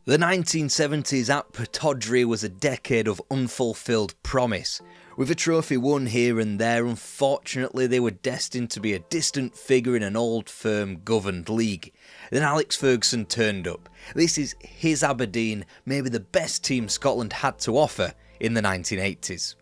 The 1970s at Pataudry was a decade of unfulfilled promise. With a trophy won here and there, unfortunately they were destined to be a distant figure in an old firm governed league. Then Alex Ferguson turned up. This is his Aberdeen, maybe the best team Scotland had to offer in the 1980s.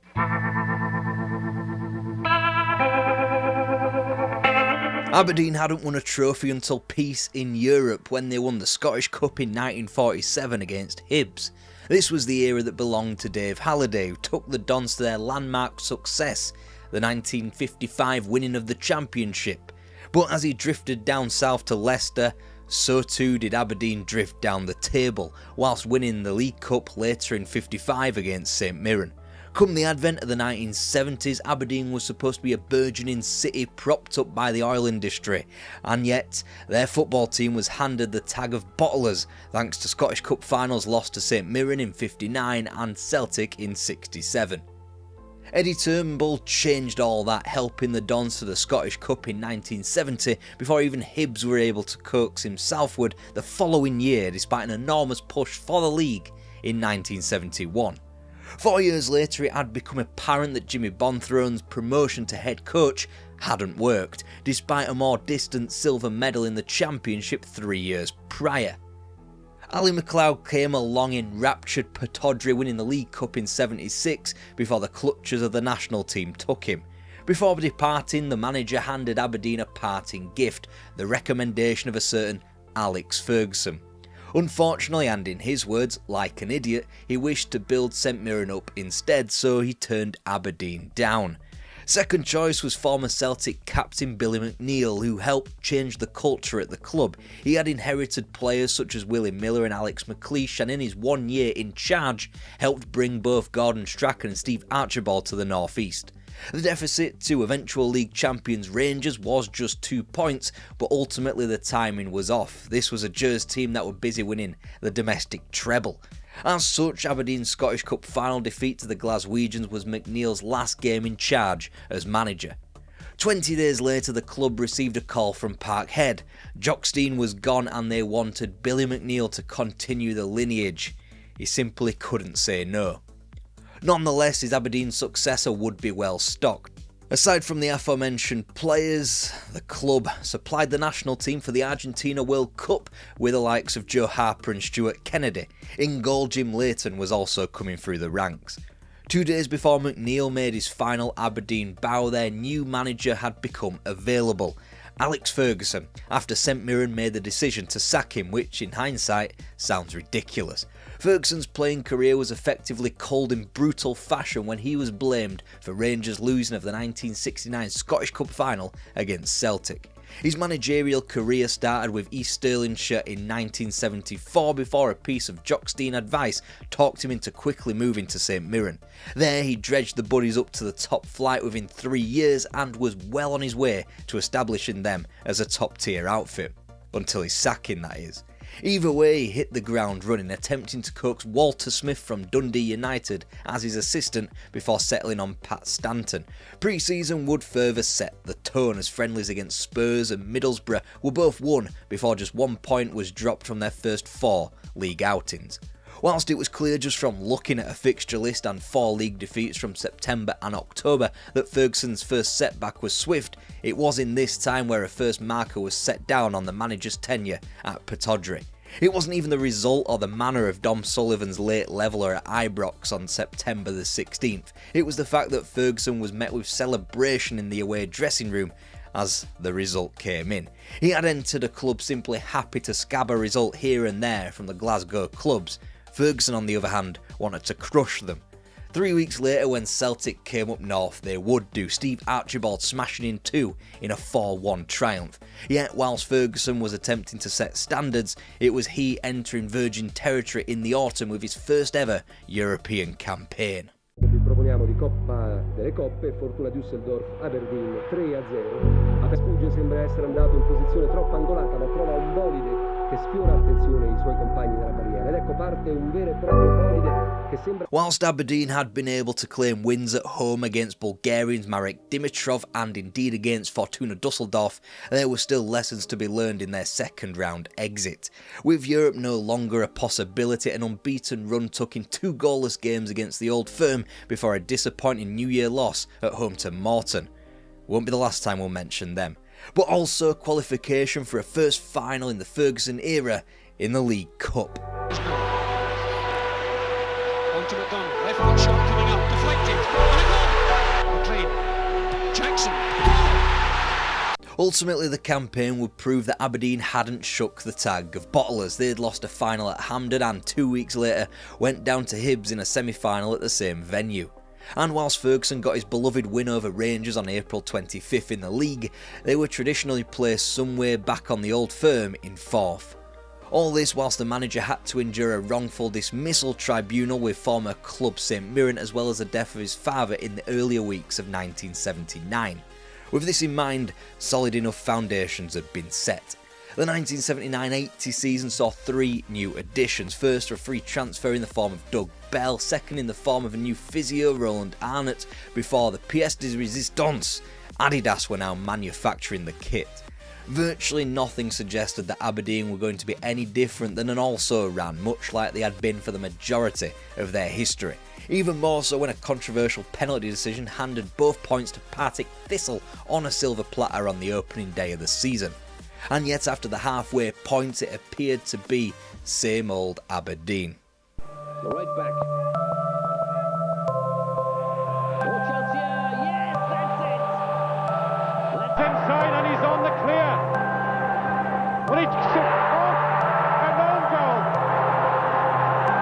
Aberdeen hadn't won a trophy until peace in Europe when they won the Scottish Cup in 1947 against Hibs. This was the era that belonged to Dave Halliday, who took the Dons to their landmark success, the 1955 winning of the championship. But as he drifted down south to Leicester, so too did Aberdeen drift down the table, whilst winning the League Cup later in '55 against St Mirren. Come the advent of the 1970s, Aberdeen was supposed to be a burgeoning city propped up by the oil industry, and yet their football team was handed the tag of bottlers thanks to Scottish Cup finals lost to St Mirren in '59 and Celtic in '67. Eddie Turnbull changed all that, helping the Dons to the Scottish Cup in 1970 before even Hibs were able to coax him southward the following year despite an enormous push for the league in 1971. 4 years later, it had become apparent that Jimmy Bonthrone's promotion to head coach hadn't worked, despite a more distant silver medal in the championship 3 years prior. Ali MacLeod came along enraptured Pataudry, winning the League Cup in '76 before the clutches of the national team took him. Before departing, the manager handed Aberdeen a parting gift, the recommendation of a certain Alex Ferguson. Unfortunately, and in his words, like an idiot, he wished to build St Mirren up instead, so he turned Aberdeen down. Second choice was former Celtic captain Billy McNeill, who helped change the culture at the club. He had inherited players such as Willie Miller and Alex McLeish, and in his 1 year in charge, helped bring both Gordon Strachan and Steve Archibald to the North East. The deficit to eventual league champions Rangers was just 2 points, but ultimately the timing was off. This was a Gers team that were busy winning the domestic treble. As such, Aberdeen's Scottish Cup final defeat to the Glaswegians was McNeill's last game in charge as manager. 20 days later, the club received a call from Parkhead. Jockstein was gone and they wanted Billy McNeill to continue the lineage. He simply couldn't say no. Nonetheless, his Aberdeen successor would be well stocked. Aside from the aforementioned players, the club supplied the national team for the Argentina World Cup with the likes of Joe Harper and Stuart Kennedy. In goal, Jim Leighton was also coming through the ranks. 2 days before McNeill made his final Aberdeen bow, their new manager had become available. Alex Ferguson, after St Mirren made the decision to sack him, which in hindsight sounds ridiculous. Ferguson's playing career was effectively culled in brutal fashion when he was blamed for Rangers losing of the 1969 Scottish Cup final against Celtic. His managerial career started with East Stirlingshire in 1974 before a piece of Jockstein advice talked him into quickly moving to St Mirren. There he dredged the Buddies up to the top flight within 3 years and was well on his way to establishing them as a top tier outfit. Until his sacking, that is. Either way, he hit the ground running, attempting to coax Walter Smith from Dundee United as his assistant before settling on Pat Stanton. Pre-season would further set the tone as friendlies against Spurs and Middlesbrough were both won before just 1 point was dropped from their first 4 league outings. Whilst it was clear just from looking at a fixture list and 4 league defeats from September and October that Ferguson's first setback was swift, it was in this time where a first marker was set down on the manager's tenure at Pataudry. It wasn't even the result or the manner of Dom Sullivan's late leveller at Ibrox on September the 16th. It was the fact that Ferguson was met with celebration in the away dressing room as the result came in. He had entered a club simply happy to scab a result here and there from the Glasgow clubs. Ferguson, on the other hand, wanted to crush them. 3 weeks later, when Celtic came up north, they would do, Steve Archibald smashing in 2 in a 4-1 triumph. Yet, whilst Ferguson was attempting to set standards, it was he entering virgin territory in the autumn with his first ever European campaign. Vi proponiamo di Coppa delle Coppe, Fortuna Düsseldorf, Aberdeen 3-0. A Spugge sembra essere andato in posizione troppo angolata, ma trova un bolide che sfiora attenzione i suoi compagni della barriera ed ecco parte un vero e proprio bolide che sembra. Whilst Aberdeen had been able to claim wins at home against Bulgarians Marek Dimitrov and indeed against Fortuna Dusseldorf, there were still lessons to be learned in their second round exit. With Europe no longer a possibility, an unbeaten run took in 2 goalless games against the Old Firm before a disappointing New Year loss at home to Morton. Won't be the last time we'll mention them. But also qualification for a first final in the Ferguson era in the League Cup. On to McDonald, left foot shot coming up, deflected, and a goal! McLean, Jackson. Ultimately, the campaign would prove that Aberdeen hadn't shook the tag of bottlers. They'd lost a final at Hampden and 2 weeks later went down to Hibs in a semi-final at the same venue. And whilst Ferguson got his beloved win over Rangers on April 25th in the league, they were traditionally placed somewhere back on the Old Firm in 4th. All this whilst the manager had to endure a wrongful dismissal tribunal with former club St Mirren, as well as the death of his father in the earlier weeks of 1979. With this in mind, solid enough foundations had been set. The 1979-80 season saw 3 new additions. First, a free transfer in the form of Doug Bell, second in the form of a new physio, Roland Arnott, before the pièce de résistance, Adidas were now manufacturing the kit. Virtually nothing suggested that Aberdeen were going to be any different than an also-ran, much like they had been for the majority of their history. Even more so when a controversial penalty decision handed both points to Partick Thistle on a silver platter on the opening day of the season. And yet after the halfway point it appeared to be same old Aberdeen. The right back. Oh, chance here. Yes, that's it. Left inside and he's on the clear. When he an own goal.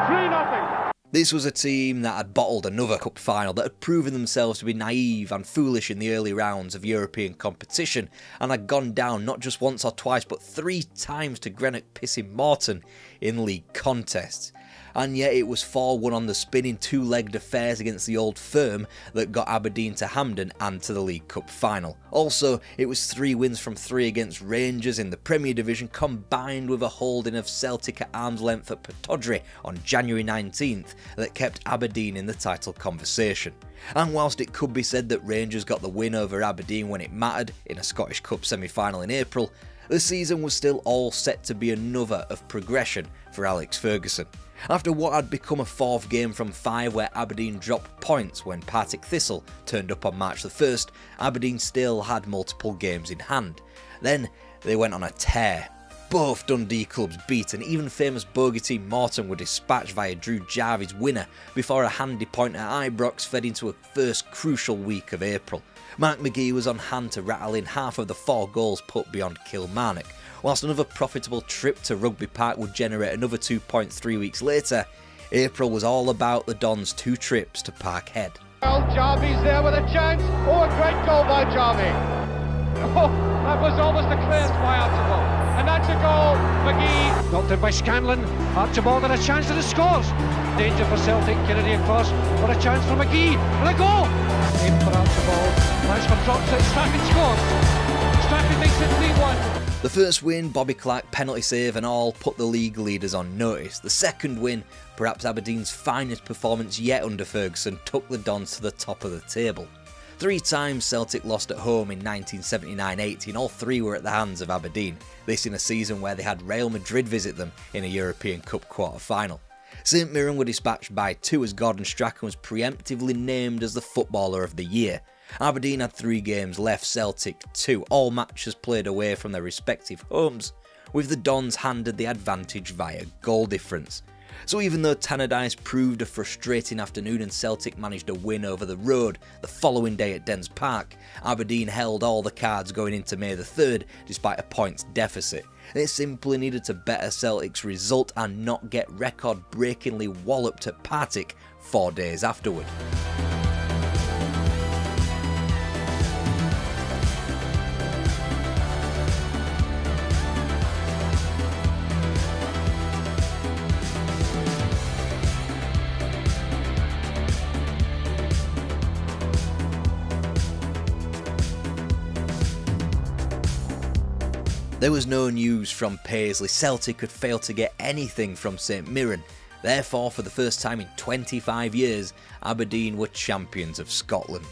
3-0. This was a team that had bottled another cup final, that had proven themselves to be naive and foolish in the early rounds of European competition, and had gone down not just once or twice but 3 times to Greenock pissing Morton in league contests. And yet it was 4-1 on the spin in 2-legged affairs against the Old Firm that got Aberdeen to Hampden and to the League Cup final. Also, it was 3 wins from 3 against Rangers in the Premier Division, combined with a holding of Celtic at arm's length at Pittodrie on January 19th that kept Aberdeen in the title conversation. And whilst it could be said that Rangers got the win over Aberdeen when it mattered in a Scottish Cup semi-final in April, the season was still all set to be another of progression for Alex Ferguson. After what had become a 4th game from 5 where Aberdeen dropped points when Partick Thistle turned up on March the 1st, Aberdeen still had multiple games in hand. Then they went on a tear. Both Dundee clubs beat, and even famous bogey team Morton were dispatched via Drew Jarvie's winner before a handy point at Ibrox fed into a first crucial week of April. Mark McGee was on hand to rattle in half of the 4 goals put beyond Kilmarnock, whilst another profitable trip to Rugby Park would generate another 2 points 3 weeks later. April was all about the Dons' 2 trips to Parkhead. Jarvie's there with a chance. Oh, a great goal by Jarvie. Oh, that was almost a clearance by Archibald. And that's a goal. McGee knocked in by Scanlon. Archibald had a chance and it scores. Danger for Celtic. Kennedy across. What a chance for McGee. And a goal. Aim for Archibald. Rashford drops it. Strachan scores. Strachan makes it 3-1. The first win, Bobby Clark penalty save and all, put the league leaders on notice. The second win, perhaps Aberdeen's finest performance yet under Ferguson, took the Dons to the top of the table. 3 times Celtic lost at home in 1979-80 and all 3 were at the hands of Aberdeen, this in a season where they had Real Madrid visit them in a European Cup quarter-final. St Mirren were dispatched by 2 as Gordon Strachan was preemptively named as the Footballer of the Year. Aberdeen had 3 games left, Celtic 2, all matches played away from their respective homes, with the Dons handed the advantage via goal difference. So even though Tannadice proved a frustrating afternoon and Celtic managed a win over the road the following day at Dens Park, Aberdeen held all the cards going into May the 3rd despite a points deficit. They simply needed to better Celtic's result and not get record-breakingly walloped at Partick 4 days afterward. There was no news from Paisley. Celtic had failed to get anything from St Mirren. Therefore, for the first time in 25 years, Aberdeen were champions of Scotland.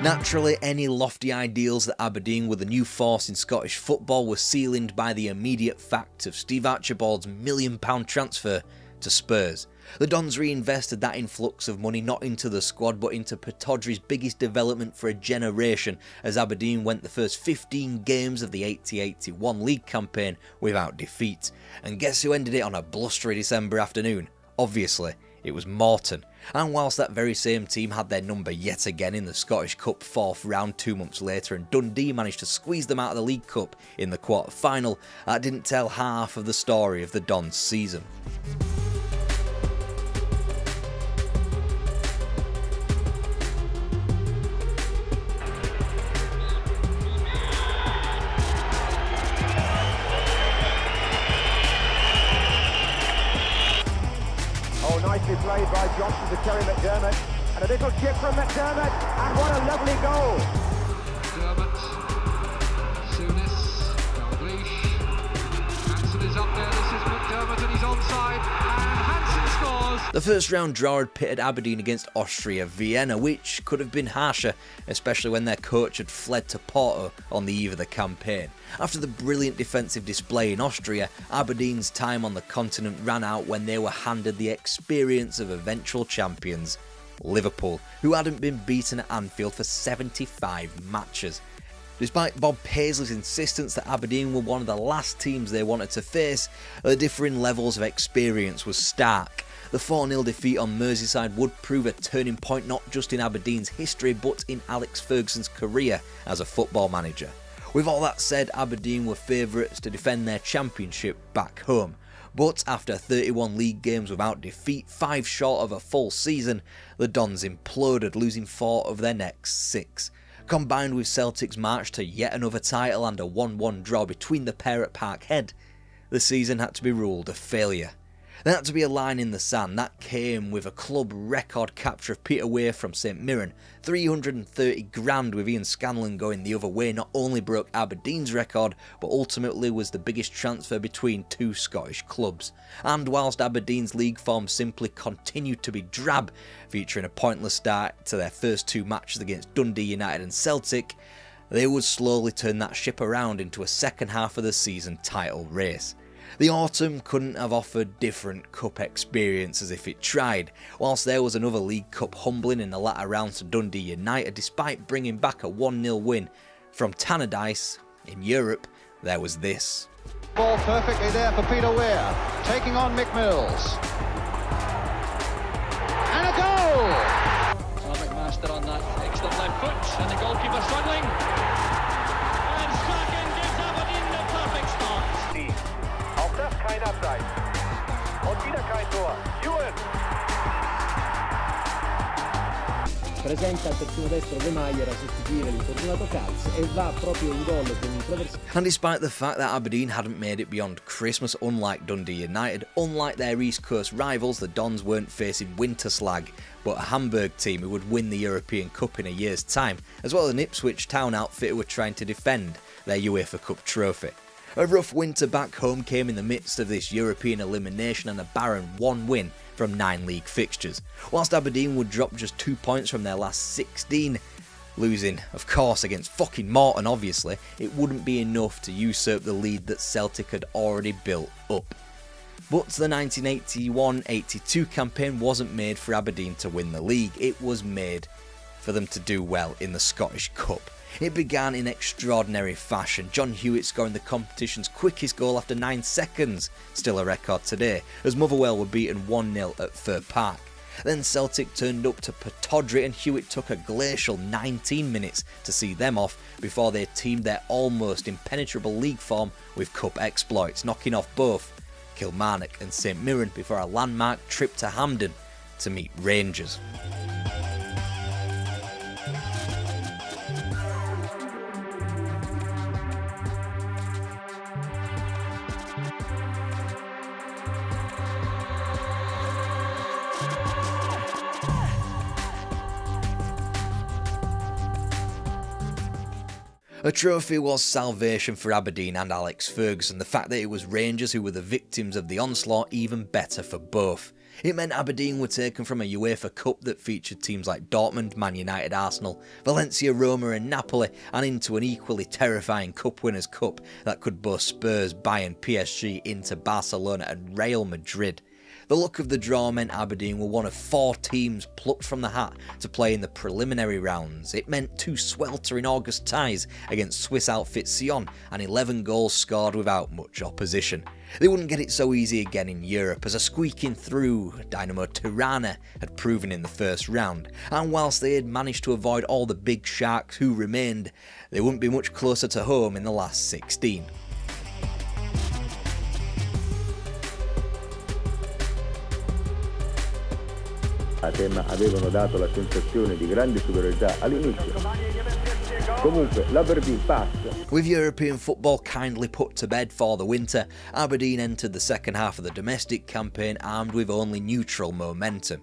Naturally, any lofty ideals that Aberdeen were the new force in Scottish football were sealed by the immediate fact of Steve Archibald's £1 million transfer to Spurs. The Dons reinvested that influx of money not into the squad but into Pittodrie's biggest development for a generation, as Aberdeen went the first 15 games of the 80-81 league campaign without defeat. And guess who ended it on a blustery December afternoon? Obviously, it was Morton. And whilst that very same team had their number yet again in the Scottish Cup 4th round 2 months later and Dundee managed to squeeze them out of the League Cup in the quarter-final, that didn't tell half of the story of the Dons season. Nicely played by Johnson to Terry McDermott, and a little chip from McDermott, and what a lovely goal! McDermott, Souness, Dalglish, Hansen is up there, this is McDermott and he's onside, and Hansen scores! The first round draw had pitted Aberdeen against Austria Vienna, which could have been harsher, especially when their coach had fled to Porto on the eve of the campaign. After the brilliant defensive display in Austria, Aberdeen's time on the continent ran out when they were handed the experience of eventual champions, Liverpool, who hadn't been beaten at Anfield for 75 matches. Despite Bob Paisley's insistence that Aberdeen were one of the last teams they wanted to face, the differing levels of experience was stark. The 4-0 defeat on Merseyside would prove a turning point not just in Aberdeen's history but in Alex Ferguson's career as a football manager. With all that said, Aberdeen were favourites to defend their championship back home. But after 31 league games without defeat, 5 short of a full season, the Dons imploded, losing 4 of their next 6. Combined with Celtic's march to yet another title and a 1-1 draw between the pair at Parkhead, the season had to be ruled a failure. There had to be a line in the sand. That came with a club record capture of Peter Weir from St Mirren. 330 grand with Ian Scanlon going the other way not only broke Aberdeen's record, but ultimately was the biggest transfer between 2 Scottish clubs. And whilst Aberdeen's league form simply continued to be drab, featuring a pointless start to their first 2 matches against Dundee United and Celtic, they would slowly turn that ship around into a second half of the season title race. The autumn couldn't have offered different cup experiences if it tried. Whilst there was another League Cup humbling in the latter rounds to Dundee United, despite bringing back a 1-0 win from Tannadice in Europe, there was this. Ball perfectly there for Peter Weir, taking on Mick Mills. And a goal! McMaster on that excellent left foot, and the goalkeeper struggling. And Strachan gives Aberdeen the perfect start. Auch das kein Abseits. Und wieder kein Tor. Ewan! Presenta al terzino destro De Maier a sostituire l'infortunato Calz e va proprio in gol con un traversone. And despite the fact that Aberdeen hadn't made it beyond Christmas, unlike Dundee United, unlike their East Coast rivals, the Dons weren't facing winter slag, but a Hamburg team who would win the European Cup in a year's time, as well as an Ipswich Town outfit who were trying to defend their UEFA Cup trophy. A rough winter back home came in the midst of this European elimination and a barren 1 win from 9 league fixtures. Whilst Aberdeen would drop just 2 points from their last 16, losing, of course, against fucking Morton obviously, it wouldn't be enough to usurp the lead that Celtic had already built up. But the 1981-82 campaign wasn't made for Aberdeen to win the league, it was made for them to do well in the Scottish Cup. It began in extraordinary fashion, John Hewitt scoring the competition's quickest goal after 9 seconds, still a record today, as Motherwell were beaten 1-0 at Fir Park. Then Celtic turned up to Pittodrie and Hewitt took a glacial 19 minutes to see them off before they teamed their almost impenetrable league form with cup exploits, knocking off both Kilmarnock and St Mirren before a landmark trip to Hampden to meet Rangers. A trophy was salvation for Aberdeen and Alex Ferguson. The fact that it was Rangers who were the victims of the onslaught, even better for both. It meant Aberdeen were taken from a UEFA Cup that featured teams like Dortmund, Man United, Arsenal, Valencia, Roma and Napoli, and into an equally terrifying Cup Winners' Cup that could boast Spurs, Bayern, PSG, Inter, Barcelona and Real Madrid. The luck of the draw meant Aberdeen were one of 4 teams plucked from the hat to play in the preliminary rounds. It meant 2 sweltering August ties against Swiss outfit Sion and 11 goals scored without much opposition. They wouldn't get it so easy again in Europe, as a squeaking through Dynamo Tirana had proven in the first round, and whilst they had managed to avoid all the big sharks who remained, they wouldn't be much closer to home in the last 16. Avevano dato la sensazione di grande superiorità all'inizio. Comunque l'Aberdeen passa. With European football kindly put to bed for the winter, Aberdeen entered the second half of the domestic campaign armed with only neutral momentum.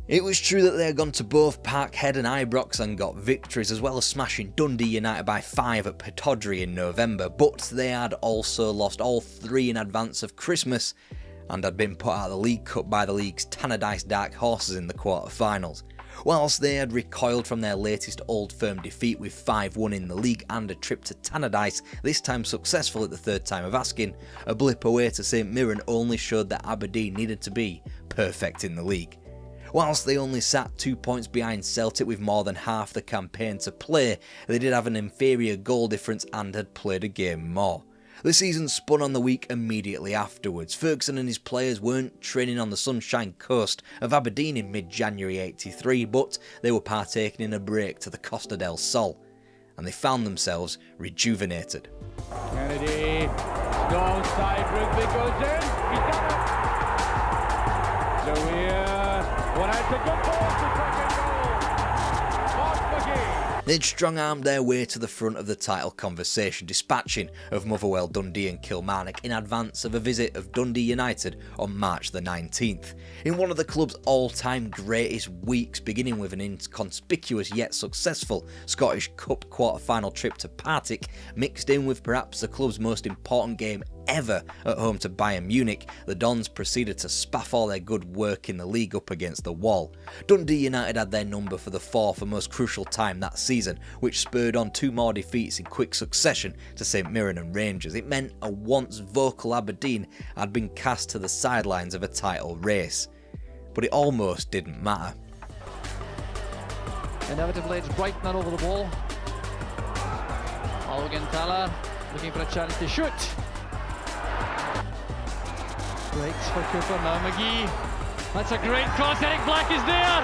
It was true that they had gone to both Parkhead and Ibrox and got victories, as well as smashing Dundee United by 5 at Pittodrie in November, but they had also lost all 3 in advance of Christmas and had been put out of the League Cup by the league's Tannadice Dark Horses in the quarter-finals. Whilst they had recoiled from their latest Old Firm defeat with 5-1 in the league and a trip to Tannadice, this time successful at the third time of asking, a blip away to St Mirren only showed that Aberdeen needed to be perfect in the league. Whilst they only sat 2 points behind Celtic with more than half the campaign to play, they did have an inferior goal difference and had played a game more. The season spun on the week immediately afterwards. Ferguson and his players weren't training on the Sunshine Coast of Aberdeen in mid-January '83, but they were partaking in a break to the Costa del Sol, and they found themselves rejuvenated. Kennedy, strong side, Rugby goes in, he's done it! So here, one out to good ball for second goal, Mark McGee. They'd strong-armed their way to the front of the title conversation, dispatching of Motherwell, Dundee and Kilmarnock in advance of a visit of Dundee United on March the 19th. In one of the club's all-time greatest weeks, beginning with an inconspicuous yet successful Scottish Cup quarter-final trip to Partick, mixed in with perhaps the club's most important game ever at home to Bayern Munich, the Dons proceeded to spaff all their good work in the league up against the wall. Dundee United had their number for the 4th and most crucial time that season, which spurred on 2 more defeats in quick succession to St Mirren and Rangers. It meant a once vocal Aberdeen had been cast to the sidelines of a title race. But it almost didn't matter. Inevitably it's Brighton over the ball. Algentala looking for a chance to shoot. Breaks for Cooper, now McGee. That's a great cross, Eric Black is there.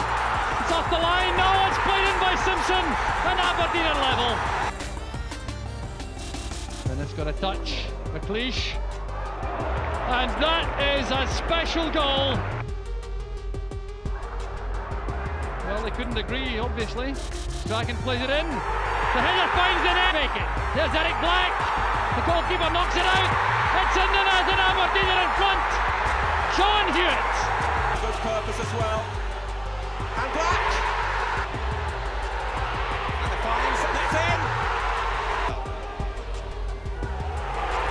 It's off the line, now it's played in by Simpson, and Aberdeen are level. And it's got a touch, McLeish. And that is a special goal. Well, they couldn't agree, obviously. Strachan plays it in. The header finds the net. Make it. There's Eric Black. The goalkeeper knocks it out. It's in the net and Aberdeen are in front. Sean Hewitt. Good purpose as well. And Black. And the finds and it's in.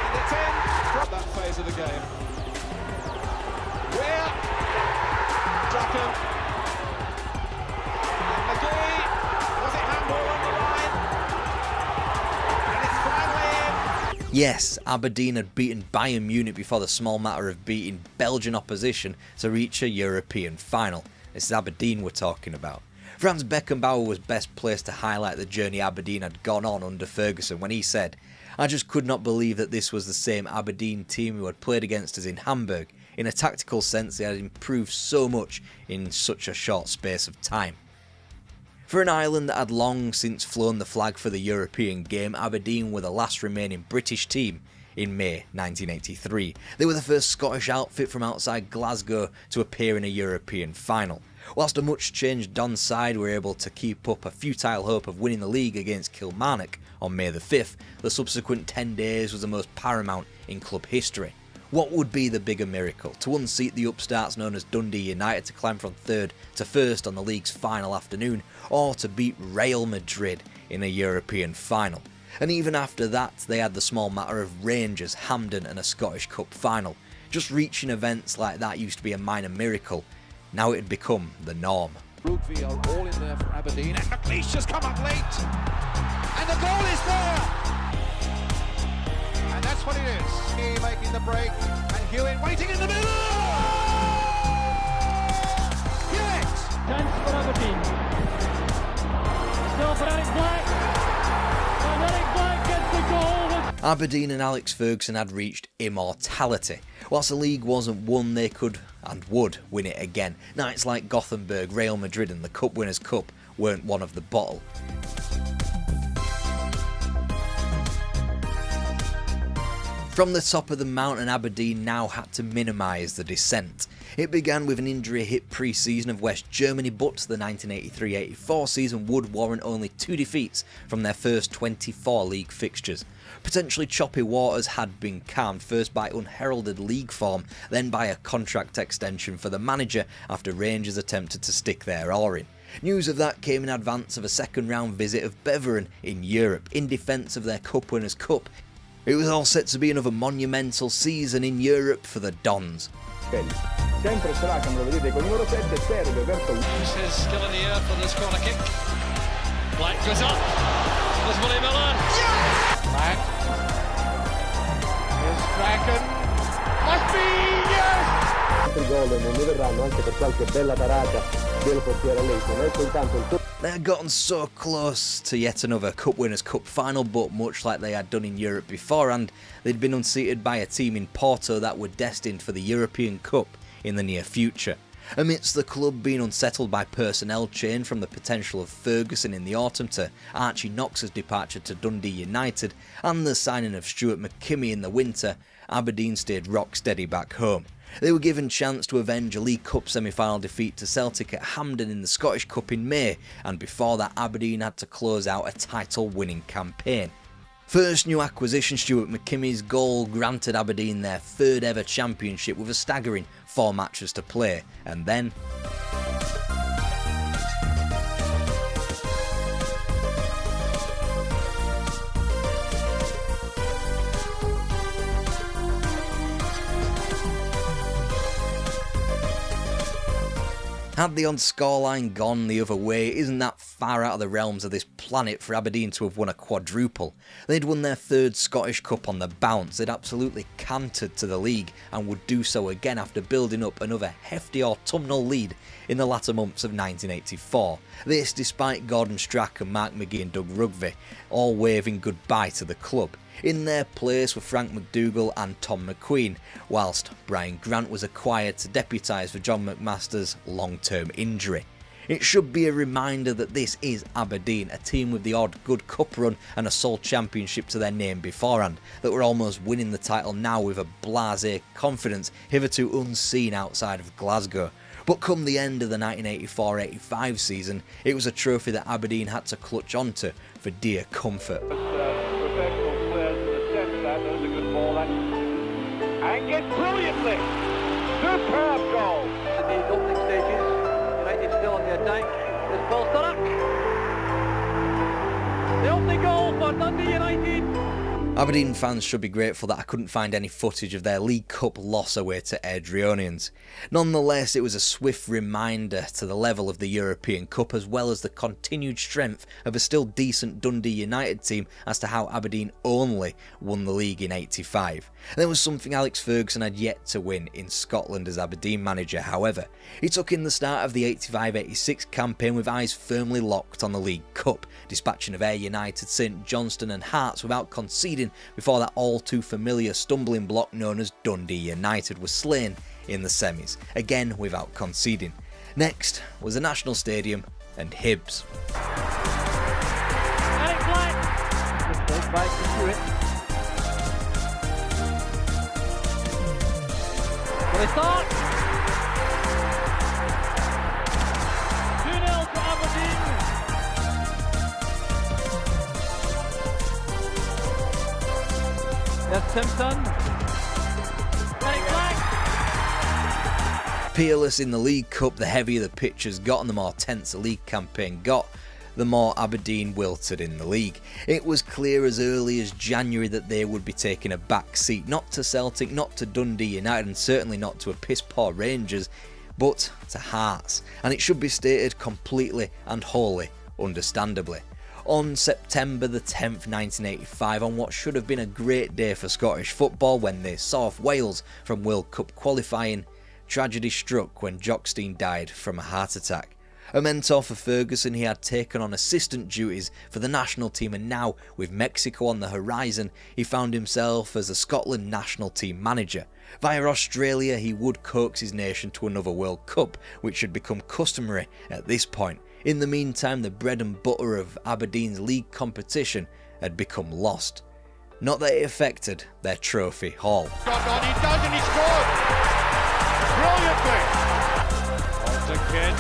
And it's in. From that phase of the game. Where? Strachan. And McGee. Was it handball on the line? And it's finally in. Yes, Aberdeen had beaten Bayern Munich before the small matter of beating Belgian opposition to reach a European final. This is Aberdeen we're talking about. Franz Beckenbauer was best placed to highlight the journey Aberdeen had gone on under Ferguson when he said, "I just could not believe that this was the same Aberdeen team who had played against us in Hamburg. In a tactical sense, they had improved so much in such a short space of time." For an island that had long since flown the flag for the European game, Aberdeen were the last remaining British team in May 1983. They were the first Scottish outfit from outside Glasgow to appear in a European final. Whilst a much-changed Don side were able to keep up a futile hope of winning the league against Kilmarnock on May the 5th, the subsequent 10 days was the most paramount in club history. What would be the bigger miracle? To unseat the upstarts known as Dundee United to climb from 3rd to 1st on the league's final afternoon, or to beat Real Madrid in a European final? And even after that, they had the small matter of Rangers, Hampden and a Scottish Cup final. Just reaching events like that used to be a minor miracle. Now it had become the norm. Rugby are all in there for Aberdeen, and McLeish just come up late, and the goal is there, and that's what it is. He making the break, and Hewitt waiting in the middle. Hewitt! Chance for Aberdeen. Still for Eric Black. And Eric Black gets the goal. Aberdeen and Alex Ferguson had reached immortality. Whilst the league wasn't won, they could and would win it again. Nights like Gothenburg, Real Madrid and the Cup Winners' Cup weren't one of the bottle. From the top of the mountain, Aberdeen now had to minimise the descent. It began with an injury-hit pre-season of West Germany, but the 1983-84 season would warrant only 2 defeats from their first 24 league fixtures. Potentially choppy waters had been calmed, first by unheralded league form, then by a contract extension for the manager after Rangers attempted to stick their oar in. News of that came in advance of a second round visit of Beveren in Europe, in defence of their Cup Winners' Cup. It was all set to be another monumental season in Europe for the Dons. Sempre Strachan, lo vedete, con numero 7 perde verso Is still in the air for this corner kick. Black goes up. There's Willie Miller. Yes! Black. Here's Strachan. Must be, yes! altri gol non ne verranno anche per qualche bella parata del portiere Leighton. Ecco intanto il They had gotten so close to yet another Cup Winners' Cup final, but much like they had done in Europe beforehand, they'd been unseated by a team in Porto that were destined for the European Cup in the near future. Amidst the club being unsettled by personnel change, from the potential of Ferguson in the autumn to Archie Knox's departure to Dundee United and the signing of Stuart McKimmie in the winter, Aberdeen stayed rock steady back home. They were given chance to avenge a League Cup semi-final defeat to Celtic at Hampden in the Scottish Cup in May, and before that Aberdeen had to close out a title-winning campaign. First new acquisition Stuart McKimmie's goal granted Aberdeen their third ever championship with a staggering 4 matches to play, and then had the odd scoreline gone the other way, it isn't that far out of the realms of this planet for Aberdeen to have won a quadruple. They'd won their third Scottish Cup on the bounce, they'd absolutely cantered to the league and would do so again after building up another hefty autumnal lead in the latter months of 1984. This despite Gordon Strachan, Mark McGee and Doug Rugby all waving goodbye to the club. In their place were Frank McDougall and Tom McQueen, whilst Brian Grant was acquired to deputise for John McMaster's long-term injury. It should be a reminder that this is Aberdeen, a team with the odd good cup run and a sole championship to their name beforehand, that were almost winning the title now with a blasé confidence hitherto unseen outside of Glasgow. But come the end of the 1984-85 season, it was a trophy that Aberdeen had to clutch onto for dear comfort. And gets brilliantly. Superb goal. In these opening stages, United still on the attack. There's Paul Sturrock. The opening goal for Dundee United. Aberdeen fans should be grateful that I couldn't find any footage of their League Cup loss away to Adrionians. Nonetheless, it was a swift reminder to the level of the European Cup, as well as the continued strength of a still decent Dundee United team, as to how Aberdeen only won the league in '85. There was something Alex Ferguson had yet to win in Scotland as Aberdeen manager, however. He took in the start of the 85-86 campaign with eyes firmly locked on the League Cup, dispatching of Ayr United, St Johnstone and Hearts without conceding before that all too familiar stumbling block known as Dundee United was slain in the semis, again without conceding. Next was the National Stadium and Hibs. Eric Black. Good back to Hewitt. Will he start? 2-0 to Aberdeen. There's Simpson. Eric Black. Peerless in the League Cup, the heavier the pitch has got and the more tense the league campaign got, the more Aberdeen wilted in the league. It was clear as early as January that they would be taking a back seat, not to Celtic, not to Dundee United, and certainly not to a piss-poor Rangers, but to Hearts, and it should be stated completely and wholly understandably. On September the 10th, 1985, on what should have been a great day for Scottish football when they saw off Wales from World Cup qualifying, tragedy struck when Jockstein died from a heart attack. A mentor for Ferguson, he had taken on assistant duties for the national team, and now, with Mexico on the horizon, he found himself as a Scotland national team manager. Via Australia, he would coax his nation to another World Cup, which had become customary at this point. In the meantime, the bread and butter of Aberdeen's league competition had become lost. Not that it affected their trophy haul. He does, and he scored! Brilliantly! Alton Kidd.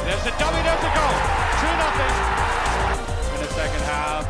There's a dummy, there's a goal! 2-0 in the second half.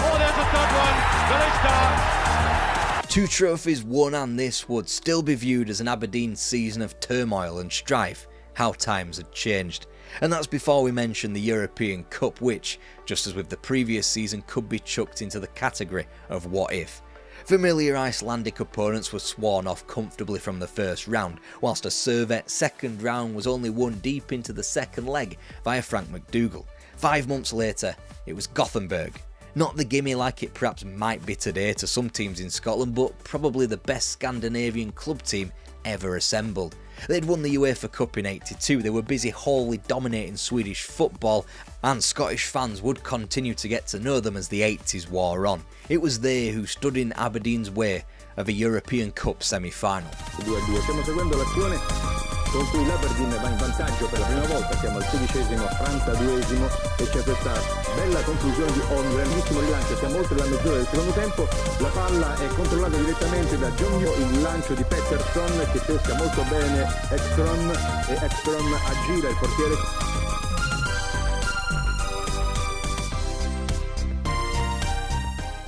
Oh, there's a third one! Billy Starr. 2 trophies won, and this would still be viewed as an Aberdeen season of turmoil and strife. How times had changed. And that's before we mention the European Cup, which, just as with the previous season, could be chucked into the category of what if. Familiar Icelandic opponents were sworn off comfortably from the first round, whilst a Servette second round was only won deep into the second leg via Frank McDougall. 5 months later, it was Gothenburg. Not the gimme like it perhaps might be today to some teams in Scotland, but probably the best Scandinavian club team ever assembled. They'd won the UEFA Cup in '82, they were busy wholly dominating Swedish football, and Scottish fans would continue to get to know them as the '80s wore on. It was they who stood in Aberdeen's way of a European Cup semi-final. 2-2. Stiamo seguendo l'azione con cui l'Aberdeen va in vantaggio per la prima volta, siamo al 16esimo, Francia 2esimo, e c'è questa bella conclusione di un grandissimo rilancio, siamo oltre la mezz'ora del secondo tempo, la palla è controllata direttamente da Giorgio, il lancio di Pettersson che pesca molto bene Ekstrom, e Ekstrom aggira il portiere.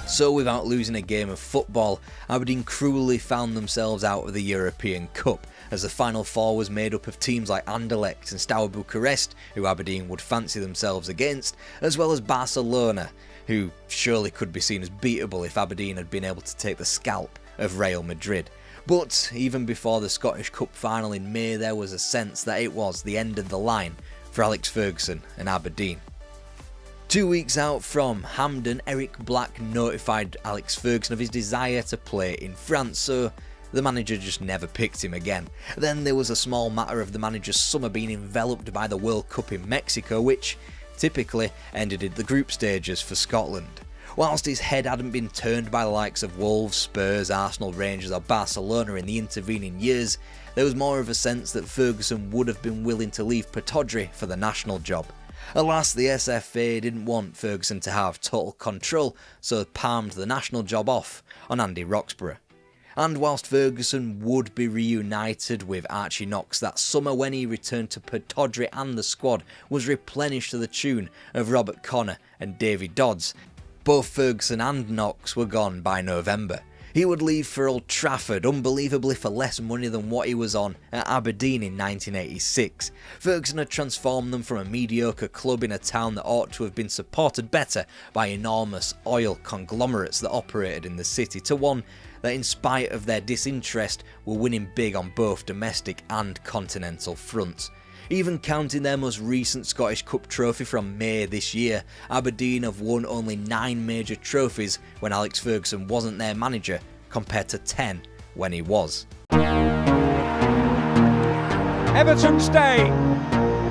So without losing a game of football, Aberdeen cruelly found themselves out of the European Cup, as the Final Four was made up of teams like Anderlecht and Steaua Bucharest, who Aberdeen would fancy themselves against, as well as Barcelona, who surely could be seen as beatable if Aberdeen had been able to take the scalp of Real Madrid. But even before the Scottish Cup final in May, there was a sense that it was the end of the line for Alex Ferguson and Aberdeen. 2 weeks out from Hampden, Eric Black notified Alex Ferguson of his desire to play in France, so the manager just never picked him again. Then there was a small matter of the manager's summer being enveloped by the World Cup in Mexico, which typically ended at the group stages for Scotland. Whilst his head hadn't been turned by the likes of Wolves, Spurs, Arsenal, Rangers or Barcelona in the intervening years, there was more of a sense that Ferguson would have been willing to leave Pittodrie for the national job. Alas, the SFA didn't want Ferguson to have total control, so palmed the national job off on Andy Roxburgh. And whilst Ferguson would be reunited with Archie Knox that summer, when he returned to Pittodrie and the squad was replenished to the tune of Robert Connor and Davy Dodds, both Ferguson and Knox were gone by November. He would leave for Old Trafford, unbelievably for less money than what he was on at Aberdeen in 1986. Ferguson had transformed them from a mediocre club in a town that ought to have been supported better by enormous oil conglomerates that operated in the city to one that, in spite of their disinterest, were winning big on both domestic and continental fronts. Even counting their most recent Scottish Cup trophy from May this year, Aberdeen have won only 9 major trophies when Alex Ferguson wasn't their manager, compared to 10 when he was. Everton stay,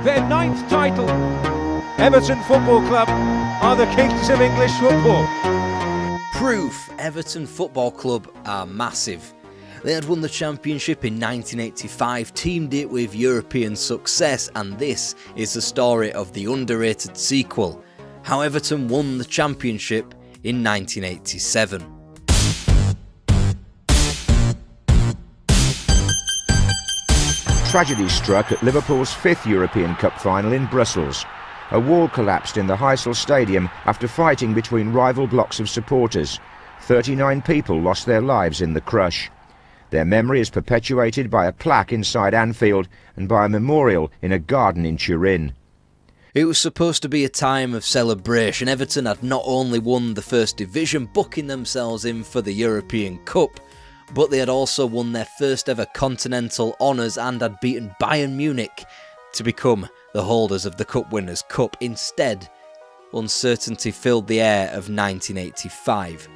their 9th title. Everton Football Club are the kings of English football. Proof Everton Football Club are massive. They had won the championship in 1985, teamed it with European success, and this is the story of the underrated sequel, how Everton won the championship in 1987. Tragedy struck at Liverpool's 5th European Cup final in Brussels. A wall collapsed in the Heysel Stadium after fighting between rival blocks of supporters. 39 people lost their lives in the crush. Their memory is perpetuated by a plaque inside Anfield and by a memorial in a garden in Turin. It was supposed to be a time of celebration. Everton had not only won the First Division, booking themselves in for the European Cup, but they had also won their first ever continental honours and had beaten Bayern Munich to become the holders of the Cup Winners' Cup. Instead, uncertainty filled the air of 1985.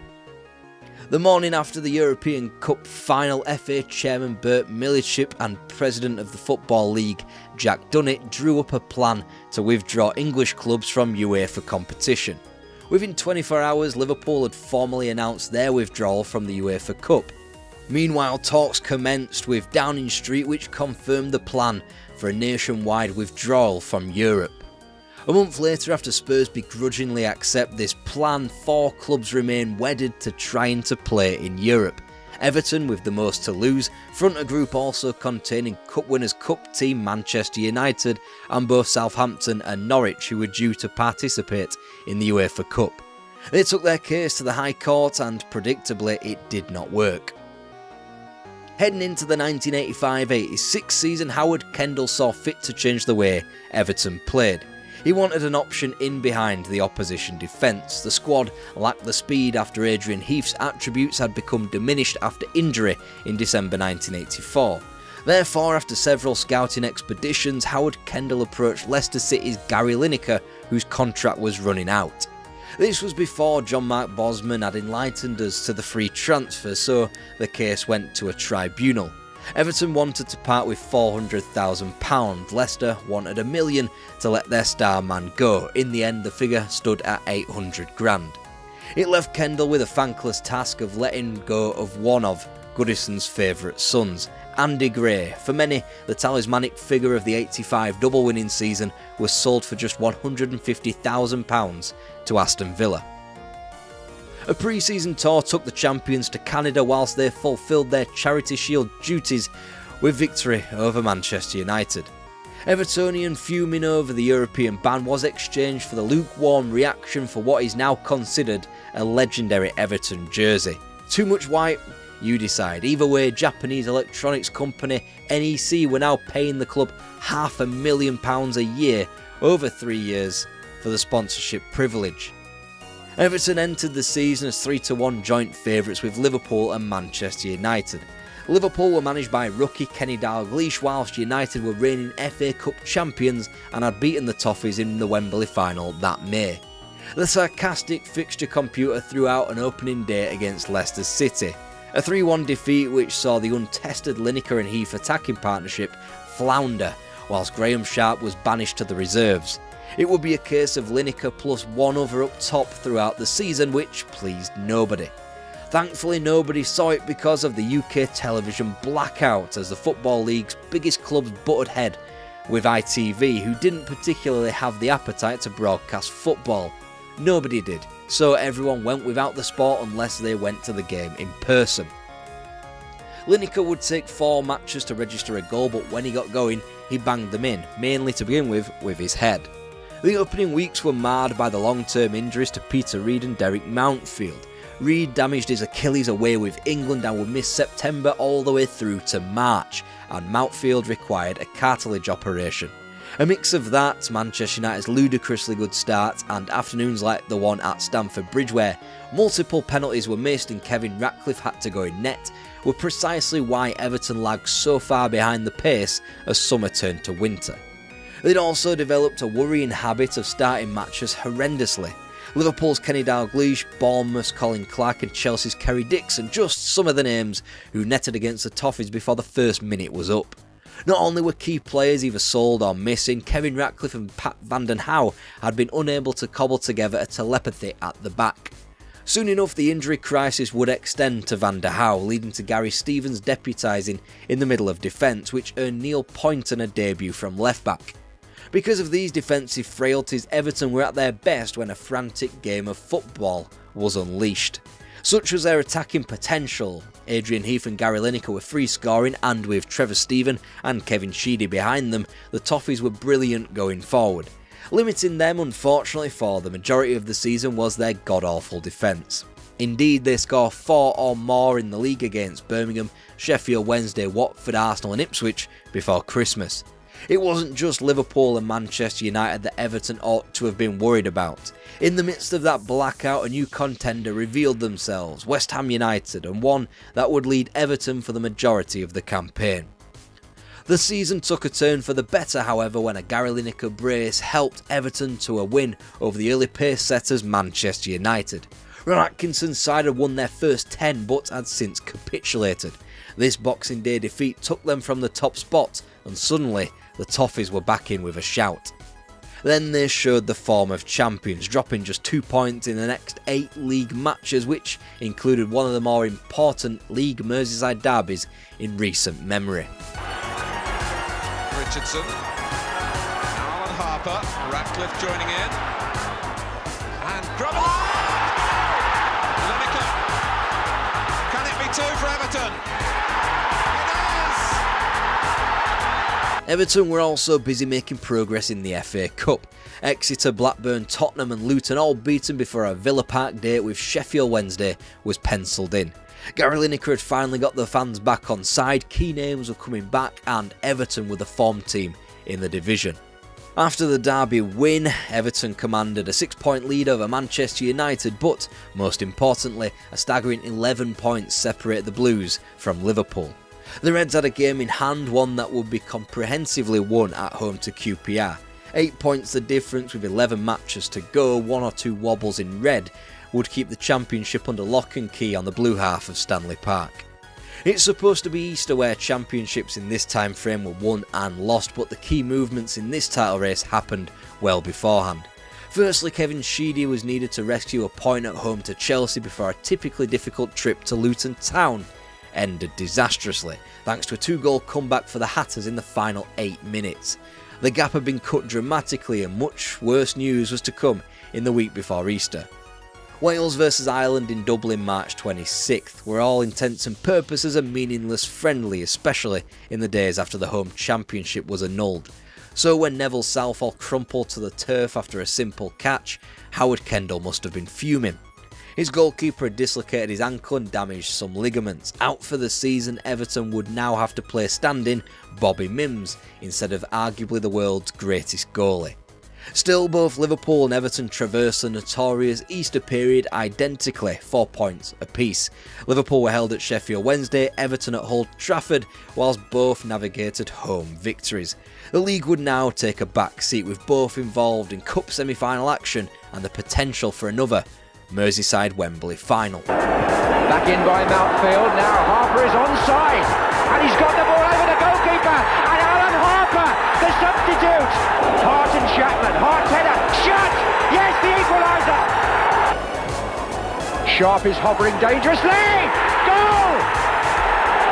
The morning after the European Cup final, FA Chairman Bert Milicic and President of the Football League Jack Dunnett drew up a plan to withdraw English clubs from UEFA competition. Within 24 hours, Liverpool had formally announced their withdrawal from the UEFA Cup. Meanwhile, talks commenced with Downing Street, which confirmed the plan for a nationwide withdrawal from Europe. A month later, after Spurs begrudgingly accept this plan, 4 clubs remain wedded to trying to play in Europe. Everton, with the most to lose, front a group also containing Cup Winners' Cup team Manchester United and both Southampton and Norwich, who were due to participate in the UEFA Cup. They took their case to the High Court and, predictably, it did not work. Heading into the 1985-86 season, Howard Kendall saw fit to change the way Everton played. He wanted an option in behind the opposition defence. The squad lacked the speed after Adrian Heath's attributes had become diminished after injury in December 1984. Therefore, after several scouting expeditions, Howard Kendall approached Leicester City's Gary Lineker, whose contract was running out. This was before John Mark Bosman had enlightened us to the free transfer, so the case went to a tribunal. Everton wanted to part with £400,000, Leicester wanted £1 million to let their star man go. In the end, the figure stood at £800,000. It left Kendall with a thankless task of letting go of one of Goodison's favourite sons, Andy Gray. For many, the talismanic figure of the 85 double winning season was sold for just £150,000 to Aston Villa. A pre-season tour took the champions to Canada whilst they fulfilled their Charity Shield duties with victory over Manchester United. Evertonian fuming over the European ban was exchanged for the lukewarm reaction for what is now considered a legendary Everton jersey. Too much white? You decide. Either way, Japanese electronics company NEC were now paying the club £500,000 a year over 3 years for the sponsorship privilege. Everton entered the season as 3-1 joint favourites with Liverpool and Manchester United. Liverpool were managed by rookie Kenny Dalglish, whilst United were reigning FA Cup champions and had beaten the Toffees in the Wembley final that May. The sarcastic fixture computer threw out an opening day against Leicester City, a 3-1 defeat which saw the untested Lineker and Heath attacking partnership flounder, whilst Graham Sharp was banished to the reserves. It would be a case of Lineker plus one other up top throughout the season, which pleased nobody. Thankfully, nobody saw it because of the UK television blackout as the Football League's biggest clubs butted head with ITV, who didn't particularly have the appetite to broadcast football. Nobody did, so everyone went without the sport unless they went to the game in person. Lineker would take 4 matches to register a goal, but when he got going, he banged them in, mainly to begin with his head. The opening weeks were marred by the long-term injuries to Peter Reid and Derek Mountfield. Reid damaged his Achilles away with England and would miss September all the way through to March, and Mountfield required a cartilage operation. A mix of that, Manchester United's ludicrously good start, and afternoons like the one at Stamford Bridge where multiple penalties were missed and Kevin Ratcliffe had to go in net, were precisely why Everton lagged so far behind the pace as summer turned to winter. They'd also developed a worrying habit of starting matches horrendously. Liverpool's Kenny Dalglish, Bournemouth's Colin Clark and Chelsea's Kerry Dixon, just some of the names who netted against the Toffees before the first minute was up. Not only were key players either sold or missing, Kevin Ratcliffe and Pat Van den Hauwe had been unable to cobble together a telepathy at the back. Soon enough, the injury crisis would extend to Van der Hauwe, leading to Gary Stevens deputising in the middle of defence, which earned Neil Poynton a debut from left-back. Because of these defensive frailties, Everton were at their best when a frantic game of football was unleashed. Such was their attacking potential. Adrian Heath and Gary Lineker were free scoring, and with Trevor Steven and Kevin Sheedy behind them, the Toffees were brilliant going forward. Limiting them, unfortunately, for the majority of the season was their god-awful defence. Indeed, they scored 4 or more in the league against Birmingham, Sheffield Wednesday, Watford, Arsenal and Ipswich before Christmas. It wasn't just Liverpool and Manchester United that Everton ought to have been worried about. In the midst of that blackout, a new contender revealed themselves, West Ham United, and one that would lead Everton for the majority of the campaign. The season took a turn for the better, however, when a Gary Lineker brace helped Everton to a win over the early pace setters Manchester United. Ron Atkinson's side had won their first 10 but had since capitulated. This Boxing Day defeat took them from the top spot, and suddenly the Toffees were back in with a shout. Then they showed the form of champions, dropping just 2 points in the next 8 league matches, which included one of the more important League Merseyside derbies in recent memory. Richardson, Alan Harper, Ratcliffe joining in, and Grubble. Lineker, can it be 2 for Everton? It is! Everton were also busy making progress in the FA Cup. Exeter, Blackburn, Tottenham and Luton all beaten before a Villa Park date with Sheffield Wednesday was pencilled in. Gary Lineker had finally got the fans back on side, key names were coming back and Everton were the form team in the division. After the derby win, Everton commanded a 6-point lead over Manchester United, but most importantly, a staggering 11 points separate the Blues from Liverpool. The Reds had a game in hand, one that would be comprehensively won at home to QPR. 8 points the difference with 11 matches to go, 1 or 2 wobbles in red would keep the championship under lock and key on the blue half of Stanley Park. It's supposed to be Easter where championships in this time frame were won and lost, but the key movements in this title race happened well beforehand. Firstly, Kevin Sheedy was needed to rescue a point at home to Chelsea before a typically difficult trip to Luton Town ended disastrously, thanks to a 2-goal comeback for the Hatters in the final 8 minutes. The gap had been cut dramatically and much worse news was to come in the week before Easter. Wales vs Ireland in Dublin March 26th were all intents and purposes a meaningless friendly, especially in the days after the home championship was annulled. So when Neville Southall crumpled to the turf after a simple catch, Howard Kendall must have been fuming. His goalkeeper had dislocated his ankle and damaged some ligaments. Out for the season, Everton would now have to play stand-in Bobby Mims instead of arguably the world's greatest goalie. Still, both Liverpool and Everton traversed the notorious Easter period identically, 4 points apiece. Liverpool were held at Sheffield Wednesday, Everton at Old Trafford, whilst both navigated home victories. The league would now take a back seat with both involved in cup semi-final action and the potential for another Merseyside Wembley final. Back in by Mountfield, now Harper is onside, and he's got the ball over the goalkeeper, and Alan Harper, the substitute. Hart and Chapman, Hart's header, shot! Yes, the equaliser! Sharp is hovering dangerously! Goal!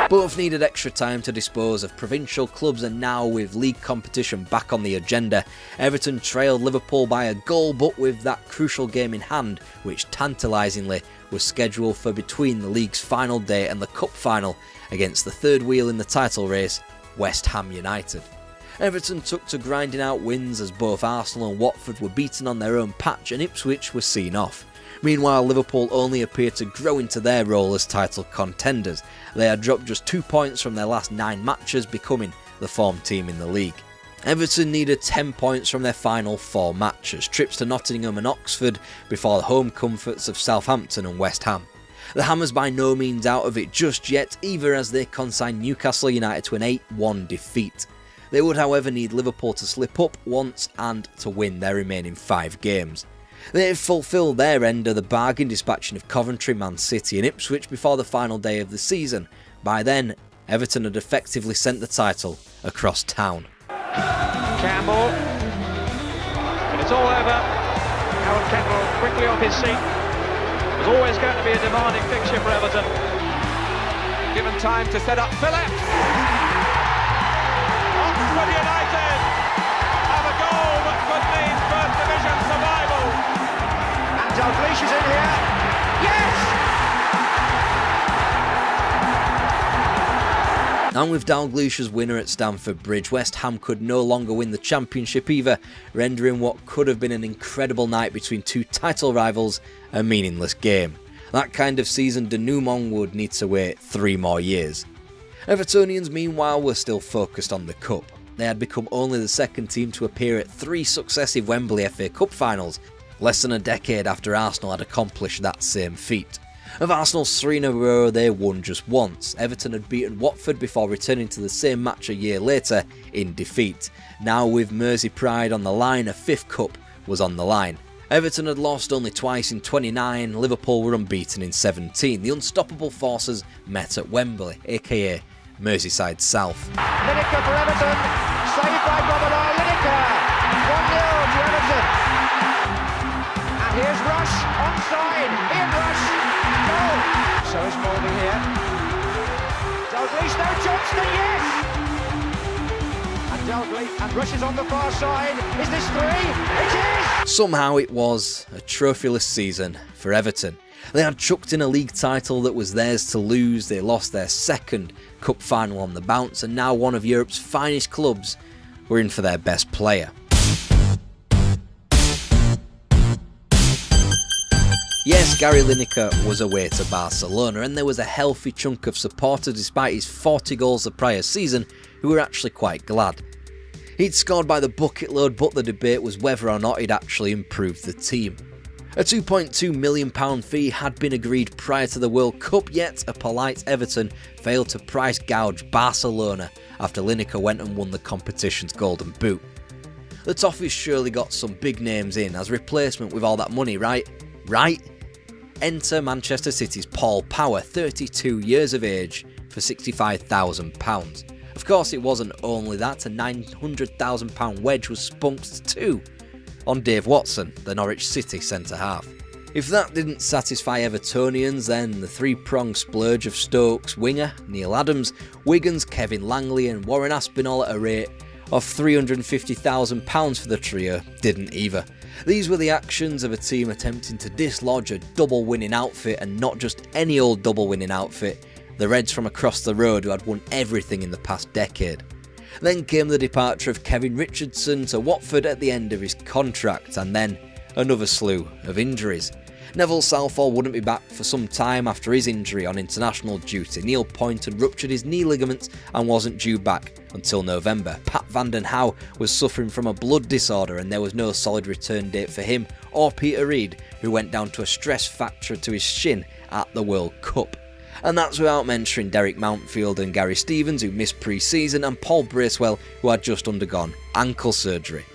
Both needed extra time to dispose of provincial clubs, and now with league competition back on the agenda, Everton trailed Liverpool by a goal, but with that crucial game in hand, which tantalisingly was scheduled for between the league's final day and the cup final against the third wheel in the title race, West Ham United. Everton took to grinding out wins as both Arsenal and Watford were beaten on their own patch and Ipswich was seen off. Meanwhile, Liverpool only appeared to grow into their role as title contenders. They had dropped just 2 points from their last 9 matches, becoming the form team in the league. Everton needed 10 points from their final 4 matches, trips to Nottingham and Oxford before the home comforts of Southampton and West Ham. The Hammers by no means out of it just yet, either, as they consigned Newcastle United to an 8-1 defeat. They would, however, need Liverpool to slip up once and to win their remaining 5 games. They had fulfilled their end of the bargain, dispatching of Coventry, Man City and Ipswich before the final day of the season. By then, Everton had effectively sent the title across town. Campbell, and it's all over. Howard Kendall quickly off his seat. It was always going to be a demanding fixture for Everton. Given time to set up Phillips. Oxford United have a goal that could mean First Division survival. And Dalglish is in here. Yes! And with Dalglish's winner at Stamford Bridge, West Ham could no longer win the championship either, rendering what could have been an incredible night between 2 title rivals a meaningless game. That kind of season denouement would need to wait 3 more years. Evertonians meanwhile were still focused on the cup. they had become only the second team to appear at 3 successive Wembley FA Cup finals, less than a decade after Arsenal had accomplished that same feat. Of Arsenal's 3 in a row, they won just once. Everton had beaten Watford before returning to the same match a year later in defeat. Now with Mersey pride on the line, a 5th cup was on the line. Everton had lost only twice in 29, Liverpool were unbeaten in 17. The unstoppable forces met at Wembley, aka Merseyside South. Lineker for Everton, saved by Bobola. Lineker, 1-0 to Everton. And here's Rush, onside, Ian Rush, goal. So is Mulvey here. Dalglish, no, Johnston, yes! And Dalglish, and Rush is on the far side. Is this 3? It is! Somehow it was a trophyless season for Everton. They had chucked in a league title that was theirs to lose, they lost their 2nd cup final on the bounce, and now one of Europe's finest clubs were in for their best player. Yes, Gary Lineker was away to Barcelona, and there was a healthy chunk of supporters despite his 40 goals the prior season who were actually quite glad. He'd scored by the bucket load, but the debate was whether or not he'd actually improved the team. A £2.2 million fee had been agreed prior to the World Cup, yet a polite Everton failed to price gouge Barcelona after Lineker went and won the competition's Golden Boot. The Toffees surely got some big names in as replacement with all that money, right? Right? Enter Manchester City's Paul Power, 32 years of age, for £65,000. Of course it wasn't only that, a £900,000 wedge was spunked too on Dave Watson, the Norwich City centre-half. If that didn't satisfy Evertonians, then the 3-pronged splurge of Stokes winger Neil Adams, Wigan's Kevin Langley and Warren Aspinall at a rate of £350,000 for the trio didn't either. These were the actions of a team attempting to dislodge a double-winning outfit, and not just any old double-winning outfit, the Reds from across the road who had won everything in the past decade. Then came the departure of Kevin Richardson to Watford at the end of his contract, and then another slew of injuries. Neville Southall wouldn't be back for some time after his injury on international duty. Neil Point had ruptured his knee ligaments and wasn't due back until November. Pat van den Hauwe was suffering from a blood disorder, and there was no solid return date for him or Peter Reid, who went down to a stress fracture to his shin at the World Cup. And that's without mentioning Derek Mountfield and Gary Stevens, who missed pre-season, and Paul Bracewell, who had just undergone ankle surgery.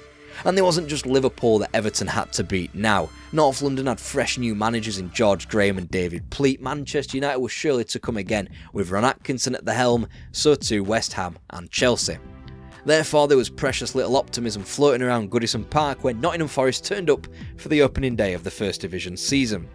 And there wasn't just Liverpool that Everton had to beat now. North London had fresh new managers in George Graham and David Pleat. Manchester United was surely to come again with Ron Atkinson at the helm, so too West Ham and Chelsea. Therefore there was precious little optimism floating around Goodison Park when Nottingham Forest turned up for the opening day of the First Division season.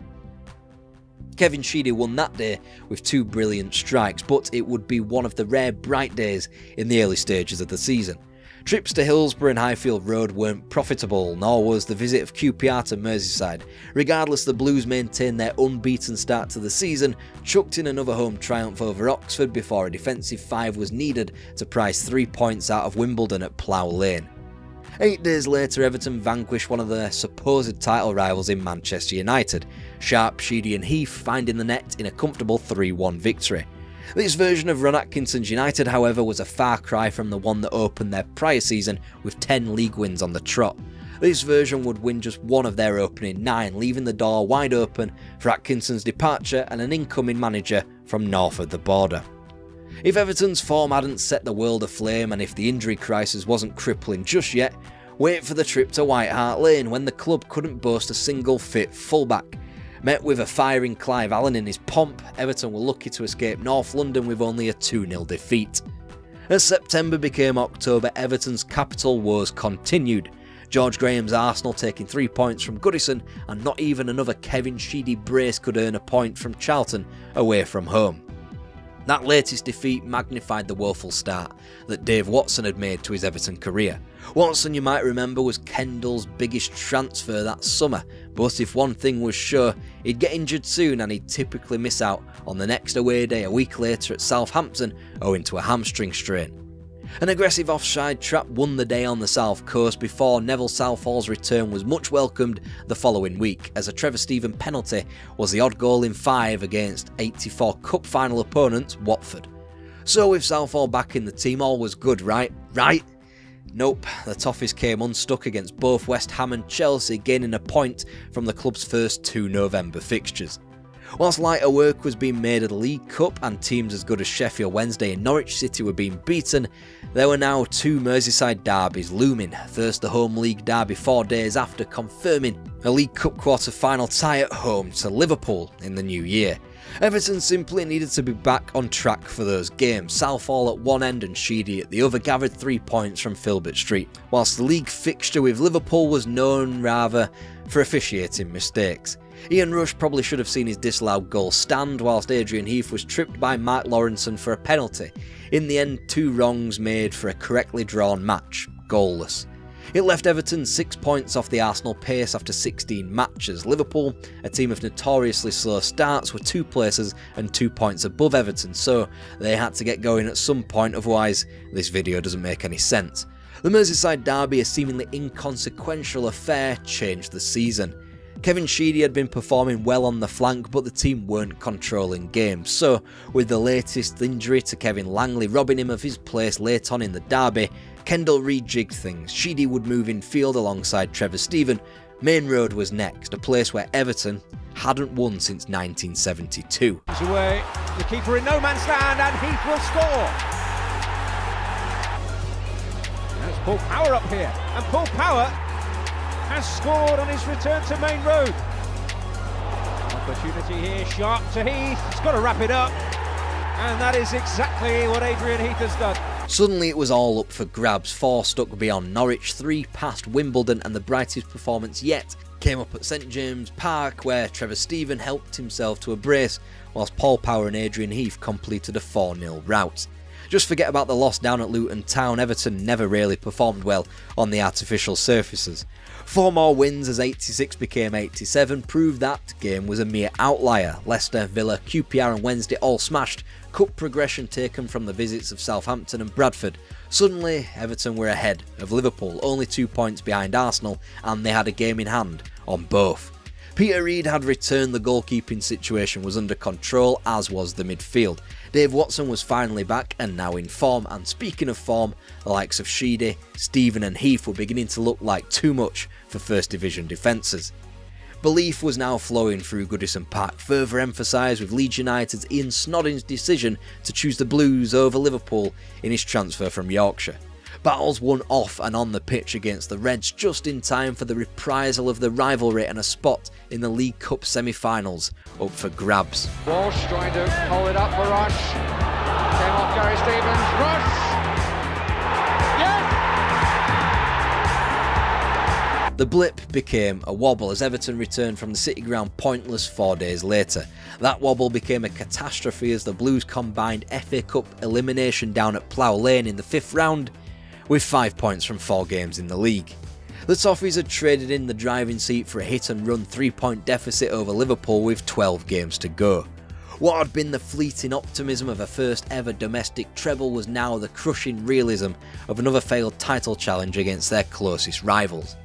Kevin Sheedy won that day with 2 brilliant strikes, but it would be one of the rare bright days in the early stages of the season. Trips to Hillsborough and Highfield Road weren't profitable, nor was the visit of QPR to Merseyside. Regardless, the Blues maintained their unbeaten start to the season, chucked in another home triumph over Oxford before a defensive 5 was needed to price 3 points out of Wimbledon at Plough Lane. 8 days later, Everton vanquished one of their supposed title rivals in Manchester United. Sharp, Sheedy and Heath finding the net in a comfortable 3-1 victory. This version of Ron Atkinson's United, however, was a far cry from the one that opened their prior season with 10 league wins on the trot. This version would win just one of their opening 9, leaving the door wide open for Atkinson's departure and an incoming manager from north of the border. If Everton's form hadn't set the world aflame, and if the injury crisis wasn't crippling just yet, wait for the trip to White Hart Lane when the club couldn't boast a single fit fullback. Met with a firing Clive Allen in his pomp, Everton were lucky to escape North London with only a 2-0 defeat. As September became October, Everton's capital woes continued. George Graham's Arsenal taking 3 points from Goodison, and not even another Kevin Sheedy brace could earn a point from Charlton away from home. That latest defeat magnified the woeful start that Dave Watson had made to his Everton career. Watson, you might remember, was Kendall's biggest transfer that summer, but if one thing was sure, he'd get injured soon and he'd typically miss out on the next away day a week later at Southampton owing to a hamstring strain. An aggressive offside trap won the day on the south coast before Neville Southall's return was much welcomed the following week, as a Trevor Stephen penalty was the odd goal in 5 against 84 cup final opponents Watford. So with Southall back in the team, all was good, right? Nope, the Toffees came unstuck against both West Ham and Chelsea, gaining a point from the club's first 2 November fixtures. Whilst lighter work was being made of the League Cup and teams as good as Sheffield Wednesday and Norwich City were being beaten, there were now 2 Merseyside derbies looming. First the home league derby 4 days after confirming a League Cup quarter-final tie at home to Liverpool in the new year. Everton simply needed to be back on track for those games. Southall at one end and Sheedy at the other gathered 3 points from Filbert Street, whilst the league fixture with Liverpool was known rather for officiating mistakes. Ian Rush probably should have seen his disallowed goal stand, whilst Adrian Heath was tripped by Mark Lawrenson for a penalty. In the end, 2 wrongs made for a correctly drawn match, goalless. It left Everton 6 points off the Arsenal pace after 16 matches. Liverpool, a team of notoriously slow starts, were 2 places and 2 points above Everton, so they had to get going at some point, otherwise this video doesn't make any sense. The Merseyside derby, a seemingly inconsequential affair, changed the season. Kevin Sheedy had been performing well on the flank, but the team weren't controlling games, so with the latest injury to Kevin Langley robbing him of his place late on in the derby, Kendall rejigged things. Sheedy would move in field alongside Trevor Steven. Main Road was next, a place where Everton hadn't won since 1972. He's away, the keeper in no man's land, and Heath will score. There's Paul Power up here, and Paul Power has scored on his return to Main Road. Opportunity here, sharp to Heath, he's got to wrap it up, and that is exactly what Adrian Heath has done. Suddenly it was all up for grabs. 4 stuck beyond Norwich, 3 past Wimbledon, and the brightest performance yet came up at St James Park, where Trevor Steven helped himself to a brace, whilst Paul Power and Adrian Heath completed a 4-0 rout. Just forget about the loss down at Luton Town. Everton never really performed well on the artificial surfaces. 4 more wins as 86 became 87 proved that game was a mere outlier. Leicester, Villa, QPR and Wednesday all smashed. Cup progression taken from the visits of Southampton and Bradford. Suddenly, Everton were ahead of Liverpool, only 2 points behind Arsenal, and they had a game in hand on both. Peter Reid had returned, the goalkeeping situation was under control, as was the midfield. Dave Watson was finally back and now in form, and speaking of form, the likes of Sheedy, Steven and Heath were beginning to look like too much for First Division defences. Belief was now flowing through Goodison Park, further emphasised with Leeds United's Ian Snodding's decision to choose the Blues over Liverpool in his transfer from Yorkshire. Battles won off and on the pitch against the Reds just in time for the reprisal of the rivalry and a spot in the League Cup semi-finals up for grabs. Walsh trying to hold it up for Rush. Came off Gary Stevens. Rush! Yes! The blip became a wobble as Everton returned from the City Ground pointless 4 days later. That wobble became a catastrophe as the Blues combined FA Cup elimination down at Plough Lane in the 5th round with 5 points from 4 games in the league. The Toffees had traded in the driving seat for a hit-and-run 3-point deficit over Liverpool with 12 games to go. What had been the fleeting optimism of a first ever domestic treble was now the crushing realism of another failed title challenge against their closest rivals.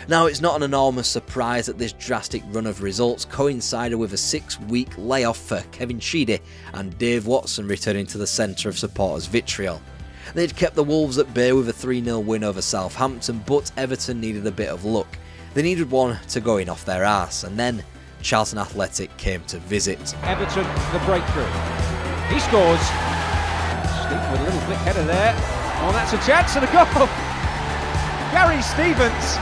Now, it's not an enormous surprise that this drastic run of results coincided with a 6-week layoff for Kevin Sheedy and Dave Watson returning to the centre of supporters' vitriol. They'd kept the Wolves at bay with a 3-0 win over Southampton, but Everton needed a bit of luck. They needed one to go in off their arse, and then Charlton Athletic came to visit. Everton, the breakthrough. He scores. Steve with a little flick header there. Oh, that's a chance and a goal. Gary Stevens.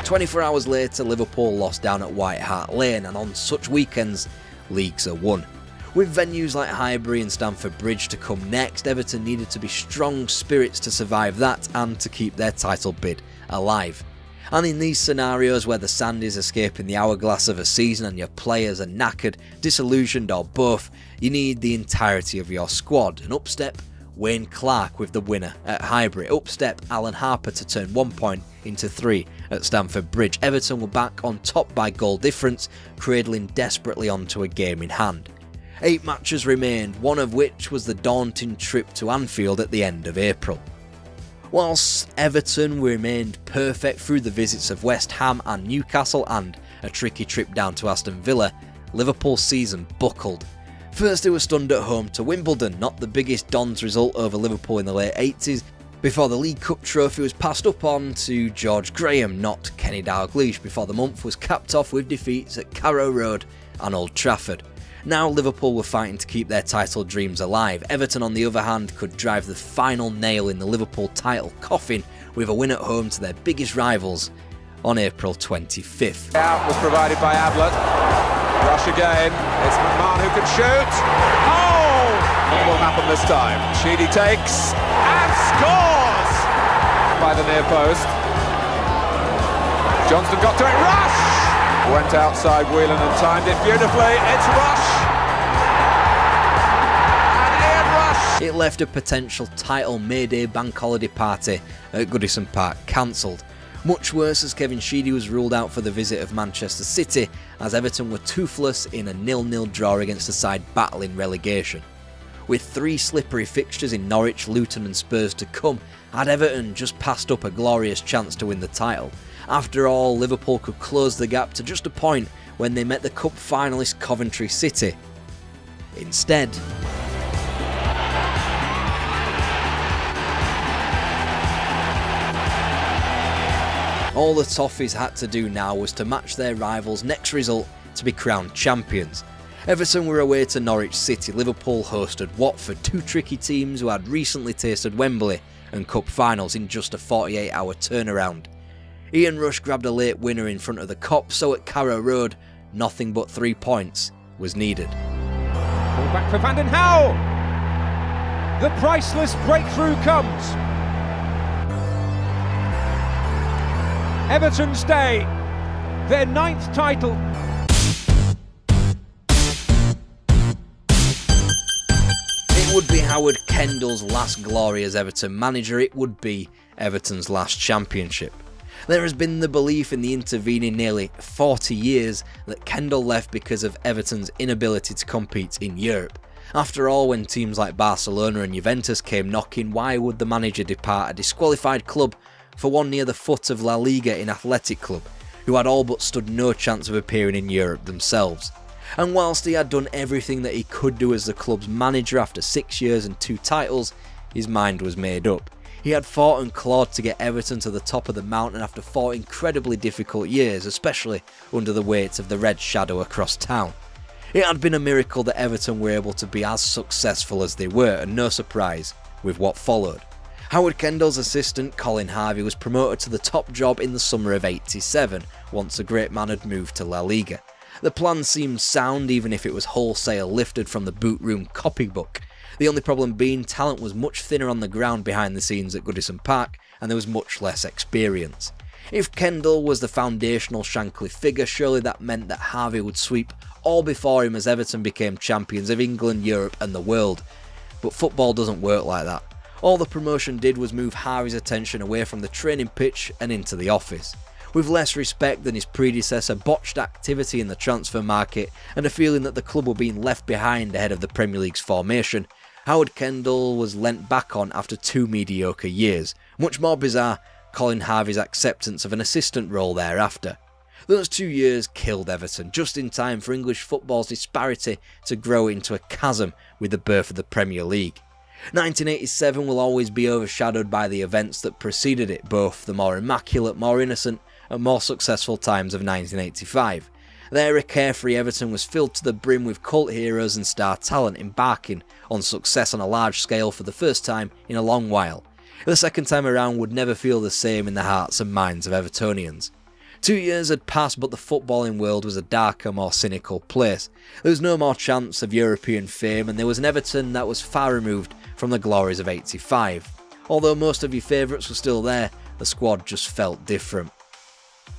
24 hours later, Liverpool lost down at White Hart Lane, and on such weekends, leagues are won. With venues like Highbury and Stamford Bridge to come next, Everton needed to be strong spirits to survive that and to keep their title bid alive. And in these scenarios where the sand is escaping the hourglass of a season and your players are knackered, disillusioned or both, you need the entirety of your squad. And up step Wayne Clark with the winner at Highbury. Up step Alan Harper to turn 1 point into 3 at Stamford Bridge. Everton were back on top by goal difference, cradling desperately onto a game in hand. 8 matches remained, one of which was the daunting trip to Anfield at the end of April. Whilst Everton remained perfect through the visits of West Ham and Newcastle and a tricky trip down to Aston Villa, Liverpool's season buckled. First they were stunned at home to Wimbledon, not the biggest Dons result over Liverpool in the late 80s, before the League Cup trophy was passed up on to George Graham, not Kenny Dalglish, before the month was capped off with defeats at Carrow Road and Old Trafford. Now Liverpool were fighting to keep their title dreams alive. Everton, on the other hand, could drive the final nail in the Liverpool title coffin with a win at home to their biggest rivals on April 25th. Out was provided by Ablett. Rush again. It's McMahon who can shoot. Oh! What will happen this time? Sheedy takes and scores by the near post. Johnston got to it. Rush! Went outside Whelan and timed it beautifully. It's Rush. And Ian Rush. It left a potential title May Day bank holiday party at Goodison Park cancelled. Much worse, as Kevin Sheedy was ruled out for the visit of Manchester City, as Everton were toothless in a 0-0 draw against a side battling relegation. With 3 slippery fixtures in Norwich, Luton and Spurs to come, had Everton just passed up a glorious chance to win the title. After all, Liverpool could close the gap to just a point when they met the Cup finalist Coventry City. Instead, all the Toffees had to do now was to match their rivals' next result to be crowned champions. Everton were away to Norwich City, Liverpool hosted Watford, 2 tricky teams who had recently tasted Wembley and Cup finals in just a 48-hour turnaround. Ian Rush grabbed a late winner in front of the Kop, so at Carrow Road, nothing but 3 points was needed. Ball back for Van den Hauwe. The priceless breakthrough comes. Everton's day, their 9th title. It would be Howard Kendall's last glory as Everton manager. It would be Everton's last championship. There has been the belief in the intervening nearly 40 years that Kendall left because of Everton's inability to compete in Europe. After all, when teams like Barcelona and Juventus came knocking, why would the manager depart a disqualified club for one near the foot of La Liga in Athletic Club, who had all but stood no chance of appearing in Europe themselves? And whilst he had done everything that he could do as the club's manager after 6 years and 2 titles, his mind was made up. He had fought and clawed to get Everton to the top of the mountain after 4 incredibly difficult years, especially under the weight of the red shadow across town. It had been a miracle that Everton were able to be as successful as they were, and no surprise with what followed. Howard Kendall's assistant, Colin Harvey, was promoted to the top job in the summer of '87, once a great man had moved to La Liga. The plan seemed sound, even if it was wholesale lifted from the boot room copybook. The only problem being talent was much thinner on the ground behind the scenes at Goodison Park, and there was much less experience. If Kendall was the foundational Shankly figure, surely that meant that Harvey would sweep all before him as Everton became champions of England, Europe and the world. But football doesn't work like that. All the promotion did was move Harvey's attention away from the training pitch and into the office. With less respect than his predecessor, botched activity in the transfer market, and a feeling that the club were being left behind ahead of the Premier League's formation, Howard Kendall was lent back on after 2 mediocre years. Much more bizarre, Colin Harvey's acceptance of an assistant role thereafter. Those 2 years killed Everton, just in time for English football's disparity to grow into a chasm with the birth of the Premier League. 1987 will always be overshadowed by the events that preceded it, both the more immaculate, more innocent and more successful times of 1985. There, a carefree Everton was filled to the brim with cult heroes and star talent embarking on success on a large scale for the first time in a long while. The second time around would never feel the same in the hearts and minds of Evertonians. 2 years had passed, but the footballing world was a darker, more cynical place. There was no more chance of European fame, and there was an Everton that was far removed from the glories of '85. Although most of your favourites were still there, the squad just felt different.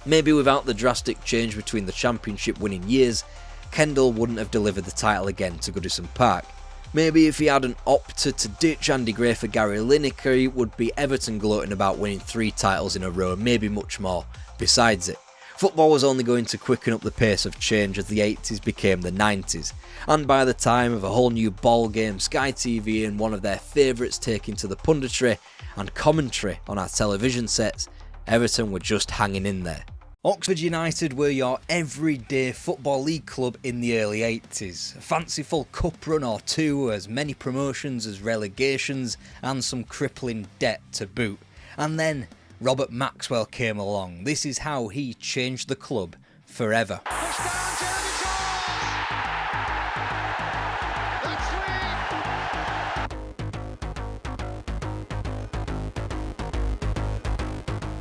Maybe without the drastic change between the championship winning years, Kendall wouldn't have delivered the title again to Goodison Park. Maybe if he hadn't opted to ditch Andy Gray for Gary Lineker, it would be Everton gloating about winning 3 titles in a row, maybe much more besides it. Football was only going to quicken up the pace of change as the 80s became the 90s, and by the time of a whole new ball game, Sky TV and one of their favourites taking to the punditry and commentary on our television sets, Everton were just hanging in there. Oxford United were your everyday Football League club in the early 80s. A fanciful cup run or two, as many promotions as relegations, and some crippling debt to boot. And then Robert Maxwell came along. This is how he changed the club forever.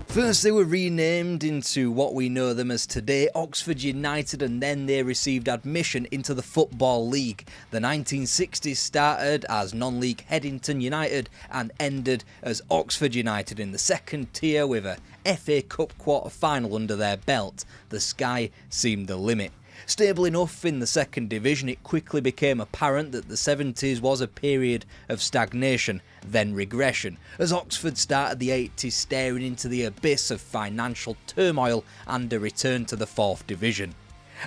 First they were renamed into what we know them as today, Oxford United, and then they received admission into the Football League. The 1960s started as non-league Headington United and ended as Oxford United in the second tier with a FA Cup quarter-final under their belt. The sky seemed the limit. Stable enough in the second division, it quickly became apparent that the 70s was a period of stagnation, then regression, as Oxford started the 80s staring into the abyss of financial turmoil and a return to the 4th division.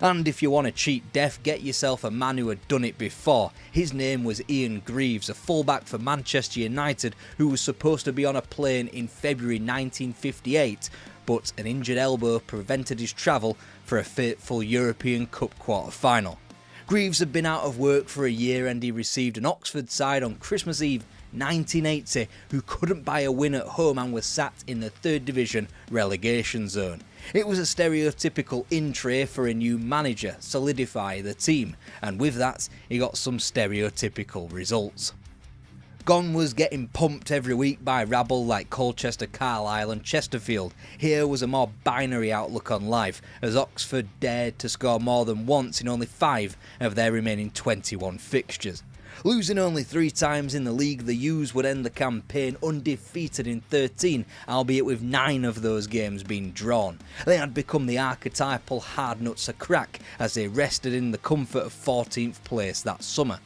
And if you want to cheat death, get yourself a man who had done it before. His name was Ian Greaves, a fullback for Manchester United who was supposed to be on a plane in February 1958, but an injured elbow prevented his travel for a fateful European Cup quarter-final. Greaves had been out of work for a year and he received an Oxford side on Christmas Eve 1980 who couldn't buy a win at home and was sat in the 3rd division relegation zone. It was a stereotypical in-tray for a new manager, solidify the team, and with that he got some stereotypical results. Gong was getting pumped every week by rabble like Colchester, Carlisle and Chesterfield. Here was a more binary outlook on life, as Oxford dared to score more than once in only 5 of their remaining 21 fixtures. Losing only 3 times in the league, the U's would end the campaign undefeated in 13, albeit with 9 of those games being drawn. They had become the archetypal hard nuts to crack as they rested in the comfort of 14th place that summer.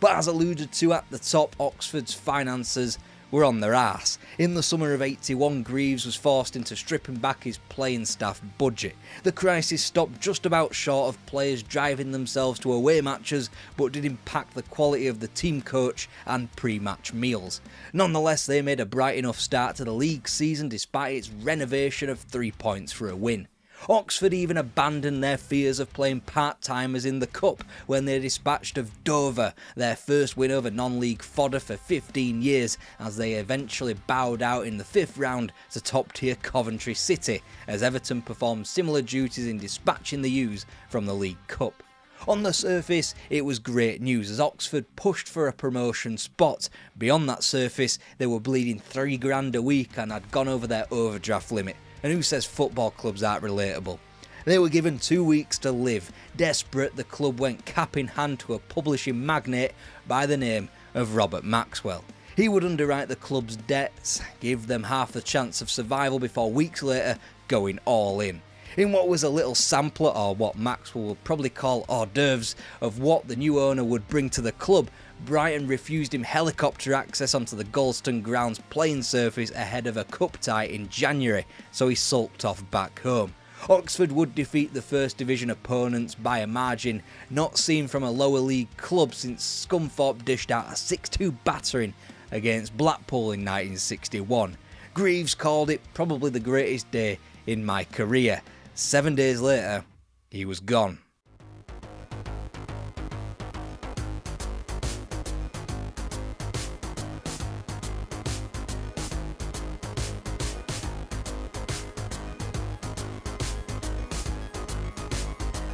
But as alluded to at the top, Oxford's finances were on their arse. In the summer of 81, Greaves was forced into stripping back his playing staff budget. The crisis stopped just about short of players driving themselves to away matches, but did impact the quality of the team coach and pre-match meals. Nonetheless, they made a bright enough start to the league season despite its renovation of 3 points for a win. Oxford even abandoned their fears of playing part-timers in the Cup when they dispatched of Dover, their first win over non-league fodder for 15 years, as they eventually bowed out in the 5th round to top-tier Coventry City, as Everton performed similar duties in dispatching the U's from the League Cup. On the surface, it was great news as Oxford pushed for a promotion spot. Beyond that surface, they were bleeding $3,000 a week and had gone over their overdraft limit. And who says football clubs aren't relatable? They were given 2 weeks to live. Desperate, the club went cap in hand to a publishing magnate by the name of Robert Maxwell. He would underwrite the club's debts, give them half the chance of survival before weeks later going all in. In what was a little sampler, or what Maxwell would probably call hors d'oeuvres, of what the new owner would bring to the club, Brighton refused him helicopter access onto the Goldstone Grounds playing surface ahead of a cup tie in January, so he sulked off back home. Oxford would defeat the First Division opponents by a margin not seen from a lower league club since Scunthorpe dished out a 6-2 battering against Blackpool in 1961. Greaves called it probably the greatest day in my career. 7 days later, he was gone.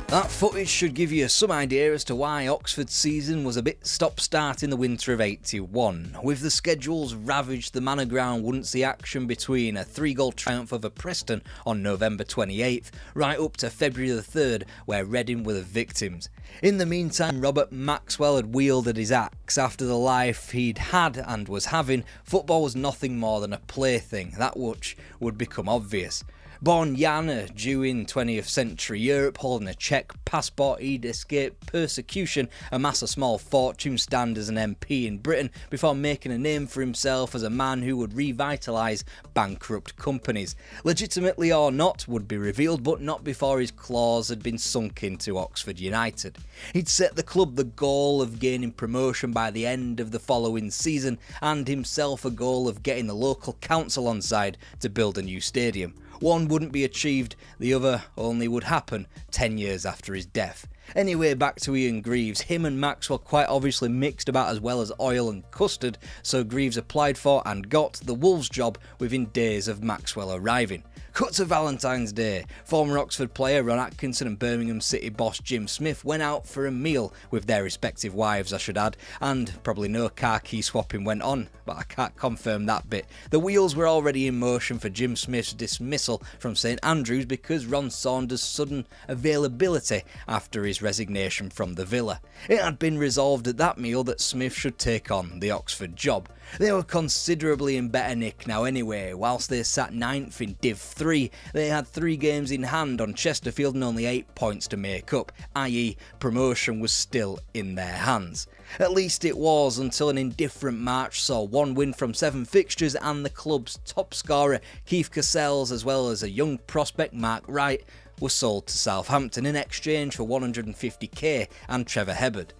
That footage should give you some idea as to why Oxford's season was a bit stop-start in the winter of 81. With the schedules ravaged, the Manor Ground wouldn't see action between a 3-goal triumph over Preston on November 28th, right up to February the 3rd, where Reading were the victims. In the meantime, Robert Maxwell had wielded his axe. After the life he'd had and was having, football was nothing more than a plaything, that much would become obvious. Born Jan, a Jew in 20th century Europe, holding a Czech passport, he'd escape persecution, amass a small fortune, stand as an MP in Britain, before making a name for himself as a man who would revitalise bankrupt companies. Legitimately or not would be revealed, but not before his claws had been sunk into Oxford United. He'd set the club the goal of gaining promotion by the end of the following season, and himself a goal of getting the local council on side to build a new stadium. One wouldn't be achieved, the other only would happen 10 years after his death. Anyway, back to Ian Greaves. Him and Maxwell quite obviously mixed about as well as oil and custard, so Greaves applied for and got the Wolves job within days of Maxwell arriving. Cut to Valentine's Day. Former Oxford player Ron Atkinson and Birmingham City boss Jim Smith went out for a meal with their respective wives, I should add, and probably no car key swapping went on, but I can't confirm that bit. The wheels were already in motion for Jim Smith's dismissal from St Andrews because Ron Saunders' sudden availability after his resignation from the Villa. It had been resolved at that meal that Smith should take on the Oxford job. They were considerably in better nick now anyway. Whilst they sat 9th in Div 3, they had 3 games in hand on Chesterfield and only 8 points to make up, i.e. promotion was still in their hands. At least it was, until an indifferent March saw 1 win from 7 fixtures and the club's top scorer Keith Cassells, as well as a young prospect Mark Wright, were sold to Southampton in exchange for $150k and Trevor Hebbard.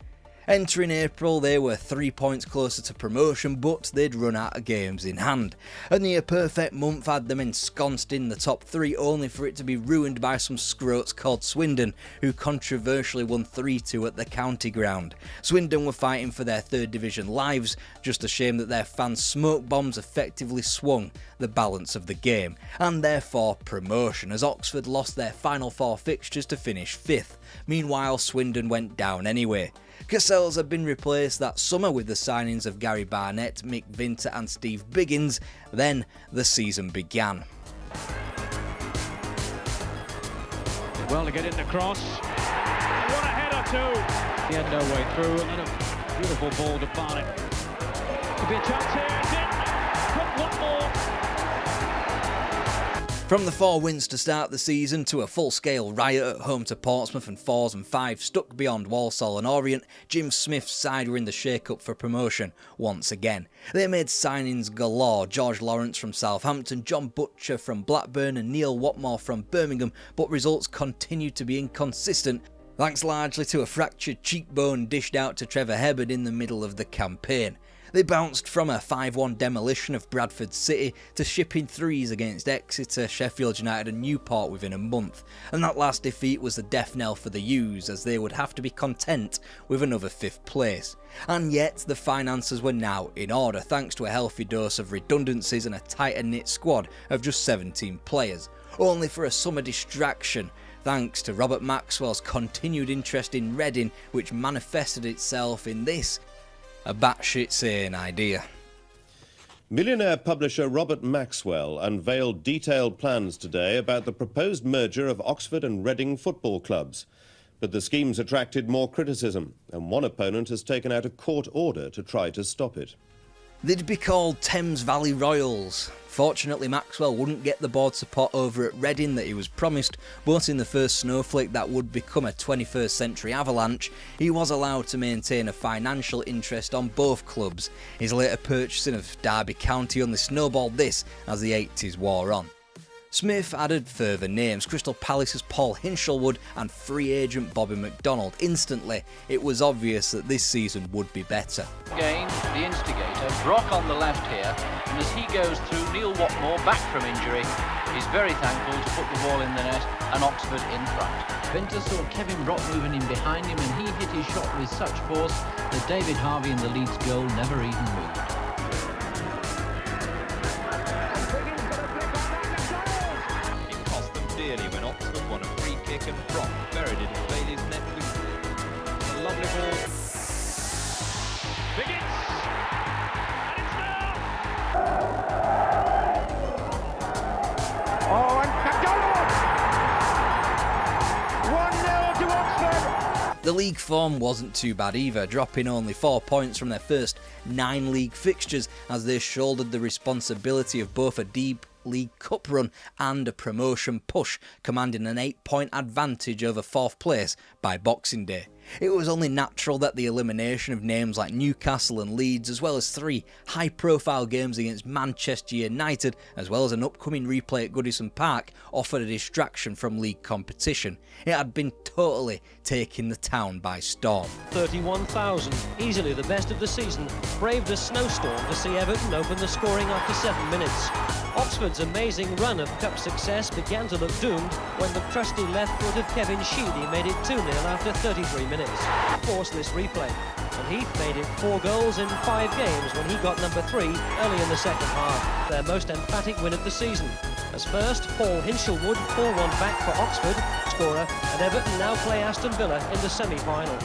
Entering April, they were 3 points closer to promotion, but they'd run out of games in hand. A near-perfect month had them ensconced in the top 3, only for it to be ruined by some scroats called Swindon, who controversially won 3-2 at the county ground. Swindon were fighting for their 3rd division lives, just a shame that their fans' smoke bombs effectively swung the balance of the game, and therefore promotion, as Oxford lost their final 4 fixtures to finish 5th. Meanwhile, Swindon went down anyway. Cassells had been replaced that summer with the signings of Gary Barnett, Mick Vinter and Steve Biggins. Then the season began. Well to get in the cross. What a header too. He had no way through, and then a beautiful ball to Barnett. Could be a chance here. It's in. Put one more. From the 4 wins to start the season to a full-scale riot at home to Portsmouth and 4s and 5s stuck beyond Walsall and Orient, Jim Smith's side were in the shake-up for promotion once again. They made signings galore: George Lawrence from Southampton, John Butcher from Blackburn and Neil Watmore from Birmingham, but results continued to be inconsistent, thanks largely to a fractured cheekbone dished out to Trevor Hebbard in the middle of the campaign. They bounced from a 5-1 demolition of Bradford City to shipping 3s against Exeter, Sheffield United and Newport within a month, and that last defeat was the death knell for the U's, as they would have to be content with another 5th place. And yet the finances were now in order, thanks to a healthy dose of redundancies and a tighter knit squad of just 17 players, only for a summer distraction thanks to Robert Maxwell's continued interest in Reading, which manifested itself in this: a batshit sane idea. Millionaire publisher Robert Maxwell unveiled detailed plans today about the proposed merger of Oxford and Reading football clubs. But the scheme's attracted more criticism, and one opponent has taken out a court order to try to stop it. They'd be called Thames Valley Royals. Fortunately, Maxwell wouldn't get the board support over at Reading that he was promised, but in the first snowflake that would become a 21st century avalanche, he was allowed to maintain a financial interest on both clubs. His later purchasing of Derby County only snowballed this as the 80s wore on. Smith added further names: Crystal Palace's Paul Hinshelwood and free agent Bobby McDonald. Instantly, it was obvious that this season would be better. Again, the instigator, Brock on the left here, and as he goes through, Neil Watmore, back from injury, is very thankful to put the ball in the net and Oxford in front. Vinter saw Kevin Brock moving in behind him, and he hit his shot with such force that David Harvey in the Leeds goal never even moved. When Oxford won a free kick and Brock buried it in Bailey's net with a lovely ball. Biggins! And it's now! Oh, and McDonald! 1-0 to Oxford! The league form wasn't too bad either, dropping only 4 points from their first 9 league fixtures as they shouldered the responsibility of both a deep League Cup run and a promotion push, commanding an 8-point advantage over 4th place by Boxing Day. It was only natural that the elimination of names like Newcastle and Leeds, as well as 3 high-profile games against Manchester United, as well as an upcoming replay at Goodison Park, offered a distraction from league competition. It had been totally taking the town by storm. 31,000, easily the best of the season, braved a snowstorm to see Everton open the scoring after 7 minutes. Oxford's amazing run of cup success began to look doomed when the trusty left-footed Kevin Sheedy made it 2-0 after 33 minutes. Forced this replay, and Heath made it 4 goals in 5 games when he got number 3 early in the second half, their most emphatic win of the season. As first, Paul Hinchelwood pulled one back for Oxford, scorer, and Everton now play Aston Villa in the semi-final.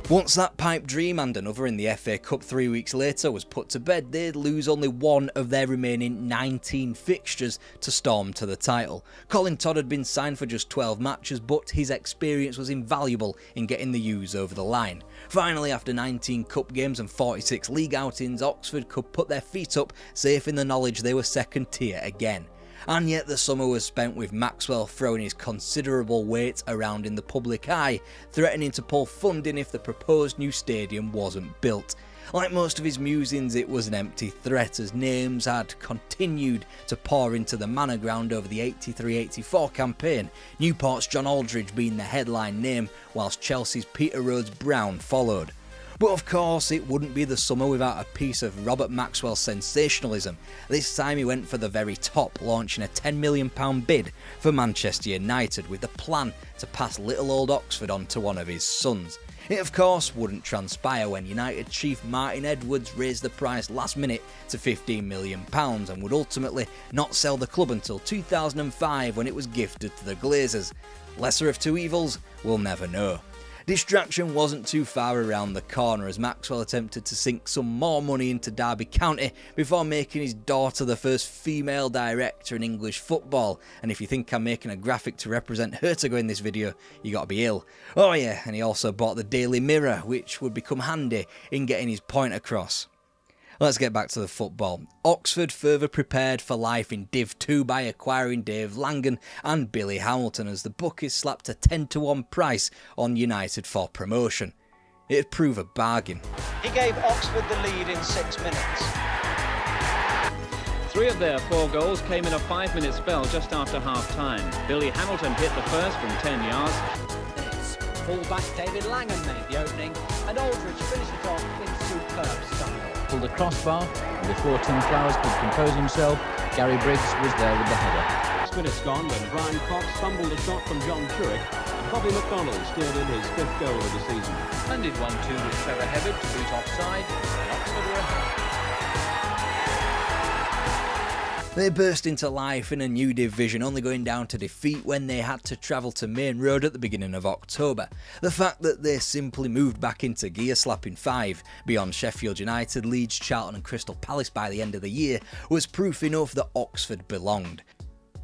Once that pipe dream and another in the FA Cup 3 weeks later was put to bed, they'd lose only one of their remaining 19 fixtures to storm to the title. Colin Todd had been signed for just 12 matches, but his experience was invaluable in getting the U's over the line. Finally, after 19 cup games and 46 league outings, Oxford could put their feet up, safe in the knowledge they were second tier again. And yet the summer was spent with Maxwell throwing his considerable weight around in the public eye, threatening to pull funding if the proposed new stadium wasn't built. Like most of his musings, it was an empty threat, as names had continued to pour into the Manor Ground over the 83-84 campaign, Newport's John Aldridge being the headline name, whilst Chelsea's Peter Rhodes-Brown followed. But of course, it wouldn't be the summer without a piece of Robert Maxwell's sensationalism. This time he went for the very top, launching a £10 million bid for Manchester United with the plan to pass little old Oxford on to one of his sons. It of course wouldn't transpire when United chief Martin Edwards raised the price last minute to £15 million and would ultimately not sell the club until 2005 when it was gifted to the Glazers. Lesser of two evils, we'll never know. Distraction wasn't too far around the corner as Maxwell attempted to sink some more money into Derby County before making his daughter the first female director in English football. And if you think I'm making a graphic to represent her to go in this video, you gotta be ill. Oh yeah, and he also bought the Daily Mirror, which would become handy in getting his point across. Let's get back to the football. Oxford further prepared for life in Div 2 by acquiring Dave Langan and Billy Hamilton as the bookies slapped a 10-1 price on United for promotion. It'd prove a bargain. He gave Oxford the lead in 6 minutes. 3 of their 4 goals came in a 5-minute spell just after half-time. Billy Hamilton hit the first from 10 yards. Full-back David Langan made the opening, and Aldridge finished it off in superb style. Pulled the crossbar, and before Tim Flowers could compose himself, Gary Briggs was there with the header. 6 minutes gone when Brian Cox fumbled a shot from John Turek, and Bobby McDonnell scored in his 5th goal of the season. And did 1-2 with Trevor Hebbard to beat offside, and Oxford were ahead. They burst into life in a new division, only going down to defeat when they had to travel to Main Road at the beginning of October. The fact that they simply moved back into gear, slapping 5 beyond Sheffield United, Leeds, Charlton and Crystal Palace by the end of the year was proof enough that Oxford belonged.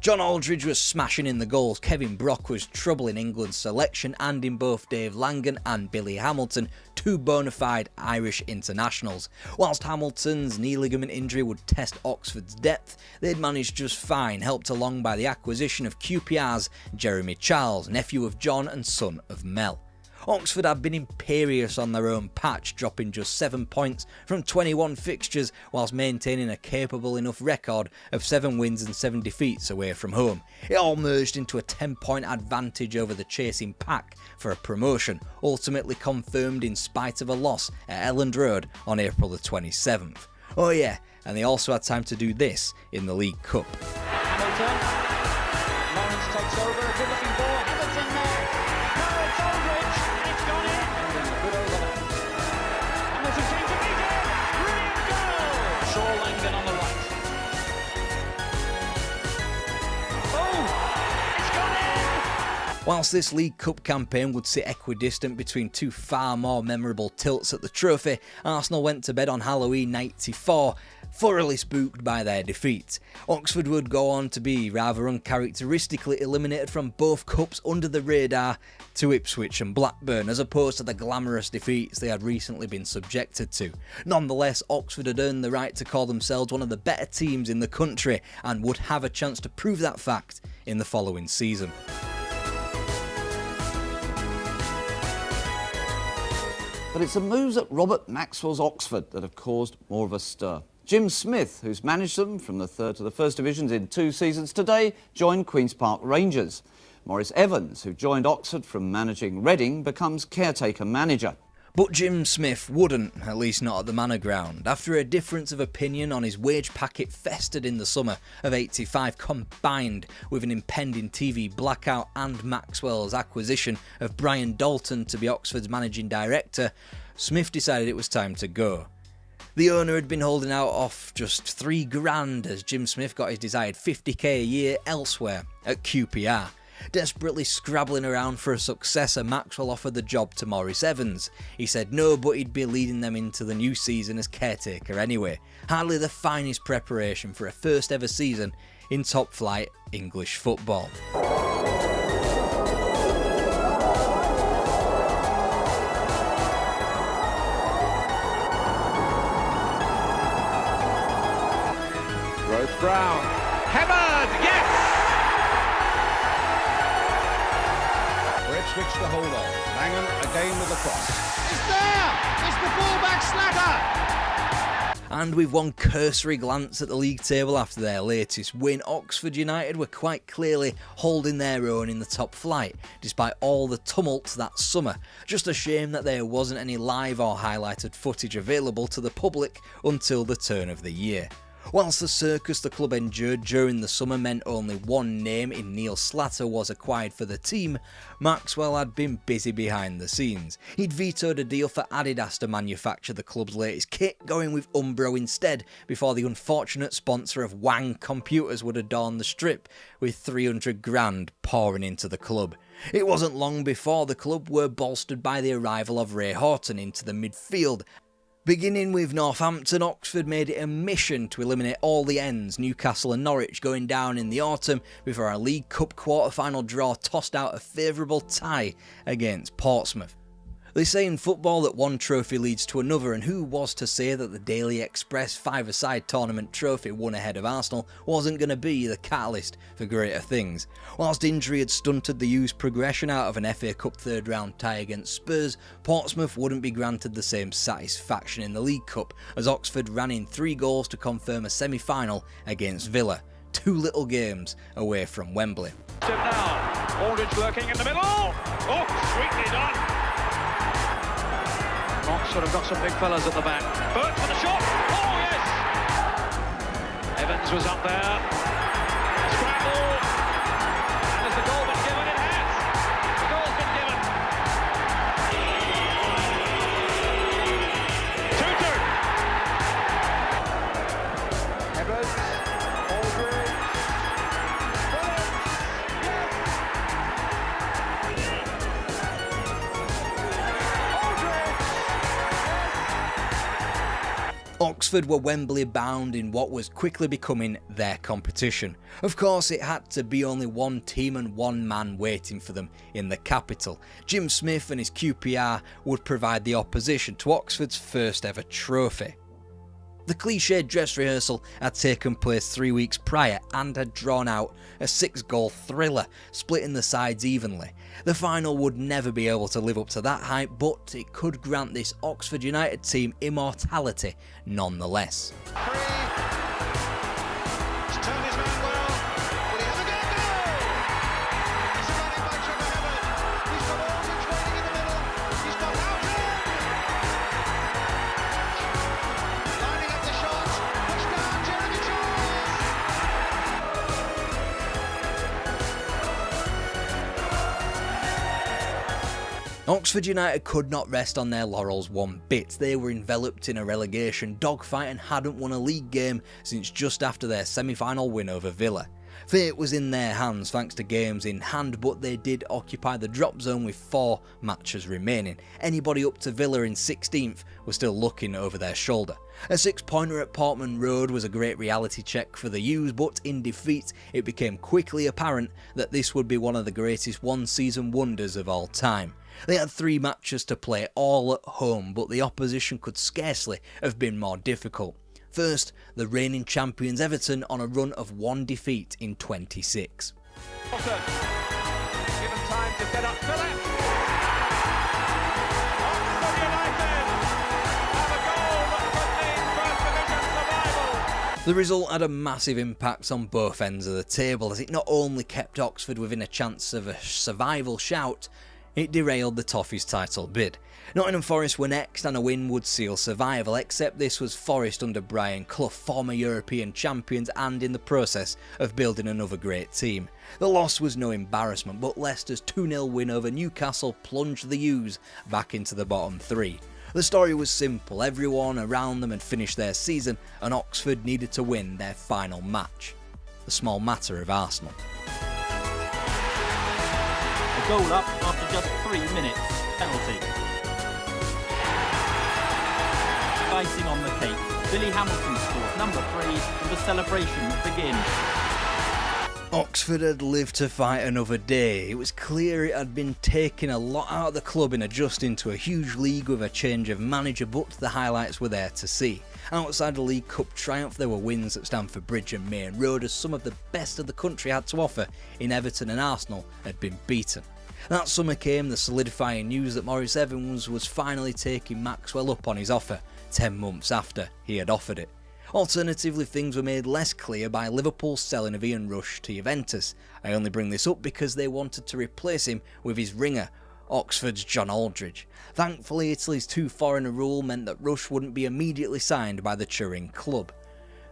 John Aldridge was smashing in the goals, Kevin Brock was troubling England's selection, and in both Dave Langan and Billy Hamilton, 2 bona fide Irish internationals. Whilst Hamilton's knee ligament injury would test Oxford's depth, they'd managed just fine, helped along by the acquisition of QPR's Jeremy Charles, nephew of John and son of Mel. Oxford had been imperious on their own patch, dropping just 7 points from 21 fixtures whilst maintaining a capable enough record of 7 wins and 7 defeats away from home. It all merged into a 10-point advantage over the chasing pack for a promotion, ultimately confirmed in spite of a loss at Elland Road on April the 27th. Oh yeah, and they also had time to do this in the League Cup. Hamilton, Lawrence takes over, a good looking ball, Hamilton there. No, it's Aldridge, and it's gone in. Good overlap. Hamilton trying to beat it. Brilliant goal. Shaw Langan on the right. Oh, it's gone in. Whilst this League Cup campaign would sit equidistant between 2 far more memorable tilts at the trophy, Arsenal went to bed on Halloween '94, thoroughly spooked by their defeat. Oxford would go on to be rather uncharacteristically eliminated from both cups under the radar to Ipswich and Blackburn, as opposed to the glamorous defeats they had recently been subjected to. Nonetheless, Oxford had earned the right to call themselves one of the better teams in the country and would have a chance to prove that fact in the following season. But it's the moves at Robert Maxwell's Oxford that have caused more of a stir. Jim Smith, who's managed them from the third to the first divisions in 2 seasons, today joined Queen's Park Rangers. Maurice Evans, who joined Oxford from managing Reading, becomes caretaker manager. But Jim Smith wouldn't, at least not at the Manor Ground, after a difference of opinion on his wage packet festered in the summer of '85, combined with an impending TV blackout and Maxwell's acquisition of Brian Dalton to be Oxford's managing director. Smith decided it was time to go. The owner had been holding out off just $3,000 as Jim Smith got his desired $50k a year elsewhere at QPR. Desperately scrabbling around for a successor, Maxwell offered the job to Maurice Evans. He said no, but he'd be leading them into the new season as caretaker anyway. Hardly the finest preparation for a first ever season in top flight English football. Rose Brown, hammered, yes! Switch to hold on. Langham again with the cross. It's there! It's the fullback Slatter! And with one cursory glance at the league table after their latest win, Oxford United were quite clearly holding their own in the top flight, despite all the tumult that summer. Just a shame that there wasn't any live or highlighted footage available to the public until the turn of the year. Whilst the circus the club endured during the summer meant only one name in Neil Slatter was acquired for the team, Maxwell had been busy behind the scenes. He'd vetoed a deal for Adidas to manufacture the club's latest kit, going with Umbro instead, before the unfortunate sponsor of Wang Computers would adorn the strip, with $300,000 pouring into the club. It wasn't long before the club were bolstered by the arrival of Ray Horton into the midfield. Beginning with Northampton, Oxford made it a mission to eliminate all the ends, Newcastle and Norwich going down in the autumn before a League Cup quarter-final draw tossed out a favourable tie against Portsmouth. They say in football that one trophy leads to another, and who was to say that the Daily Express five-a-side tournament trophy won ahead of Arsenal wasn't going to be the catalyst for greater things. Whilst injury had stunted the U's progression out of an FA Cup third round tie against Spurs, Portsmouth wouldn't be granted the same satisfaction in the League Cup, as Oxford ran in 3 goals to confirm a semi-final against Villa, 2 little games away from Wembley. Now, Aldridge working in the middle. Oh, sweetly done. Oxford have got some big fellas at the back. Burt for the shot. Oh, yes! Evans was up there. Scramble. And has the goal been given? It has. The goal's been given. 2-2. Evans. Aldridge. Oxford were Wembley bound in what was quickly becoming their competition. Of course, it had to be only one team and one man waiting for them in the capital. Jim Smith and his QPR would provide the opposition to Oxford's first ever trophy. The cliched dress rehearsal had taken place 3 weeks prior and had drawn out a 6-goal thriller, splitting the sides evenly. The final would never be able to live up to that hype, but it could grant this Oxford United team immortality nonetheless. Oxford United could not rest on their laurels one bit. They were enveloped in a relegation dogfight and hadn't won a league game since just after their semi-final win over Villa. Fate was in their hands thanks to games in hand, but they did occupy the drop zone with 4 matches remaining. Anybody up to Villa in 16th was still looking over their shoulder. A 6-pointer at Portman Road was a great reality check for the U's, but in defeat it became quickly apparent that this would be one of the greatest one-season wonders of all time. They had 3 matches to play, all at home, but the opposition could scarcely have been more difficult. First, the reigning champions Everton on a run of 1 defeat in 26. Given time to set up Phillips. Oxford United The result had a massive impact on both ends of the table, as it not only kept Oxford within a chance of a survival shout, it derailed the Toffees title bid. Nottingham Forest were next and a win would seal survival, except this was Forest under Brian Clough, former European champions and in the process of building another great team. The loss was no embarrassment, but Leicester's 2-0 win over Newcastle plunged the U's back into the bottom three. The story was simple, everyone around them had finished their season and Oxford needed to win their final match. The small matter of Arsenal. A goal up after just 3 minutes. Penalty. Icing on the cake. Billy Hamilton scores number 3 and the celebration begins. Oxford had lived to fight another day. It was clear it had been taking a lot out of the club in adjusting to a huge league with a change of manager, but the highlights were there to see. Outside the League Cup triumph, there were wins at Stamford Bridge and Main Road as some of the best of the country had to offer in Everton and Arsenal had been beaten. That summer came the solidifying news that Maurice Evans was finally taking Maxwell up on his offer, 10 months after he had offered it. Alternatively, things were made less clear by Liverpool's selling of Ian Rush to Juventus. I only bring this up because they wanted to replace him with his ringer, Oxford's John Aldridge. Thankfully, Italy's 2-foreigner rule meant that Rush wouldn't be immediately signed by the Turin club.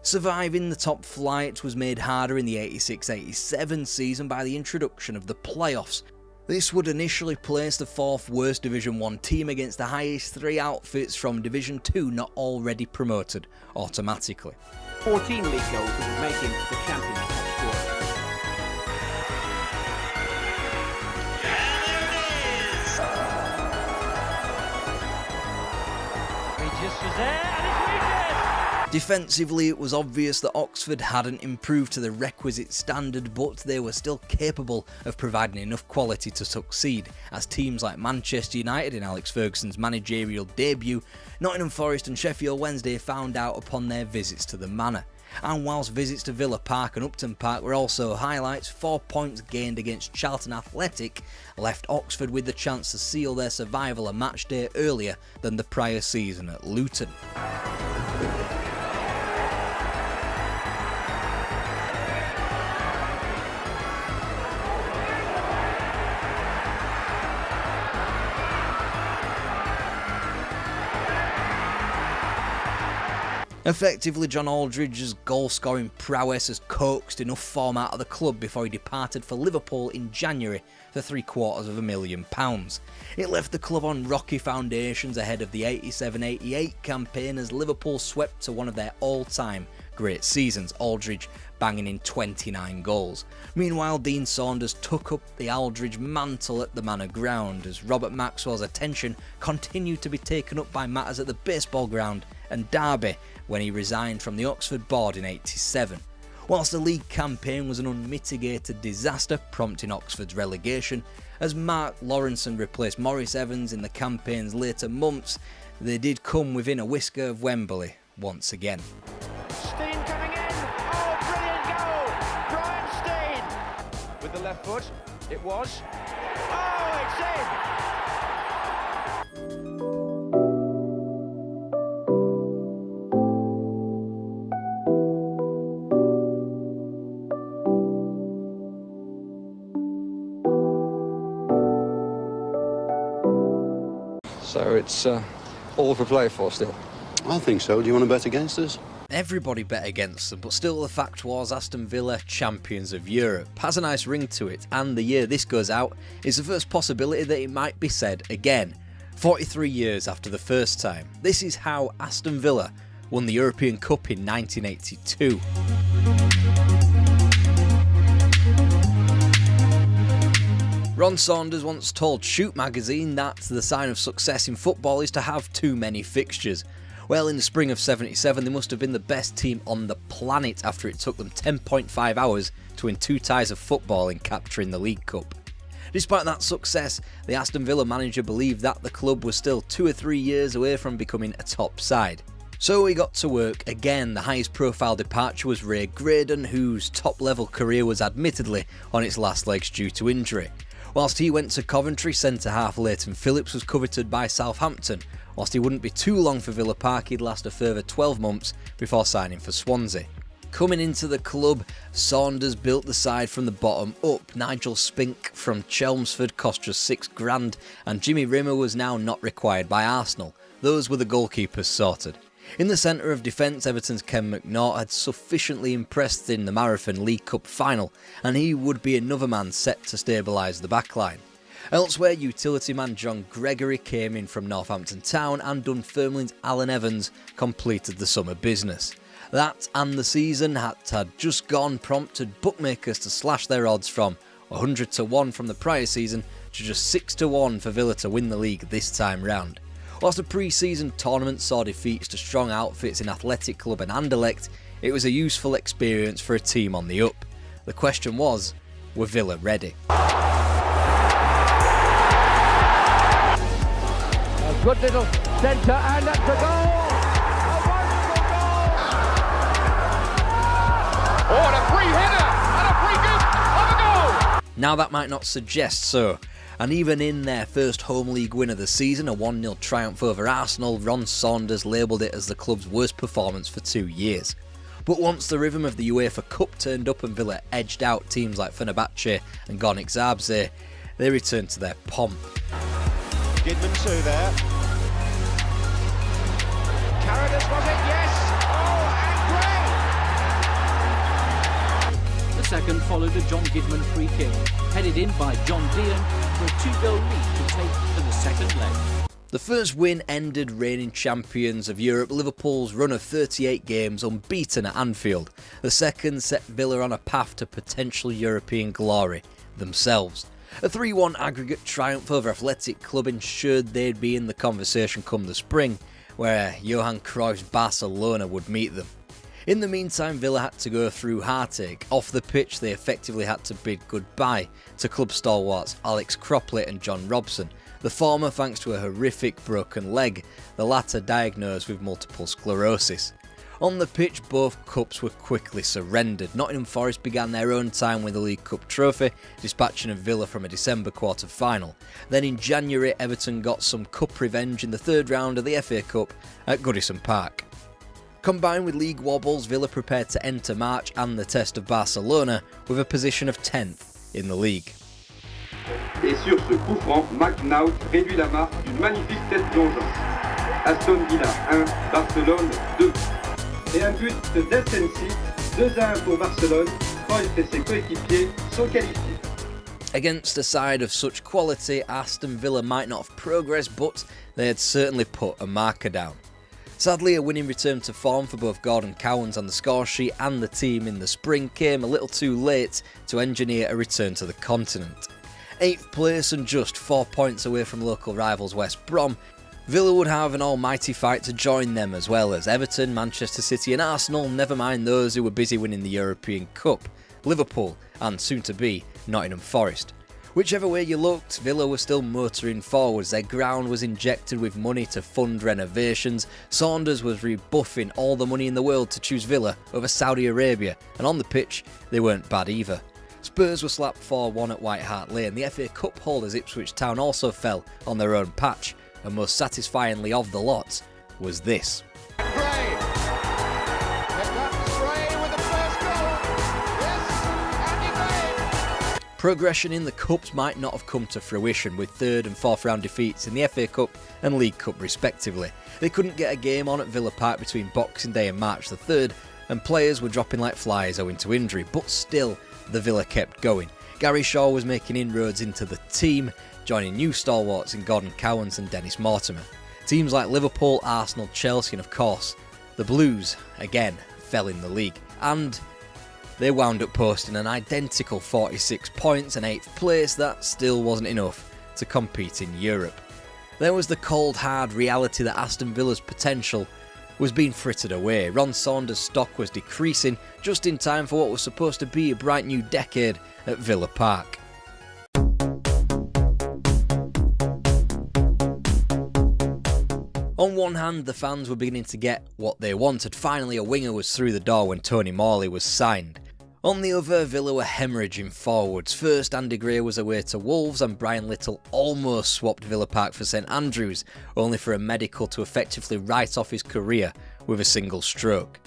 Surviving the top flight was made harder in the 86-87 season by the introduction of the playoffs. This would initially place the 4th worst Division 1 team against the highest 3 outfits from Division 2 not already promoted automatically. 14 league goals would make him the champion's top scorer. Regis was there and it's wicked! Defensively, it was obvious that Oxford hadn't improved to the requisite standard, but they were still capable of providing enough quality to succeed, as teams like Manchester United in Alex Ferguson's managerial debut, Nottingham Forest and Sheffield Wednesday found out upon their visits to the Manor. And whilst visits to Villa Park and Upton Park were also highlights, 4 points gained against Charlton Athletic left Oxford with the chance to seal their survival a match day earlier than the prior season at Luton. Effectively, John Aldridge's goal-scoring prowess has coaxed enough form out of the club before he departed for Liverpool in January for £750,000. It left the club on rocky foundations ahead of the 87-88 campaign as Liverpool swept to one of their all-time great seasons, Aldridge banging in 29 goals. Meanwhile, Dean Saunders took up the Aldridge mantle at the Manor Ground as Robert Maxwell's attention continued to be taken up by matters at the baseball ground and Derby when he resigned from the Oxford board in '87. Whilst the league campaign was an unmitigated disaster, prompting Oxford's relegation, as Mark Lawrenson replaced Maurice Evans in the campaign's later months, they did come within a whisker of Wembley once again. Steen coming in. Oh, brilliant goal! Brian Steen with the left foot. It was. Oh, it's in! So it's all for play for still. I think so. Do you want to bet against us? Everybody bet against them, but still the fact was Aston Villa, champions of Europe, has a nice ring to it, and the year this goes out is the first possibility that it might be said again. 43 years after the first time, this is how Aston Villa won the European Cup in 1982. Ron Saunders once told Shoot magazine that the sign of success in football is to have too many fixtures. Well, in the spring of '77 they must have been the best team on the planet after it took them 10.5 hours to win 2 ties of football in capturing the League Cup. Despite that success, the Aston Villa manager believed that the club was still 2 or 3 years away from becoming a top side. So he got to work again. The highest profile departure was Ray Graydon, whose top level career was admittedly on its last legs due to injury. Whilst he went to Coventry, centre-half Leighton Phillips was coveted by Southampton. Whilst he wouldn't be too long for Villa Park, he'd last a further 12 months before signing for Swansea. Coming into the club, Saunders built the side from the bottom up. Nigel Spink from Chelmsford cost just £6,000, and Jimmy Rimmer was now not required by Arsenal. Those were the goalkeepers sorted. In the centre of defence, Everton's Ken McNaught had sufficiently impressed in the Marathon League Cup final, and he would be another man set to stabilise the backline. Elsewhere, utility man John Gregory came in from Northampton Town, and Dunfermline's Alan Evans completed the summer business. That and the season had just gone prompted bookmakers to slash their odds from 100-1 from the prior season to just 6-1 for Villa to win the league this time round. Whilst the pre-season tournament saw defeats to strong outfits in Athletic Club and Anderlecht, it was a useful experience for a team on the up. The question was, were Villa ready? A good little centre, and that's a goal! A wonderful goal! Oh, and a free header! And a free kick of a goal! Now that might not suggest so, and even in their first home league win of the season, a 1-0 triumph over Arsenal, Ron Saunders labelled it as the club's worst performance for 2 years. But once the rhythm of the UEFA Cup turned up and Villa edged out teams like Fenerbahce and Gornik Zabrze, they returned to their pomp. Gidman too there. Carragher was it? Yes! Oh, and Gray! The second followed a John Gidman free kick, headed in by John Dean for a 2-goal lead to take to the second leg. The first win ended reigning champions of Europe Liverpool's run of 38 games unbeaten at Anfield. The second set Villa on a path to potential European glory themselves. A 3-1 aggregate triumph over Athletic Club ensured they'd be in the conversation come the spring, where Johan Cruyff's Barcelona would meet them. In the meantime, Villa had to go through heartache. Off the pitch, they effectively had to bid goodbye to club stalwarts Alex Cropley and John Robson, the former thanks to a horrific broken leg, the latter diagnosed with multiple sclerosis. On the pitch, both cups were quickly surrendered. Nottingham Forest began their own time with the League Cup trophy, dispatching of Villa from a December quarter-final. Then in January, Everton got some cup revenge in the third round of the FA Cup at Goodison Park. Combined with league wobbles, Villa prepared to enter March and the test of Barcelona with a position of 10th in the league. Et sur ce coup franc, McNaught réduit la marque d'une magnifique tête plongeante. Aston Villa 1, Barcelone 2. Et un but de Descensi, 2-1 pour Barcelone. Cruyff et ses coéquipiers sont qualifiés. Against a side of such quality, Aston Villa might not have progressed, but they had certainly put a marker down. Sadly, a winning return to form for both Gordon Cowans on the score sheet and the team in the spring came a little too late to engineer a return to the continent. 8th place and just 4 points away from local rivals West Brom, Villa would have an almighty fight to join them, as well as Everton, Manchester City and Arsenal, never mind those who were busy winning the European Cup, Liverpool and soon to be Nottingham Forest. Whichever way you looked, Villa were still motoring forwards. Their ground was injected with money to fund renovations. Saunders was rebuffing all the money in the world to choose Villa over Saudi Arabia, and on the pitch they weren't bad either. Spurs were slapped 4-1 at White Hart Lane. The FA Cup holders Ipswich Town also fell on their own patch, and most satisfyingly of the lot was this. Progression in the Cups might not have come to fruition, with third and fourth round defeats in the FA Cup and League Cup respectively. They couldn't get a game on at Villa Park between Boxing Day and March the 3rd, and players were dropping like flies owing to injury, but still the Villa kept going. Gary Shaw was making inroads into the team, joining new stalwarts in Gordon Cowans and Dennis Mortimer. Teams like Liverpool, Arsenal, Chelsea and of course the Blues again fell in the league, and they wound up posting an identical 46 points and 8th place. That still wasn't enough to compete in Europe. There was the cold hard reality that Aston Villa's potential was being frittered away. Ron Saunders' stock was decreasing just in time for what was supposed to be a bright new decade at Villa Park. On one hand, the fans were beginning to get what they wanted. Finally, a winger was through the door when Tony Morley was signed. On the other, Villa were hemorrhaging forwards. First, Andy Gray was away to Wolves and Brian Little almost swapped Villa Park for St Andrews, only for a medical to effectively write off his career with a single stroke.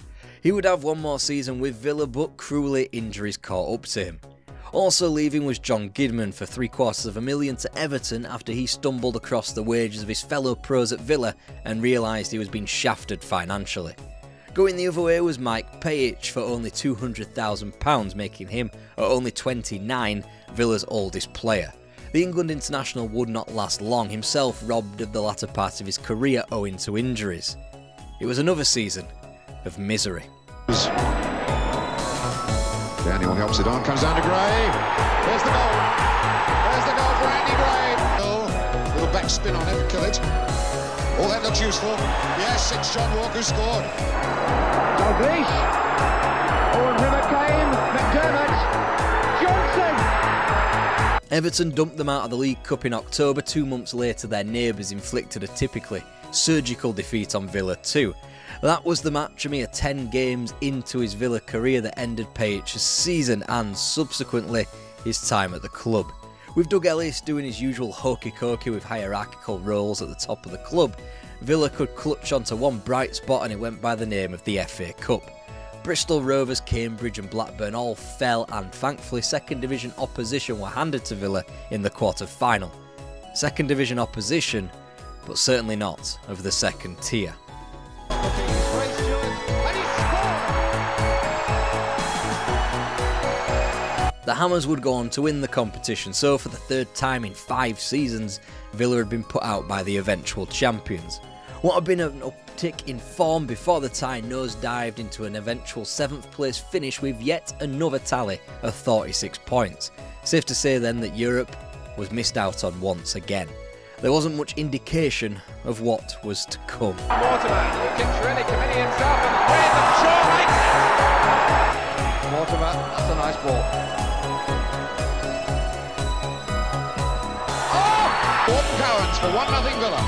He would have one more season with Villa, but cruelly injuries caught up to him. Also leaving was John Gidman for $750,000 to Everton after he stumbled across the wages of his fellow pros at Villa and realised he was being shafted financially. Going the other way was Mike Page for only £200,000, making him, at only 29, Villa's oldest player. The England international would not last long, himself robbed of the latter part of his career owing to injuries. It was another season of misery. Daniel helps it on, comes down to Gray. There's the goal. There's the goal for Andy Gray. Oh, little back spin on it, kill it. Oh, that looks useful. Yes, it's John Walker who scored. Dalglish. Owen River came. McDermott. Johnson. Everton dumped them out of the League Cup in October. 2 months later, their neighbours inflicted a typically surgical defeat on Villa too. That was the match a mere 10 games into his Villa career that ended Page's season and subsequently his time at the club. With Doug Ellis doing his usual hokey-cokey with hierarchical roles at the top of the club, Villa could clutch onto one bright spot and it went by the name of the FA Cup. Bristol Rovers, Cambridge and Blackburn all fell and thankfully second division opposition were handed to Villa in the quarter-final. Second division opposition, but certainly not of the second tier. The Hammers would go on to win the competition, so for the third time in 5 seasons, Villa had been put out by the eventual champions. What had been an uptick in form before the tie nosedived into an eventual 7th place finish with yet another tally of 46 points. Safe to say then that Europe was missed out on once again. There wasn't much indication of what was to come. Waterman, who keeps really committing himself and with the Shaw makes it! Waterman, that's a nice ball. Oh! Gordon Cowans for 1-0 Villa.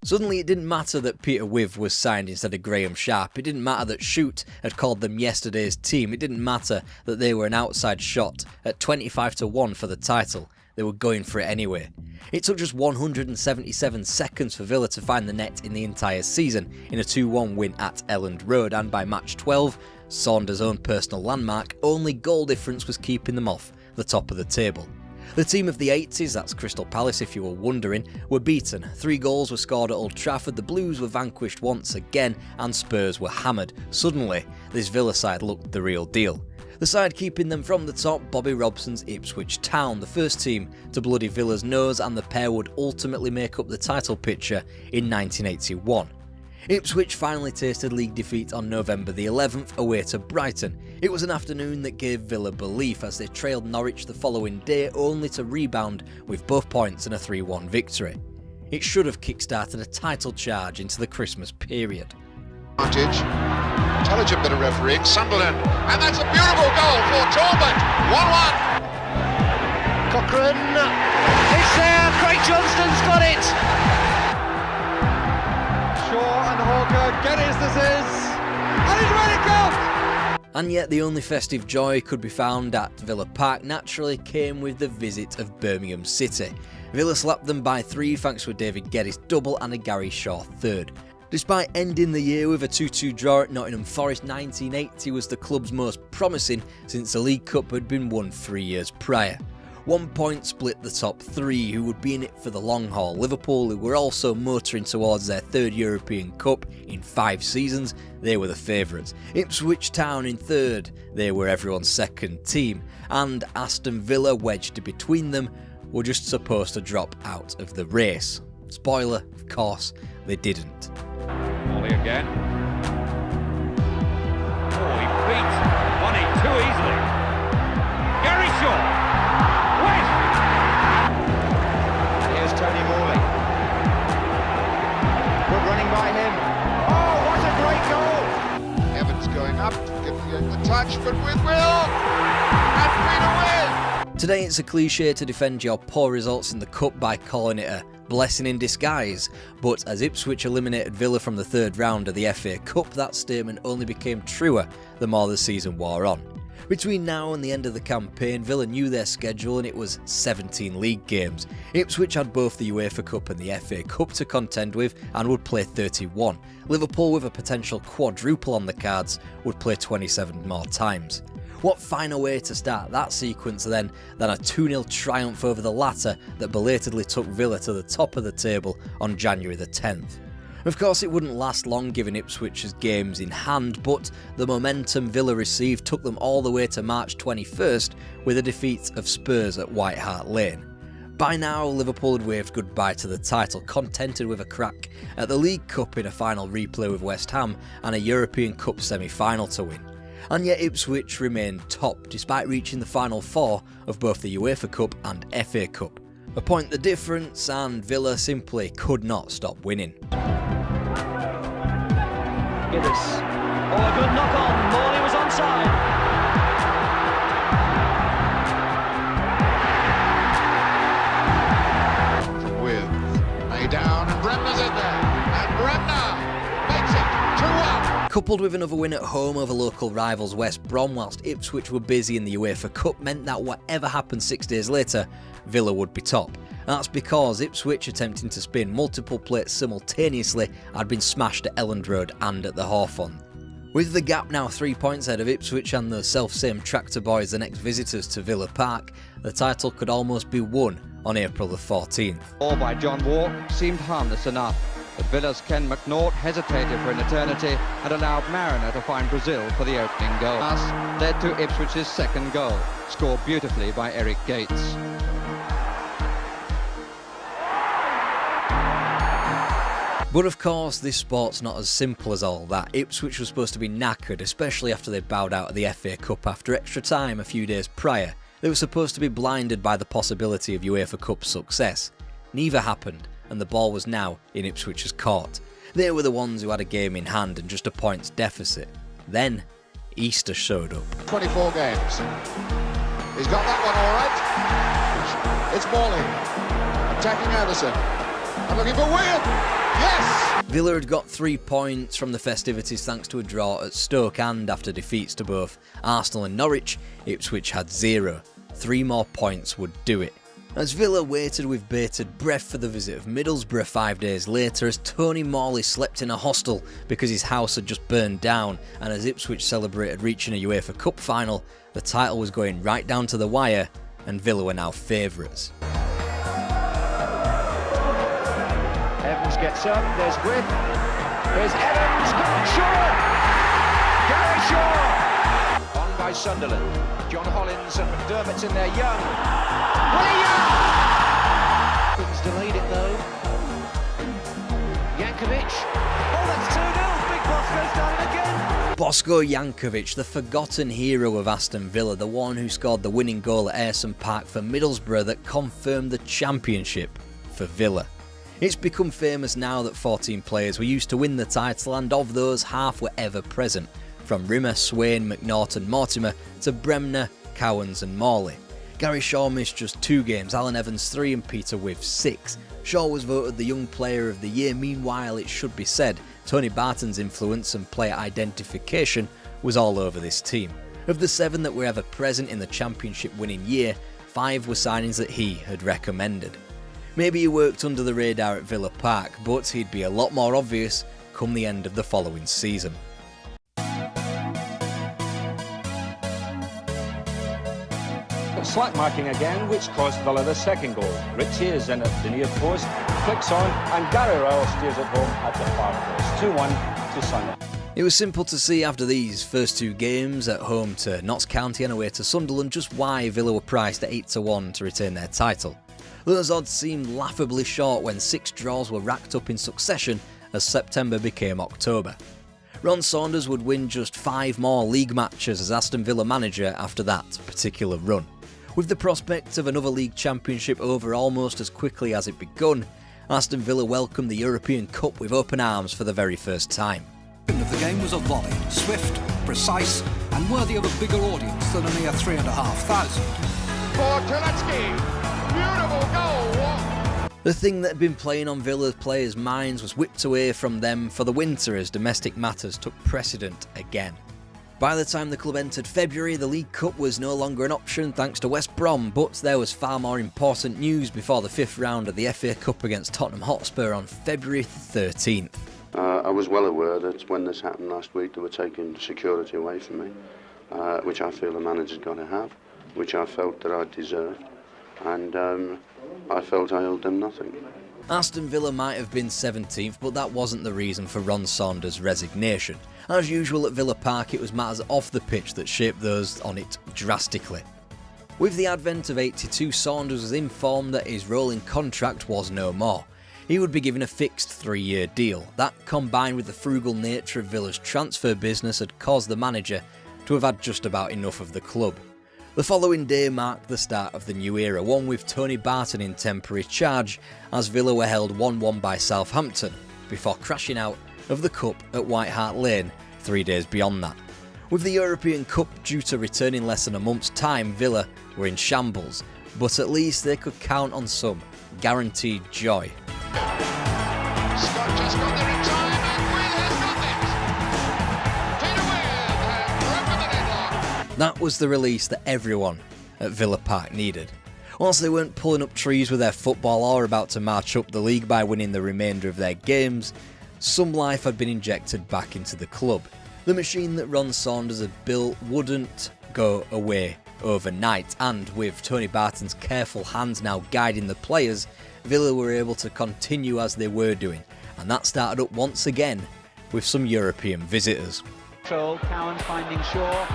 Suddenly it didn't matter that Peter Wiv was signed instead of Graham Sharp. It didn't matter that Shoot had called them yesterday's team. It didn't matter that they were an outside shot at 25-1 for the title. They were going for it anyway. It took just 177 seconds for Villa to find the net in the entire season in a 2-1 win at Elland Road, and by match 12, Saunders' own personal landmark, only goal difference was keeping them off the top of the table. The team of the 80s, that's Crystal Palace if you were wondering, were beaten. 3 goals were scored at Old Trafford, the Blues were vanquished once again, and Spurs were hammered. Suddenly, this Villa side looked the real deal. The side keeping them from the top, Bobby Robson's Ipswich Town, the first team to bloody Villa's nose, and the pair would ultimately make up the title picture in 1981. Ipswich finally tasted league defeat on November the 11th away to Brighton. It was an afternoon that gave Villa belief as they trailed Norwich the following day, only to rebound with both points and a 3-1 victory. It should have kick-started a title charge into the Christmas period. Intelligent bit of refereeing, Sunderland, and that's a beautiful goal for Talbot. 1-1. Cochrane, it's there, Craig Johnston's got it! Shaw and Hawker, Geddes this is, and he's ready to go! And yet the only festive joy could be found at Villa Park naturally came with the visit of Birmingham City. Villa slapped them by 3 thanks to a David Geddes double and a Gary Shaw third. Despite ending the year with a 2-2 draw at Nottingham Forest, 1980 was the club's most promising since the League Cup had been won 3 years prior. 1 point split the top 3 who would be in it for the long haul. Liverpool, who were also motoring towards their 3rd European Cup in 5 seasons, they were the favourites. Ipswich Town in 3rd, they were everyone's second team. And Aston Villa, wedged between them, were just supposed to drop out of the race. Spoiler, of course, they didn't. Molly again. Oh, he beats Money too easily. Gary Shaw. West. And here's Tony Morley. Good running by him. Oh, what a great goal! Evans going up, giving it the touch, but with will. And Peter Wiv. Today it's a cliche to defend your poor results in the Cup by calling it a blessing in disguise, but as Ipswich eliminated Villa from the 3rd round of the FA Cup, that statement only became truer the more the season wore on. Between now and the end of the campaign, Villa knew their schedule and it was 17 league games. Ipswich had both the UEFA Cup and the FA Cup to contend with and would play 31. Liverpool, with a potential quadruple on the cards, would play 27 more times. What finer way to start that sequence then than a 2-0 triumph over the latter that belatedly took Villa to the top of the table on January the 10th. Of course, it wouldn't last long given Ipswich's games in hand, but the momentum Villa received took them all the way to March 21st with a defeat of Spurs at White Hart Lane. By now, Liverpool had waved goodbye to the title, contented with a crack at the League Cup in a final replay with West Ham and a European Cup semi-final to win. And yet Ipswich remained top, despite reaching the final four of both the UEFA Cup and FA Cup. A point the difference, and Villa simply could not stop winning. Gibbous. Oh, a good knock on. Morley was onside. Down, and Bremner's in there, and Bremner makes it 2-1. Coupled with another win at home over local rivals West Brom, whilst Ipswich were busy in the UEFA Cup, meant that whatever happened 6 days later, Villa would be top. That's because Ipswich, attempting to spin multiple plates simultaneously, had been smashed at Elland Road and at the Hawthorn. With the gap now 3 points ahead of Ipswich and the self-same tractor boys the next visitors to Villa Park, the title could almost be won on April the 14th. All by John Walk seemed harmless enough, but Villa's Ken McNaught hesitated for an eternity and allowed Mariner to find Brazil for the opening goal. Thus led to Ipswich's second goal, scored beautifully by Eric Gates. But of course, this sport's not as simple as all that. Ipswich was supposed to be knackered, especially after they'd bowed out of the FA Cup after extra time a few days prior. They were supposed to be blinded by the possibility of UEFA Cup success. Neither happened, and the ball was now in Ipswich's court. They were the ones who had a game in hand and just a points deficit. Then, Easter showed up. 24 games. He's got that one all right. It's Morley attacking Anderson. I'm looking for William. Yes! Villa had got 3 points from the festivities thanks to a draw at Stoke, and after defeats to both Arsenal and Norwich, Ipswich had 0. 3 more points would do it. As Villa waited with bated breath for the visit of Middlesbrough 5 days later, as Tony Morley slept in a hostel because his house had just burned down, and as Ipswich celebrated reaching a UEFA Cup final, the title was going right down to the wire, and Villa were now favourites. Evans gets up, there's width, here's Evans, Shaw! Gary Shaw! On by Sunderland, John Hollins and McDermott's in there, Young. Willie Young! He's delayed it though. Jankovic, oh that's 2-0, Big Bosco's done it again! Bosko Jankovic, the forgotten hero of Aston Villa, the one who scored the winning goal at Ayresome Park for Middlesbrough that confirmed the championship for Villa. It's become famous now that 14 players were used to win the title, and of those, half were ever present, from Rimmer, Swain, McNaught and Mortimer to Bremner, Cowans and Morley. Gary Shaw missed just 2 games, Alan Evans 3 and Peter Wiff 6. Shaw was voted the Young Player of the Year. Meanwhile, it should be said, Tony Barton's influence and player identification was all over this team. Of the 7 that were ever present in the championship winning year, 5 were signings that he had recommended. Maybe he worked under the radar at Villa Park, but he'd be a lot more obvious come the end of the following season. Slack marking again, which cost Villa the second goal. Ritchie is in at the near post, flicks on, and Gary Rowell steers it home at the far post. 2-1 to Sunderland. It was simple to see after these first 2 games, at home to Notts County and away to Sunderland, just why Villa were priced at 8-1 to retain their title. Those odds seemed laughably short when 6 draws were racked up in succession as September became October. Ron Saunders would win just 5 more league matches as Aston Villa manager after that particular run. With the prospect of another league championship over almost as quickly as it begun, Aston Villa welcomed the European Cup with open arms for the very first time. The game was a volley, swift, precise and worthy of a bigger audience than a mere 3,500. For Turetsky. Beautiful goal! The thing that had been playing on Villa's players' minds was whipped away from them for the winter as domestic matters took precedent again. By the time the club entered February, the League Cup was no longer an option thanks to West Brom, but there was far more important news before the 5th round of the FA Cup against Tottenham Hotspur on February 13th. I was well aware that when this happened last week, they were taking security away from me, which I feel the manager's got to have, which I felt that I deserved, and I felt I owed them nothing. Aston Villa might have been 17th, but that wasn't the reason for Ron Saunders' resignation. As usual at Villa Park, it was matters off the pitch that shaped those on it drastically. With the advent of 82, Saunders was informed that his rolling contract was no more. He would be given a fixed 3-year deal. That, combined with the frugal nature of Villa's transfer business, had caused the manager to have had just about enough of the club. The following day marked the start of the new era, one with Tony Barton in temporary charge, as Villa were held 1-1 by Southampton, before crashing out of the Cup at White Hart Lane 3 days beyond that. With the European Cup due to return in less than a month's time, Villa were in shambles, but at least they could count on some guaranteed joy. Scott just got there in time, and Will has done it. Peter Will has broken the deadlock. That was the release that everyone at Villa Park needed. Whilst they weren't pulling up trees with their football or about to march up the league by winning the remainder of their games, some life had been injected back into the club. The machine that Ron Saunders had built wouldn't go away overnight, and with Tony Barton's careful hands now guiding the players, Villa were able to continue as they were doing, and that started up once again with some European visitors. Cowan finding Shaw.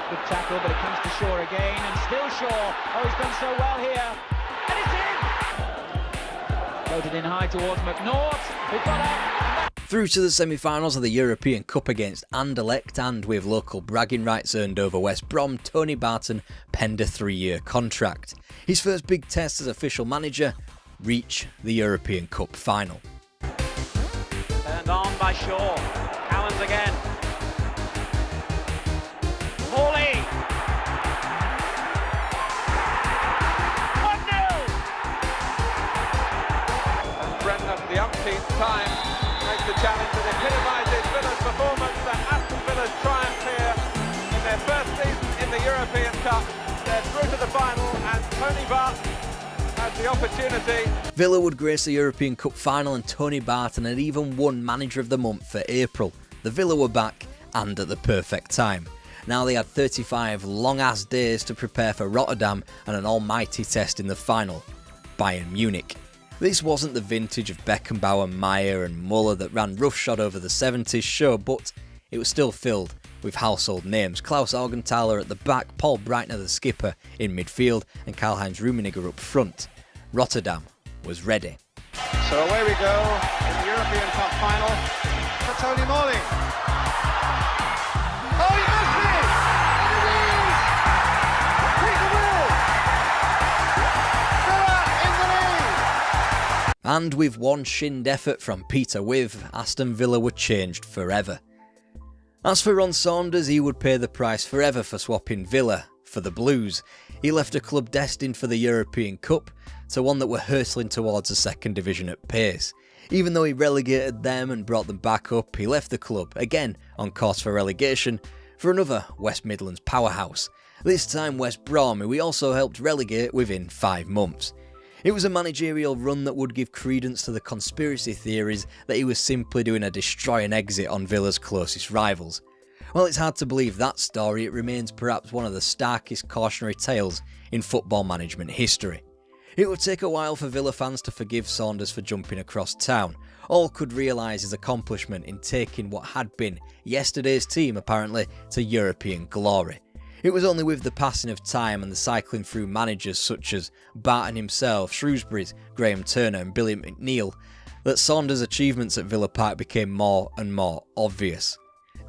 Good tackle, but it comes to Shaw again, and still Shaw. Oh, he's done so well here. And it's in! Floated in high towards McNaught, who got up. Through to the semi-finals of the European Cup against Anderlecht, and with local bragging rights earned over West Brom, Tony Barton penned a 3-year contract. His first big test as official manager, reach the European Cup final. Turned on by Shaw. Cowans again. Hawley! 1-0! And Brendan, for the umpteenth time, makes the challenge that epitomises Villa's performance, and Aston Villa's triumph here in their first season in the European Cup. They're through to the final, and Tony Barton has the opportunity. Villa would grace the European Cup final, and Tony Barton had even won Manager of the Month for April. The Villa were back, and at the perfect time. Now they had 35 long-ass days to prepare for Rotterdam and an almighty test in the final, Bayern Munich. This wasn't the vintage of Beckenbauer, Meyer and Muller that ran roughshod over the 70s show, but it was still filled with household names. Klaus Augenthaler at the back, Paul Breitner the skipper in midfield, and Karl-Heinz Rummenigge up front. Rotterdam was ready. So away we go in the European Cup final for Tony Morley. Oh, he missed it! And it is! Peter Will! Villa in the lead! And with one shinned effort from Peter Wiv, Aston Villa were changed forever. As for Ron Saunders, he would pay the price forever for swapping Villa for the Blues. He left a club destined for the European Cup to one that were hurtling towards the second division at pace. Even though he relegated them and brought them back up, he left the club, again on course for relegation, for another West Midlands powerhouse. This time West Brom, who he also helped relegate within 5 months. It was a managerial run that would give credence to the conspiracy theories that he was simply doing a destroy and exit on Villa's closest rivals. While it's hard to believe that story, it remains perhaps one of the starkest cautionary tales in football management history. It would take a while for Villa fans to forgive Saunders for jumping across town. All could realise his accomplishment in taking what had been yesterday's team apparently to European glory. It was only with the passing of time and the cycling through managers such as Barton himself, Shrewsbury's Graham Turner and Billy McNeill that Saunders' achievements at Villa Park became more and more obvious.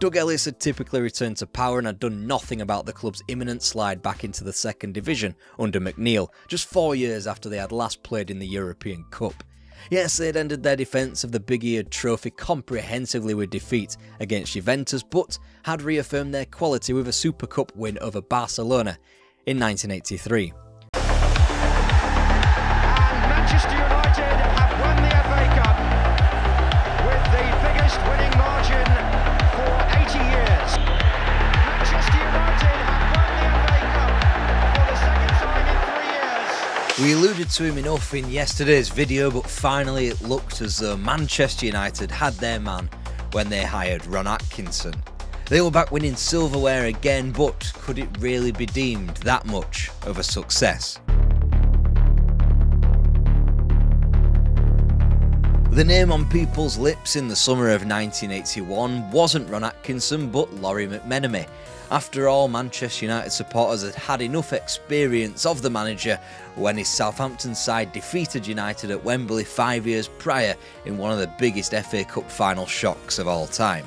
Doug Ellis had typically returned to power and had done nothing about the club's imminent slide back into the second division under McNeill, just 4 years after they had last played in the European Cup. Yes, they'd ended their defence of the big-eared trophy comprehensively with defeat against Juventus, but had reaffirmed their quality with a Super Cup win over Barcelona in 1983. And Manchester United have won the FA Cup with the biggest winning margin for 80 years. to him enough in yesterday's video, but finally it looked as though Manchester United had their man when they hired Ron Atkinson. They were back winning silverware again, but could it really be deemed that much of a success? The name on people's lips in the summer of 1981 wasn't Ron Atkinson but Lawrie McMenemy. After all, Manchester United supporters had had enough experience of the manager when his Southampton side defeated United at Wembley 5 years prior in one of the biggest FA Cup final shocks of all time.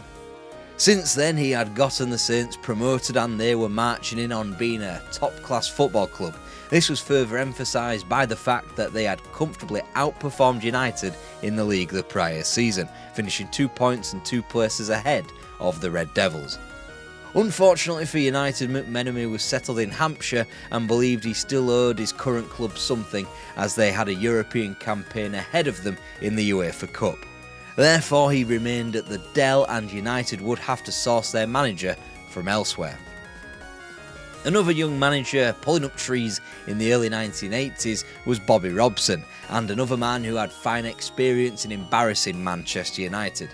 Since then, he had gotten the Saints promoted and they were marching in on being a top-class football club. This was further emphasised by the fact that they had comfortably outperformed United in the league the prior season, finishing 2 points and 2 places ahead of the Red Devils. Unfortunately for United, McMenemy was settled in Hampshire and believed he still owed his current club something, as they had a European campaign ahead of them in the UEFA Cup. Therefore, he remained at the Dell and United would have to source their manager from elsewhere. Another young manager pulling up trees in the early 1980s was Bobby Robson, and another man who had fine experience in embarrassing Manchester United.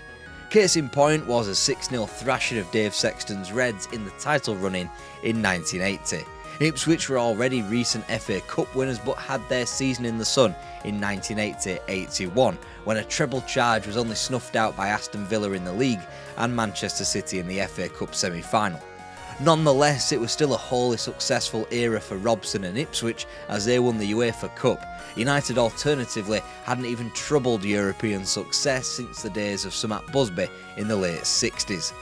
Case in point was a 6-0 thrashing of Dave Sexton's Reds in the title run-in in 1980. Ipswich were already recent FA Cup winners but had their season in the sun in 1980-81, when a treble charge was only snuffed out by Aston Villa in the league and Manchester City in the FA Cup semi-final. Nonetheless, it was still a wholly successful era for Robson and Ipswich as they won the UEFA Cup. United alternatively hadn't even troubled European success since the days of Sir Matt Busby in the late 60s.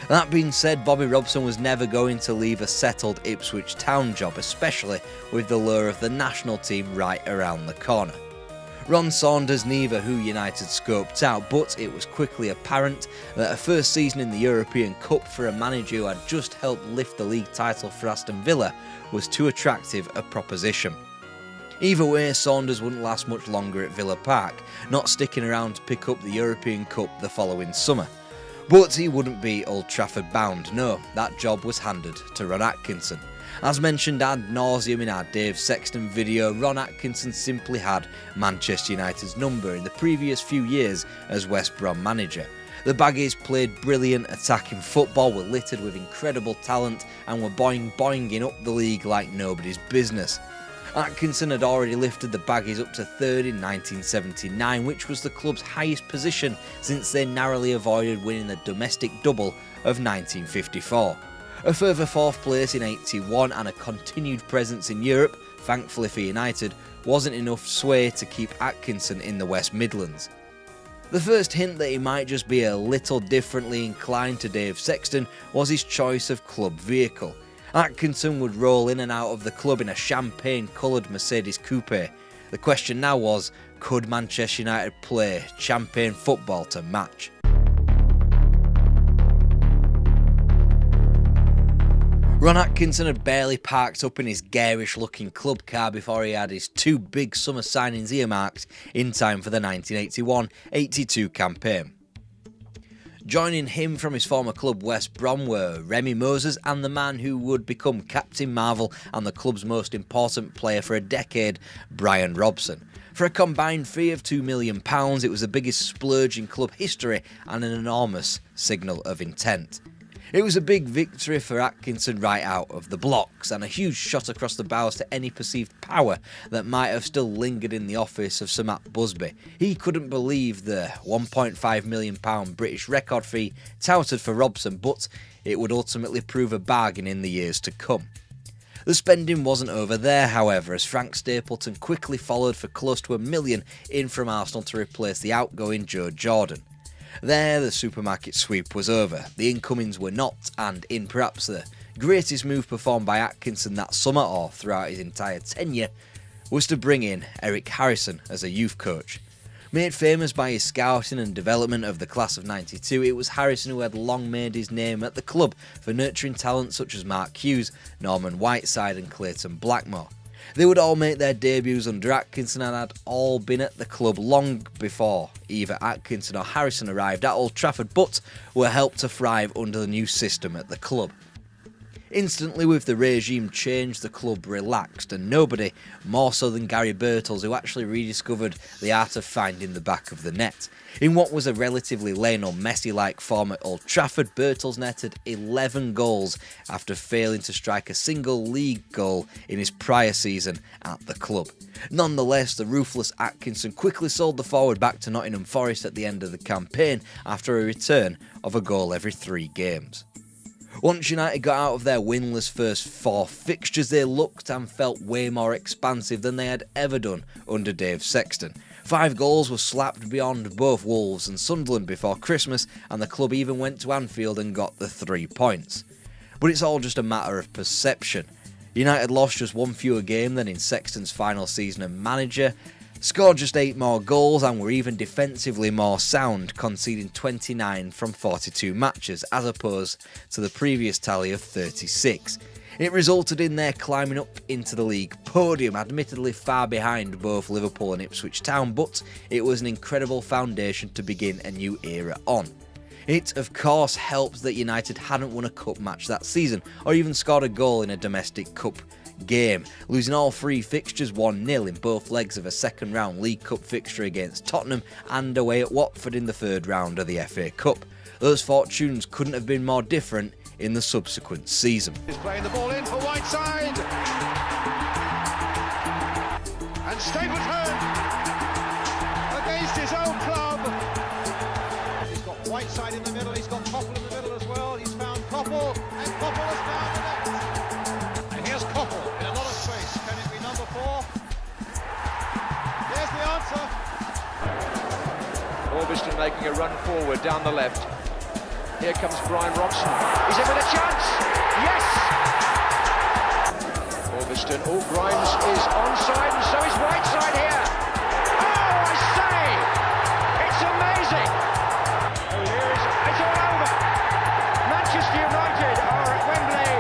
That being said, Bobby Robson was never going to leave a settled Ipswich Town job, especially with the lure of the national team right around the corner. Ron Saunders neither who United scoped out, but it was quickly apparent that a first season in the European Cup for a manager who had just helped lift the league title for Aston Villa was too attractive a proposition. Either way, Saunders wouldn't last much longer at Villa Park, not sticking around to pick up the European Cup the following summer. But he wouldn't be Old Trafford bound, no, that job was handed to Ron Atkinson. As mentioned ad nauseum in our Dave Sexton video, Ron Atkinson simply had Manchester United's number in the previous few years as West Brom manager. The Baggies played brilliant attacking football, were littered with incredible talent and were boinging up the league like nobody's business. Atkinson had already lifted the Baggies up to third in 1979, which was the club's highest position since they narrowly avoided winning the domestic double of 1954. A further 4th place in 81 and a continued presence in Europe, thankfully for United, wasn't enough sway to keep Atkinson in the West Midlands. The first hint that he might just be a little differently inclined to Dave Sexton was his choice of club vehicle. Atkinson would roll in and out of the club in a champagne-coloured Mercedes coupe. The question now was, could Manchester United play champagne football to match? Ron Atkinson had barely parked up in his garish-looking club car before he had his 2 big summer signings earmarked in time for the 1981-82 campaign. Joining him from his former club West Brom were Remy Moses and the man who would become Captain Marvel and the club's most important player for a decade, Brian Robson. For a combined fee of £2 million, it was the biggest splurge in club history and an enormous signal of intent. It was a big victory for Atkinson right out of the blocks, and a huge shot across the bows to any perceived power that might have still lingered in the office of Sir Matt Busby. He couldn't believe the £1.5 million British record fee touted for Robson, but it would ultimately prove a bargain in the years to come. The spending wasn't over there, however, as Frank Stapleton quickly followed for close to £1 million in from Arsenal to replace the outgoing Joe Jordan. There, the supermarket sweep was over. The incomings were not, and in perhaps the greatest move performed by Atkinson that summer or throughout his entire tenure, was to bring in Eric Harrison as a youth coach. Made famous by his scouting and development of the class of '92, it was Harrison who had long made his name at the club for nurturing talent such as Mark Hughes, Norman Whiteside and Clayton Blackmore. They would all make their debuts under Atkinson and had all been at the club long before either Atkinson or Harrison arrived at Old Trafford, but were helped to thrive under the new system at the club. Instantly, with the regime change, the club relaxed, and nobody more so than Gary Birtles, who actually rediscovered the art of finding the back of the net. In what was a relatively Lionel Messi-like form at Old Trafford, Birtles netted 11 goals after failing to strike a single league goal in his prior season at the club. Nonetheless, the ruthless Atkinson quickly sold the forward back to Nottingham Forest at the end of the campaign after a return of a goal every 3 games. Once United got out of their winless first 4 fixtures, they looked and felt way more expansive than they had ever done under Dave Sexton. 5 goals were slapped beyond both Wolves and Sunderland before Christmas, and the club even went to Anfield and got the 3 points. But it's all just a matter of perception. United lost just 1 fewer game than in Sexton's final season as manager, scored just 8 more goals, and were even defensively more sound, conceding 29 from 42 matches as opposed to the previous tally of 36. It resulted in their climbing up into the league podium, admittedly far behind both Liverpool and Ipswich Town, but it was an incredible foundation to begin a new era on. It, of course, helped that United hadn't won a cup match that season, or even scored a goal in a domestic cup game, losing all 3 fixtures 1-0 in both legs of a second round League Cup fixture against Tottenham and away at Watford in the 3rd round of the FA Cup. Those fortunes couldn't have been more different in the subsequent season. He's playing the ball in for Whiteside. And Stapleton against his own club. He's got Whiteside in the middle, he's got Koppel in the middle as well. He's found Koppel, and Koppel has found the net. And here's Koppel in a lot of space. Can it be number 4? There's the answer. Orbiston making a run forward down the left. Here comes Brian Robson. He's in with a chance. Yes! Orbiston. Oh, Grimes is onside, and so is Whiteside here. Oh, I say! It's amazing! Oh, it's all over. Manchester United are at Wembley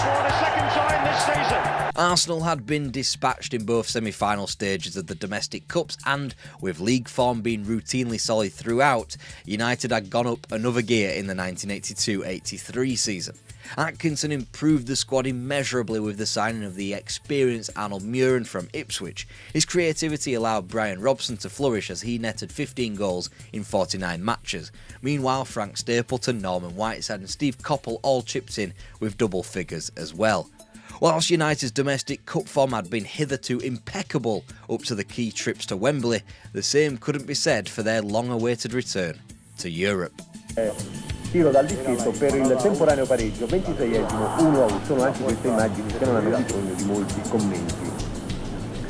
for the 2nd time this season. Arsenal had been dispatched in both semi-final stages of the domestic cups, and with league form being routinely solid throughout, United had gone up another gear in the 1982-83 season. Atkinson improved the squad immeasurably with the signing of the experienced Arnold Muren from Ipswich. His creativity allowed Brian Robson to flourish as he netted 15 goals in 49 matches. Meanwhile, Frank Stapleton, Norman Whiteside and Steve Coppell all chipped in with double figures as well. Whilst United's domestic cup form had been hitherto impeccable up to the key trips to Wembley, the same couldn't be said for their long-awaited return to Europe. Tiro dal dischetto per il temporaneo pareggio, 26esimo, 1-1. Sono anche queste immagini che non hanno bisogno di molti commenti.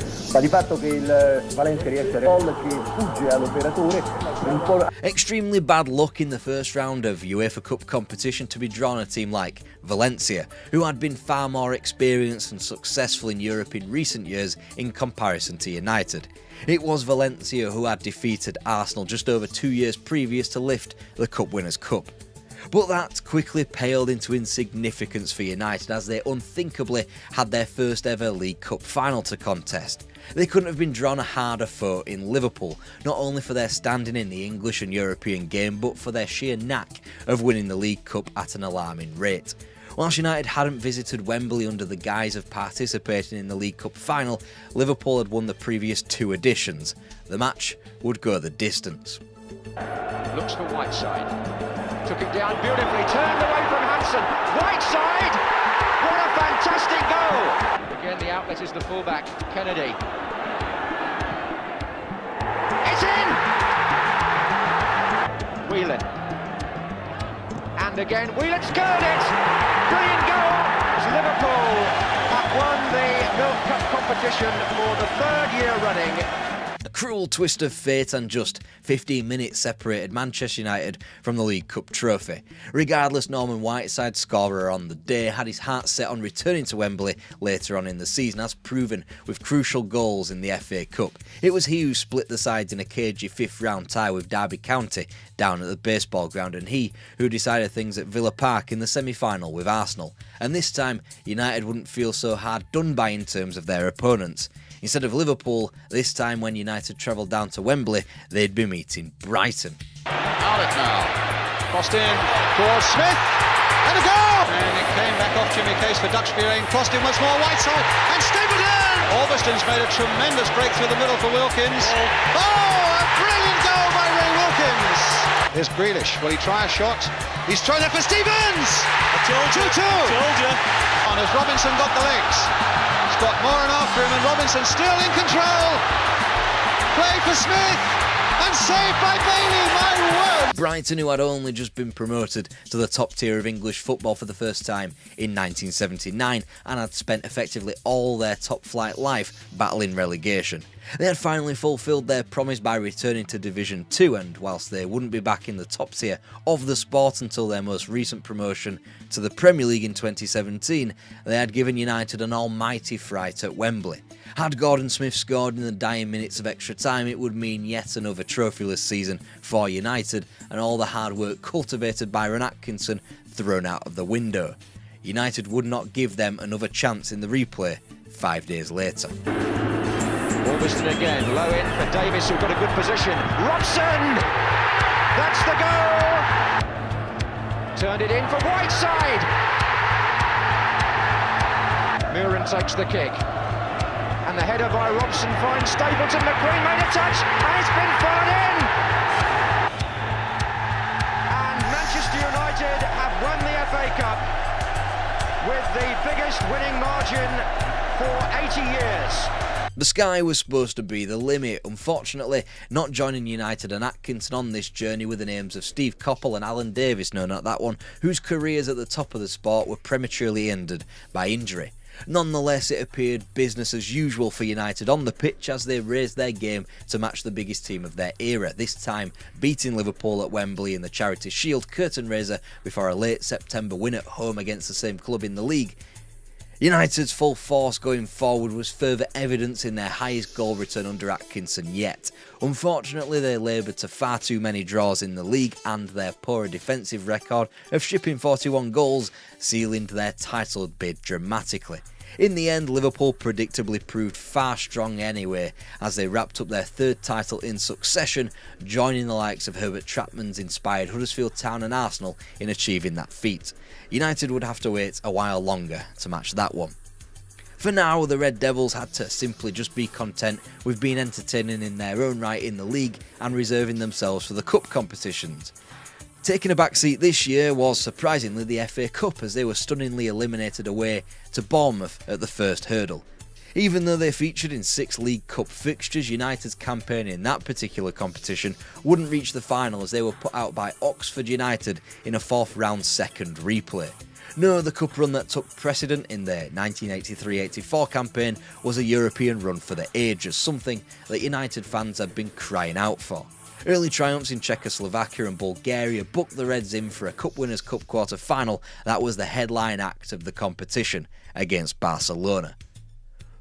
Sta di fatto che il Valencia riesce a gol che fugge all'operatore un po'. Extremely bad luck in the first round of UEFA Cup competition to be drawn a team like Valencia, who had been far more experienced and successful in Europe in recent years in comparison to United. It was Valencia who had defeated Arsenal just over 2 years previous to lift the Cup Winners' Cup. But that quickly paled into insignificance for United as they unthinkably had their first ever League Cup final to contest. They couldn't have been drawn a harder foe in Liverpool, not only for their standing in the English and European game, but for their sheer knack of winning the League Cup at an alarming rate. Whilst United hadn't visited Wembley under the guise of participating in the League Cup final, Liverpool had won the previous 2 editions. The match would go the distance. Looks for Whiteside. Took it down beautifully, turned away from Hansen. Whiteside! What a fantastic goal! Again, the outlet is the fullback, Kennedy. It's in! Whelan. And again, Whelan scored it! Brilliant goal! As Liverpool have won the Milk Cup competition for the 3rd year running. A cruel twist of fate, and just 15 minutes separated Manchester United from the League Cup trophy. Regardless, Norman Whiteside, scorer on the day, had his heart set on returning to Wembley later on in the season, as proven with crucial goals in the FA Cup. It was he who split the sides in a cagey 5th round tie with Derby County down at the baseball ground, and he who decided things at Villa Park in the semi-final with Arsenal. And this time, United wouldn't feel so hard done by in terms of their opponents. Instead of Liverpool, this time when United travelled down to Wembley, they'd be meeting Brighton. Outlet now. Crossed in towards Smith. and a goal! And it came back off Jimmy Case for Duxbury, crossed in once more, Whiteside, and Stapleton! Alverston's made a tremendous break through the middle for Wilkins. Oh, a brilliant goal by Ray Wilkins! Here's Grealish, will he try a shot? He's thrown it for Stevens! I told you! 2-2! Told you! And has Robinson got the legs? He's got Moran after him, and Robinson still in control! Play for Smith! And saved by Bailey, my word! Brighton, who had only just been promoted to the top tier of English football for the first time in 1979 and had spent effectively all their top flight life battling relegation. They had finally fulfilled their promise by returning to Division 2, and whilst they wouldn't be back in the top tier of the sport until their most recent promotion to the Premier League in 2017, they had given United an almighty fright at Wembley. Had Gordon Smith scored in the dying minutes of extra time, it would mean yet another trophyless season for United, and all the hard work cultivated by Ron Atkinson thrown out of the window. United would not give them another chance in the replay 5 days later. Alverston again, low in for Davis, who got a good position. Robson! That's the goal! Turned it in for Whiteside! Muren takes the kick. And the header by Robson finds Stapleton. McQueen made a touch, and it's been thrown in! And Manchester United have won the FA Cup with the biggest winning margin for 80 years. The sky was supposed to be the limit. Unfortunately, not joining United and Atkinson on this journey were the names of Steve Coppell and Alan Davis, no, not that one, whose careers at the top of the sport were prematurely ended by injury. Nonetheless, it appeared business as usual for United on the pitch as they raised their game to match the biggest team of their era, this time beating Liverpool at Wembley in the Charity Shield curtain raiser before a late September win at home against the same club in the league. United's full force going forward was further evidence in their highest goal return under Atkinson yet. Unfortunately, they laboured to far too many draws in the league, and their poorer defensive record of shipping 41 goals sealed their title bid dramatically. In the end, Liverpool predictably proved far strong anyway, as they wrapped up their third title in succession, joining the likes of Herbert Chapman's inspired Huddersfield Town and Arsenal in achieving that feat. United would have to wait a while longer to match that one. For now, the Red Devils had to simply just be content with being entertaining in their own right in the league and reserving themselves for the cup competitions. Taking a backseat this year was surprisingly the FA Cup, as they were stunningly eliminated away to Bournemouth at the first hurdle. Even though they featured in 6 League Cup fixtures, United's campaign in that particular competition wouldn't reach the final as they were put out by Oxford United in a 4th round second replay. No, the cup run that took precedent in their 1983-84 campaign was a European run for the ages, something that United fans had been crying out for. Early triumphs in Czechoslovakia and Bulgaria booked the Reds in for a Cup Winners' Cup quarter-final that was the headline act of the competition against Barcelona.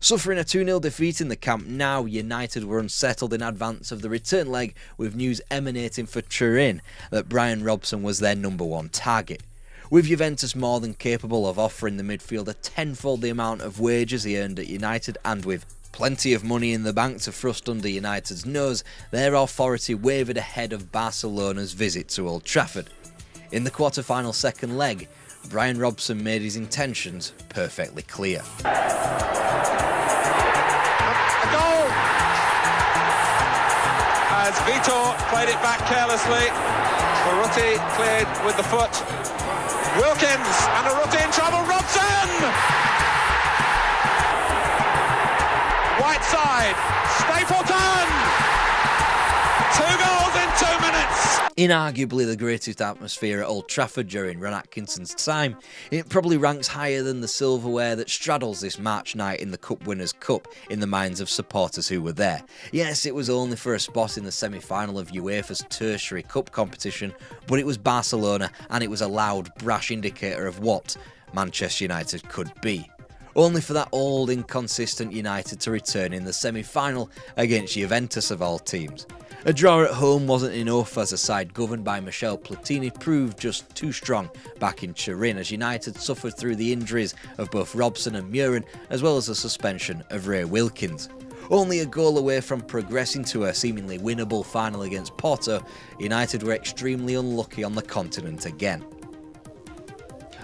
Suffering a 2-0 defeat in the Camp Nou, United were unsettled in advance of the return leg, with news emanating for Turin that Brian Robson was their number one target. With Juventus more than capable of offering the midfielder tenfold the amount of wages he earned at United, and with plenty of money in the bank to thrust under United's nose, their authority wavered ahead of Barcelona's visit to Old Trafford. In the quarter-final second leg, Brian Robson made his intentions perfectly clear. A goal! As Vitor played it back carelessly, Baruti cleared with the foot. Wilkins and Baruti in trouble. Robson! Whiteside, Stapleton! 2 goals in 2 minutes! Inarguably the greatest atmosphere at Old Trafford during Ron Atkinson's time, it probably ranks higher than the silverware that straddles this March night in the Cup Winners' Cup in the minds of supporters who were there. Yes, it was only for a spot in the semi-final of UEFA's tertiary cup competition, but it was Barcelona, and it was a loud, brash indicator of what Manchester United could be. Only for that old, inconsistent United to return in the semi-final against Juventus of all teams. A draw at home wasn't enough, as a side governed by Michel Platini proved just too strong back in Turin, as United suffered through the injuries of both Robson and Muren, as well as the suspension of Ray Wilkins. Only a goal away from progressing to a seemingly winnable final against Porto, United were extremely unlucky on the continent again.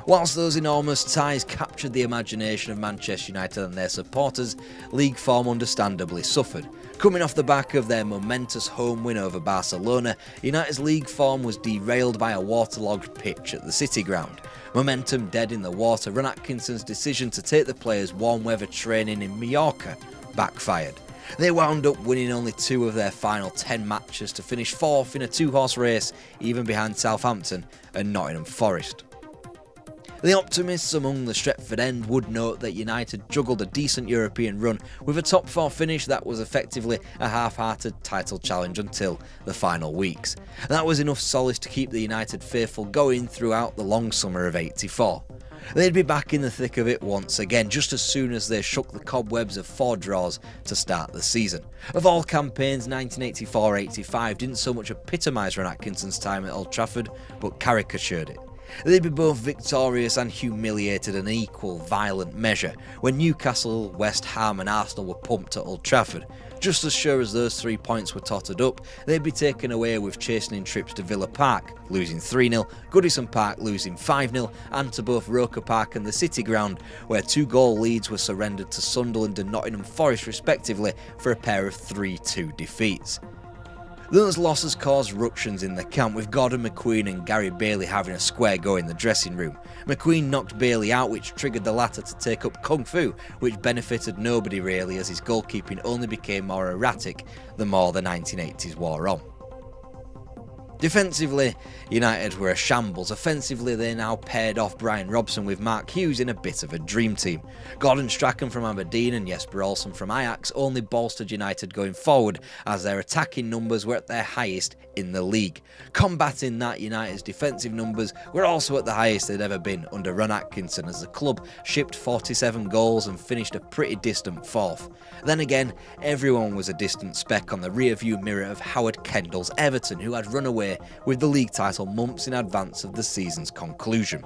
Whilst those enormous ties captured the imagination of Manchester United and their supporters, league form understandably suffered. Coming off the back of their momentous home win over Barcelona, United's league form was derailed by a waterlogged pitch at the City Ground. Momentum dead in the water, Ron Atkinson's decision to take the players warm weather training in Mallorca backfired. They wound up winning only 2 of their final 10 matches to finish 4th in a 2-horse race, even behind Southampton and Nottingham Forest. The optimists among the Stretford end would note that United juggled a decent European run with a top 4 finish that was effectively a half-hearted title challenge until the final weeks. That was enough solace to keep the United faithful going throughout the long summer of '84. They'd be back in the thick of it once again, just as soon as they shook the cobwebs of 4 draws to start the season. Of all campaigns, 1984-85 didn't so much epitomise Ron Atkinson's time at Old Trafford, but caricatured it. They'd be both victorious and humiliated in equal violent measure when Newcastle, West Ham and Arsenal were pumped at Old Trafford. Just as sure as those 3 points were totted up, they'd be taken away with chastening trips to Villa Park, losing 3-0, Goodison Park losing 5-0, and to both Roker Park and the City Ground, where 2-goal leads were surrendered to Sunderland and Nottingham Forest respectively for a pair of 3-2 defeats. Those losses caused ructions in the camp, with Gordon McQueen and Gary Bailey having a square go in the dressing room. McQueen knocked Bailey out, which triggered the latter to take up Kung Fu, which benefited nobody really, as his goalkeeping only became more erratic the more the 1980s wore on. Defensively, United were a shambles. Offensively, they now paired off Brian Robson with Mark Hughes in a bit of a dream team. Gordon Strachan from Aberdeen and Jesper Olsen from Ajax only bolstered United going forward, as their attacking numbers were at their highest in the league. Combating that, United's defensive numbers were also at the highest they'd ever been under Ron Atkinson, as the club shipped 47 goals and finished a pretty distant 4th. Then again, everyone was a distant speck on the rear-view mirror of Howard Kendall's Everton, who had run away with the league title months in advance of the season's conclusion.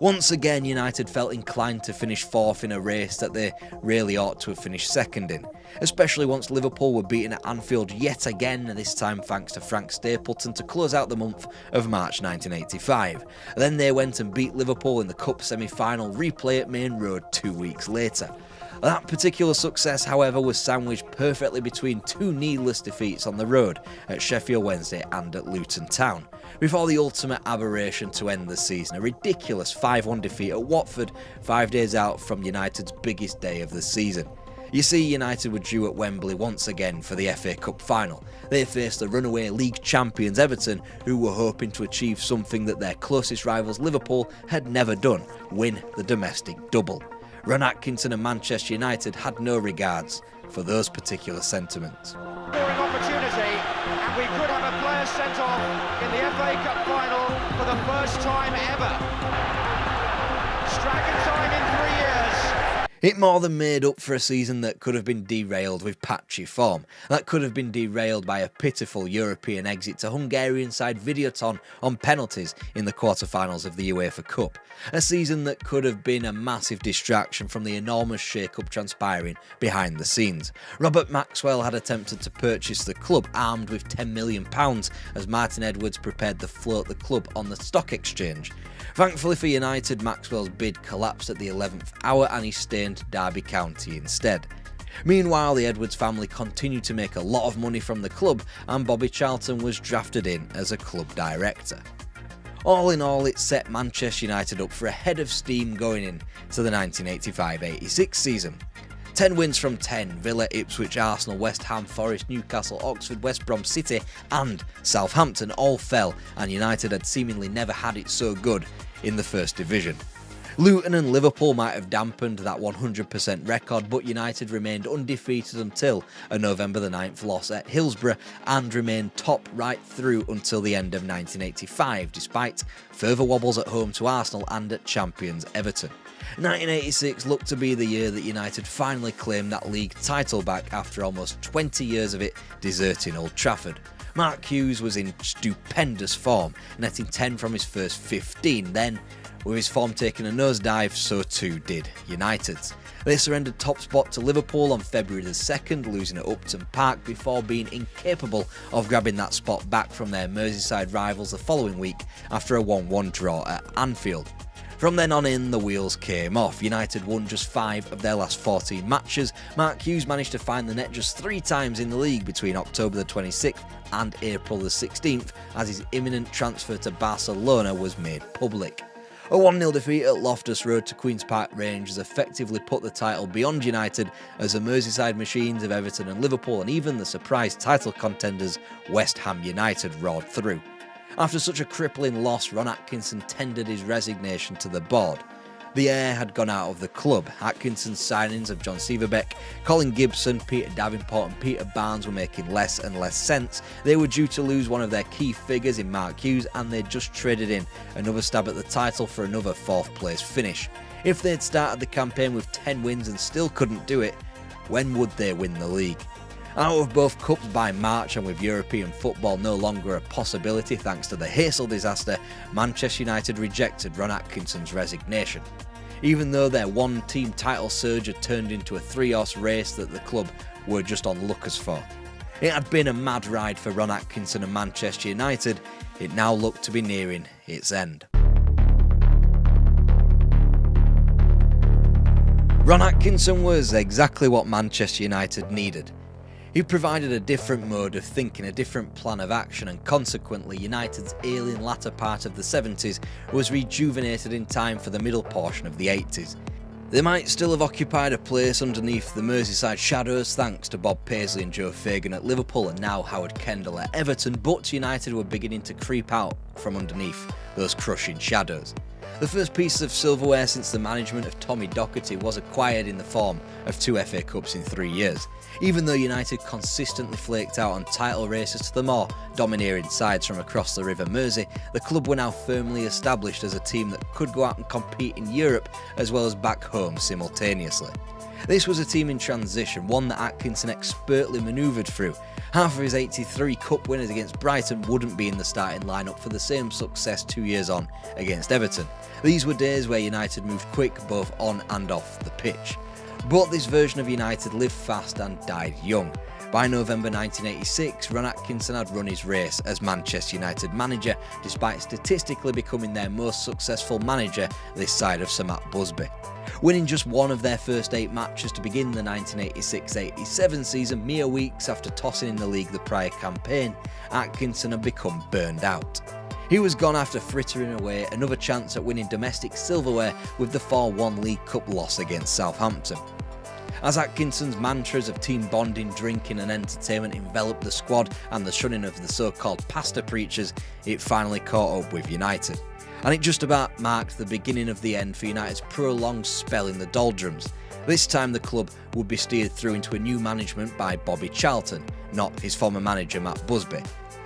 Once again, United felt inclined to finish 4th in a race that they really ought to have finished 2nd in, especially once Liverpool were beaten at Anfield yet again, and this time thanks to Frank Stapleton, to close out the month of March 1985. Then they went and beat Liverpool in the Cup semi-final replay at Main Road 2 weeks later. That particular success, however, was sandwiched perfectly between 2 needless defeats on the road at Sheffield Wednesday and at Luton Town, before the ultimate aberration to end the season, a ridiculous 5-1 defeat at Watford 5 days out from United's biggest day of the season. You see, United were due at Wembley once again for the FA Cup final. They faced the runaway league champions Everton, who were hoping to achieve something that their closest rivals Liverpool had never done: win the domestic double. Ron Atkinson and Manchester United had no regards for those particular sentiments. Scoring opportunity, and we could have a player sent off in the FA Cup final for the first time ever. Striking time in 3 years. It more than made up for a season that could have been derailed with patchy form, that could have been derailed by a pitiful European exit to Hungarian side Videoton on penalties in the quarter-finals of the UEFA Cup, a season that could have been a massive distraction from the enormous shake-up transpiring behind the scenes. Robert Maxwell had attempted to purchase the club armed with £10 million as Martin Edwards prepared to float the club on the stock exchange. Thankfully for United, Maxwell's bid collapsed at the 11th hour and he stayed Derby County instead. Meanwhile, the Edwards family continued to make a lot of money from the club, and Bobby Charlton was drafted in as a club director. All in all, it set Manchester United up for a head of steam going into the 1985-86 season. 10 wins from 10, Villa, Ipswich, Arsenal, West Ham, Forest, Newcastle, Oxford, West Brom City and Southampton all fell, and United had seemingly never had it so good in the First Division. Luton and Liverpool might have dampened that 100% record, but United remained undefeated until a November the 9th loss at Hillsborough and remained top right through until the end of 1985, despite further wobbles at home to Arsenal and at champions Everton. 1986 looked to be the year that United finally claimed that league title back after almost 20 years of it deserting Old Trafford. Mark Hughes was in stupendous form, netting 10 from his first 15, then with his form taking a nosedive, so too did United's. They surrendered top spot to Liverpool on February the 2nd, losing at Upton Park before being incapable of grabbing that spot back from their Merseyside rivals the following week after a 1-1 draw at Anfield. From then on in, the wheels came off. United won just 5 of their last 14 matches. Mark Hughes managed to find the net just 3 times in the league between October the 26th and April the 16th, as his imminent transfer to Barcelona was made public. A 1-0 defeat at Loftus Road to Queen's Park Rangers effectively put the title beyond United, as the Merseyside machines of Everton and Liverpool, and even the surprise title contenders West Ham United, roared through. After such a crippling loss, Ron Atkinson tendered his resignation to the board. The air had gone out of the club. Atkinson's signings of John Severbeck, Colin Gibson, Peter Davenport and Peter Barnes were making less and less sense. They were due to lose one of their key figures in Mark Hughes, and they'd just traded in another stab at the title for another 4th place finish. If they'd started the campaign with 10 wins and still couldn't do it, when would they win the league? Out of both cups by March, and with European football no longer a possibility thanks to the Hazel disaster, Manchester United rejected Ron Atkinson's resignation. Even though their one-team title surge had turned into a 3-horse race that the club were just onlookers for. It had been a mad ride for Ron Atkinson and Manchester United. It now looked to be nearing its end. Ron Atkinson was exactly what Manchester United needed. He provided a different mode of thinking, a different plan of action, and consequently United's ailing latter part of the 70s was rejuvenated in time for the middle portion of the 80s. They might still have occupied a place underneath the Merseyside shadows thanks to Bob Paisley and Joe Fagan at Liverpool and now Howard Kendall at Everton, but United were beginning to creep out from underneath those crushing shadows. The first piece of silverware since the management of Tommy Docherty was acquired in the form of 2 FA Cups in 3 years. Even though United consistently flaked out on title races to the more domineering sides from across the River Mersey, the club were now firmly established as a team that could go out and compete in Europe as well as back home simultaneously. This was a team in transition, one that Atkinson expertly manoeuvred through. Half of his 83 cup winners against Brighton wouldn't be in the starting lineup for the same success 2 years on against Everton. These were days where United moved quick both on and off the pitch. But this version of United lived fast and died young. By November 1986, Ron Atkinson had run his race as Manchester United manager, despite statistically becoming their most successful manager this side of Sir Matt Busby. Winning just one of their first 8 matches to begin the 1986-87 season, mere weeks after tossing in the league the prior campaign, Atkinson had become burned out. He was gone after frittering away another chance at winning domestic silverware with the 4-1 League Cup loss against Southampton. As Atkinson's mantras of team bonding, drinking and entertainment enveloped the squad and the shunning of the so-called pasta preachers, it finally caught up with United. And it just about marked the beginning of the end for United's prolonged spell in the doldrums. This time the club would be steered through into a new management by Bobby Charlton, not his former manager Matt Busby.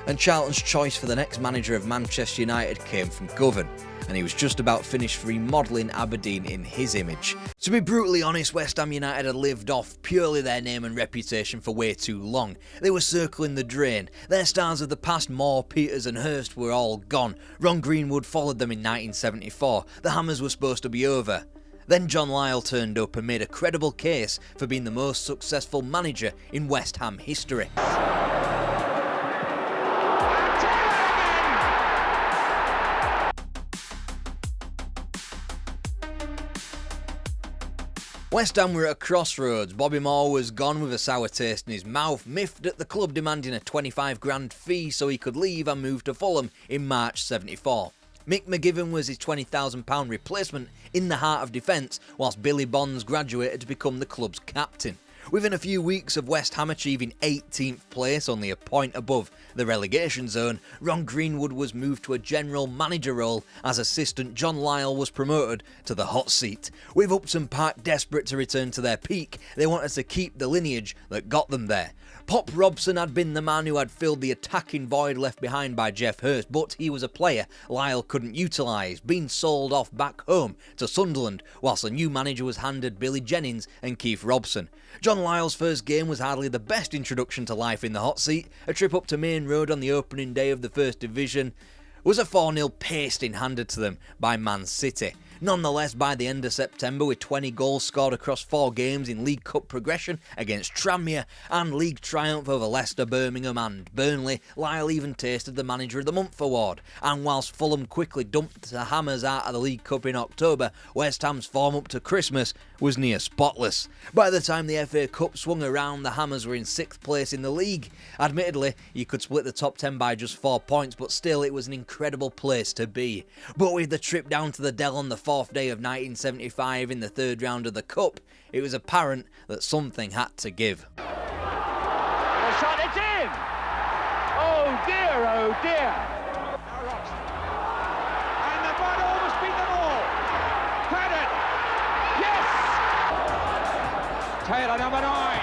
And Charlton's choice for the next manager of Manchester United came from Govan, and he was just about finished remodelling Aberdeen in his image. To be brutally honest, West Ham United had lived off purely their name and reputation for way too long. They were circling the drain. Their stars of the past, Moore, Peters and Hurst, were all gone. Ron Greenwood followed them in 1974. The Hammers were supposed to be over. Then John Lyall turned up and made a credible case for being the most successful manager in West Ham history. West Ham were at a crossroads. Bobby Moore was gone with a sour taste in his mouth, miffed at the club demanding a 25 grand fee so he could leave and move to Fulham in March 74. Mick McGivern was his £20,000 replacement in the heart of defence, whilst Billy Bonds graduated to become the club's captain. Within a few weeks of West Ham achieving 18th place, only a point above the relegation zone, Ron Greenwood was moved to a general manager role as assistant John Lyall was promoted to the hot seat. With Upton Park desperate to return to their peak, they wanted to keep the lineage that got them there. Pop Robson had been the man who had filled the attacking void left behind by Jeff Hurst, but he was a player Lyall couldn't utilise, being sold off back home to Sunderland, whilst a new manager was handed Billy Jennings and Keith Robson. John Lyall's first game was hardly the best introduction to life in the hot seat. A trip up to Main Road on the opening day of the First Division was a 4-0 pasting handed to them by Man City. Nonetheless, by the end of September, with 20 goals scored across 4 games in League Cup progression against Tranmere and league triumph over Leicester, Birmingham and Burnley, Lyle even tasted the Manager of the Month award. And whilst Fulham quickly dumped the Hammers out of the League Cup in October, West Ham's form up to Christmas was near spotless. By the time the FA Cup swung around, the Hammers were in 6th place in the league. Admittedly, you could split the top 10 by just 4 points, but still it was an incredible place to be. But with the trip down to the Dell on the 4th day of 1975 in the 3rd round of the Cup, it was apparent that something had to give. The shot, it's in! Oh dear, oh dear! And the ball almost beat them all! Credit! Yes! Taylor, number 9!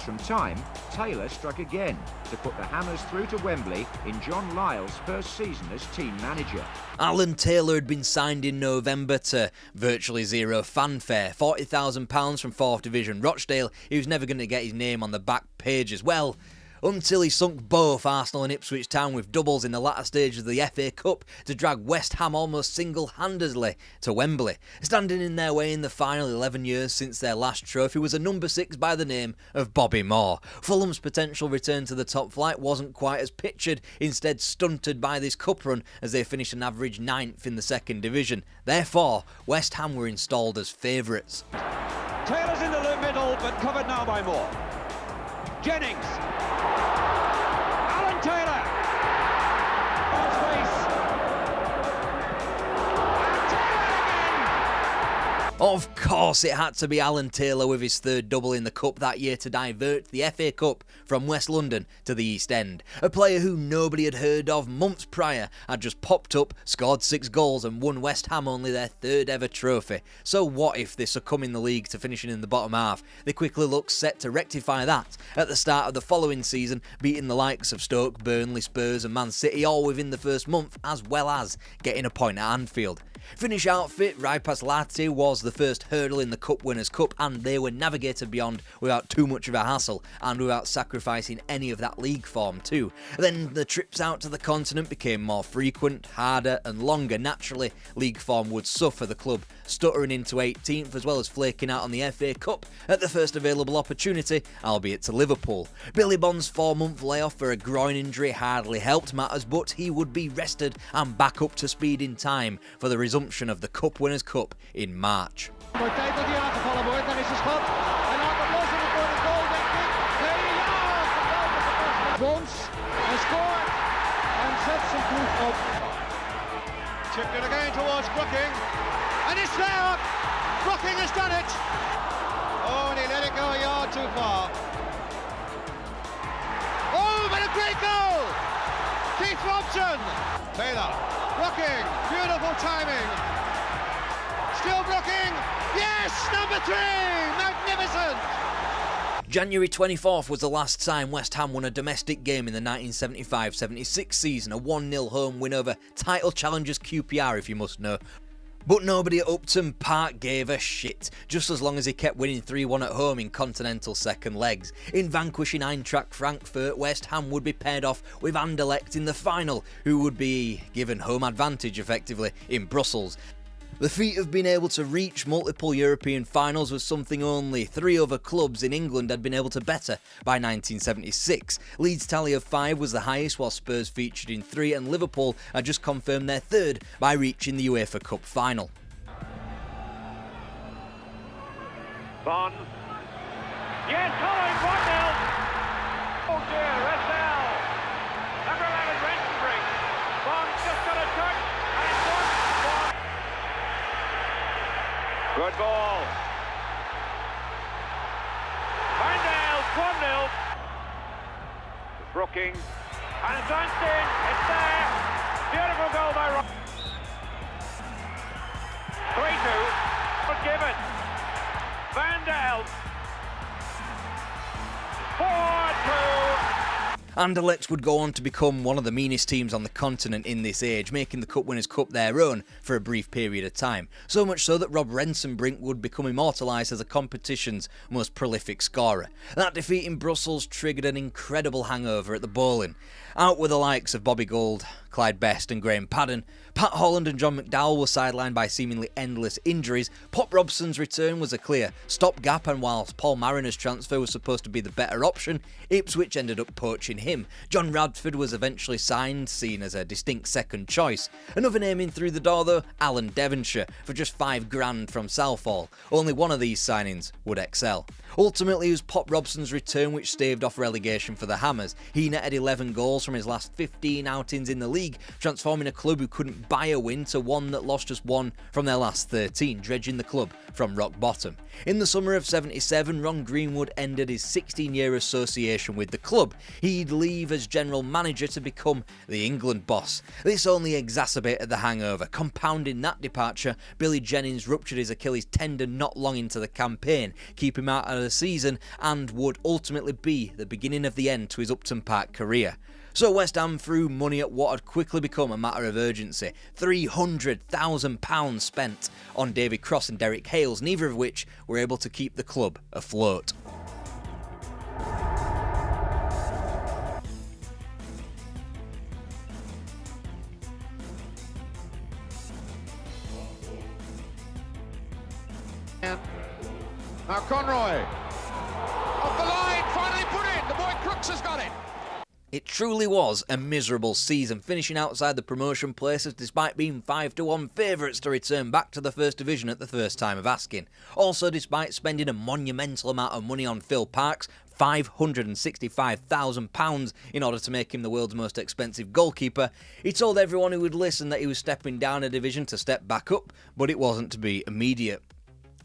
From time, Taylor struck again to put the Hammers through to Wembley in John Lyle's first season as team manager. Alan Taylor had been signed in November to virtually zero fanfare. £40,000 from 4th Division Rochdale. He was never going to get his name on the back page as well, until he sunk both Arsenal and Ipswich Town with doubles in the latter stages of the FA Cup to drag West Ham almost single-handedly to Wembley. Standing in their way in the final 11 years since their last trophy was a number 6 by the name of Bobby Moore. Fulham's potential return to the top flight wasn't quite as pictured, instead stunted by this cup run as they finished an average 9th in the 2nd Division. Therefore, West Ham were installed as favourites. Taylor's in the middle, but covered now by Moore. Jennings. Alan Taylor. Of course it had to be Alan Taylor with his 3rd double in the Cup that year to divert the FA Cup from West London to the East End. A player who nobody had heard of months prior had just popped up, scored 6 goals and won West Ham only their 3rd ever trophy. So what if they succumb in the league to finishing in the bottom half? They quickly looked set to rectify that at the start of the following season, beating the likes of Stoke, Burnley, Spurs and Man City all within the first month, as well as getting a point at Anfield. Finish outfit Ripas Lati was the first hurdle in the Cup Winners' Cup, and they were navigated beyond without too much of a hassle and without sacrificing any of that league form too. Then the trips out to the continent became more frequent, harder and longer. Naturally, league form would suffer, the club stuttering into 18th as well as flaking out on the FA Cup at the first available opportunity, albeit to Liverpool. Billy Bond's 4-month layoff for a groin injury hardly helped matters, but he would be rested and back up to speed in time for the resumption of the Cup Winners' Cup in March. Wordt tijd dat hij aangevallen wordt, dan is de schot. Hij laat hem los en het wordt een goal, denk ik. Nee, ja! Bons, hij scoort en zet zijn ploeg op. Chipped it again towards Brooking. And it's there! Brooking has done it! Oh, and he let it go a yard too far. Oh, but a great goal! Keith Robson! Taylor, Brooking, beautiful timing. Still Brooking, yes, number 3, magnificent! January 24th was the last time West Ham won a domestic game in the 1975-76 season, a 1-0 home win over title challengers QPR, if you must know. But nobody at Upton Park gave a shit, just as long as he kept winning 3-1 at home in continental second legs. In vanquishing Eintracht Frankfurt, West Ham would be paired off with Anderlecht in the final, who would be given home advantage effectively in Brussels. The feat of being able to reach multiple European finals was something only 3 other clubs in England had been able to better by 1976. Leeds' tally of 5 was the highest, while Spurs featured in 3, and Liverpool had just confirmed their 3rd by reaching the UEFA Cup final. Bond. Yes, Colin, 1-0. Oh dear, SL. Number 11, Rensenbrink. Bond's just got a touch, and it's 1-1. Good ball. Vandale, 1-0. Brooking. And it's Einstein. It's there. Beautiful goal by Rock. 3-2. Forgiven. Vandale. 4-2. Anderlecht would go on to become one of the meanest teams on the continent in this age, making the Cup Winners' Cup their own for a brief period of time. So much so that Rob Rensenbrink would become immortalised as the competition's most prolific scorer. That defeat in Brussels triggered an incredible hangover at the bowling. Out were the likes of Bobby Gould, Clyde Best and Graham Paddon. Pat Holland and John McDowell were sidelined by seemingly endless injuries. Pop Robson's return was a clear stopgap, and whilst Paul Mariner's transfer was supposed to be the better option, Ipswich ended up poaching him. John Radford was eventually signed, seen as a distinct second choice. Another name in through the door though, Alan Devonshire, for just £5,000 from Southall. Only one of these signings would excel. Ultimately, it was Pop Robson's return which staved off relegation for the Hammers. He netted 11 goals from his last 15 outings in the league, transforming a club who couldn't buy a win to one that lost just one from their last 13, dredging the club from rock bottom. In the summer of '77, Ron Greenwood ended his 16-year association with the club. He'd leave as general manager to become the England boss. This only exacerbated the hangover. Compounding that departure, Billy Jennings ruptured his Achilles tendon not long into the campaign, keeping him out of the season, and would ultimately be the beginning of the end to his Upton Park career. So West Ham threw money at what had quickly become a matter of urgency. £300,000 spent on David Cross and Derek Hales, neither of which were able to keep the club afloat. Now Conroy, off the line, finally put in, the boy Crooks has got it. It truly was a miserable season, finishing outside the promotion places despite being 5-1 favourites to return back to the First Division at the first time of asking. Also, despite spending a monumental amount of money on Phil Parkes, £565,000 in order to make him the world's most expensive goalkeeper, he told everyone who would listen that he was stepping down a division to step back up, but it wasn't to be immediate.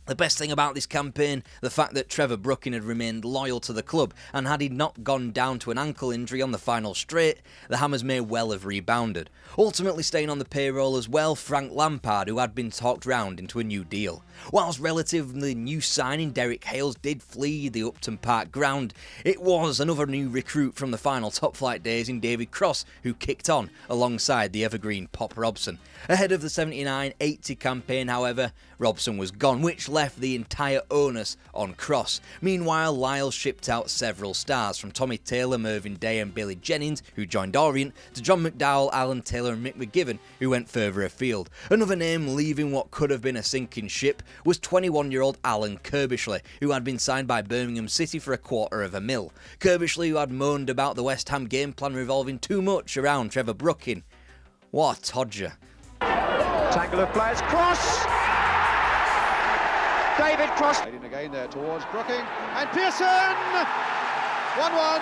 The best thing about this campaign, the fact that Trevor Brooking had remained loyal to the club, and had he not gone down to an ankle injury on the final straight, the Hammers may well have rebounded. Ultimately staying on the payroll as well, Frank Lampard, who had been talked round into a new deal. Whilst relatively new signing Derek Hales did flee the Upton Park ground, it was another new recruit from the final top flight days in David Cross who kicked on alongside the evergreen Pop Robson. Ahead of the 79-80 campaign, however, Robson was gone, which left the entire onus on Cross. Meanwhile, Lyle shipped out several stars, from Tommy Taylor, Mervyn Day and Billy Jennings, who joined Orient, to John McDowell, Alan Taylor and Mick McGibbon, who went further afield. Another name leaving what could have been a sinking ship was 21-year-old Alan Kirbishley, who had been signed by Birmingham City for £250,000. Kirbishley, who had moaned about the West Ham game plan revolving too much around Trevor Brooking. What a todger. Tangle of players, Cross! David Cross. In again there towards Brooking, and Pearson! 1-1.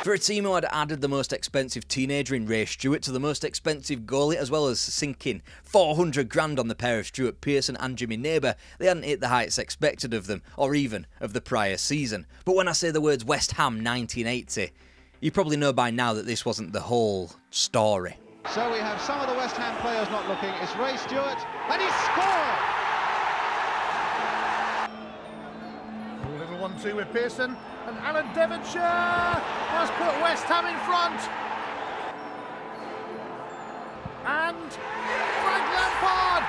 For a team who had added the most expensive teenager in Ray Stewart to the most expensive goalie, as well as sinking £400,000 on the pair of Stuart Pearson and Jimmy Neighbour, they hadn't hit the heights expected of them, or even of the prior season. But when I say the words West Ham 1980, you probably know by now that this wasn't the whole story. So we have some of the West Ham players not looking. It's Ray Stewart, and he scored! A little 1-2 with Pearson, and Alan Devonshire has put West Ham in front. And Frank Lampard!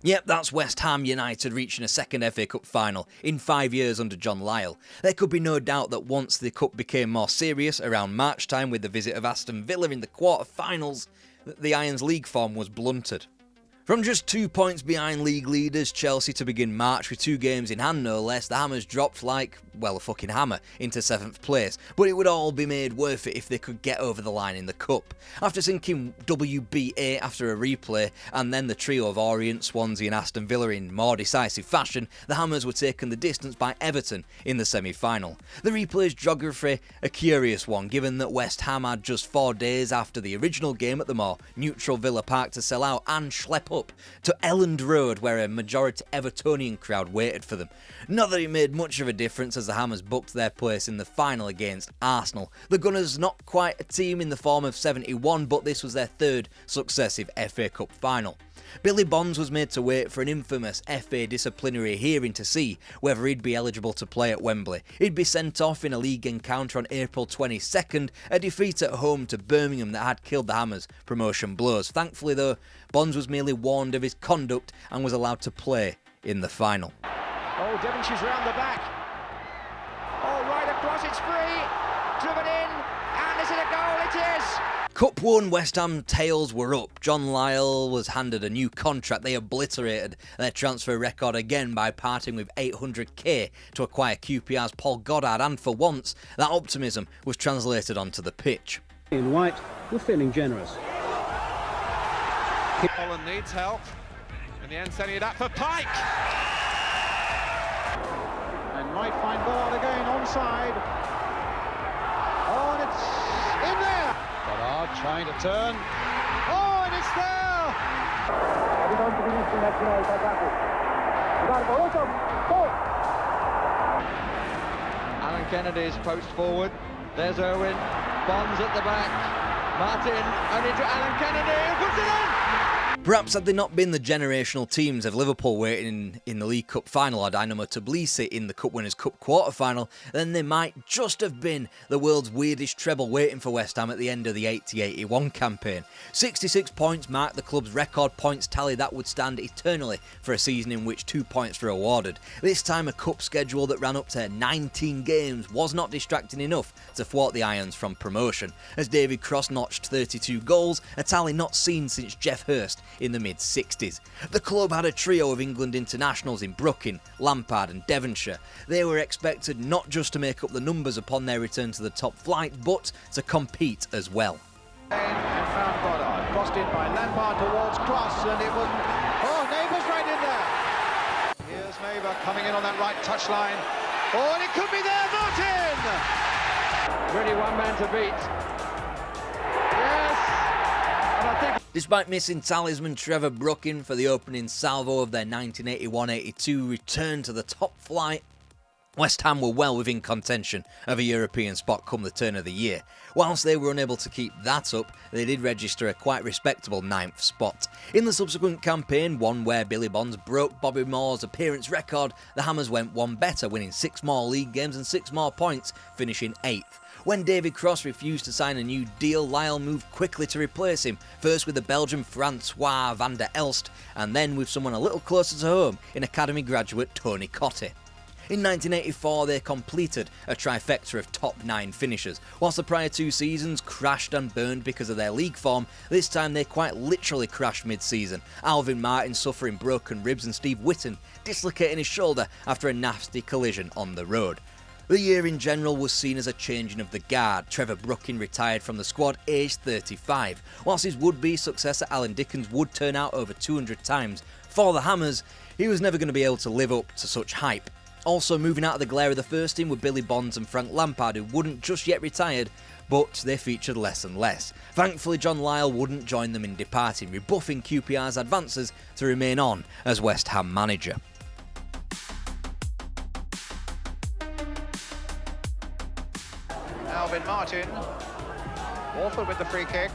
Yep, that's West Ham United reaching a second FA Cup final in 5 years under John Lyle. There could be no doubt that once the cup became more serious around March time with the visit of Aston Villa in the quarter-finals, the Irons League form was blunted. From just 2 points behind league leaders Chelsea to begin March with 2 games in hand no less, the Hammers dropped like, well, a fucking hammer into 7th place, but it would all be made worth it if they could get over the line in the cup. After sinking WBA after a replay, and then the trio of Orient, Swansea and Aston Villa in more decisive fashion, the Hammers were taken the distance by Everton in the semi-final. The replay's geography, a curious one, given that West Ham had just 4 days after the original game at the more neutral Villa Park to sell out and schlep up to Elland Road, where a majority Evertonian crowd waited for them. Not that it made much of a difference, as the Hammers booked their place in the final against Arsenal. The Gunners, not quite a team in the form of '71, but this was their 3rd successive FA Cup final. Billy Bonds was made to wait for an infamous FA disciplinary hearing to see whether he'd be eligible to play at Wembley. He'd be sent off in a league encounter on April 22nd, a defeat at home to Birmingham that had killed the Hammers' promotion blows. Thankfully though, Bonds was merely warned of his conduct and was allowed to play in the final. Oh, Devonshire's round the back. Oh, right across, it's free. Driven in, and is it a goal? It is. Cup 1 West Ham tails were up. John Lyle was handed a new contract. They obliterated their transfer record again by parting with $800k to acquire QPR's Paul Goddard, and for once, that optimism was translated onto the pitch. In white, we're feeling generous. Holland needs help. In the end, sending it up for Pike. And might find Goddard again onside. Oh, and it's in there. Goddard trying to turn. Oh, and it's there. Alan Kennedy's poached forward. There's Irwin. Bonds at the back. Martin, only to Alan Kennedy, who puts it in! Perhaps had they not been the generational teams of Liverpool waiting in the League Cup final or Dynamo Tbilisi in the Cup Winners' Cup quarter-final, then they might just have been the world's weirdest treble waiting for West Ham at the end of the 80-81 campaign. 66 points marked the club's record points tally that would stand eternally for a season in which 2 points were awarded. This time a cup schedule that ran up to 19 games was not distracting enough to thwart the Irons from promotion, as David Cross notched 32 goals, a tally not seen since Jeff Hurst in the mid-60s. The club had a trio of England internationals in Brooking, Lampard and Devonshire. They were expected not just to make up the numbers upon their return to the top flight, but to compete as well. And found Goddard, crossed in by Lampard towards Cross, and it wasn't... Oh, Neighbour's right in there. Here's Neighbour coming in on that right touchline. Oh, and it could be there, Martin! Really one man to beat. Yes! And I think... Despite missing talisman Trevor Brooking for the opening salvo of their 1981-82 return to the top flight, West Ham were well within contention of a European spot come the turn of the year. Whilst they were unable to keep that up, they did register a quite respectable 9th spot. In the subsequent campaign, one where Billy Bonds broke Bobby Moore's appearance record, the Hammers went one better, winning 6 more league games and 6 more points, finishing 8th. When David Cross refused to sign a new deal, Lyle moved quickly to replace him, first with the Belgian Francois van der Elst, and then with someone a little closer to home in academy graduate Tony Cottee. In 1984, they completed a trifecta of top 9 finishes. Whilst the prior 2 seasons crashed and burned because of their league form, this time they quite literally crashed mid-season. Alvin Martin suffering broken ribs and Steve Whitten dislocating his shoulder after a nasty collision on the road. The year in general was seen as a changing of the guard. Trevor Brooking retired from the squad aged 35, whilst his would-be successor Alan Dickens would turn out over 200 times. For the Hammers, he was never going to be able to live up to such hype. Also moving out of the glare of the first team were Billy Bonds and Frank Lampard, who wouldn't just yet retired, but they featured less and less. Thankfully, John Lyle wouldn't join them in departing, rebuffing QPR's advances to remain on as West Ham manager. Alvin Martin, Warford with the free kick,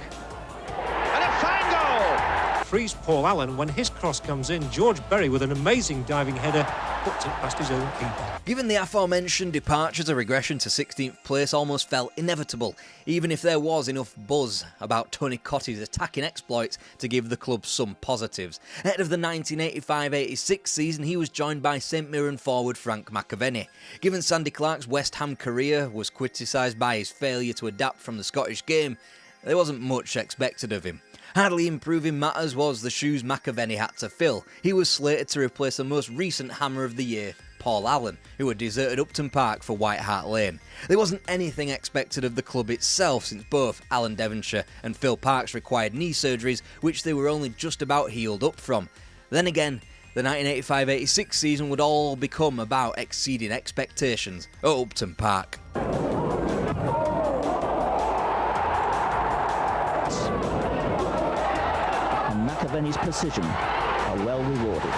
and a fine goal! Frees Paul Allen when his cross comes in. George Berry with an amazing diving header puts it past his own keeper. Given the aforementioned departures, a regression to 16th place almost felt inevitable, even if there was enough buzz about Tony Cottee's attacking exploits to give the club some positives. Ahead of the 1985-86 season, he was joined by St Mirren forward Frank McAvenny. Given Sandy Clark's West Ham career was criticised by his failure to adapt from the Scottish game, there wasn't much expected of him. Hardly improving matters was the shoes McAvenny had to fill. He was slated to replace the most recent Hammer of the Year, Paul Allen, who had deserted Upton Park for White Hart Lane. There wasn't anything expected of the club itself, since both Alan Devonshire and Phil Parkes required knee surgeries, which they were only just about healed up from. Then again, the 1985-86 season would all become about exceeding expectations at Upton Park. McAvenny's precision are well rewarded.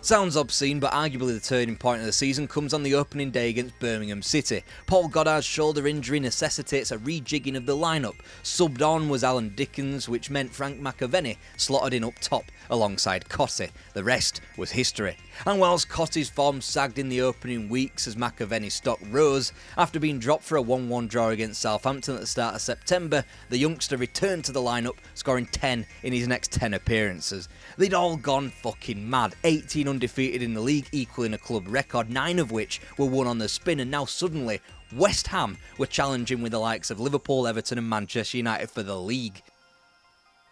Sounds obscene, but arguably the turning point of the season comes on the opening day against Birmingham City. Paul Goddard's shoulder injury necessitates a rejigging of the lineup. Subbed on was Alan Dickens, which meant Frank McAvenny slotted in up top alongside Cotty. The rest was history. And whilst Cotty's form sagged in the opening weeks as McAvenny's stock rose, after being dropped for a 1-1 draw against Southampton at the start of September, the youngster returned to the lineup, scoring 10 in his next 10 appearances. They'd all gone fucking mad. 18 undefeated in the league, equaling a club record, 9 of which were won on the spin, and now suddenly West Ham were challenging with the likes of Liverpool, Everton and Manchester United for the league.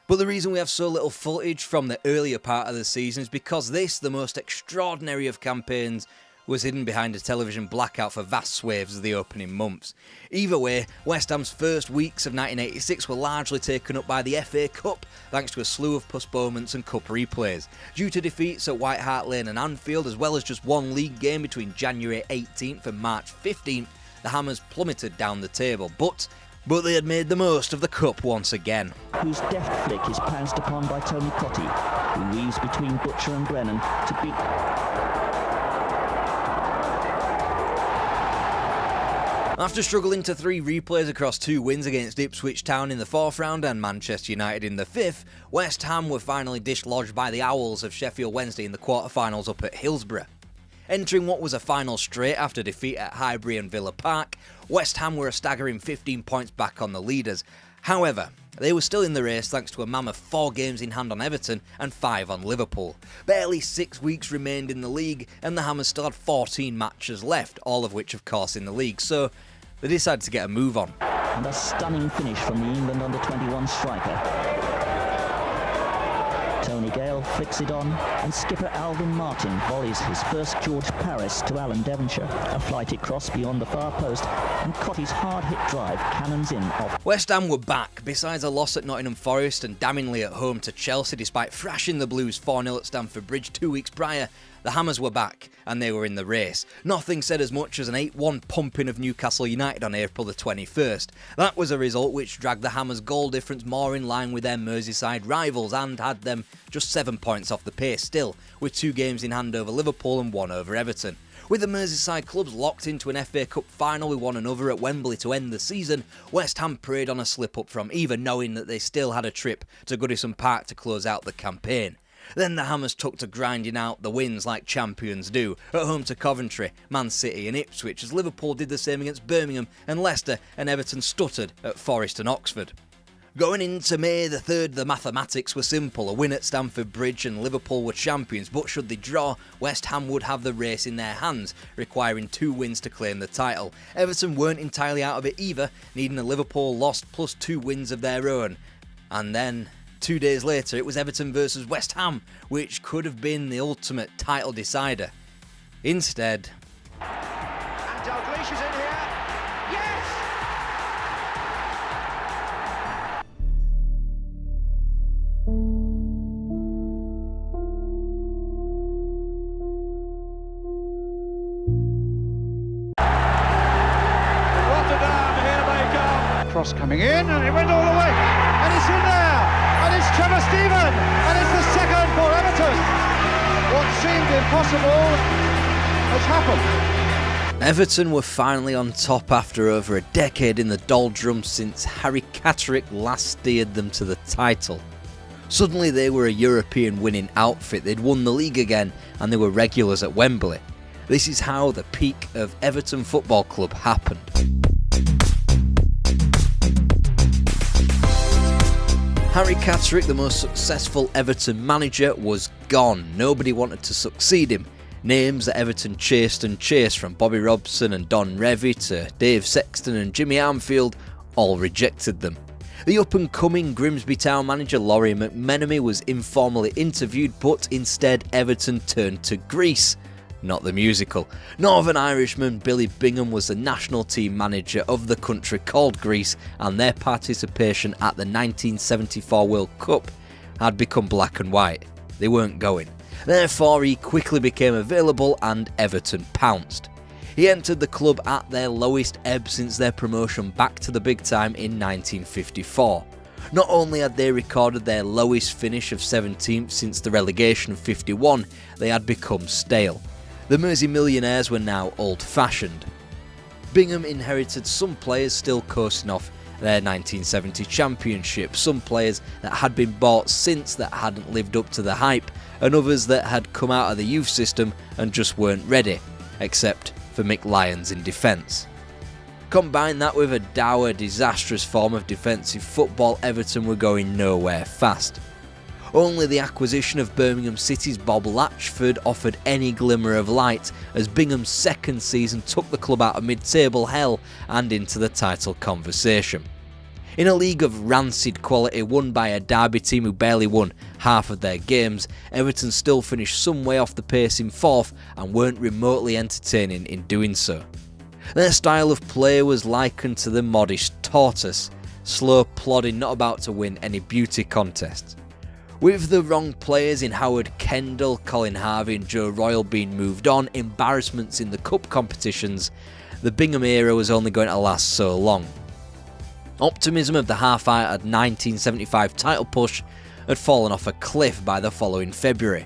But the reason we have so little footage from the earlier part of the season is because this, the most extraordinary of campaigns, was hidden behind a television blackout for vast swathes of the opening months. Either way, West Ham's first weeks of 1986 were largely taken up by the FA Cup, thanks to a slew of postponements and cup replays. Due to defeats at White Hart Lane and Anfield, as well as just one league game between January 18th and March 15th, the Hammers plummeted down the table, but they had made the most of the cup once again. Whose deft flick is pounced upon by Tony Cotty, who weaves between Butcher and Brennan to beat... After struggling to 3 replays across 2 wins against Ipswich Town in the 4th round and Manchester United in the 5th, West Ham were finally dislodged by the Owls of Sheffield Wednesday in the quarter-finals up at Hillsborough. Entering what was a final straight after defeat at Highbury and Villa Park, West Ham were a staggering 15 points back on the leaders. However, they were still in the race thanks to a mammoth 4 games in hand on Everton and 5 on Liverpool. Barely 6 weeks remained in the league and the Hammers still had 14 matches left, all of which of course in the league, so they decided to get a move on. And a stunning finish from the England under-21 striker. Tony Gale flicks it on, and skipper Alvin Martin volleys his first George Paris to Alan Devonshire. A flighted cross beyond the far post, and Cotty's hard-hit drive cannons in off. West Ham were back, besides a loss at Nottingham Forest and damningly at home to Chelsea despite thrashing the Blues 4-0 at Stamford Bridge 2 weeks prior. The Hammers were back, and they were in the race. Nothing said as much as an 8-1 pumping of Newcastle United on April the 21st. That was a result which dragged the Hammers' goal difference more in line with their Merseyside rivals and had them just 7 points off the pace still, with 2 games in hand over Liverpool and 1 over Everton. With the Merseyside clubs locked into an FA Cup final with one another at Wembley to end the season, West Ham preyed on a slip-up from either, knowing that they still had a trip to Goodison Park to close out the campaign. Then the Hammers took to grinding out the wins like champions do, at home to Coventry, Man City and Ipswich, as Liverpool did the same against Birmingham and Leicester, and Everton stuttered at Forest and Oxford. Going into May the 3rd, the mathematics were simple. A win at Stamford Bridge and Liverpool were champions, but should they draw, West Ham would have the race in their hands, requiring 2 wins to claim the title. Everton weren't entirely out of it either, needing a Liverpool loss plus 2 wins of their own. And then 2 days later, it was Everton versus West Ham, which could have been the ultimate title decider. Instead, And Dalglish is in here. Yes! Rotterdam, here they come. Cross coming in, and it went all the way. And it's in there. And it's Trevor Steven. And it's the second for Everton. What seemed impossible has happened. Everton were finally on top after over a decade in the doldrums since Harry Catterick last steered them to the title. Suddenly they were a European winning outfit, they'd won the league again and they were regulars at Wembley. This is how the peak of Everton Football Club happened. Harry Catterick, the most successful Everton manager, was gone. Nobody wanted to succeed him. Names that Everton chased and chased, from Bobby Robson and Don Revie to Dave Sexton and Jimmy Armfield, all rejected them. The up-and-coming Grimsby Town manager Laurie McMenemy was informally interviewed, but instead Everton turned to Grease. Not the musical. Northern Irishman Billy Bingham was the national team manager of the country called Greece, and their participation at the 1974 World Cup had become black and white. They weren't going. Therefore, he quickly became available and Everton pounced. He entered the club at their lowest ebb since their promotion back to the big time in 1954. Not only had they recorded their lowest finish of 17th since the relegation of 51, they had become stale. The Mersey Millionaires were now old-fashioned. Bingham inherited some players still coasting off their 1970 championship, some players that had been bought since that hadn't lived up to the hype, and others that had come out of the youth system and just weren't ready, except for Mick Lyons in defence. Combine that with a dour, disastrous form of defensive football, Everton were going nowhere fast. Only the acquisition of Birmingham City's Bob Latchford offered any glimmer of light, as Bingham's second season took the club out of mid-table hell and into the title conversation. In a league of rancid quality won by a Derby team who barely won half of their games, Everton still finished some way off the pace in fourth and weren't remotely entertaining in doing so. Their style of play was likened to the modest tortoise, slow plodding, not about to win any beauty contests. With the wrong players in Howard Kendall, Colin Harvey and Joe Royle being moved on, embarrassments in the cup competitions, the Bingham era was only going to last so long. Optimism of the half-hearted 1975 title push had fallen off a cliff by the following February.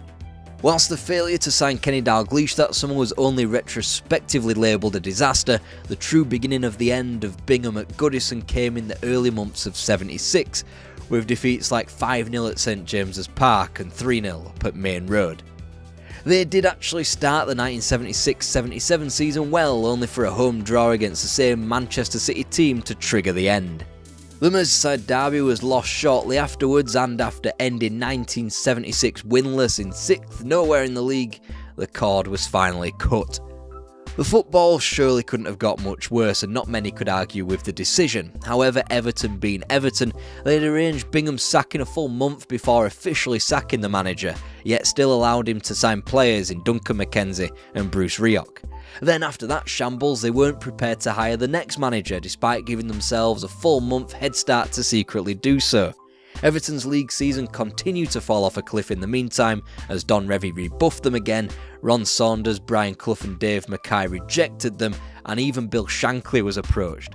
Whilst the failure to sign Kenny Dalglish that summer was only retrospectively labelled a disaster, the true beginning of the end of Bingham at Goodison came in the early months of 76, with defeats like 5-0 at St James's Park and 3-0 up at Main Road. They did actually start the 1976-77 season well, only for a home draw against the same Manchester City team to trigger the end. The Merseyside derby was lost shortly afterwards, and after ending 1976 winless in 6th, nowhere in the league, the cord was finally cut. The football surely couldn't have got much worse, and not many could argue with the decision. However, Everton being Everton, they'd arranged Bingham's sacking a full month before officially sacking the manager, yet still allowed him to sign players in Duncan McKenzie and Bruce Rioch. Then after that shambles, they weren't prepared to hire the next manager, despite giving themselves a full month head start to secretly do so. Everton's league season continued to fall off a cliff in the meantime, as Don Revie rebuffed them again, Ron Saunders, Brian Clough and Dave Mackay rejected them, and even Bill Shankly was approached.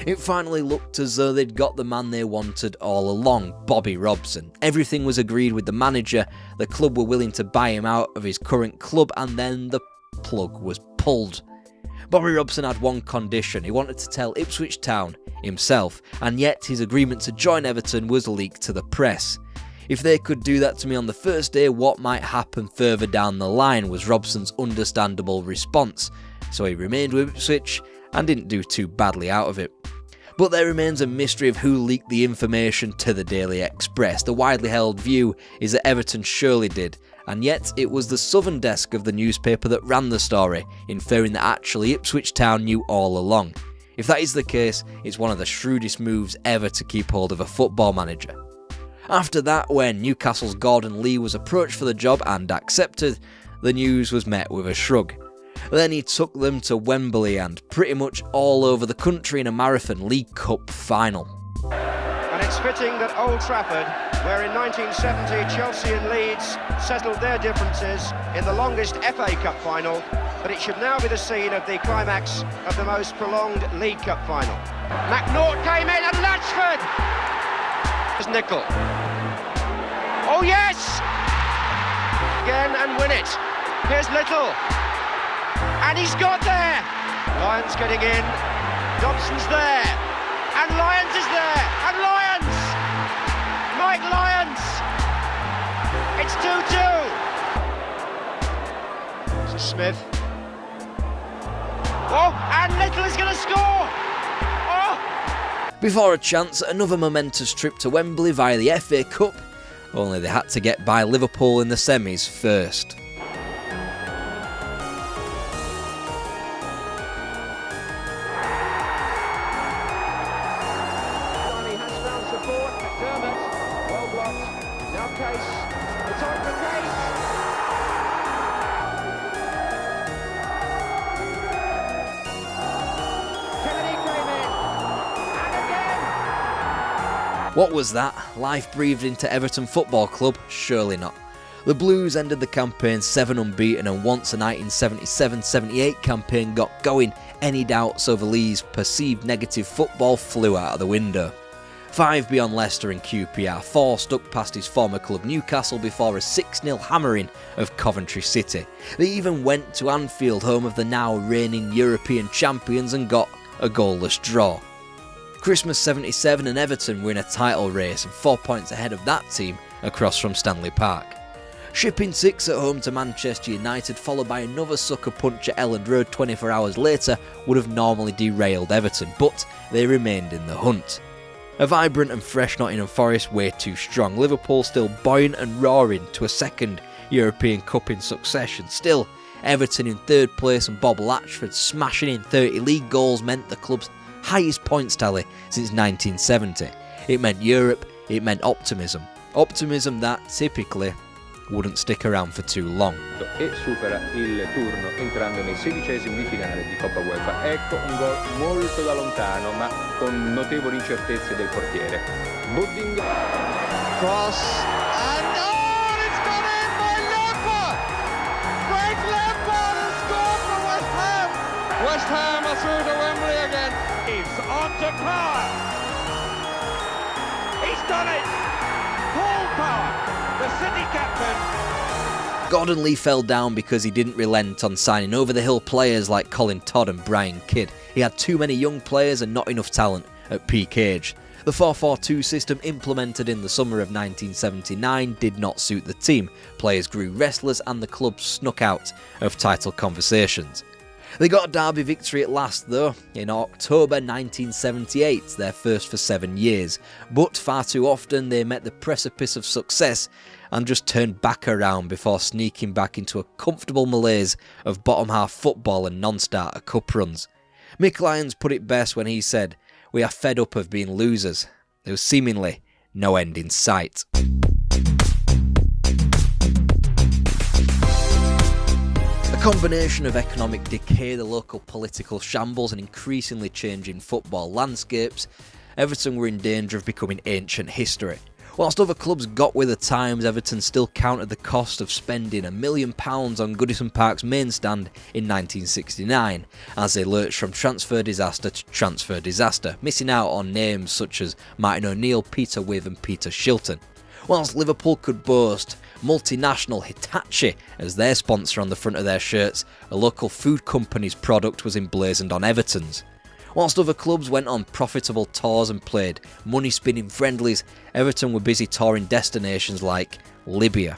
It finally looked as though they'd got the man they wanted all along, Bobby Robson. Everything was agreed with the manager, the club were willing to buy him out of his current club, and then the plug was pulled. Bobby Robson had one condition: he wanted to tell Ipswich Town himself, and yet his agreement to join Everton was leaked to the press. If they could do that to me on the first day, what might happen further down the line, was Robson's understandable response. So he remained with Ipswich and didn't do too badly out of it. But there remains a mystery of who leaked the information to the Daily Express. The widely held view is that Everton surely did, and yet it was the southern desk of the newspaper that ran the story, inferring that actually Ipswich Town knew all along. If that is the case, it's one of the shrewdest moves ever to keep hold of a football manager. After that, when Newcastle's Gordon Lee was approached for the job and accepted, the news was met with a shrug. Then he took them to Wembley and pretty much all over the country in a Marathon League Cup final. And it's fitting that Old Trafford, where in 1970 Chelsea and Leeds settled their differences in the longest FA Cup final, that it should now be the scene of the climax of the most prolonged League Cup final. McNaught came in and Latchford! There's Nickel. Oh yes! Again and win it. Here's Little. And he's got there! Lyons getting in. Dobson's there. And Lyons is there! And Lyons! Mike Lyons! It's 2-2. This is Smith. Oh, and Little is going to score! Oh! Before a chance at another momentous trip to Wembley via the FA Cup, only they had to get by Liverpool in the semis first. What was that? Life breathed into Everton Football Club? Surely not. The Blues ended the campaign 7 unbeaten, and once the 1977-78 campaign got going, any doubts over Lee's perceived negative football flew out of the window. 5 beyond Leicester and QPR, 4 stuck past his former club Newcastle before a 6-0 hammering of Coventry City. They even went to Anfield, home of the now reigning European champions, and got a goalless draw. Christmas 77 and Everton were in a title race and 4 points ahead of that team across from Stanley Park. Shipping 6 at home to Manchester United, followed by another sucker punch at Elland Road 24 hours later, would have normally derailed Everton, but they remained in the hunt. A vibrant and fresh Nottingham Forest way too strong, Liverpool still buoyant and roaring to a second European Cup in succession. Still, Everton in 3rd place and Bob Latchford smashing in 30 league goals meant the club's highest points tally since 1970. It meant Europe, it meant optimism. Optimism that, typically, wouldn't stick around for too long. E supera il turno entrando nei 16esimi di finale di Coppa UEFA. Ecco un gol molto da lontano ma con notevoli incertezze del portiere. Budding. Cross and it's gone in by Lampard! Frank Lampard has scored for West Ham! West Ham are through to Wembley again. He's on to Power. He's done it! Paul Power, the City captain. Gordon Lee fell down because he didn't relent on signing over-the-hill players like Colin Todd and Brian Kidd. He had too many young players and not enough talent at peak age. The 4-4-2 system implemented in the summer of 1979 did not suit the team. Players grew restless and the club snuck out of title conversations. They got a derby victory at last though, in October 1978, their first for 7 years, but far too often they met the precipice of success and just turned back around before sneaking back into a comfortable malaise of bottom half football and non-starter cup runs. Mick Lyons put it best when he said, "We are fed up of being losers." There was seemingly no end in sight. A combination of economic decay, the local political shambles and increasingly changing football landscapes, Everton were in danger of becoming ancient history. Whilst other clubs got with the times, Everton still counted the cost of spending £1 million on Goodison Park's main stand in 1969, as they lurched from transfer disaster to transfer disaster, missing out on names such as Martin O'Neill, Peter Wiv and Peter Shilton. Whilst Liverpool could boast multinational Hitachi as their sponsor on the front of their shirts, a local food company's product was emblazoned on Everton's. Whilst other clubs went on profitable tours and played money-spinning friendlies, Everton were busy touring destinations like Libya.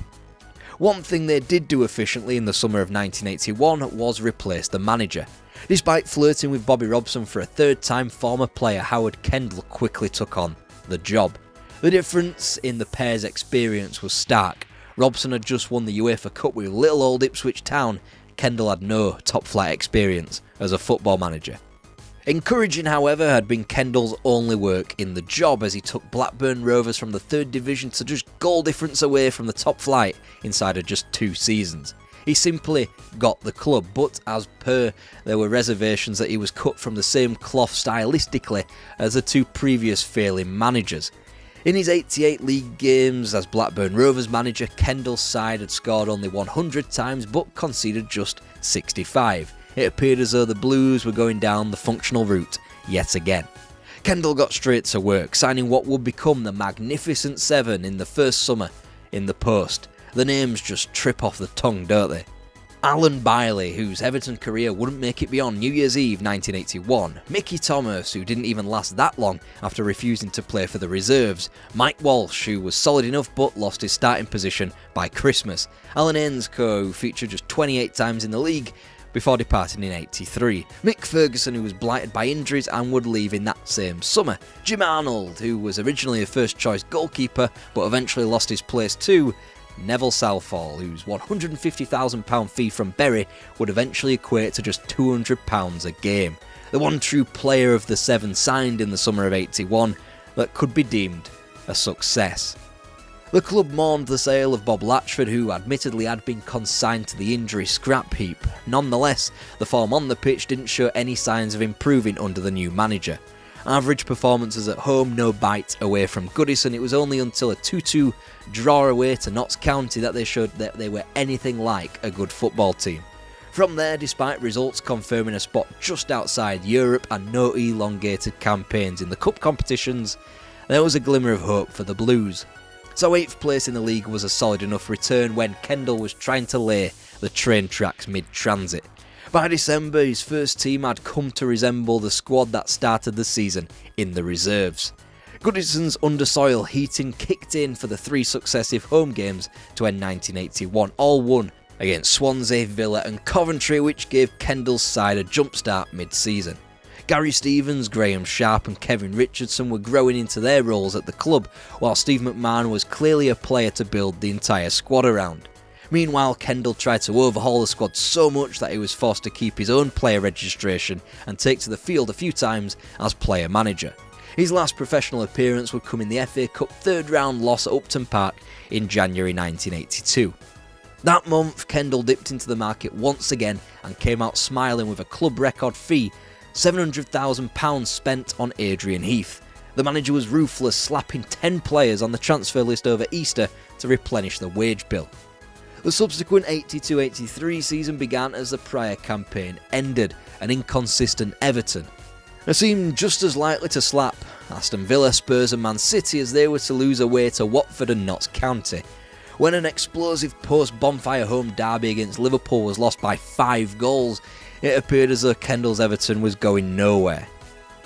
One thing they did do efficiently in the summer of 1981 was replace the manager. Despite flirting with Bobby Robson for a 3rd time, former player Howard Kendall quickly took on the job. The difference in the pair's experience was stark. Robson had just won the UEFA Cup with little old Ipswich Town. Kendall had no top-flight experience as a football manager. Encouraging, however, had been Kendall's only work in the job, as he took Blackburn Rovers from the 3rd division to just goal difference away from the top flight inside of just 2 seasons. He simply got the club, but as per, there were reservations that he was cut from the same cloth stylistically as the 2 previous failing managers. In his 88 league games as Blackburn Rovers manager, Kendall's side had scored only 100 times but conceded just 65. It appeared as though the Blues were going down the functional route yet again. Kendall got straight to work, signing what would become the Magnificent Seven in the first summer in the post. The names just trip off the tongue, don't they? Alan Biley, whose Everton career wouldn't make it beyond New Year's Eve 1981, Mickey Thomas, who didn't even last that long after refusing to play for the reserves, Mike Walsh, who was solid enough but lost his starting position by Christmas, Alan Ainscough, who featured just 28 times in the league before departing in 83, Mick Ferguson, who was blighted by injuries and would leave in that same summer, Jim Arnold, who was originally a first choice goalkeeper but eventually lost his place too, Neville Southall, whose £150,000 fee from Bury would eventually equate to just £200 a game. The one true player of the 7 signed in the summer of 81 that could be deemed a success. The club mourned the sale of Bob Latchford, who admittedly had been consigned to the injury scrap heap. Nonetheless, the form on the pitch didn't show any signs of improving under the new manager. Average performances at home, no bite away from Goodison. It was only until a 2-2 draw away to Notts County that they showed that they were anything like a good football team. From there, despite results confirming a spot just outside Europe and no elongated campaigns in the cup competitions, There was a glimmer of hope for the Blues. So 8th place in the league was a solid enough return when Kendall was trying to lay the train tracks mid-transit. By December, his first team had come to resemble the squad that started the season in the reserves. Goodison's undersoil heating kicked in for the 3 successive home games to end 1981, all won against Swansea, Villa and Coventry, which gave Kendall's side a jumpstart mid-season. Gary Stevens, Graham Sharp and Kevin Richardson were growing into their roles at the club, while Steve McMahon was clearly a player to build the entire squad around. Meanwhile, Kendall tried to overhaul the squad so much that he was forced to keep his own player registration and take to the field a few times as player manager. His last professional appearance would come in the FA Cup 3rd round loss at Upton Park in January 1982. That month, Kendall dipped into the market once again and came out smiling with a club record fee, £700,000 spent on Adrian Heath. The manager was ruthless, slapping 10 players on the transfer list over Easter to replenish the wage bill. The subsequent 82-83 season began as the prior campaign ended, an inconsistent Everton seemed just as likely to slap Aston Villa, Spurs and Man City as they were to lose away to Watford and Notts County. When an explosive post-bonfire home derby against Liverpool was lost by 5 goals, it appeared as though Kendall's Everton was going nowhere.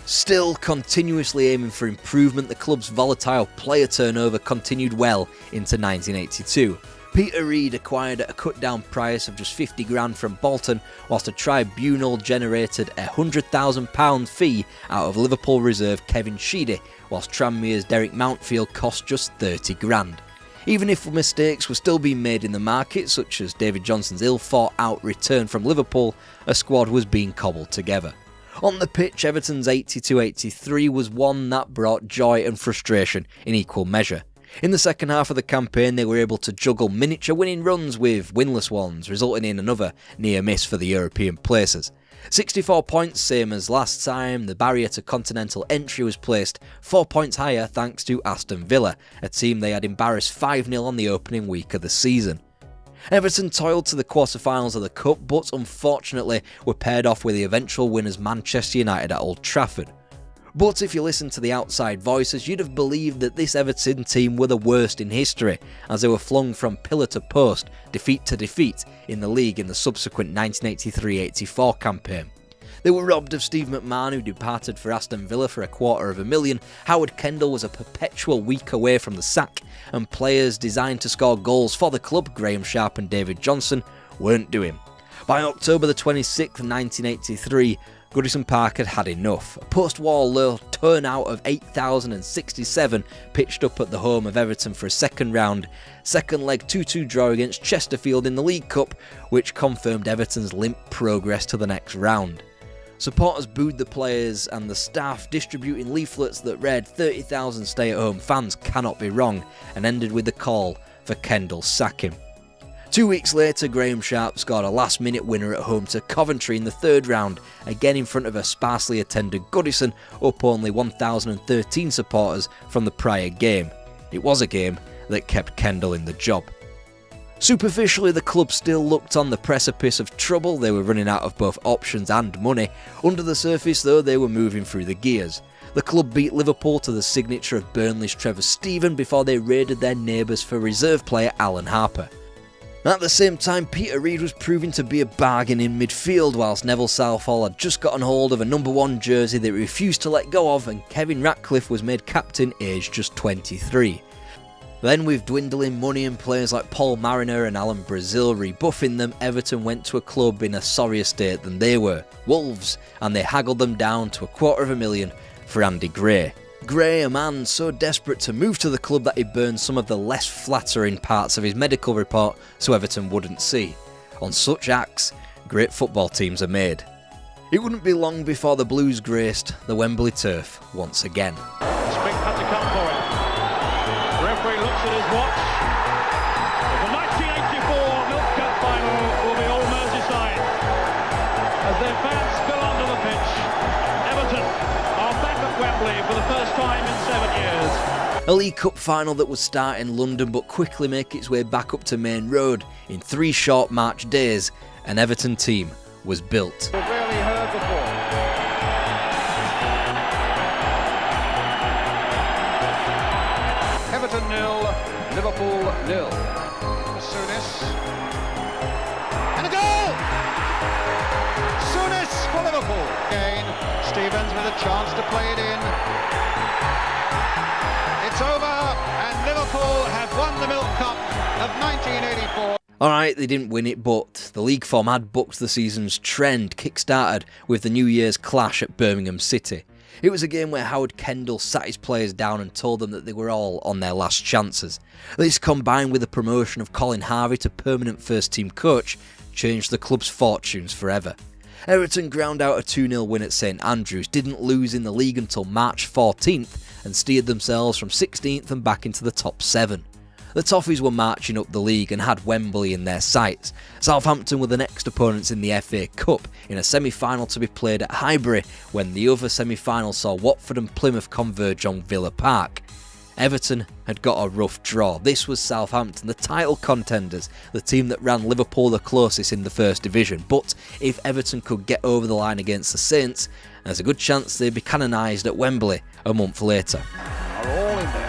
Still continuously aiming for improvement, the club's volatile player turnover continued well into 1982. Peter Reid acquired at a cut-down price of just £50,000 from Bolton, whilst a tribunal generated a £100,000 fee out of Liverpool reserve Kevin Sheedy, whilst Tranmere's Derek Mountfield cost just £30,000. Even if mistakes were still being made in the market, such as David Johnson's ill-thought-out return from Liverpool, a squad was being cobbled together. On the pitch, Everton's 82-83 was one that brought joy and frustration in equal measure. In the second half of the campaign, they were able to juggle miniature winning runs with winless ones, resulting in another near miss for the European places. 64 points, same as last time. The barrier to continental entry was placed 4 points higher thanks to Aston Villa, a team they had embarrassed 5-0 on the opening week of the season. Everton toiled to the quarter-finals of the Cup, but unfortunately were paired off with the eventual winners Manchester United at Old Trafford. But if you listen to the outside voices, you'd have believed that this Everton team were the worst in history, as they were flung from pillar to post, defeat to defeat, in the league in the subsequent 1983-84 campaign. They were robbed of Steve McMahon, who departed for Aston Villa for £250,000, Howard Kendall was a perpetual week away from the sack, and players designed to score goals for the club, Graham Sharp and David Johnson, weren't doing. By October the 26th, 1983, Goodison Park had had enough. A post-war low turnout of 8,067 pitched up at the home of Everton for a second round, second leg 2-2 draw against Chesterfield in the League Cup, which confirmed Everton's limp progress to the next round. Supporters booed the players and the staff, distributing leaflets that read 30,000 stay-at-home fans cannot be wrong, and ended with the call for Kendall's sacking. 2 weeks later, Graham Sharp scored a last-minute winner at home to Coventry in the third round, again in front of a sparsely attended Goodison, up only 1,013 supporters from the prior game. It was a game that kept Kendall in the job. Superficially, the club still looked on the precipice of trouble. They were running out of both options and money. Under the surface, though, they were moving through the gears. The club beat Liverpool to the signature of Burnley's Trevor Steven before they raided their neighbours for reserve player Alan Harper. At the same time, Peter Reid was proving to be a bargain in midfield, whilst Neville Southall had just gotten hold of a number 1 jersey they refused to let go of, and Kevin Ratcliffe was made captain aged just 23. Then, with dwindling money and players like Paul Mariner and Alan Brazil rebuffing them, Everton went to a club in a sorrier state than they were, Wolves, and they haggled them down to £250,000 for Andy Gray. Gray, a man so desperate to move to the club that he burned some of the less flattering parts of his medical report so Everton wouldn't see. On such acts, great football teams are made. It wouldn't be long before the Blues graced the Wembley turf once again. Spink had to come for it. The referee looks at his watch. The 1984 Milk Cup final will be all Merseyside. As their fans spill onto the pitch, Everton are back at Wembley for the first time in 7 years. A League Cup final that would start in London but quickly make its way back up to Main Road. In 3 short March days, an Everton team was built. We've rarely heard before. Liverpool 0. Souness. And a goal! Souness for Liverpool. Again, Stevens with a chance to play it in. It's over, and Liverpool have won the Milk Cup of 1984. Alright, they didn't win it, but the league form had booked the season's trend, kick-started with the New Year's clash at Birmingham City. It was a game where Howard Kendall sat his players down and told them that they were all on their last chances. This, combined with the promotion of Colin Harvey to permanent first-team coach, changed the club's fortunes forever. Everton ground out a 2-0 win at St Andrews, didn't lose in the league until March 14th and steered themselves from 16th and back into the top 7. The Toffees were marching up the league and had Wembley in their sights. Southampton were the next opponents in the FA Cup in a semi-final to be played at Highbury, when the other semi-final saw Watford and Plymouth converge on Villa Park. Everton had got a rough draw. This was Southampton, the title contenders, the team that ran Liverpool the closest in the First Division. But if Everton could get over the line against the Saints, there's a good chance they'd be canonised at Wembley a month later. Are all in there.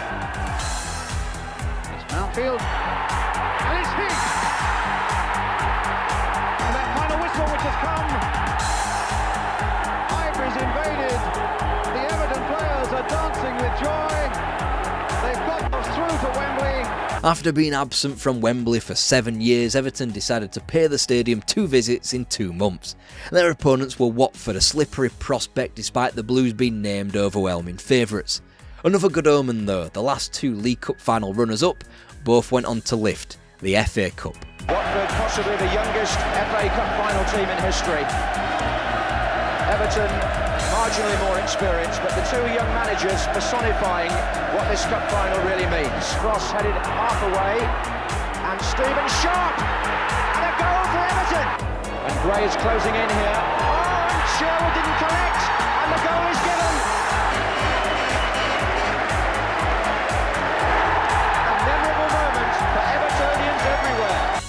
Mountfield, and it's hit! And that final whistle which has come, Highbury's invaded, the Everton players are dancing with joy, they've got us through to Wembley. After being absent from Wembley for 7 years, Everton decided to pay the stadium 2 visits in 2 months. Their opponents were Watford, a slippery prospect despite the Blues being named overwhelming favourites. Another good omen though, the last 2 League Cup final runners-up both went on to lift the FA Cup. Watford, possibly the youngest FA Cup final team in history. Everton, marginally more experienced, but the 2 young managers personifying what this cup final really means. Cross headed half away, and Stephen Sharp, and a goal for Everton. And Gray is closing in here. Oh, and Sherwood didn't collect, and the goal is given.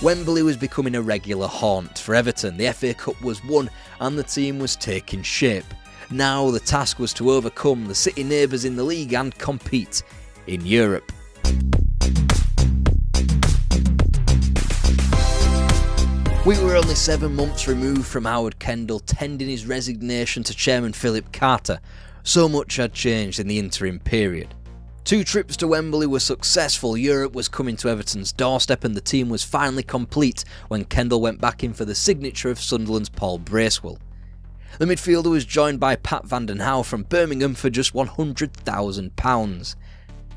Wembley was becoming a regular haunt for Everton. The FA Cup was won and the team was taking shape. Now the task was to overcome the city neighbours in the league and compete in Europe. We were only 7 months removed from Howard Kendall tendering his resignation to Chairman Philip Carter. So much had changed in the interim period. 2 trips to Wembley were successful, Europe was coming to Everton's doorstep and the team was finally complete when Kendall went back in for the signature of Sunderland's Paul Bracewell. The midfielder was joined by Pat van den Hauwe from Birmingham for just £100,000.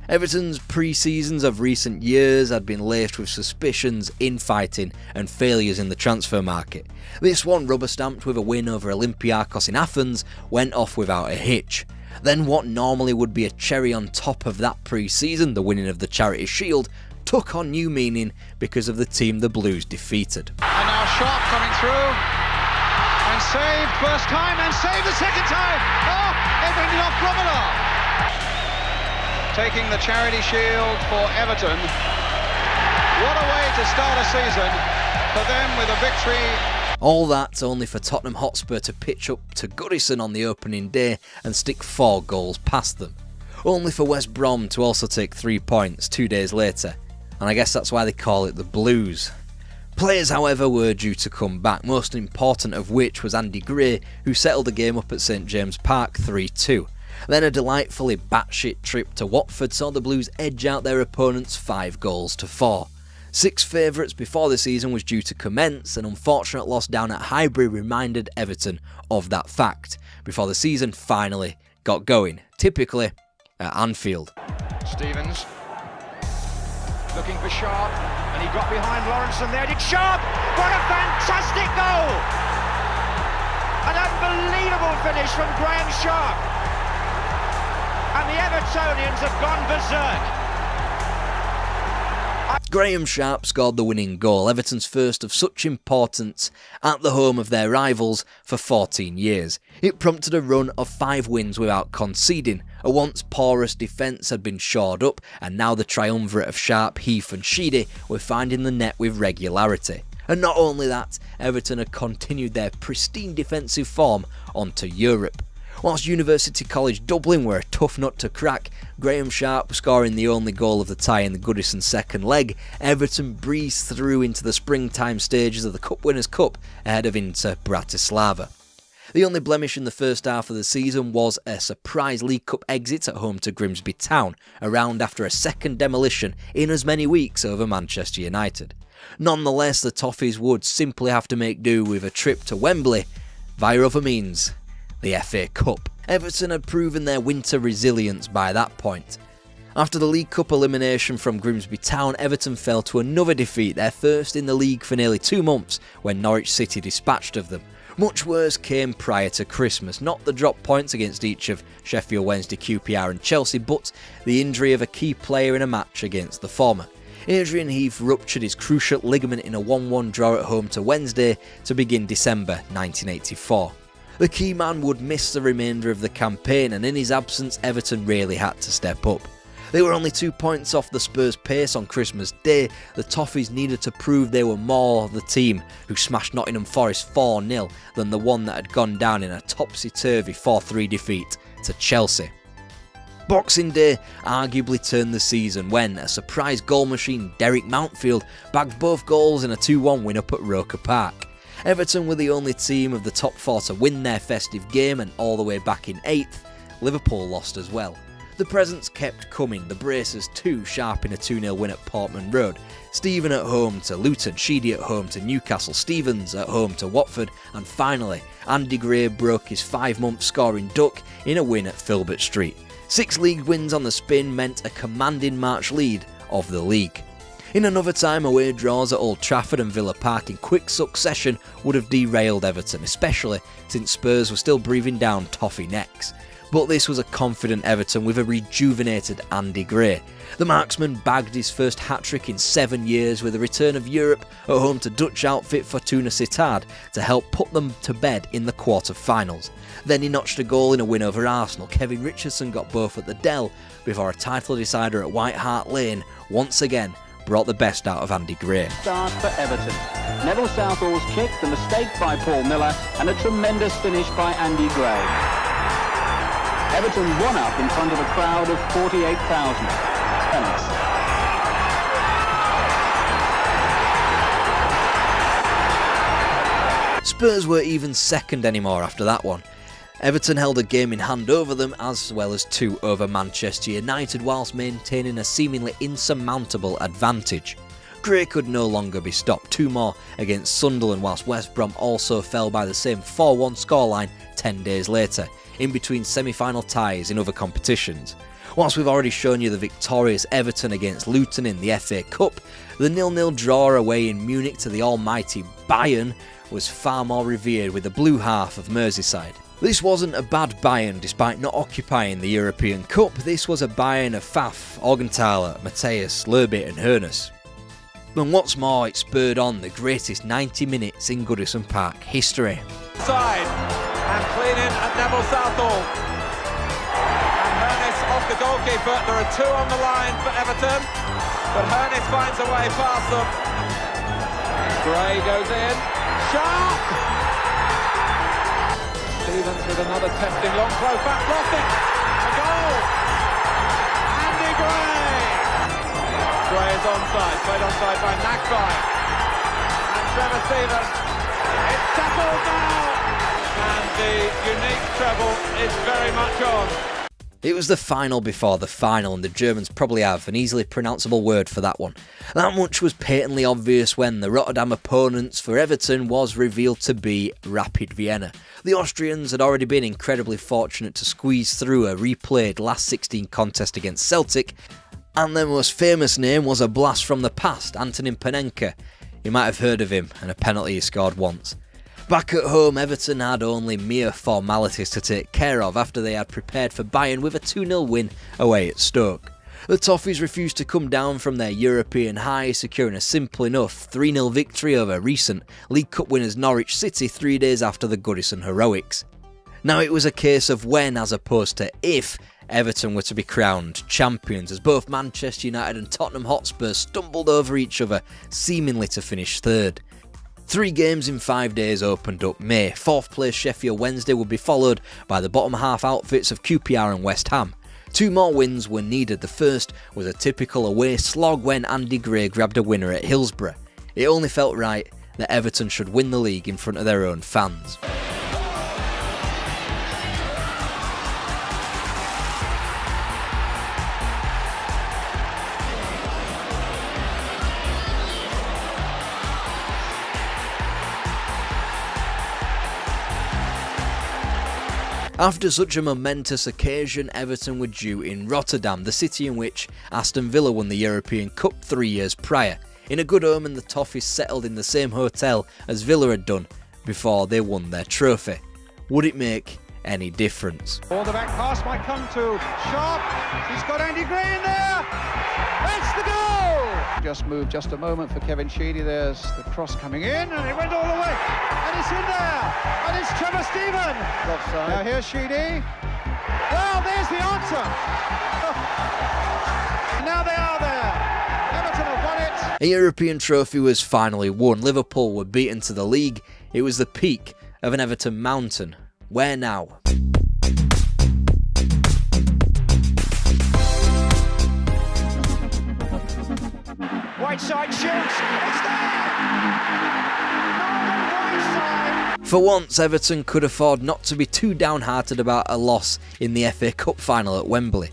Everton's pre-seasons of recent years had been laced with suspicions, infighting and failures in the transfer market. This one, rubber-stamped with a win over Olympiacos in Athens, went off without a hitch. Then what normally would be a cherry on top of that pre-season, the winning of the Charity Shield, took on new meaning because of the team the Blues defeated. And now Sharp coming through, and saved first time, and saved the second time! Oh, it ended off Grobbelaar! Taking the Charity Shield for Everton. What a way to start a season for them with a victory. All that only for Tottenham Hotspur to pitch up to Goodison on the opening day and stick 4 goals past them. Only for West Brom to also take 3 points 2 days later, and I guess that's why they call it the Blues. Players, however, were due to come back, most important of which was Andy Gray, who settled the game up at St James Park 3-2. Then a delightfully batshit trip to Watford saw the Blues edge out their opponents 5-4. 6 favourites before the season was due to commence. An unfortunate loss down at Highbury reminded Everton of that fact, before the season finally got going, typically at Anfield. Stevens looking for Sharp, and he got behind Lawrence, and there did Sharp! What a fantastic goal! An unbelievable finish from Graham Sharp, and the Evertonians have gone berserk. Graham Sharp scored the winning goal, Everton's first of such importance at the home of their rivals for 14 years. It prompted a run of 5 wins without conceding. A once porous defence had been shored up, and now the triumvirate of Sharp, Heath and Sheedy were finding the net with regularity. And not only that, Everton had continued their pristine defensive form onto Europe. Whilst University College Dublin were a tough nut to crack, Graham Sharp scoring the only goal of the tie in the Goodison second leg, Everton breezed through into the springtime stages of the Cup Winners' Cup ahead of Inter Bratislava. The only blemish in the first half of the season was a surprise League Cup exit at home to Grimsby Town, a round after a second demolition in as many weeks over Manchester United. Nonetheless, the Toffees would simply have to make do with a trip to Wembley via other means, the FA Cup. Everton had proven their winter resilience by that point. After the League Cup elimination from Grimsby Town, Everton fell to another defeat, their first in the league for nearly 2 months, when Norwich City dispatched of them. Much worse came prior to Christmas, not the drop points against each of Sheffield Wednesday, QPR and Chelsea, but the injury of a key player in a match against the former. Adrian Heath ruptured his cruciate ligament in a 1-1 draw at home to Wednesday to begin December 1984. The key man would miss the remainder of the campaign, and in his absence Everton really had to step up. They were only 2 points off the Spurs' pace on Christmas Day. The Toffees needed to prove they were more the team who smashed Nottingham Forest 4-0 than the one that had gone down in a topsy-turvy 4-3 defeat to Chelsea. Boxing Day arguably turned the season when a surprise goal machine, Derek Mountfield, bagged both goals in a 2-1 win up at Roker Park. Everton were the only team of the top 4 to win their festive game, and all the way back in 8th, Liverpool lost as well. The presents kept coming, the Bracers too, Sharp in a 2-0 win at Portman Road, Stephen at home to Luton, Sheedy at home to Newcastle, Stevens at home to Watford, and finally, Andy Gray broke his 5-month scoring duck in a win at Filbert Street. 6 league wins on the spin meant a commanding March lead of the league. In another time, away draws at Old Trafford and Villa Park in quick succession would have derailed Everton, especially since Spurs were still breathing down toffee necks. But this was a confident Everton with a rejuvenated Andy Gray. The marksman bagged his first hat-trick in 7 years with a return of Europe at home to Dutch outfit Fortuna Sittard to help put them to bed in the quarter-finals. Then he notched a goal in a win over Arsenal. Kevin Richardson got both at the Dell before a title decider at White Hart Lane once again brought the best out of Andy Gray. Start for Everton. Neville Southall's kick, the mistake by Paul Miller, and a tremendous finish by Andy Gray. Everton 1-up in front of a crowd of 48,000. Spurs weren't even second anymore after that one. Everton held a game in hand over them, as well as 2 over Manchester United, whilst maintaining a seemingly insurmountable advantage. Gray could no longer be stopped. 2 more against Sunderland, whilst West Brom also fell by the same 4-1 scoreline 10 days later, in between semi-final ties in other competitions. Whilst we've already shown you the victorious Everton against Luton in the FA Cup, the 0-0 draw away in Munich to the almighty Bayern was far more revered with the blue half of Merseyside. This wasn't a bad Bayern despite not occupying the European Cup. This was a Bayern of Pfaff, Augenthaler, Matthias, Löbit and Hoeneß. And what's more, it spurred on the greatest 90 minutes in Goodison Park history. Side and clean in at Neville Southall. And Hoeneß off the goalkeeper. There are 2 on the line for Everton, but Hoeneß finds a way past them. Gray goes in. Sharp! Stevens with another testing long throw back, lost it. A goal! Andy Gray! Gray is onside, played onside by Nagby. And Trevor Stevens. It's settled now! And the unique treble is very much on. It was the final before the final, and the Germans probably have an easily pronounceable word for that one. That much was patently obvious when the Rotterdam opponents for Everton was revealed to be Rapid Vienna. The Austrians had already been incredibly fortunate to squeeze through a replayed last 16 contest against Celtic, and their most famous name was a blast from the past, Antonin Panenka. You might have heard of him, and a penalty he scored once. Back at home, Everton had only mere formalities to take care of after they had prepared for Bayern with a 2-0 win away at Stoke. The Toffees refused to come down from their European high, securing a simple enough 3-0 victory over recent League Cup winners Norwich City 3 days after the Goodison heroics. Now it was a case of when as opposed to if Everton were to be crowned champions, as both Manchester United and Tottenham Hotspur stumbled over each other, seemingly to finish third. 3 games in 5 days opened up May. 4th place Sheffield Wednesday would be followed by the bottom half outfits of QPR and West Ham. 2 more wins were needed. The first was a typical away slog when Andy Gray grabbed a winner at Hillsborough. It only felt right that Everton should win the league in front of their own fans. After such a momentous occasion, Everton were due in Rotterdam, the city in which Aston Villa won the European Cup 3 years prior. In a good omen, the Toffees settled in the same hotel as Villa had done before they won their trophy. Would it make any difference? All the back pass might come to Sharp. He's got Andy Gray in there. That's the goal! Just moved just a moment for Kevin Sheedy. There's the cross coming in, and it went all the way. And it's in there. And it's Trevor Stephen. Offside. Now here's Sheedy. Well, there's the answer. Now they are there. Everton have won it. A European trophy was finally won. Liverpool were beaten to the league. It was the peak of an Everton mountain. Where now? Whiteside shoots. It's there. Northern Whiteside. For once, Everton could afford not to be too downhearted about a loss in the FA Cup final at Wembley.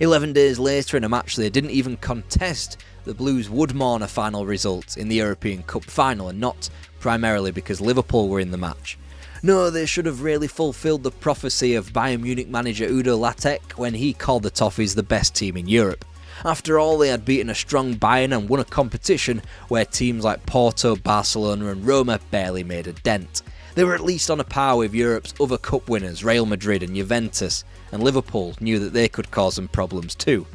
11 days later, in a match they didn't even contest, the Blues would mourn a final result in the European Cup final, and not primarily because Liverpool were in the match. No, they should have really fulfilled the prophecy of Bayern Munich manager Udo Lattek when he called the Toffees the best team in Europe. After all, they had beaten a strong Bayern and won a competition where teams like Porto, Barcelona and Roma barely made a dent. They were at least on a par with Europe's other cup winners, Real Madrid and Juventus, and Liverpool knew that they could cause them problems too.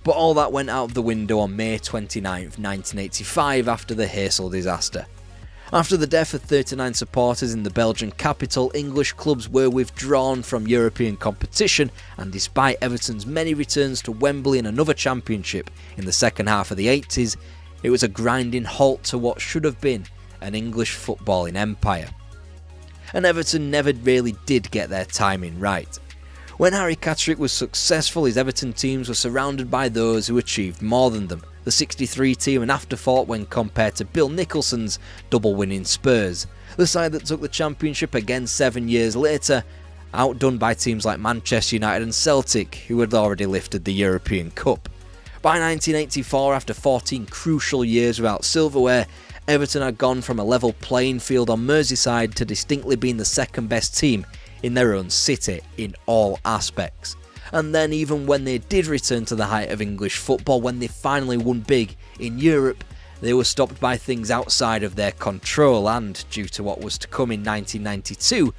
But all that went out of the window on May 29th, 1985 after the Heysel disaster. After the death of 39 supporters in the Belgian capital, English clubs were withdrawn from European competition, and despite Everton's many returns to Wembley and another championship in the second half of the 80s, it was a grinding halt to what should have been an English footballing empire. And Everton never really did get their timing right. When Harry Catterick was successful, his Everton teams were surrounded by those who achieved more than them. The 63 team an afterthought when compared to Bill Nicholson's double-winning Spurs. The side that took the championship again 7 years later, outdone by teams like Manchester United and Celtic, who had already lifted the European Cup. By 1984, after 14 crucial years without silverware, Everton had gone from a level playing field on Merseyside to distinctly being the second best team in their own city in all aspects. And then even when they did return to the height of English football, when they finally won big in Europe, they were stopped by things outside of their control and, due to what was to come in 1992,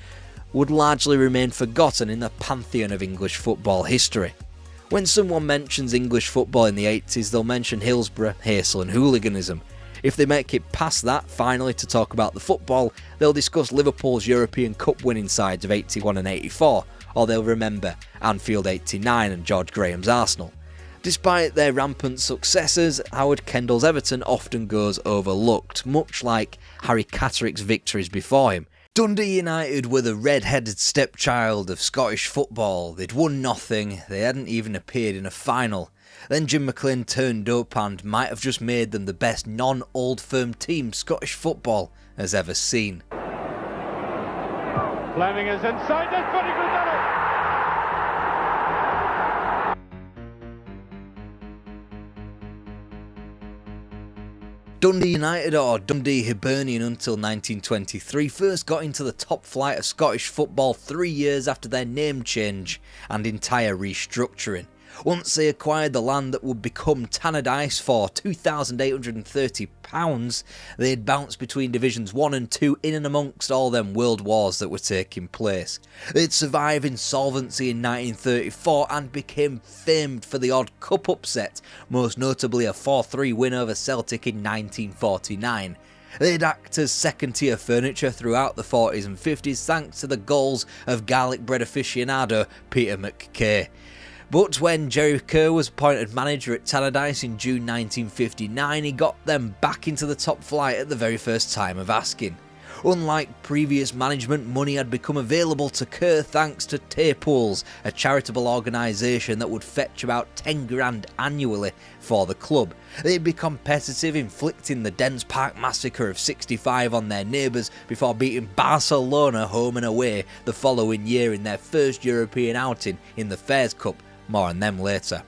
would largely remain forgotten in the pantheon of English football history. When someone mentions English football in the 80s, they'll mention Hillsborough, Heysel and hooliganism. If they make it past that, finally, to talk about the football, they'll discuss Liverpool's European Cup winning sides of 81 and 84, or they'll remember Anfield 89 and George Graham's Arsenal. Despite their rampant successes, Howard Kendall's Everton often goes overlooked, much like Harry Catterick's victories before him. Dundee United were the red-headed stepchild of Scottish football. They'd won nothing, they hadn't even appeared in a final. Then Jim McLean turned up and might have just made them the best non-old firm team Scottish football has ever seen. Fleming is inside, that's pretty good. Dundee United, or Dundee Hibernian until 1923, first got into the top flight of Scottish football 3 years after their name change and entire restructuring. Once they acquired the land that would become Tannadice for £2,830, they had bounced between Divisions 1 and 2 in and amongst all them world wars that were taking place. They'd survive insolvency in 1934 and became famed for the odd cup upset, most notably a 4-3 win over Celtic in 1949. They'd act as second-tier furniture throughout the 40s and 50s thanks to the goals of garlic bread aficionado Peter McKay. But when Jerry Kerr was appointed manager at Tannadice in June 1959, he got them back into the top flight at the very first time of asking. Unlike previous management, money had become available to Kerr thanks to Pools, a charitable organisation that would fetch about 10 grand annually for the club. They'd be competitive, inflicting the Dens Park massacre of '65 on their neighbours before beating Barcelona home and away the following year in their first European outing in the Fairs Cup. More on them later.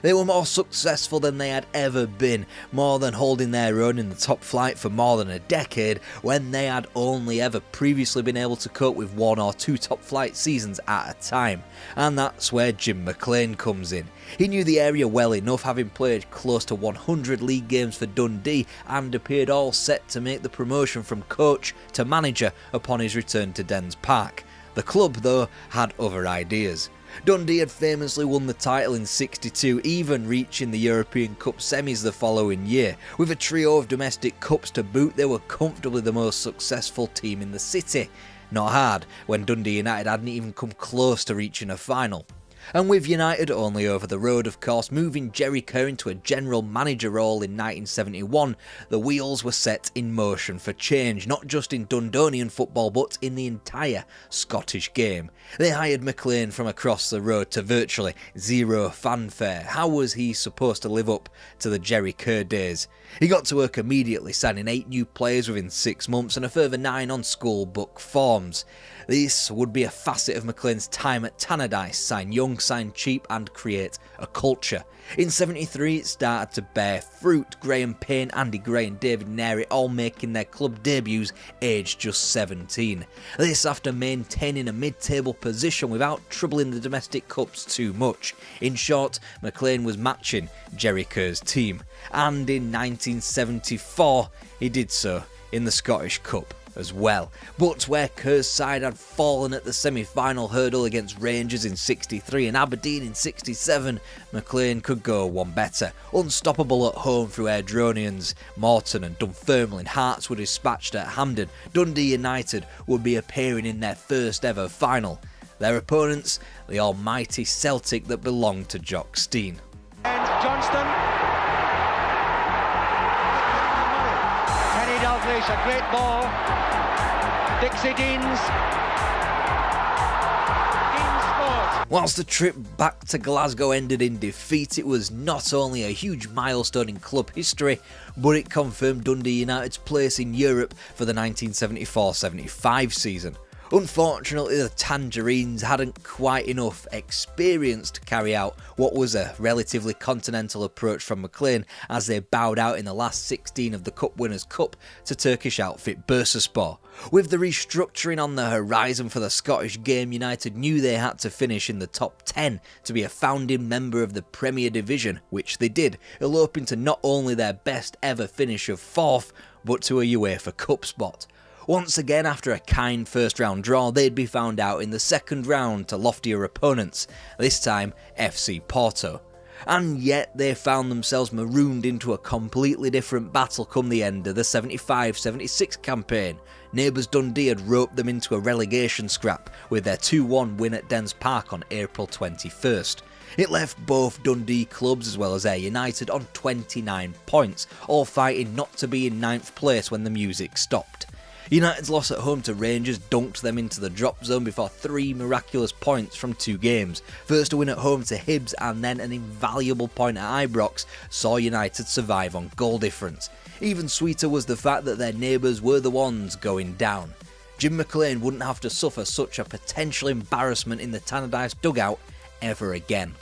They were more successful than they had ever been, more than holding their own in the top flight for more than a decade, when they had only ever previously been able to cope with 1 or 2 top flight seasons at a time. And that's where Jim McLean comes in. He knew the area well enough, having played close to 100 league games for Dundee, and appeared all set to make the promotion from coach to manager upon his return to Dens Park. The club, though, had other ideas. Dundee had famously won the title in '62, even reaching the European Cup semis the following year. With a trio of domestic cups to boot, they were comfortably the most successful team in the city. Not hard, when Dundee United hadn't even come close to reaching a final. And with United only over the road, of course, moving Jerry Kerr into a general manager role in 1971, the wheels were set in motion for change, not just in Dundonian football but in the entire Scottish game. They hired McLean from across the road to virtually zero fanfare. How was he supposed to live up to the Jerry Kerr days? He got to work immediately, signing 8 new players within 6 months and a further 9 on school book forms. This would be a facet of McLean's time at Tannadice: sign young, sign cheap and create a culture. In '73 it started to bear fruit, Graham Payne, Andy Gray and David Nary all making their club debuts aged just 17. This after maintaining a mid-table position without troubling the domestic cups too much. In short, McLean was matching Jerry Kerr's team, and in 1974 he did so in the Scottish Cup as well. But where Kerr's side had fallen at the semi-final hurdle against Rangers in '63 and Aberdeen in '67, McLean could go one better. Unstoppable at home through Airdronians, Morton and Dunfermline, Hearts were dispatched at Hampden, Dundee United would be appearing in their first ever final. Their opponents, the almighty Celtic that belonged to Jock Stein. And Johnston. Kenny Dalglish, a great ball. Dixie Deans. Deans scores. Whilst the trip back to Glasgow ended in defeat, it was not only a huge milestone in club history, but it confirmed Dundee United's place in Europe for the 1974-75 season. Unfortunately, the Tangerines hadn't quite enough experience to carry out what was a relatively continental approach from McLean, as they bowed out in the last 16 of the Cup Winners' Cup to Turkish outfit Bursaspor. With the restructuring on the horizon for the Scottish game, United knew they had to finish in the top 10 to be a founding member of the Premier Division, which they did, eloping to not only their best ever finish of 4th, but to a UEFA Cup spot. Once again, after a kind first round draw, they'd be found out in the second round to loftier opponents, this time FC Porto. And yet they found themselves marooned into a completely different battle come the end of the 75-76 campaign. Neighbours Dundee had roped them into a relegation scrap with their 2-1 win at Dens Park on April 21st. It left both Dundee clubs as well as Ayr United on 29 points, all fighting not to be in 9th place when the music stopped. United's loss at home to Rangers dunked them into the drop zone before 3 miraculous points from 2 games. First a win at home to Hibs and then an invaluable point at Ibrox saw United survive on goal difference. Even sweeter was the fact that their neighbours were the ones going down. Jim McLean wouldn't have to suffer such a potential embarrassment in the Tannadice dugout ever again.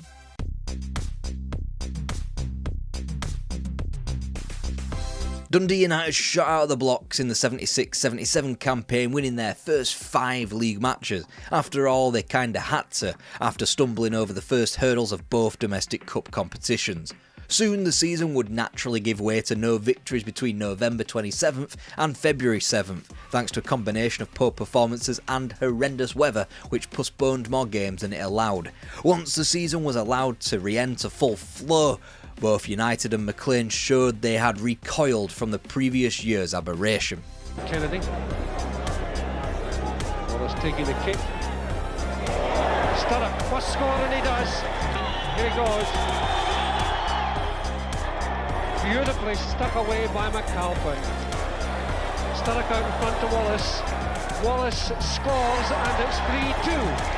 Dundee United shot out of the blocks in the 76-77 campaign, winning their first 5 league matches. After all, they kinda had to, after stumbling over the first hurdles of both domestic cup competitions. Soon the season would naturally give way to no victories between November 27th and February 7th, thanks to a combination of poor performances and horrendous weather which postponed more games than it allowed. Once the season was allowed to re-enter full flow, both United and McLean showed they had recoiled from the previous year's aberration. Kennedy. Wallace taking the kick. Sturrock must score, and he does. Here he goes. Beautifully stuck away by McAlpin. Sturrock out in front to Wallace. Wallace scores, and it's 3-2.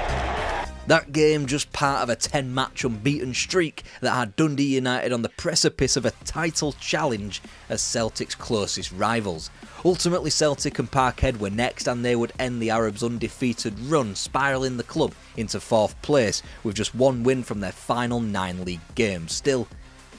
That game just part of a 10-match unbeaten streak that had Dundee United on the precipice of a title challenge as Celtic's closest rivals. Ultimately, Celtic and Parkhead were next, and they would end the Arabs' undefeated run, spiralling the club into 4th place with just one win from their final 9 league games. Still,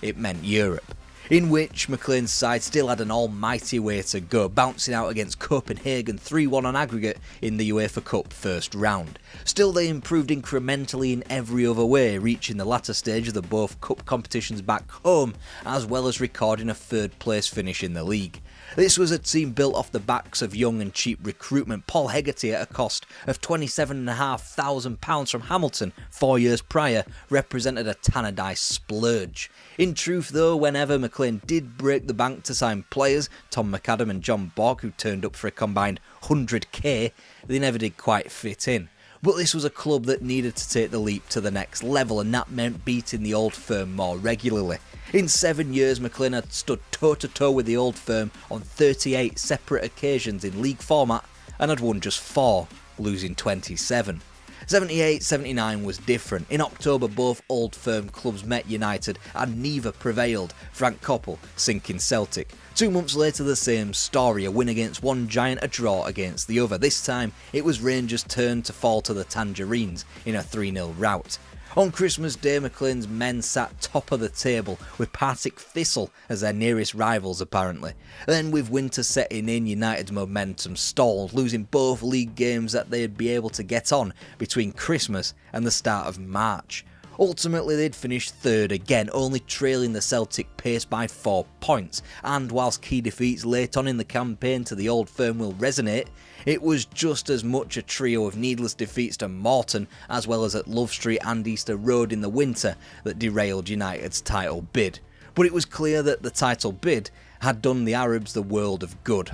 it meant Europe, in which McLean's side still had an almighty way to go, bouncing out against Copenhagen 3-1 on aggregate in the UEFA Cup first round. Still, they improved incrementally in every other way, reaching the latter stage of the both cup competitions back home, as well as recording a 3rd place finish in the league. This was a team built off the backs of young and cheap recruitment. Paul Hegarty, at a cost of £27,500 from Hamilton 4 years prior, represented a Tannadice splurge. In truth though, whenever McLean did break the bank to sign players, Tom McAdam and John Borg, who turned up for a combined 100k, they never did quite fit in. But this was a club that needed to take the leap to the next level, and that meant beating the Old Firm more regularly. In 7 years, McLean had stood toe-to-toe with the Old Firm on 38 separate occasions in league format and had won just 4, losing 27. 78-79 was different. In October, both Old Firm clubs met United and neither prevailed, Frank Coppell sinking Celtic. 2 months later, the same story, a win against one giant, a draw against the other. This time, it was Rangers' turn to fall to the Tangerines in a 3-0 rout. On Christmas Day, McLean's men sat top of the table, with Partick Thistle as their nearest rivals apparently. Then, with winter setting in, United's momentum stalled, losing both league games that they'd be able to get on between Christmas and the start of March. Ultimately, they'd finish 3rd again, only trailing the Celtic pace by 4 points, and whilst key defeats late on in the campaign to the Old Firm will resonate, it was just as much a trio of needless defeats to Morton, as well as at Love Street and Easter Road in the winter, that derailed United's title bid. But it was clear that the title bid had done the Arabs the world of good.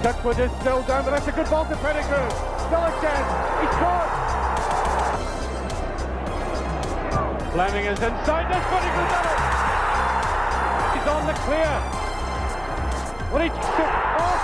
Duckwood is still down, but that's a good ball to Pettigrew. Still a chance. He scores. Fleming is inside, this Pettigrew done it! He's on the clear! What he took off,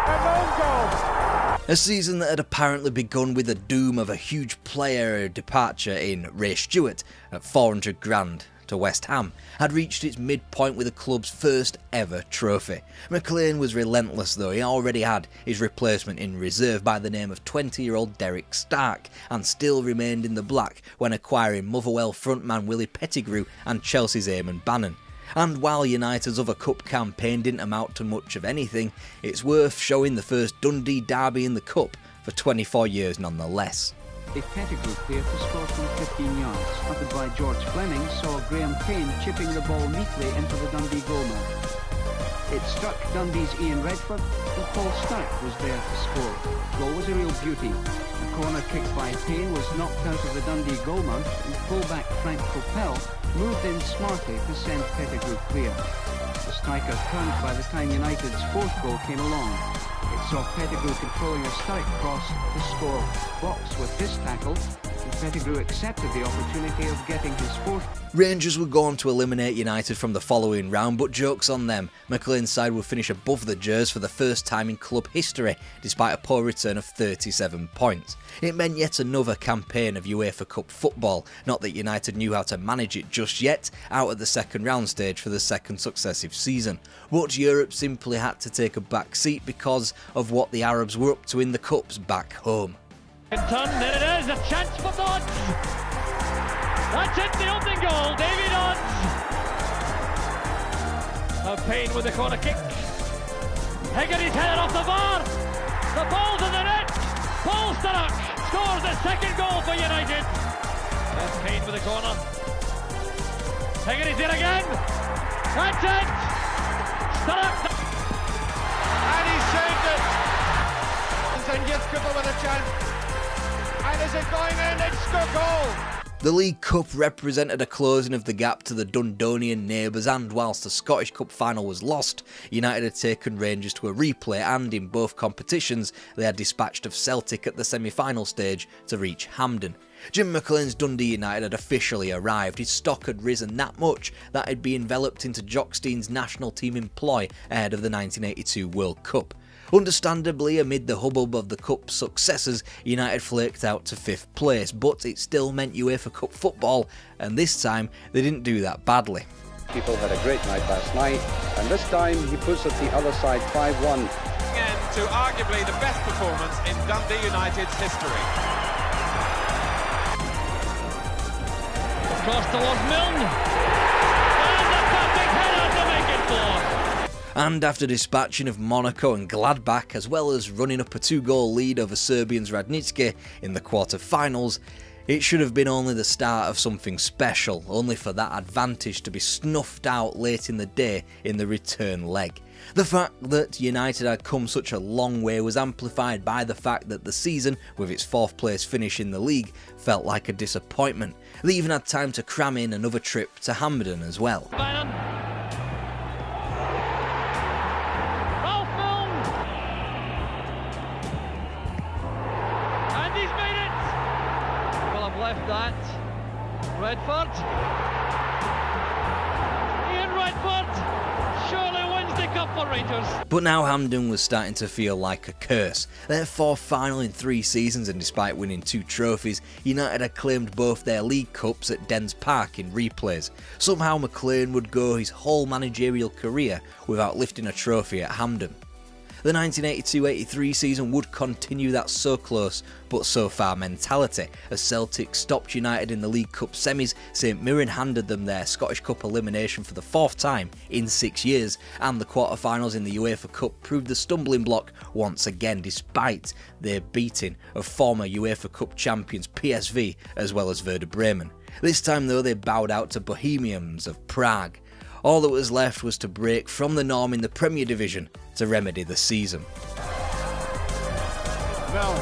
and own goal! A season that had apparently begun with the doom of a huge player departure in Ray Stewart at $400,000 to West Ham had reached its midpoint with the club's first ever trophy. McLean was relentless though. He already had his replacement in reserve by the name of 20-year-old Derek Stark, and still remained in the black when acquiring Motherwell frontman Willie Pettigrew and Chelsea's Eamon Bannon. And while United's other cup campaign didn't amount to much of anything, it's worth showing the first Dundee derby in the cup for 24 years nonetheless. A Pettigrew clear to score from 15 yards, uttered by George Fleming, saw Graham Payne chipping the ball neatly into the Dundee goalmouth. It struck Dundee's Ian Redford, and Paul Stark was there to score. Goal was a real beauty. A corner kick by Payne was knocked out of the Dundee goalmouth, and fullback Frank Coppell moved in smartly to send Pettigrew clear. The striker turned by the time United's 4th goal came along. It saw Pettigrew controlling a Stark cross to score. Box with this tackle, and Pettigrew accepted the opportunity of getting his 4th. Rangers would go on to eliminate United from the following round, but joke's on them. McLean's side would finish above the Gers for the first time in club history, despite a poor return of 37 points. It meant yet another campaign of UEFA Cup football, not that United knew how to manage it just yet, out at the 2nd round stage for the 2nd successive season. But Europe simply had to take a back seat because of what the Arabs were up to in the cups back home. In turn, there it is, a chance for Dodds. That's it, the opening goal, Davy Dodds. Payne with the corner kick. Hegarty's headed off the bar. The ball's in the net. Paul Sturrock scores the 2nd goal for United. There's Payne with the corner. Hegarty's in again. That's it. Sturrock. And he saved it. And gives Cooper with a chance. And is it going in? It's the goal. The League Cup represented a closing of the gap to the Dundonian neighbours, and whilst the Scottish Cup final was lost, United had taken Rangers to a replay, and in both competitions they had dispatched of Celtic at the semi-final stage to reach Hampden. Jim McLean's Dundee United had officially arrived. His stock had risen that much that he'd be enveloped into Jock Stein's national team employ ahead of the 1982 World Cup. Understandably, amid the hubbub of the Cup's successes, United flaked out to 5th place, but it still meant UEFA Cup football, and this time they didn't do that badly. People had a great night last night, and this time he puts it the other side 5-1. And to arguably the best performance in Dundee United's history. Cross towards Milne, and a perfect header to make it 4. And after dispatching of Monaco and Gladbach, as well as running up a 2-goal lead over Serbians Radnički in the quarter-finals, it should have been only the start of something special, only for that advantage to be snuffed out late in the day in the return leg. The fact that United had come such a long way was amplified by the fact that the season, with its 4th place finish in the league, felt like a disappointment. They even had time to cram in another trip to Hampden as well. That Redford, Ian Redford surely wins the cup for Rangers. But now Hampden was starting to feel like a curse. Their 4th final in 3 seasons, and despite winning 2 trophies, United had claimed both their League Cups at Dens Park in replays. Somehow McLean would go his whole managerial career without lifting a trophy at Hampden. The 1982-83 season would continue that so close but so far mentality, as Celtic stopped United in the League Cup semis, St Mirren handed them their Scottish Cup elimination for the 4th time in 6 years, and the quarter-finals in the UEFA Cup proved the stumbling block once again, despite their beating of former UEFA Cup champions PSV as well as Werder Bremen. This time though they bowed out to Bohemians of Prague. All that was left was to break from the norm in the Premier Division to remedy the season. Milne,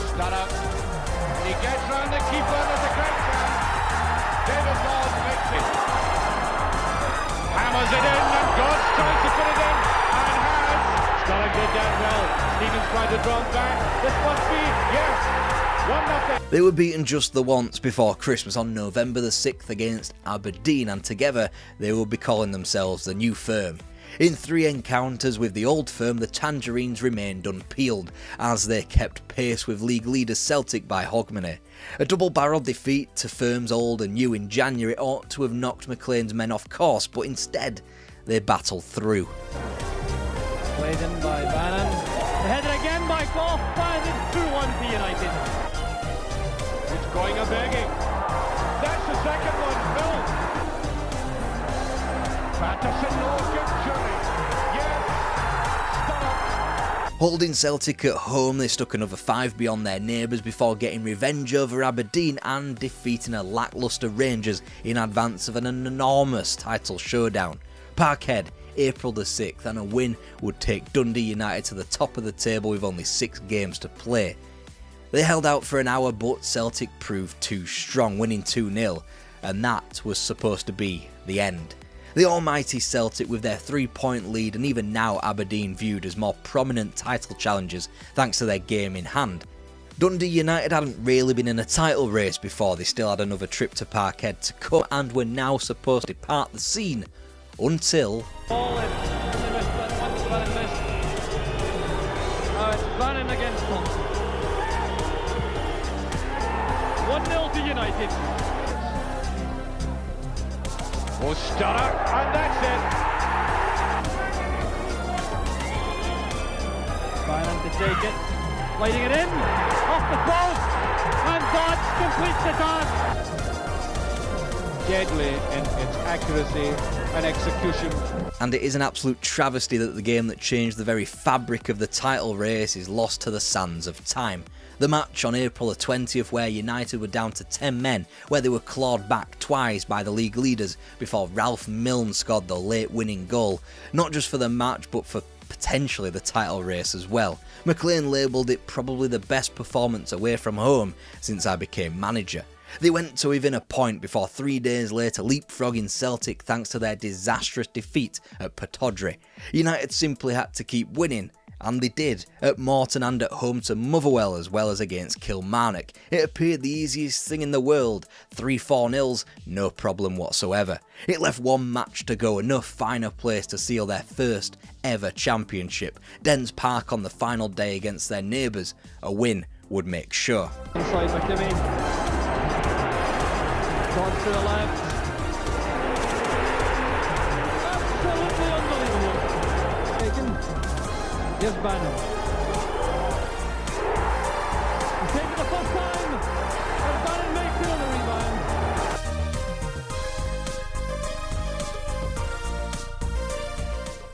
start up, and he gets round the keeper, there's a great chance. David Lord makes it. Hammers it in, and God's trying to put it in, and has. Stalling did that well. Stevens tried to draw back. This must be, yes. 1-0. They were beaten just the once before Christmas on November the 6th against Aberdeen, and together they would be calling themselves the new firm. In 3 encounters with the old firm, the Tangerines remained unpeeled, as they kept pace with league leaders Celtic by Hogmanay. A double-barrelled defeat to firms old and new in January ought to have knocked McLean's men off course, but instead they battled through. Played in by Bannon, the header again by Goff, and it's 2-1 for United. It's going a begging. That's the second one, Milne. Patterson, no good jury. Yes, stop. Holding Celtic at home, they stuck another 5 beyond their neighbours before getting revenge over Aberdeen and defeating a lacklustre Rangers in advance of an enormous title showdown. Parkhead, April the 6th, and a win would take Dundee United to the top of the table with only 6 games to play. They held out for an hour, but Celtic proved too strong, winning 2-0, and that was supposed to be the end. The almighty Celtic with their 3-point lead, and even now Aberdeen viewed as more prominent title challengers thanks to their game in hand. Dundee United hadn't really been in a title race before, they still had another trip to Parkhead to come, and were now supposed to depart the scene until... It's Bannon against Thompson. 1-0 to United. Oh, stutter, and that's it. Bannon to take it, sliding it in, off the post, and Dodds completes the task. Deadly in its accuracy and execution. And it is an absolute travesty that the game that changed the very fabric of the title race is lost to the sands of time. The match on April the 20th, where United were down to 10 men, where they were clawed back twice by the league leaders before Ralph Milne scored the late winning goal, not just for the match but for potentially the title race as well. McLean labelled it probably the best performance away from home since I became manager. They went to within a point before 3 days later leapfrogging Celtic thanks to their disastrous defeat at Pittodrie. United simply had to keep winning, and they did, at Morton and at home to Motherwell as well as against Kilmarnock. It appeared the easiest thing in the world, 3-4-0s, no problem whatsoever. It left one match to go, enough finer place to seal their first ever championship. Dens Park on the final day against their neighbours, a win would make sure. Inside McNamee. Gone to the left. Absolutely unbelievable. Taken. Here's Bannon. He's taken the first time. And Bannon makes another rebound.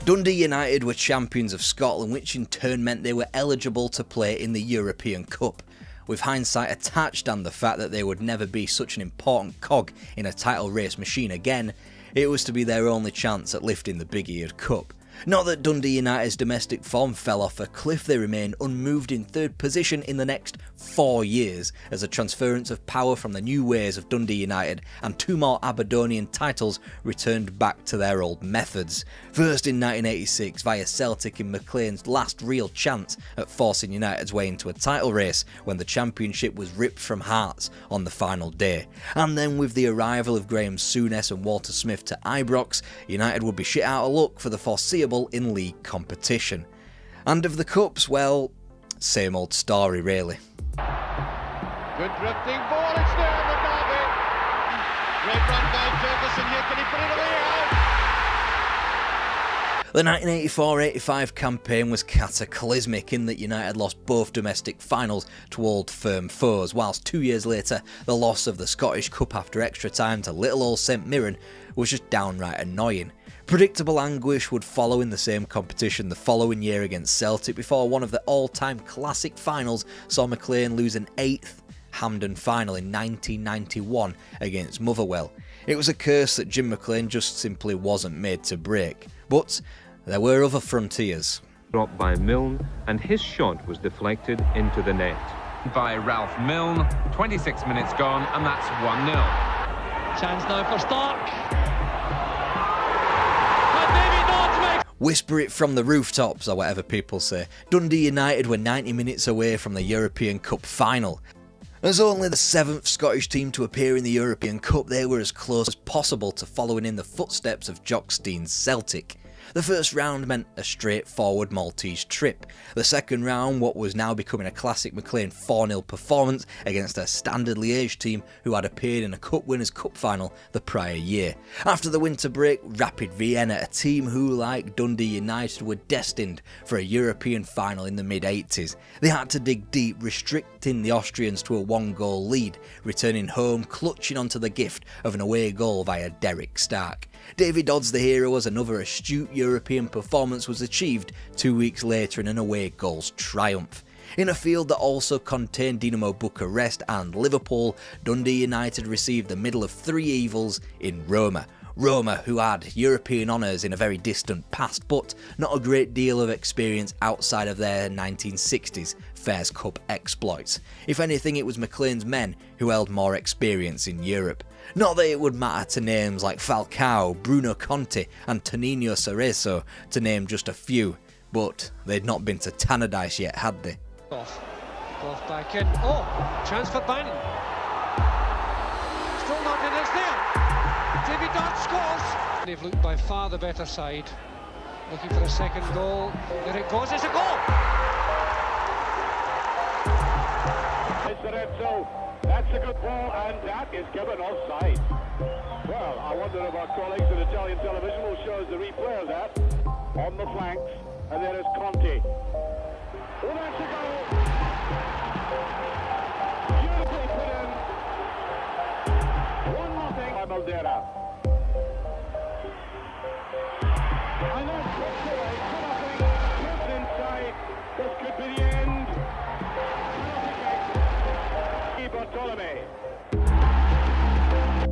Dundee United were champions of Scotland, which in turn meant they were eligible to play in the European Cup. With hindsight attached and the fact that they would never be such an important cog in a title race machine again, it was to be their only chance at lifting the big-eared cup. Not that Dundee United's domestic form fell off a cliff, they remained unmoved in third position in the next 4 years as a transference of power from the new ways of Dundee United and 2 more Aberdonian titles returned back to their old methods. First in 1986 via Celtic in McLean's last real chance at forcing United's way into a title race when the championship was ripped from Hearts on the final day. And then with the arrival of Graham Souness and Walter Smith to Ibrox, United would be shit out of luck for the foreseeable in league competition. And of the cups, well, same old story really. Good drifting ball, it's there in the derby. Great run by Ferguson here, can he put it away out? The 1984-85 campaign was cataclysmic in that United lost both domestic finals to old firm foes, whilst 2 years later the loss of the Scottish Cup after extra time to little old St Mirren was just downright annoying. Predictable anguish would follow in the same competition the following year against Celtic before one of the all-time classic finals saw McLean lose an 8th Hampden final in 1991 against Motherwell. It was a curse that Jim McLean just simply wasn't made to break. But there were other frontiers. Dropped by Milne, and his shot was deflected into the net. By Ralph Milne, 26 minutes gone, and that's 1-0. Chance now for Stark. Whisper it from the rooftops, or whatever people say. Dundee United were 90 minutes away from the European Cup final. As only the 7th Scottish team to appear in the European Cup, they were as close as possible to following in the footsteps of Jock Stein's Celtic. The first round meant a straightforward Maltese trip. The second round, what was now becoming a classic McLean 4-0 performance against a standard Liège team who had appeared in a Cup Winners' Cup final the prior year. After the winter break, Rapid Vienna, a team who, like Dundee United, were destined for a European final in the mid-80s. They had to dig deep, restricting the Austrians to a 1-goal lead, returning home clutching onto the gift of an away goal via Derek Stark. Davy Dodds the hero as another astute European performance was achieved 2 weeks later in an away goals triumph. In a field that also contained Dinamo Bucharest and Liverpool, Dundee United received the middle of 3 evils in Roma. Roma, who had European honours in a very distant past, but not a great deal of experience outside of their 1960s Fairs Cup exploits. If anything, it was McLean's men who held more experience in Europe. Not that it would matter to names like Falcao, Bruno Conti and Tonino Cerezo, to name just a few, but they'd not been to Tannadice yet, had they? Off back in. Oh, chance for Bannon. Still not in, it's there. Davy Dodds scores. They've looked by far the better side. Looking for a second goal. There it goes, it's a goal! It's the red zone. That's a good ball, and that is given offside. Well, I wonder if our colleagues at Italian television will show us the replay of that on the flanks. And there is Conte. Oh, that's a goal! Beautifully put in. 1-0 by Maldera. And that's put away. 2-0. Just inside. This could be the end.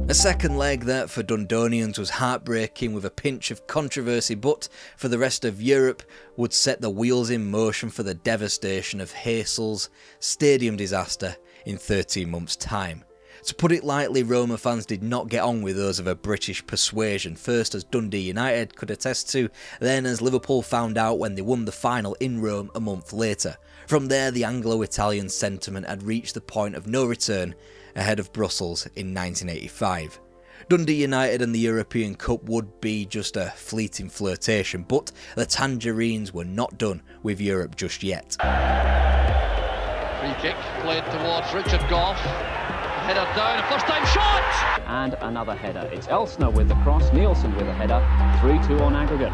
A second leg that for Dundonians was heartbreaking with a pinch of controversy, but for the rest of Europe would set the wheels in motion for the devastation of Heysels' stadium disaster in 13 months' time. To put it lightly, Roma fans did not get on with those of a British persuasion, first as Dundee United could attest to, then as Liverpool found out when they won the final in Rome a month later. From there, the Anglo-Italian sentiment had reached the point of no return ahead of Brussels in 1985. Dundee United and the European Cup would be just a fleeting flirtation, but the Tangerines were not done with Europe just yet. Free kick played towards Richard Goff. Header down, a first time shot! And another header. It's Elsner with the cross, Nielsen with a header, 3-2 on aggregate.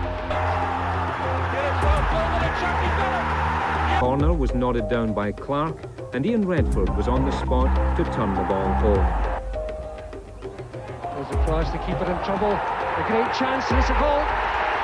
Corner was nodded down by Clark, and Ian Redford was on the spot to turn the ball home. There's a cross, the keeper in trouble. A great chance, and it's a goal.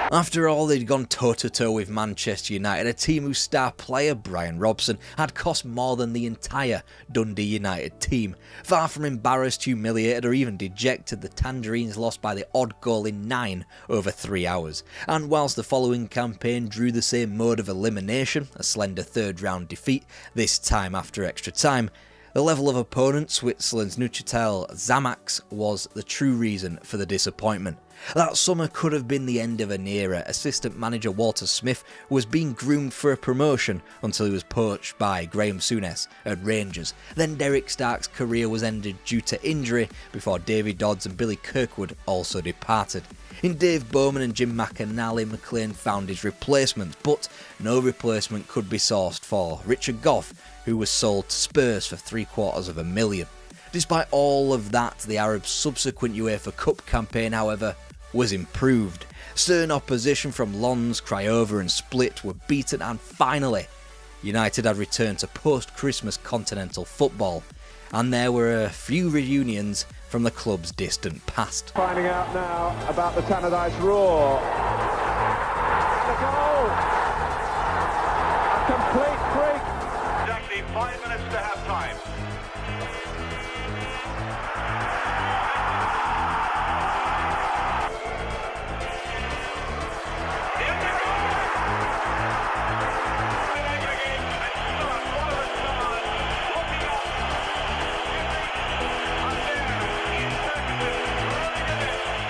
After all, they'd gone toe-to-toe with Manchester United, a team whose star player, Brian Robson, had cost more than the entire Dundee United team. Far from embarrassed, humiliated or even dejected, the Tangerines lost by the odd goal in 9 over 3 hours. And whilst the following campaign drew the same mode of elimination, a slender third-round defeat, this time after extra time, the level of opponent, Switzerland's Neuchâtel Xamax, was the true reason for the disappointment. That summer could have been the end of an era. Assistant manager Walter Smith was being groomed for a promotion until he was poached by Graham Souness at Rangers. Then Derek Stark's career was ended due to injury before Davy Dodds and Billy Kirkwood also departed. In Dave Bowman and Jim McInally, McLean found his replacements, but no replacement could be sourced for Richard Goff, who was sold to Spurs for $750,000. Despite all of that, the Arabs' subsequent UEFA Cup campaign, however, was improved. Stern opposition from Lens, Craiova and Split were beaten, and finally, United had returned to post-Christmas continental football, and there were a few reunions from the club's distant past. Finding out now about the Tannadice roar. The goal! A complete freak! Exactly 5 minutes to half time.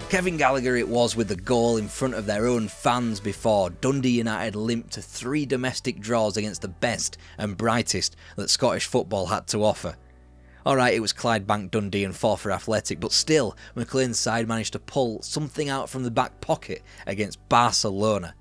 Kevin Gallagher it was with the goal in front of their own fans before Dundee United limped to 3 domestic draws against the best and brightest that Scottish football had to offer. Alright, it was Clydebank, Dundee and Forfar Athletic, but still, McLean's side managed to pull something out from the back pocket against Barcelona.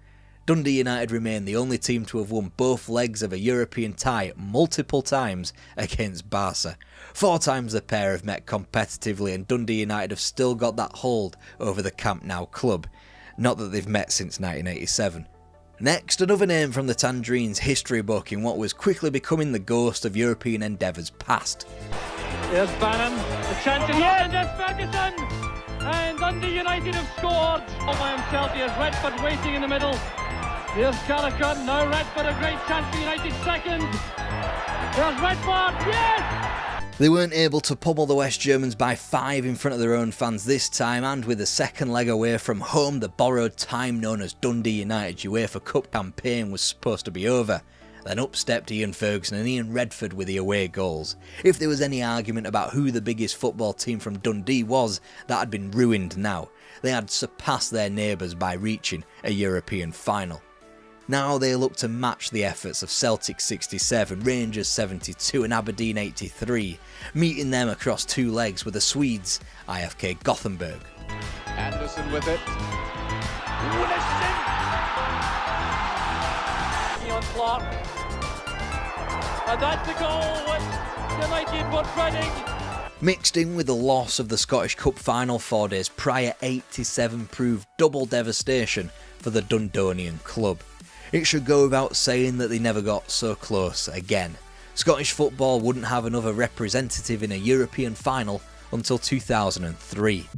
Dundee United remain the only team to have won both legs of a European tie multiple times against Barca. 4 times the pair have met competitively, and Dundee United have still got that hold over the Camp Nou club. Not that they've met since 1987. Next, another name from the Tangerines' history book in what was quickly becoming the ghost of European endeavours past. There's Bannon, the chance again, there's Ferguson! And Dundee United have scored! All by himself, here's Redford waiting in the middle. There's Callaghan, now Redford, a great chance for United second. There's Redford, yes! They weren't able to pummel the West Germans by 5 in front of their own fans this time, and with the second leg away from home, the borrowed time known as Dundee United's UEFA Cup campaign was supposed to be over. Then up stepped Ian Ferguson and Ian Redford with the away goals. If there was any argument about who the biggest football team from Dundee was, that had been ruined now. They had surpassed their neighbours by reaching a European final. Now they look to match the efforts of Celtic 67, Rangers 72 and Aberdeen 83, meeting them across 2 legs with the Swedes, IFK Gothenburg. Anderson with it. Wilson! Keon Clark. And that's the goal which United were dreading. Mixed in with the loss of the Scottish Cup final 4 days prior, 87 proved double devastation for the Dundonian club. It should go without saying that they never got so close again. Scottish football wouldn't have another representative in a European final until 2003.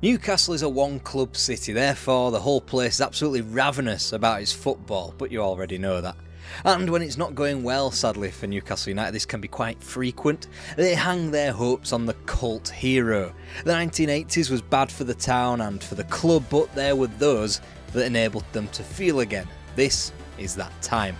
Newcastle is a one-club city, therefore the whole place is absolutely ravenous about its football, but you already know that. And when it's not going well, sadly for Newcastle United, this can be quite frequent. They hang their hopes on the cult hero. The 1980s was bad for the town and for the club, but there were those that enabled them to feel again. This is that time.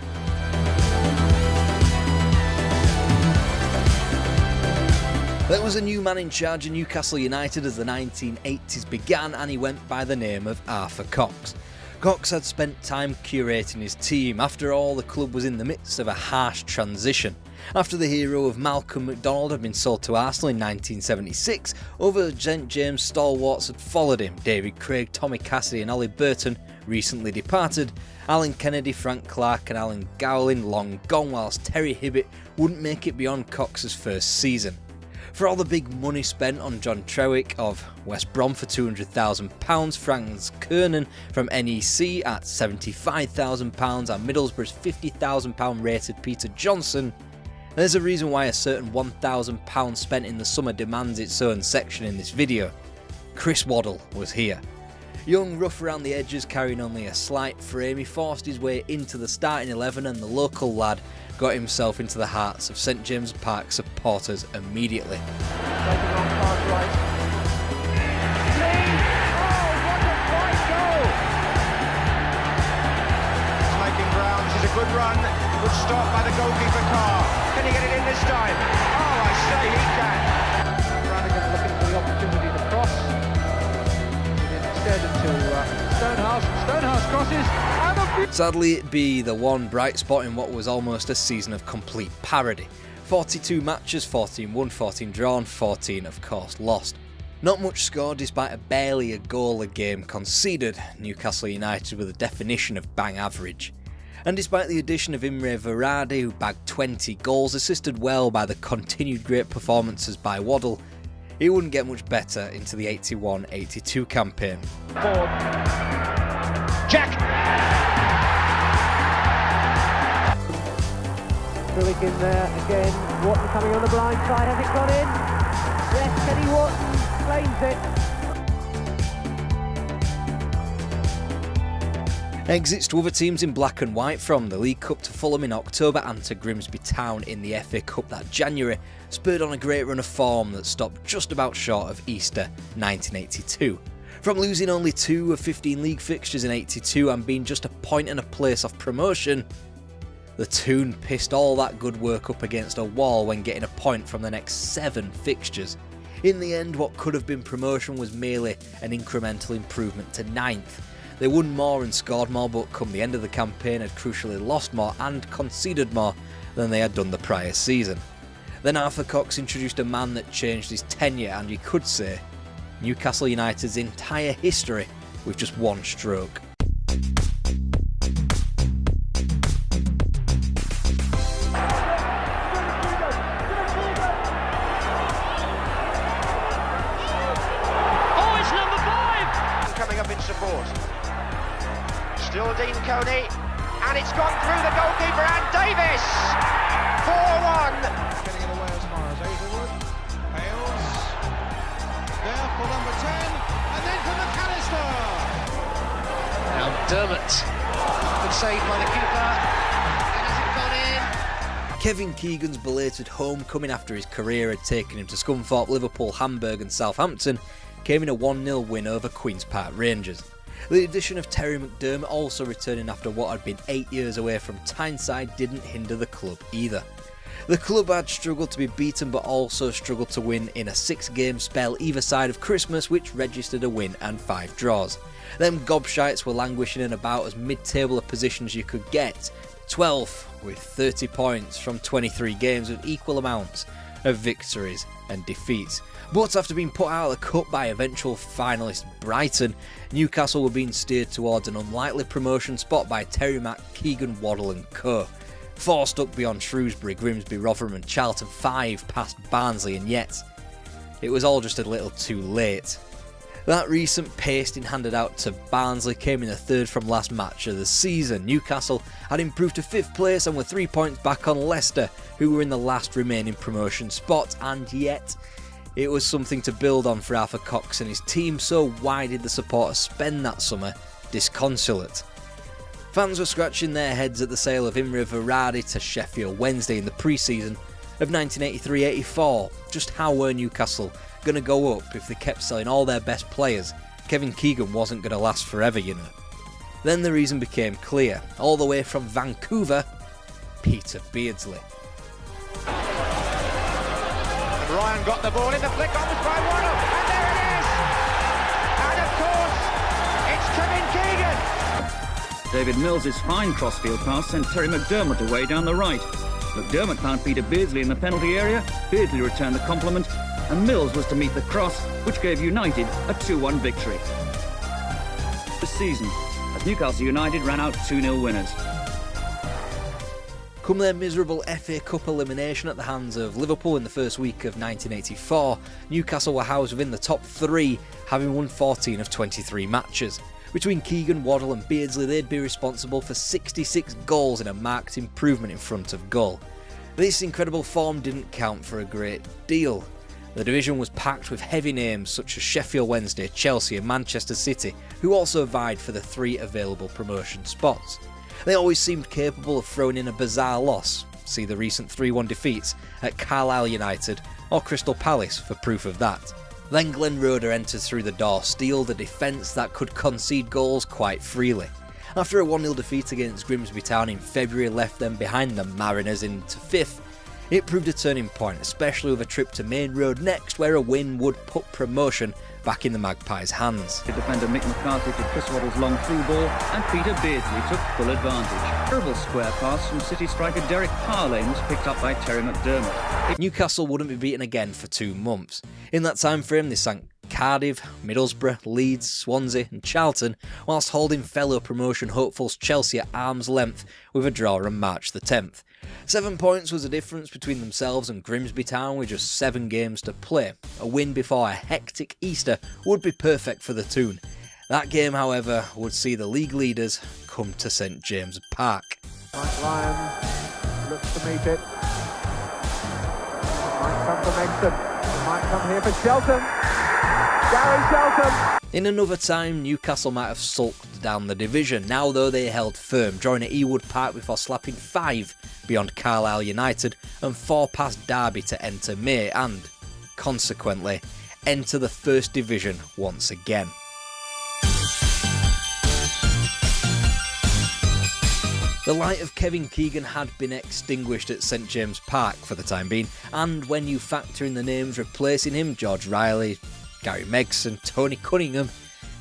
There was a new man in charge of Newcastle United as the 1980s began, and he went by the name of Arthur Cox. Cox had spent time curating his team. After all, the club was in the midst of a harsh transition. After the hero of Malcolm McDonald had been sold to Arsenal in 1976, other St James stalwarts had followed him. David Craig, Tommy Cassidy and Ollie Burton recently departed. Alan Kennedy, Frank Clark and Alan Gowling long gone, whilst Terry Hibbett wouldn't make it beyond Cox's first season. For all the big money spent on John Trewick of West Brom for £200,000, Franz Kernan from NEC at £75,000 and Middlesbrough's £50,000 rated Peter Johnson, there's a reason why a certain £1,000 spent in the summer demands its own section in this video. Chris Waddle was here. Young, rough around the edges, carrying only a slight frame, he forced his way into the starting 11 and the local lad got himself into the hearts of St James Park supporters immediately. Making ground, this is a good run, good stop by the goalkeeper Carr. Can he get it in this time? Oh, I say he can. Brannigan looking for the opportunity to cross. Instead to Stonehouse. Stonehouse crosses. Sadly, it'd be the one bright spot in what was almost a season of complete parody. 42 matches, 14 won, 14 drawn, 14 of course lost. Not much scored despite barely a goal a game conceded. Newcastle United were the definition of bang average. And despite the addition of Imre Varadi, who bagged 20 goals, assisted well by the continued great performances by Waddle, it wouldn't get much better into the 81-82 campaign. Jack! Truick in there again. Wharton coming on the blind side. Has it gone in? Yes, Teddy Wharton claims it. Exits to other teams in black and white, from the League Cup to Fulham in October and to Grimsby Town in the FA Cup that January, spurred on a great run of form that stopped just about short of Easter 1982. From losing only 2 of 15 league fixtures in 82 and being just a point and a place off promotion, the Toon pissed all that good work up against a wall when getting a point from the next 7 fixtures. In the end, what could have been promotion was merely an incremental improvement to 9th. They won more and scored more, but come the end of the campaign had crucially lost more and conceded more than they had done the prior season. Then Arthur Cox introduced a man that changed his tenure and, you could say, Newcastle United's entire history with just one stroke. Support. Still Dean Coney, and it's gone through the goalkeeper and Davis! 4-1. Getting it away as far as Hazelwood. Hales. There for number 10, and then for McAllister. Now Dermot. Good save by the keeper. And has it gone in? Kevin Keegan's belated homecoming after his career had taken him to Scunthorpe, Liverpool, Hamburg and Southampton came in a 1-0 win over Queen's Park Rangers. The addition of Terry McDermott, also returning after what had been 8 years away from Tyneside, didn't hinder the club either. The club had struggled to be beaten but also struggled to win in a 6-game spell either side of Christmas, which registered a win and 5 draws. Them gobshites were languishing in about as mid-table a position as you could get, 12th with 30 points from 23 games with equal amounts of victories and defeats. But after being put out of the cup by eventual finalist Brighton, Newcastle were being steered towards an unlikely promotion spot by Terry Mack, Keegan, Waddle and co. 4 stuck beyond Shrewsbury, Grimsby, Rotherham and Charlton, 5 past Barnsley, and yet it was all just a little too late. That recent pasting handed out to Barnsley came in the 3rd from last match of the season. Newcastle had improved to 5th place and were 3 points back on Leicester, who were in the last remaining promotion spot, and yet it was something to build on for Arthur Cox and his team, so why did the supporters spend that summer disconsolate? Fans were scratching their heads at the sale of Imre Varadi to Sheffield Wednesday in the pre-season of 1983-84. Just how were Newcastle going to go up if they kept selling all their best players? Kevin Keegan wasn't going to last forever, you know. Then the reason became clear. All the way from Vancouver, Peter Beardsley. Ryan got the ball in the flick on by Warnock, and there it is! And of course, it's Kevin Keegan! David Mills's fine crossfield pass sent Terry McDermott away down the right. McDermott found Peter Beardsley in the penalty area, Beardsley returned the compliment, and Mills was to meet the cross, which gave United a 2-1 victory. This season, as Newcastle United ran out 2-0 winners. Come their miserable FA Cup elimination at the hands of Liverpool in the first week of 1984, Newcastle were housed within the top 3, having won 14 of 23 matches. Between Keegan, Waddle and Beardsley, they'd be responsible for 66 goals in a marked improvement in front of goal. This incredible form didn't count for a great deal. The division was packed with heavy names such as Sheffield Wednesday, Chelsea and Manchester City, who also vied for the 3 available promotion spots. They always seemed capable of throwing in a bizarre loss. See the recent 3-1 defeats at Carlisle United or Crystal Palace for proof of that. Then Glenn Roeder entered through the door, steeled a defence that could concede goals quite freely. After a 1-0 defeat against Grimsby Town in February left them behind the Mariners into 5th, it proved a turning point, especially with a trip to Main Road next, where a win would put promotion back in the Magpies' hands. The defender Mick McCarthy to Chris Waddle's long through ball, and Peter Beardsley took full advantage. Terrible square pass from City striker Derek Parlane was picked up by Terry McDermott. Newcastle wouldn't be beaten again for 2 months. In that time frame, they sank Cardiff, Middlesbrough, Leeds, Swansea and Charlton, whilst holding fellow promotion hopefuls Chelsea at arm's length with a draw on March the 10th. 7 points was the difference between themselves and Grimsby Town with just 7 games to play. A win before a hectic Easter would be perfect for the Toon. That game, however, would see the league leaders come to St James Park. Mike Ryan looks to meet it. Might come from Exton. Might come here for Shelton. Gary Shelton. In another time, Newcastle might have sulked down the division. Now, though, they held firm, drawing at Ewood Park before slapping 5 beyond Carlisle United and 4 past Derby to enter May and, consequently, enter the First Division once again. The light of Kevin Keegan had been extinguished at St James Park for the time being, and when you factor in the names replacing him, George Riley, Gary Megson, Tony Cunningham,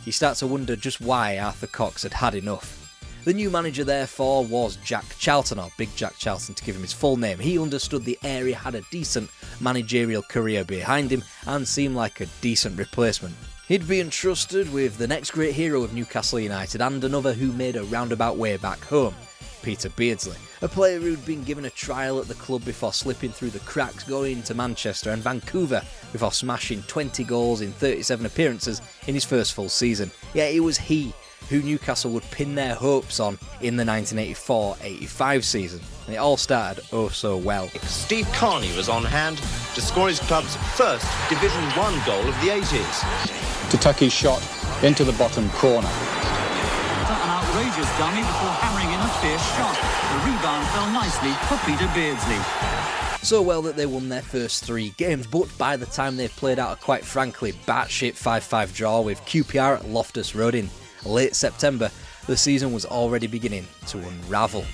you start to wonder just why Arthur Cox had had enough. The new manager therefore was Jack Charlton, or Big Jack Charlton to give him his full name. He understood the area had a decent managerial career behind him and seemed like a decent replacement. He'd be entrusted with the next great hero of Newcastle United and another who made a roundabout way back home, Peter Beardsley, a player who'd been given a trial at the club before slipping through the cracks going to Manchester and Vancouver before smashing 20 goals in 37 appearances in his first full season. Yet it was he who Newcastle would pin their hopes on in the 1984-85 season, and it all started oh so well. Steve Carney was on hand to score his club's first Division 1 goal of the 80s. Tataki's shot into the bottom corner. An outrageous dummy before hammering in a fierce shot. The rebound fell nicely for Peter Beardsley. So well that they won their first 3 games, but by the time they played out a quite frankly batshit 5-5 draw with QPR at Loftus Road in late September, the season was already beginning to unravel.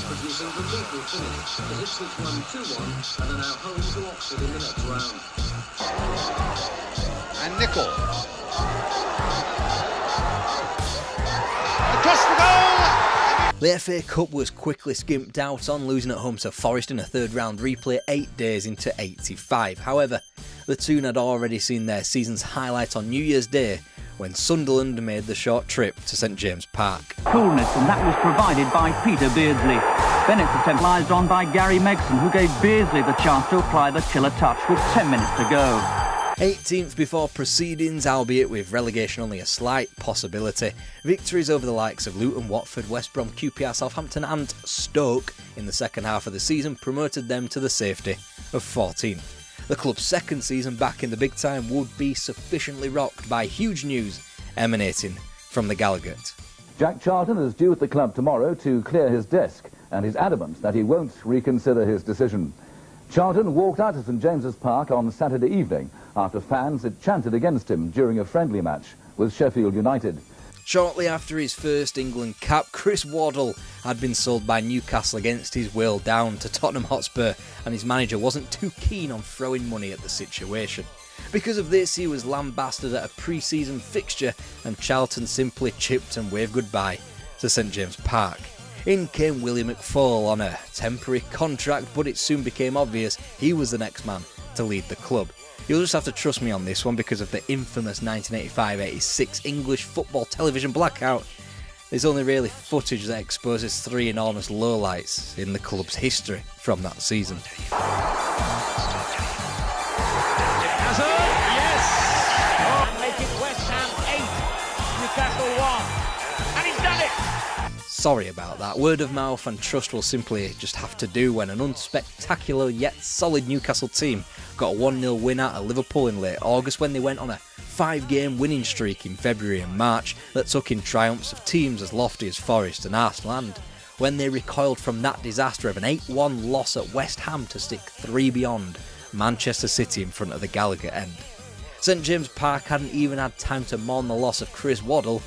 Producing the lethal finish. The Ipswich won 2-1 and are now home to Oxford in the next round. And Nicol. Across the goal! The FA Cup was quickly skimped out on, losing at home to Forest in a third round replay 8 days into 85. However, the Toon had already seen their season's highlight on New Year's Day when Sunderland made the short trip to St James Park. Coolness, and that was provided by Peter Beardsley. Bennett's attempt lies on by Gary Megson, who gave Beardsley the chance to apply the killer touch with 10 minutes to go. 18th before proceedings, albeit with relegation only a slight possibility. Victories over the likes of Luton, Watford, West Brom, QPR, Southampton and Stoke in the second half of the season promoted them to the safety of 14th. The club's second season back in the big time would be sufficiently rocked by huge news emanating from the Gallagher. Jack Charlton is due at the club tomorrow to clear his desk, and is adamant that he won't reconsider his decision. Charlton walked out of St James's Park on Saturday evening after fans had chanted against him during a friendly match with Sheffield United. Shortly after his first England cap, Chris Waddle had been sold by Newcastle against his will down to Tottenham Hotspur, and his manager wasn't too keen on throwing money at the situation. Because of this, he was lambasted at a pre-season fixture, and Charlton simply chipped and waved goodbye to St James Park. In came Willie McFall on a temporary contract, but it soon became obvious he was the next man to lead the club. You'll just have to trust me on this one because of the infamous 1985-86 English football television blackout. There's only really footage that exposes three enormous lowlights in the club's history from that season. Sorry about that. Word of mouth and trust will simply just have to do when an unspectacular yet solid Newcastle team got a 1-0 win out of Liverpool in late August when they went on a 5-game winning streak in February and March that took in triumphs of teams as lofty as Forest and Arsenal, and when they recoiled from that disaster of an 8-1 loss at West Ham to stick 3 beyond Manchester City in front of the Gallagher end. St James Park hadn't even had time to mourn the loss of Chris Waddle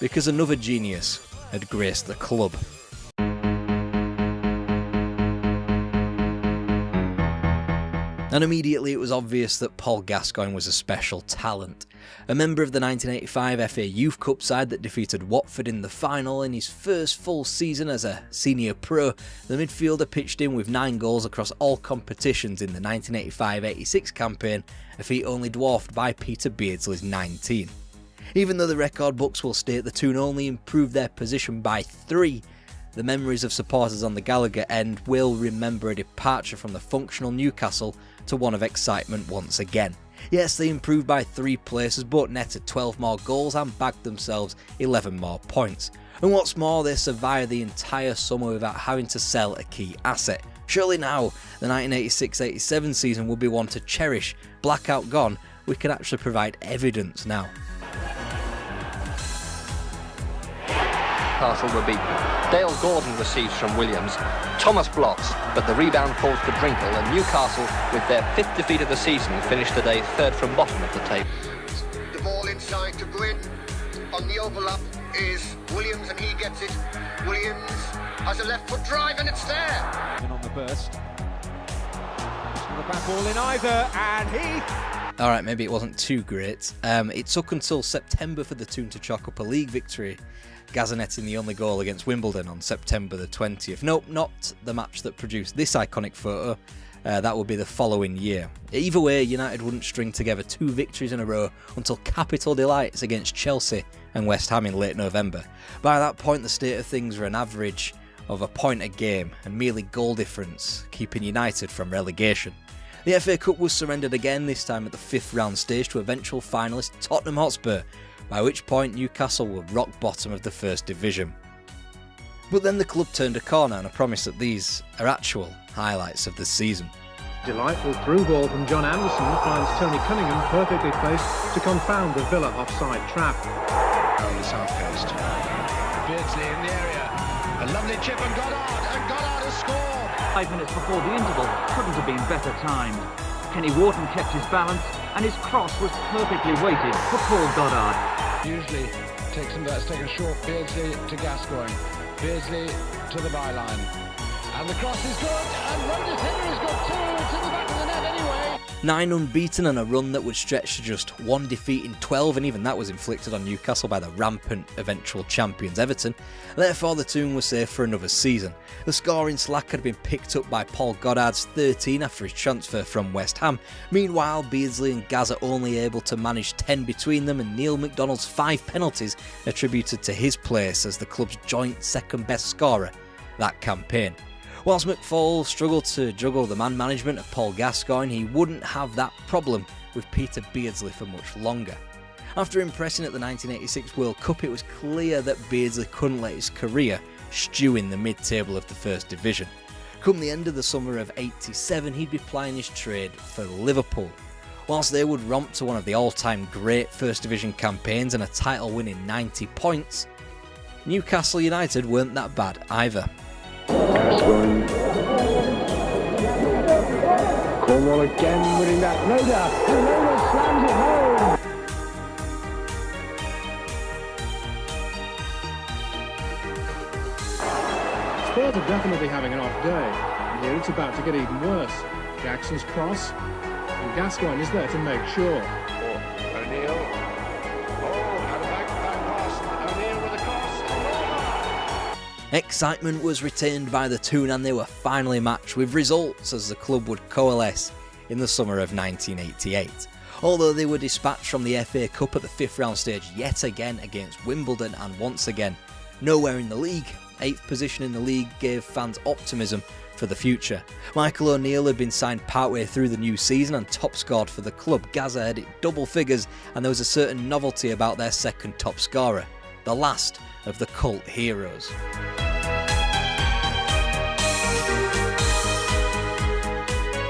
because another genius had graced the club. And immediately it was obvious that Paul Gascoigne was a special talent. A member of the 1985 FA Youth Cup side that defeated Watford in the final in his first full season as a senior pro, the midfielder pitched in with 9 goals across all competitions in the 1985-86 campaign, a feat only dwarfed by Peter Beardsley's 19. Even though the record books will state the Toon only improved their position by 3, the memories of supporters on the Gallagher end will remember a departure from the functional Newcastle to one of excitement once again. Yes, they improved by 3 places but netted 12 more goals and bagged themselves 11 more points. And what's more, they survived the entire summer without having to sell a key asset. Surely now, the 1986-87 season will be one to cherish. Blackout gone, we can actually provide evidence now. Newcastle were beaten. Dale Gordon receives from Williams. Thomas blocks, but the rebound falls to Drinkle, and Newcastle, with their 5th defeat of the season, finished today 3rd from bottom of the table. The ball inside to Gwyn. On the overlap is Williams, and he gets it. Williams has a left foot drive, and it's there. And on the burst. The back ball in either, and Heath. Alright, maybe it wasn't too great. It took until September for the Toon to chalk up a league victory, gazetting the only goal against Wimbledon on September the 20th. Nope, not the match that produced this iconic photo. That would be the following year. Either way, United wouldn't string together 2 victories in a row until capital delights against Chelsea and West Ham in late November. By that point, the state of things were an average of a point a game and merely goal difference, keeping United from relegation. The FA Cup was surrendered again, this time at the 5th round stage to eventual finalist Tottenham Hotspur, by which point Newcastle were rock bottom of the First Division. But then the club turned a corner, and I promise that these are actual highlights of the season. Delightful through ball from John Anderson finds Tony Cunningham perfectly placed to confound the Villa offside trap. On the south coast. Beardsley in the area. A lovely chip and Goddard has scored. 5 minutes before the interval, couldn't have been better timed. Kenny Wharton kept his balance, and his cross was perfectly weighted for Paul Goddard. Usually takes him that's taken short. Beardsley to Gascoigne. Beardsley to the byline. And the cross is good, and Rogers Henry has got 2. It's in the back of the net anyway. 9 unbeaten and a run that would stretch to just 1 defeat in 12, and even that was inflicted on Newcastle by the rampant eventual champions Everton. Therefore, the Toon was safe for another season. The scoring slack had been picked up by Paul Goddard's 13 after his transfer from West Ham. Meanwhile, Beardsley and Gaz are only able to manage 10 between them, and Neil McDonald's 5 penalties attributed to his place as the club's joint second best scorer that campaign. Whilst McFall struggled to juggle the man management of Paul Gascoigne, he wouldn't have that problem with Peter Beardsley for much longer. After impressing at the 1986 World Cup, it was clear that Beardsley couldn't let his career stew in the mid-table of the First Division. Come the end of the summer of '87, he'd be plying his trade for Liverpool. Whilst they would romp to one of the all-time great First Division campaigns and a title-winning 90 points, Newcastle United weren't that bad either. Cornwall again winning that loader, and Loader slams it home. Spurs are definitely having an off day, and here it's about to get even worse. Jackson's cross, and Gascoigne is there to make sure. O'Neill. And a back pass. O'Neill with a cross. Excitement was retained by the Toon and they were finally matched with results as the club would coalesce in the summer of 1988. Although they were dispatched from the FA Cup at the 5th round stage yet again against Wimbledon and once again nowhere in the league. 8th position in the league gave fans optimism for the future. Michael O'Neill had been signed partway through the new season and top scored for the club. Gaza had hit double figures and there was a certain novelty about their second top scorer, the last of the cult heroes.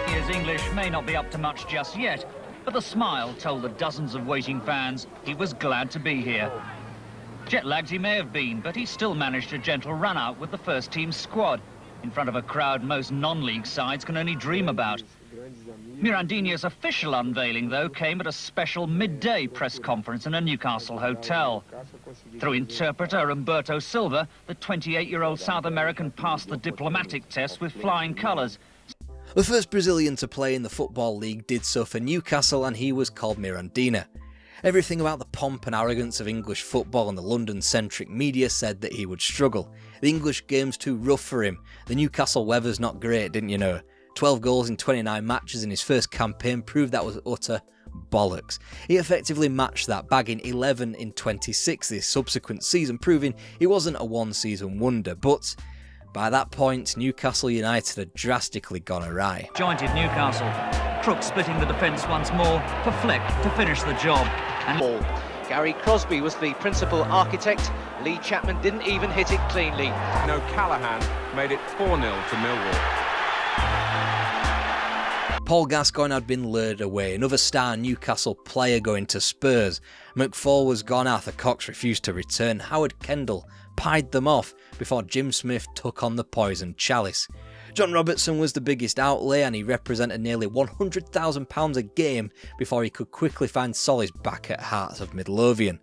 His English may not be up to much just yet, but the smile told the dozens of waiting fans he was glad to be here. Jet-lagged he may have been, but he still managed a gentle run-out with the first team squad, in front of a crowd most non-league sides can only dream about. Mirandinha's official unveiling, though, came at a special midday press conference in a Newcastle hotel. Through interpreter Humberto Silva, the 28-year-old South American passed the diplomatic test with flying colours. The first Brazilian to play in the Football League did so for Newcastle and he was called Mirandinha. Everything about the pomp and arrogance of English football and the London-centric media said that he would struggle. The English game's too rough for him. The Newcastle weather's not great, didn't you know? 12 goals in 29 matches in his first campaign proved that was utter bollocks. He effectively matched that, bagging 11 in 26 this subsequent season, proving he wasn't a one-season wonder. But by that point, Newcastle United had drastically gone awry. Jointed Newcastle. Crook splitting the defence once more for Fleck to finish the job. And Gary Crosby was the principal architect. Lee Chapman didn't even hit it cleanly. And O'Callaghan made it 4-0 to Millwall. Paul Gascoigne had been lured away, another star Newcastle player going to Spurs. McFall was gone, Arthur Cox refused to return, Howard Kendall pied them off before Jim Smith took on the poisoned chalice. John Robertson was the biggest outlay and he represented nearly £100,000 a game before he could quickly find solace back at Hearts of Midlothian.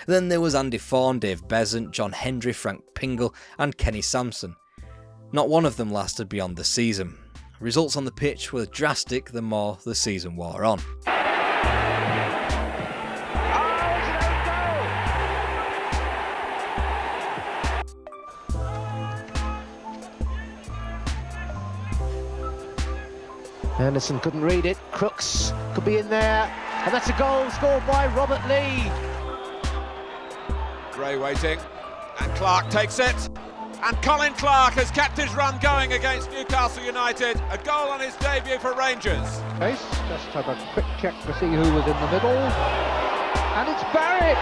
Then there was Andy Fawn, Dave Besant, John Hendry, Frank Pingle and Kenny Sampson. Not one of them lasted beyond the season. Results on the pitch were drastic the more the season wore on. Anderson couldn't read it. Crooks could be in there. And that's a goal scored by Robert Lee. Gray waiting. And Clark takes it. And Colin Clark has kept his run going against Newcastle United. A goal on his debut for Rangers. Just have a quick check to see who was in the middle. And it's Barrett.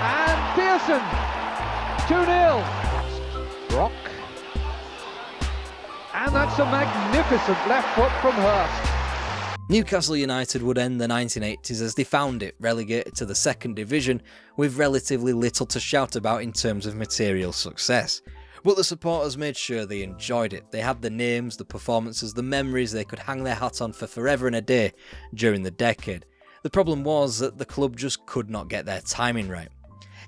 And Pearson. 2-0. Brock. And that's a magnificent left foot from Hurst. Newcastle United would end the 1980s as they found it, relegated to the second division with relatively little to shout about in terms of material success. But the supporters made sure they enjoyed it. They had the names, the performances, the memories they could hang their hat on for forever and a day during the decade. The problem was that the club just could not get their timing right.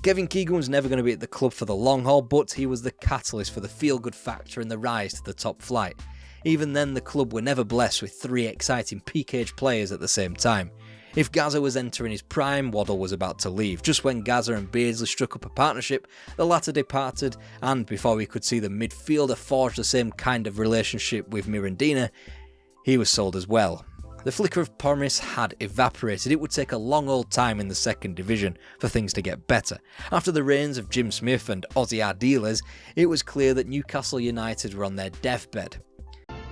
Kevin Keegan was never going to be at the club for the long haul, but he was the catalyst for the feel-good factor and the rise to the top flight. Even then, the club were never blessed with three exciting peak-age players at the same time. If Gaza was entering his prime, Waddle was about to leave. Just when Gaza and Beardsley struck up a partnership, the latter departed, and before we could see the midfielder forge the same kind of relationship with Mirandinha, he was sold as well. The flicker of promise had evaporated. It would take a long old time in the second division for things to get better. After the reigns of Jim Smith and Ozzy Ardiles, it was clear that Newcastle United were on their deathbed.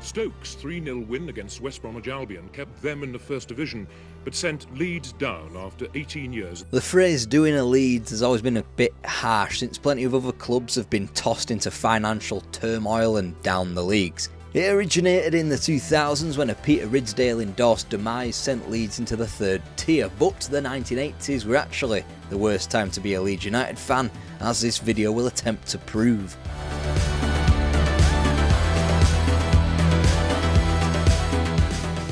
Stoke's 3-0 win against West Bromwich Albion kept them in the First Division, but sent Leeds down after 18 years. The phrase doing a Leeds has always been a bit harsh, since plenty of other clubs have been tossed into financial turmoil and down the leagues. It originated in the 2000s when a Peter Ridsdale endorsed demise sent Leeds into the third tier, but the 1980s were actually the worst time to be a Leeds United fan, as this video will attempt to prove.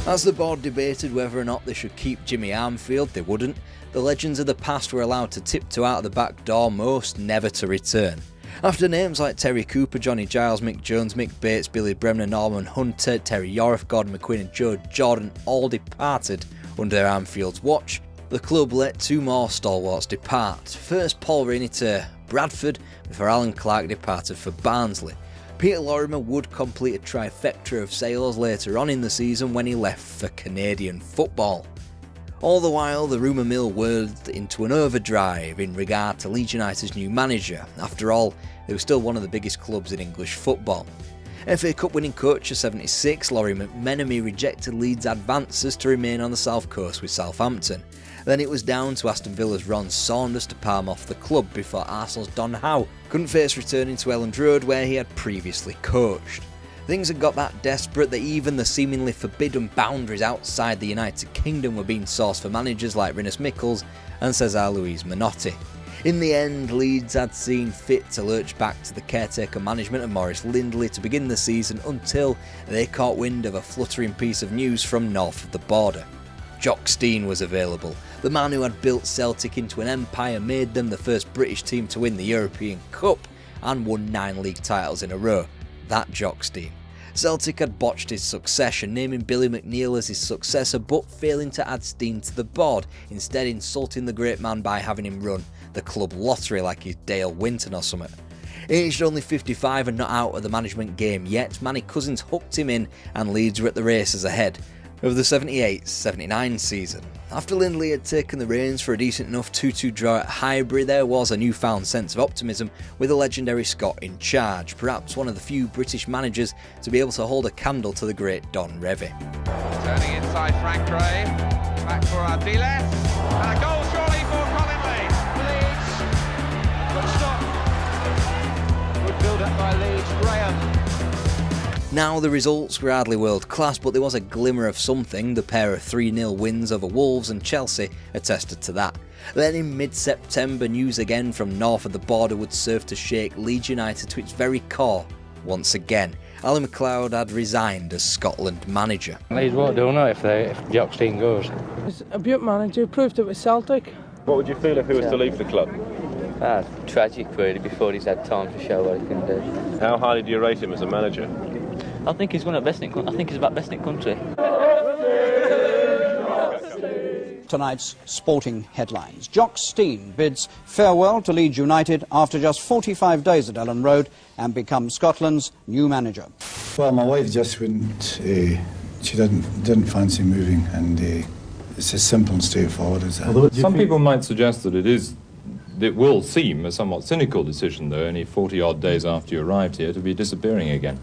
As the board debated whether or not they should keep Jimmy Armfield, they wouldn't. The legends of the past were allowed to tiptoe out of the back door, most never to return. After names like Terry Cooper, Johnny Giles, Mick Jones, Mick Bates, Billy Bremner, Norman Hunter, Terry Yorif, Gordon McQueen and Joe Jordan all departed under Armfield's watch, the club let two more stalwarts depart. First Paul Rainey to Bradford, before Alan Clark departed for Barnsley. Peter Lorimer would complete a trifecta of sales later on in the season when he left for Canadian football. All the while, the rumour mill whirled into an overdrive in regard to Leeds United's new manager. After all, they were still one of the biggest clubs in English football. FA Cup winning coach of 76, Laurie McMenemy rejected Leeds' advances to remain on the south coast with Southampton. Then it was down to Aston Villa's Ron Saunders to palm off the club before Arsenal's Don Howe couldn't face returning to Elland Road where he had previously coached. Things had got that desperate that even the seemingly forbidden boundaries outside the United Kingdom were being sourced for managers like Rinus Michels and Cesar Luis Menotti. In the end, Leeds had seen fit to lurch back to the caretaker management of Maurice Lindley to begin the season until they caught wind of a fluttering piece of news from north of the border. Jock Stein was available. The man who had built Celtic into an empire, made them the first British team to win the European Cup and won 9 league titles in a row. That Jock Stein. Celtic had botched his succession, naming Billy McNeil as his successor but failing to add Stein to the board, instead insulting the great man by having him run the club lottery like he's Dale Winton or something. Aged only 55 and not out of the management game yet, Manny Cousins hooked him in and Leeds were at the races ahead of the 78-79 season. After Lindley had taken the reins for a decent enough 2-2 draw at Highbury, there was a newfound sense of optimism with the legendary Scot in charge, perhaps one of the few British managers to be able to hold a candle to the great Don Revie. Turning inside Frank Gray, back for Ardiles, and a goal surely for Colin Lee. Leeds, good stop. Good build up by Leeds, Graham. Now the results were hardly world class, but there was a glimmer of something. The pair of 3-0 wins over Wolves and Chelsea attested to that. Then in mid-September, news again from north of the border would serve to shake Leeds United to its very core once again. Alan McLeod had resigned as Scotland manager. Leeds won't do no if Jock Stein goes. He's a beaut manager, proved it with Celtic. What would you feel if he was to leave the club? Tragic really, before he's had time to show what he can do. How highly do you rate him as a manager? I think he's one of the best I think he's about best in country. Tonight's sporting headlines. Jock Stein bids farewell to Leeds United after just 45 days at Elland Road and becomes Scotland's new manager. Well, my wife just wouldn't, she didn't fancy moving, and it's as simple and straightforward as that. Some people might suggest that it will seem a somewhat cynical decision, though, only 40-odd days after you arrived here, to be disappearing again.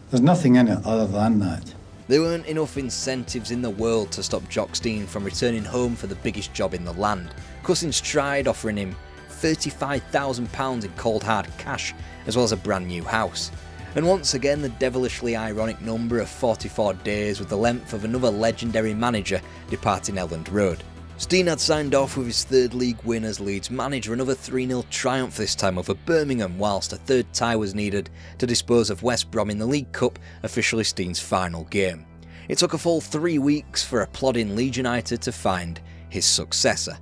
There's nothing in it other than that. There weren't enough incentives in the world to stop Jock Stein from returning home for the biggest job in the land. Cousins tried, offering him £35,000 in cold hard cash, as well as a brand new house. And once again, the devilishly ironic number of 44 days with the length of another legendary manager departing Elland Road. Stein had signed off with his third league win as Leeds manager, another 3-0 triumph this time over Birmingham, whilst a third tie was needed to dispose of West Brom in the League Cup, officially Stein's final game. It took a full 3 weeks for a plodding Leeds United to find his successor.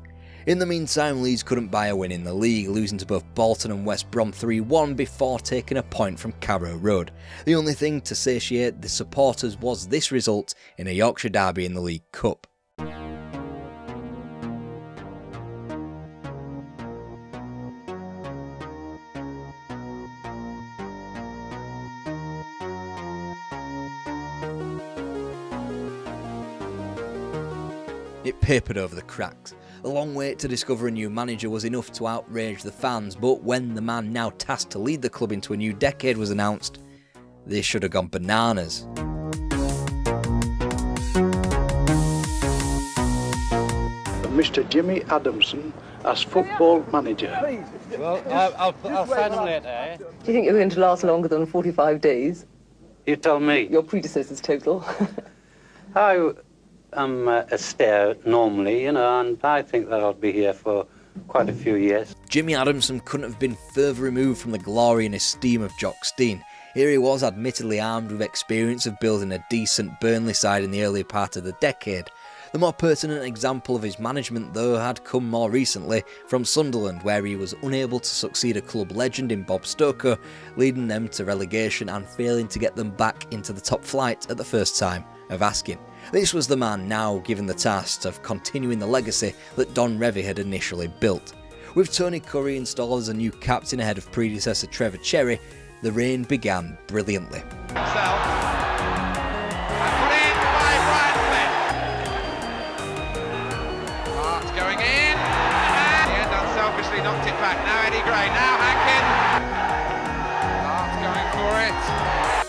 In the meantime, Leeds couldn't buy a win in the league, losing to both Bolton and West Brom 3-1 before taking a point from Carrow Road. The only thing to satiate the supporters was this result in a Yorkshire derby in the League Cup. It papered over the cracks. The long wait to discover a new manager was enough to outrage the fans, but when the man now tasked to lead the club into a new decade was announced, they should have gone bananas. Mr. Jimmy Adamson as football manager. Well, I'll sign him later, eh? Do you think you're going to last longer than 45 days? You tell me. Your predecessor's total. I am a stayer normally, you know, and I think that I'll be here for quite a few years. Jimmy Adamson couldn't have been further removed from the glory and esteem of Jock Stein. Here he was, admittedly armed with experience of building a decent Burnley side in the early part of the decade. The more pertinent example of his management, though, had come more recently from Sunderland, where he was unable to succeed a club legend in Bob Stoker, leading them to relegation and failing to get them back into the top flight at the first time of asking. This was the man now given the task of continuing the legacy that Don Revie had initially built. With Tony Curry installed as a new captain ahead of predecessor Trevor Cherry, the reign began brilliantly. Going in, and the end unselfishly knocked it back. Now Eddie Gray, now Hankin. Lart's going for it.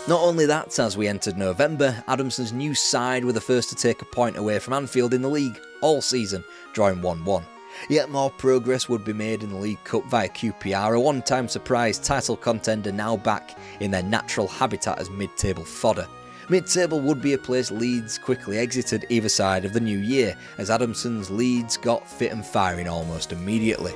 Not only that, as we entered November, Adamson's new side were the first to take a point away from Anfield in the league all season, drawing 1-1. Yet more progress would be made in the League Cup via QPR, a one-time surprise title contender now back in their natural habitat as mid-table fodder. Mid-table would be a place Leeds quickly exited either side of the new year, as Adamson's Leeds got fit and firing almost immediately.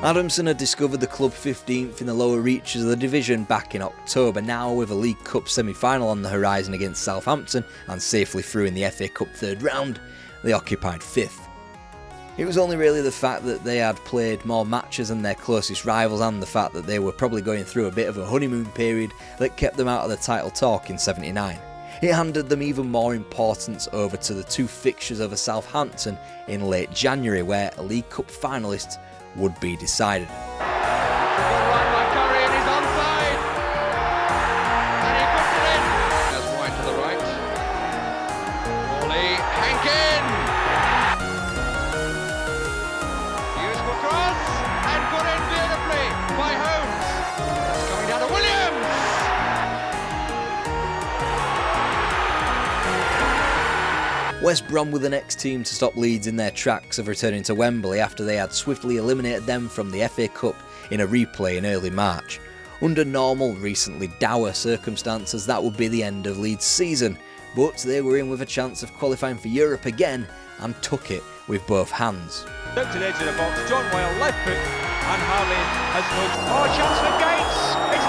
Adamson had discovered the club 15th in the lower reaches of the division back in October. Now, with a League Cup semi-final on the horizon against Southampton and safely through in the FA Cup third round, they occupied 5th. It was only really the fact that they had played more matches than their closest rivals and the fact that they were probably going through a bit of a honeymoon period that kept them out of the title talk in '79. It handed them even more importance over to the 2 fixtures over Southampton in late January, where a League Cup finalist would be decided. West Brom were the next team to stop Leeds in their tracks of returning to Wembley after they had swiftly eliminated them from the FA Cup in a replay in early March. Under normal, recently dour circumstances, that would be the end of Leeds' season, but they were in with a chance of qualifying for Europe again and took it with both hands. Out to the edge of the box, John Wyle, left foot, and Harley has no chance for Gates. It's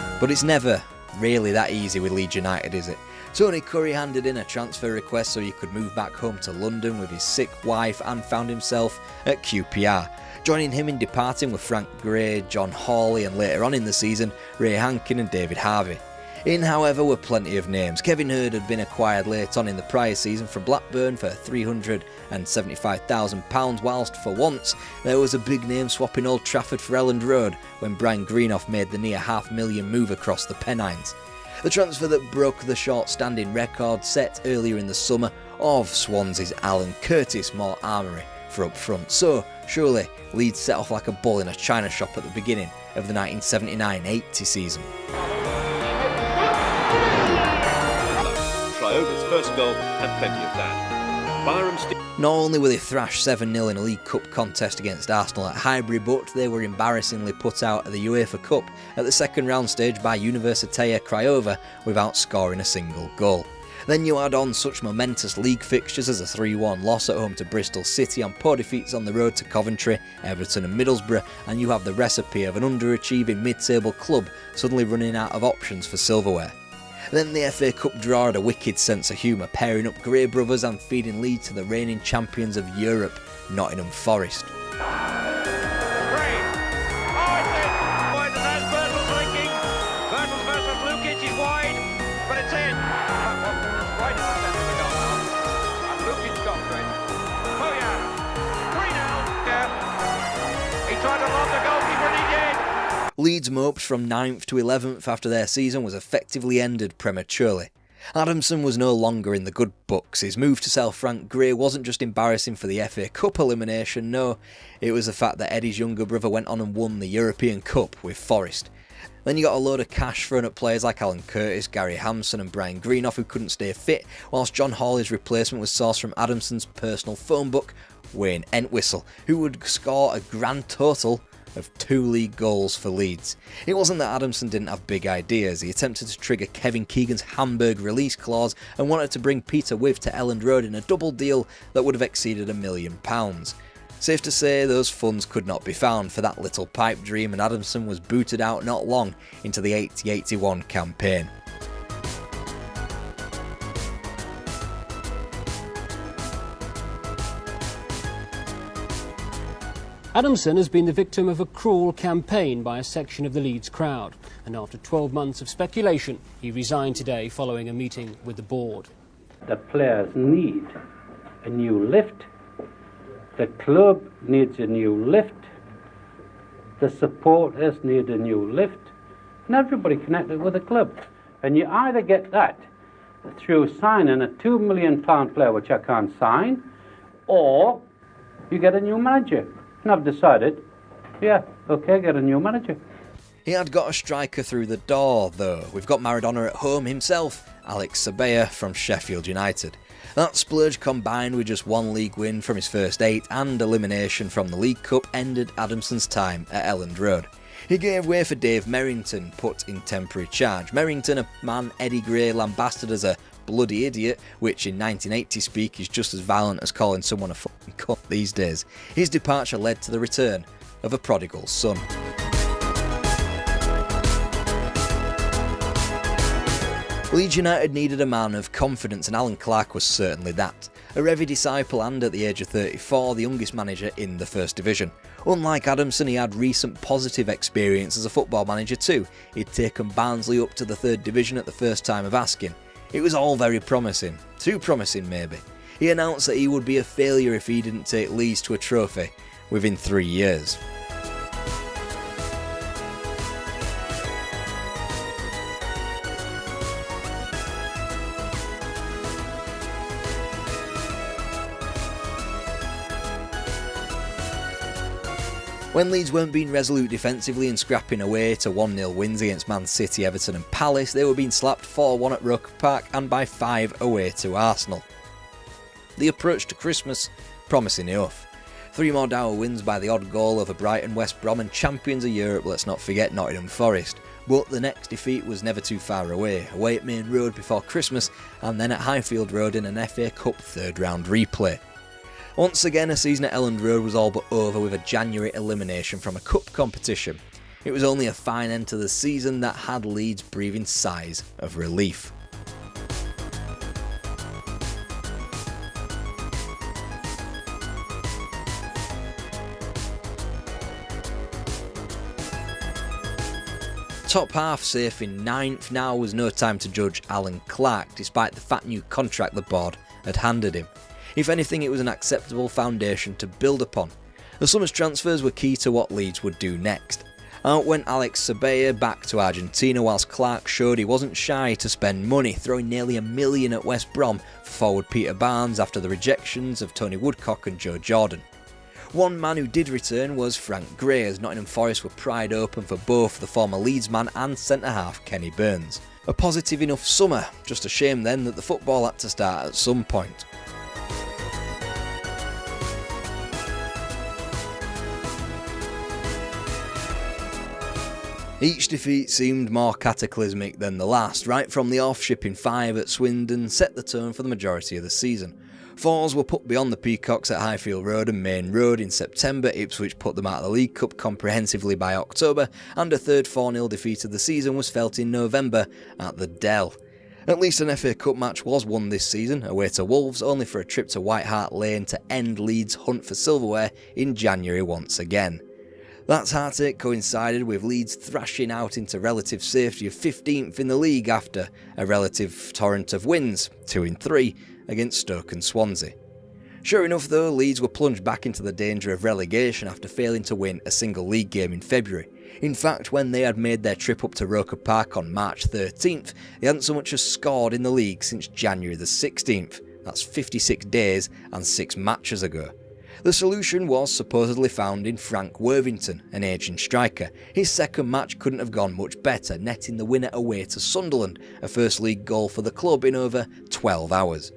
there! But it's never really that easy with Leeds United, is it? Tony Curry handed in a transfer request so he could move back home to London with his sick wife and found himself at QPR. Joining him in departing were Frank Gray, John Hawley and later on in the season, Ray Hankin and David Harvey. In, however, were plenty of names. Kevin Hurd had been acquired late on in the prior season from Blackburn for £375,000, whilst for once there was a big name swapping Old Trafford for Elland Road when Brian Greenough made the near £500,000 move across the Pennines. The transfer that broke the short-standing record set earlier in the summer of Swansea's Alan Curtis more armoury for up front. So, surely, Leeds set off like a bull in a china shop at the beginning of the 1979-80 season. Triova's first goal had plenty of that. Not only were they thrashed 7-0 in a League Cup contest against Arsenal at Highbury, but they were embarrassingly put out of the UEFA Cup at the second round stage by Universitatea Craiova without scoring a single goal. Then you add on such momentous league fixtures as a 3-1 loss at home to Bristol City and poor defeats on the road to Coventry, Everton and Middlesbrough, and you have the recipe of an underachieving mid-table club suddenly running out of options for silverware. Then the FA Cup draw had a wicked sense of humour, pairing up Gray brothers and feeding Leeds to the reigning champions of Europe, Nottingham Forest. Leeds moped from 9th to 11th after their season was effectively ended prematurely. Adamson was no longer in the good books. His move to sell Frank Gray wasn't just embarrassing for the FA Cup elimination, no, it was the fact that Eddie's younger brother went on and won the European Cup with Forest. Then you got a load of cash thrown at players like Alan Curtis, Gary Hampson and Brian Greenough who couldn't stay fit, whilst John Hawley's replacement was sourced from Adamson's personal phone book, Wayne Entwistle, who would score a grand total of 2 league goals for Leeds. It wasn't that Adamson didn't have big ideas. He attempted to trigger Kevin Keegan's Hamburg release clause and wanted to bring Peter Wiv to Elland Road in a double deal that would have exceeded £1 million. Safe to say those funds could not be found for that little pipe dream, and Adamson was booted out not long into the 80-81 campaign. Adamson has been the victim of a cruel campaign by a section of the Leeds crowd, and after 12 months of speculation, he resigned today following a meeting with the board. The players need a new lift. The club needs a new lift. The supporters need a new lift. And everybody connected with the club. And you either get that through signing a £2 million player, which I can't sign, or you get a new manager. And I've decided, yeah, okay, get a new manager. He had got a striker through the door, though. We've got Maradona at home himself, Alex Sabella from Sheffield United. That splurge, combined with just 1 league win from his first 8 and elimination from the League Cup, ended Adamson's time at Elland Road. He gave way for Dave Merrington, put in temporary charge. Merrington, a man Eddie Gray lambasted as a bloody idiot, which in 1980 speak is just as violent as calling someone a fucking cunt these days. His departure led to the return of a prodigal son. Leeds United needed a man of confidence, and Alan Clark was certainly that. A Revie disciple and, at the age of 34, the youngest manager in the First Division. Unlike Adamson, he had recent positive experience as a football manager too. He'd taken Barnsley up to the 3rd Division at the first time of asking. It was all very promising. Too promising, maybe. He announced that he would be a failure if he didn't take Leeds to a trophy within 3 years. When Leeds weren't being resolute defensively and scrapping away to 1-0 wins against Man City, Everton and Palace, they were being slapped 4-1 at Roker Park and by 5 away to Arsenal. The approach to Christmas, promising enough. 3 more dour wins by the odd goal over Brighton, West Brom and champions of Europe, let's not forget Nottingham Forest. But the next defeat was never too far away at Main Road before Christmas and then at Highfield Road in an FA Cup 3rd round replay. Once again, a season at Elland Road was all but over with a January elimination from a cup competition. It was only a fine end to the season that had Leeds breathing sighs of relief. Top half safe in 9th, now was no time to judge Alan Clark despite the fat new contract the board had handed him. If anything, it was an acceptable foundation to build upon. The summer's transfers were key to what Leeds would do next. Out went Alex Sabella back to Argentina, whilst Clark showed he wasn't shy to spend money, throwing nearly £1 million at West Brom for forward Peter Barnes after the rejections of Tony Woodcock and Joe Jordan. One man who did return was Frank Gray, as Nottingham Forest were pried open for both the former Leeds man and centre-half Kenny Burns. A positive enough summer, just a shame then that the football had to start at some point. Each defeat seemed more cataclysmic than the last. Right from the off, shipping 5 at Swindon set the tone for the majority of the season. 4s were put beyond the Peacocks at Highfield Road and Main Road in September, Ipswich put them out of the League Cup comprehensively by October, and a third 4-0 defeat of the season was felt in November at the Dell. At least an FA Cup match was won this season, away to Wolves, only for a trip to White Hart Lane to end Leeds' hunt for silverware in January once again. That heartache coincided with Leeds thrashing out into relative safety of 15th in the league after a relative torrent of wins, 2 in 3, against Stoke and Swansea. Sure enough though, Leeds were plunged back into the danger of relegation after failing to win a single league game in February. In fact, when they had made their trip up to Roker Park on March 13th, they hadn't so much as scored in the league since January the 16th. That's 56 days and 6 matches ago. The solution was supposedly found in Frank Worthington, an ageing striker. His second match couldn't have gone much better, netting the winner away to Sunderland, a first league goal for the club in over 12 hours.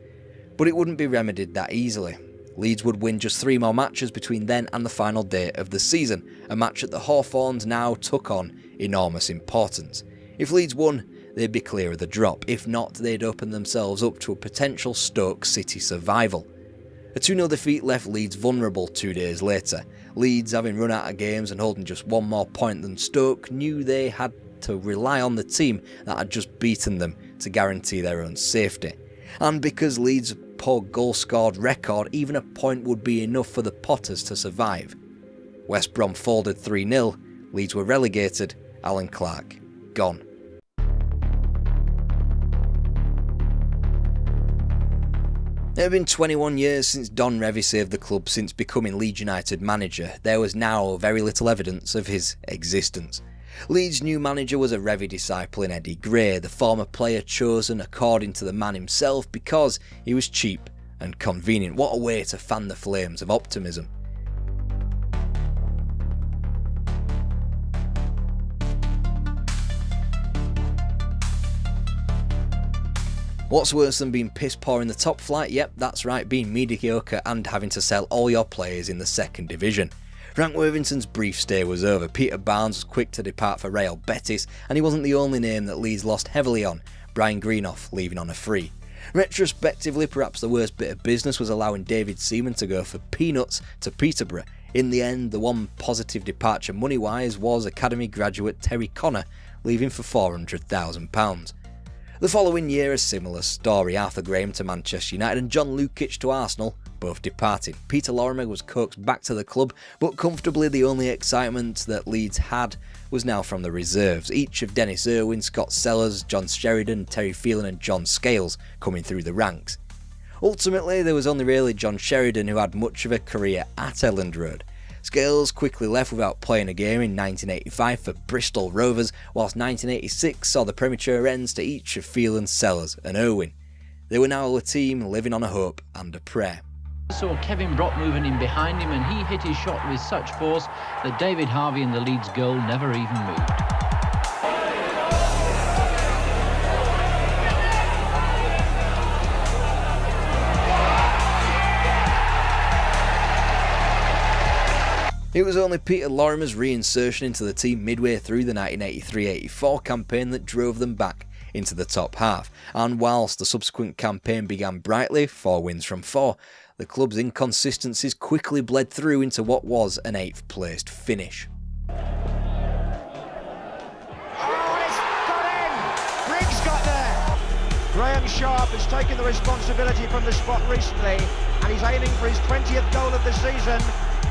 But it wouldn't be remedied that easily. Leeds would win just 3 more matches between then and the final day of the season, a match that the Hawthorns now took on enormous importance. If Leeds won, they'd be clear of the drop. If not, they'd open themselves up to a potential Stoke City survival. A 2-0 defeat left Leeds vulnerable 2 days later. Leeds, having run out of games and holding just 1 more point than Stoke, knew they had to rely on the team that had just beaten them to guarantee their own safety. And because Leeds' poor goal-scored record, even a point would be enough for the Potters to survive. West Brom folded 3-0, Leeds were relegated, Alan Clark gone. It had been 21 years since Don Revie saved the club since becoming Leeds United manager. There was now very little evidence of his existence. Leeds' new manager was a Revie disciple in Eddie Gray, the former player chosen according to the man himself because he was cheap and convenient. What a way to fan the flames of optimism. What's worse than being piss poor in the top flight? Yep, that's right, being mediocre and having to sell all your players in the second division. Frank Worthington's brief stay was over. Peter Barnes was quick to depart for Real Betis, and he wasn't the only name that Leeds lost heavily on, Brian Greenough leaving on a free. Retrospectively, perhaps the worst bit of business was allowing David Seaman to go for peanuts to Peterborough. In the end, the one positive departure money-wise was academy graduate Terry Connor, leaving for £400,000. The following year, a similar story. Arthur Graham to Manchester United and John Lukic to Arsenal, both departing. Peter Lorimer was coaxed back to the club, but comfortably the only excitement that Leeds had was now from the reserves, each of Dennis Irwin, Scott Sellers, John Sheridan, Terry Phelan and John Scales coming through the ranks. Ultimately, there was only really John Sheridan who had much of a career at Elland Road. Scales quickly left without playing a game in 1985 for Bristol Rovers, whilst 1986 saw the premature ends to each of Phelan, Sellers and Irwin. They were now a team living on a hope and a prayer. Saw Kevin Brock moving in behind him and he hit his shot with such force that David Harvey and the Leeds goal never even moved. It was only Peter Lorimer's reinsertion into the team midway through the 1983-84 campaign that drove them back into the top half, and whilst the subsequent campaign began brightly, 4 wins from 4, the club's inconsistencies quickly bled through into what was an 8th placed finish. Oh, it's got in! Briggs got there! Graham Sharp has taken the responsibility from the spot recently, and he's aiming for his 20th goal of the season,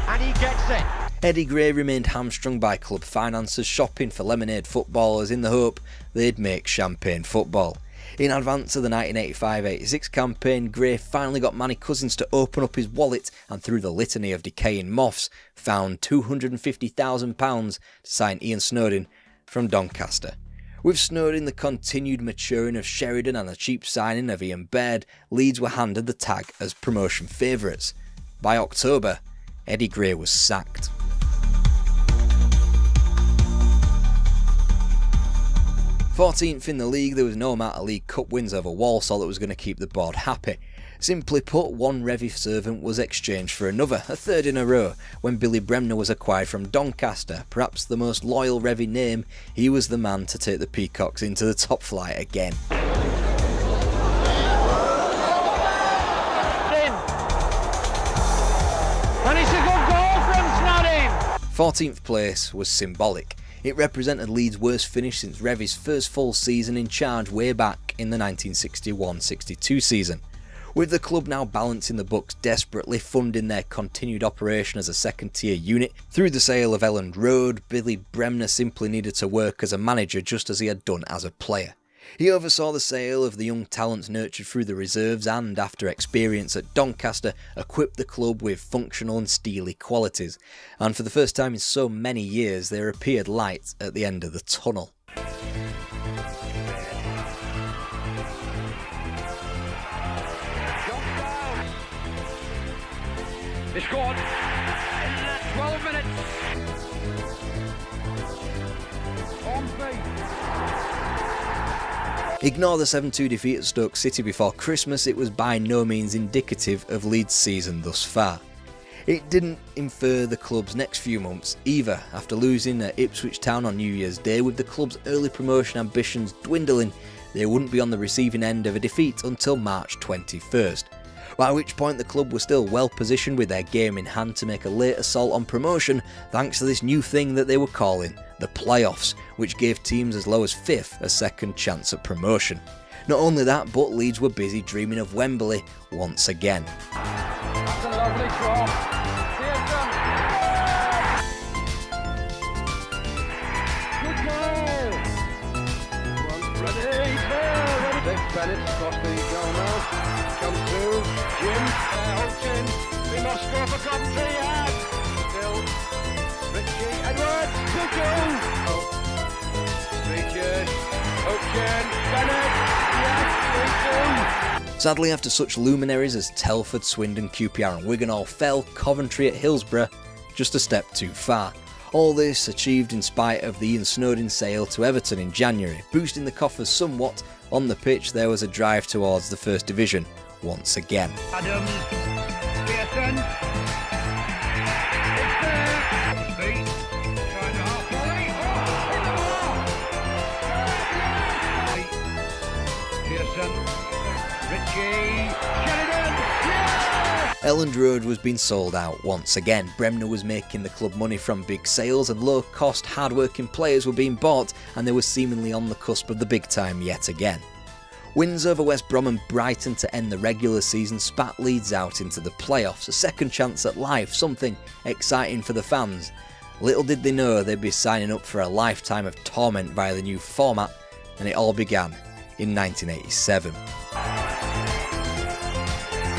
and he gets it. Eddie Gray remained hamstrung by club finances, shopping for lemonade footballers in the hope they'd make champagne football. In advance of the 1985-86 campaign, Gray finally got Manny Cousins to open up his wallet and through the litany of decaying moths, found £250,000 to sign Ian Snowden from Doncaster. With Snowden, the continued maturing of Sheridan and the cheap signing of Ian Baird, Leeds were handed the tag as promotion favourites. By October, Eddie Gray was sacked. "14th in the league, there was no amount of League Cup wins over Walsall that was going to keep the board happy. Simply put, one Revie servant was exchanged for another, a third in a row, when Billy Bremner was acquired from Doncaster. Perhaps the most loyal Revie name, he was the man to take the Peacocks into the top flight again. And it's a good goal from Snodin! 14th place was symbolic. It represented Leeds' worst finish since Revie's first full season in charge way back in the 1961-62 season. With the club now balancing the books desperately, funding their continued operation as a second-tier unit through the sale of Elland Road, Billy Bremner simply needed to work as a manager just as he had done as a player. He oversaw the sale of the young talents nurtured through the reserves and, after experience at Doncaster, equipped the club with functional and steely qualities, and for the first time in so many years there appeared light at the end of the tunnel. They scored in 12 minutes. On feet. Ignore the 7-2 defeat at Stoke City before Christmas, it was by no means indicative of Leeds' season thus far. It didn't infer the club's next few months either. After losing at Ipswich Town on New Year's Day, with the club's early promotion ambitions dwindling, they wouldn't be on the receiving end of a defeat until March 21st. By which point the club was still well positioned with their game in hand to make a late assault on promotion thanks to this new thing that they were calling the playoffs, which gave teams as low as 5th a second chance at promotion. Not only that, but Leeds were busy dreaming of Wembley once again. That's a lovely cross. Pearson. Good goal. Once ready. Dave Bennett across the goal now. Comes through. Jim. Houghton. He must score for Coventry. Yes. Still. Richie. Edwards. 2-2. Oh. Richard. Houghton. Bennett. Yes. 3-2. Sadly, after such luminaries as Telford, Swindon, QPR and Wigan all fell, Coventry at Hillsborough just a step too far. All this achieved in spite of the Ian Snowden sale to Everton in January, boosting the coffers somewhat. On the pitch there was a drive towards the First Division once again. Adams. Pearson. It's there. Feet. Trying to half volley. Oh, Pearson. Richie. Sheridan. Yeah! Elland Road was being sold out once again. Bremner was making the club money from big sales, and low-cost, hard-working players were being bought, and they were seemingly on the cusp of the big time yet again. Wins over West Brom and Brighton to end the regular season spat Leeds out into the playoffs, a second chance at life, something exciting for the fans. Little did they know they'd be signing up for a lifetime of torment via the new format, and it all began in 1987.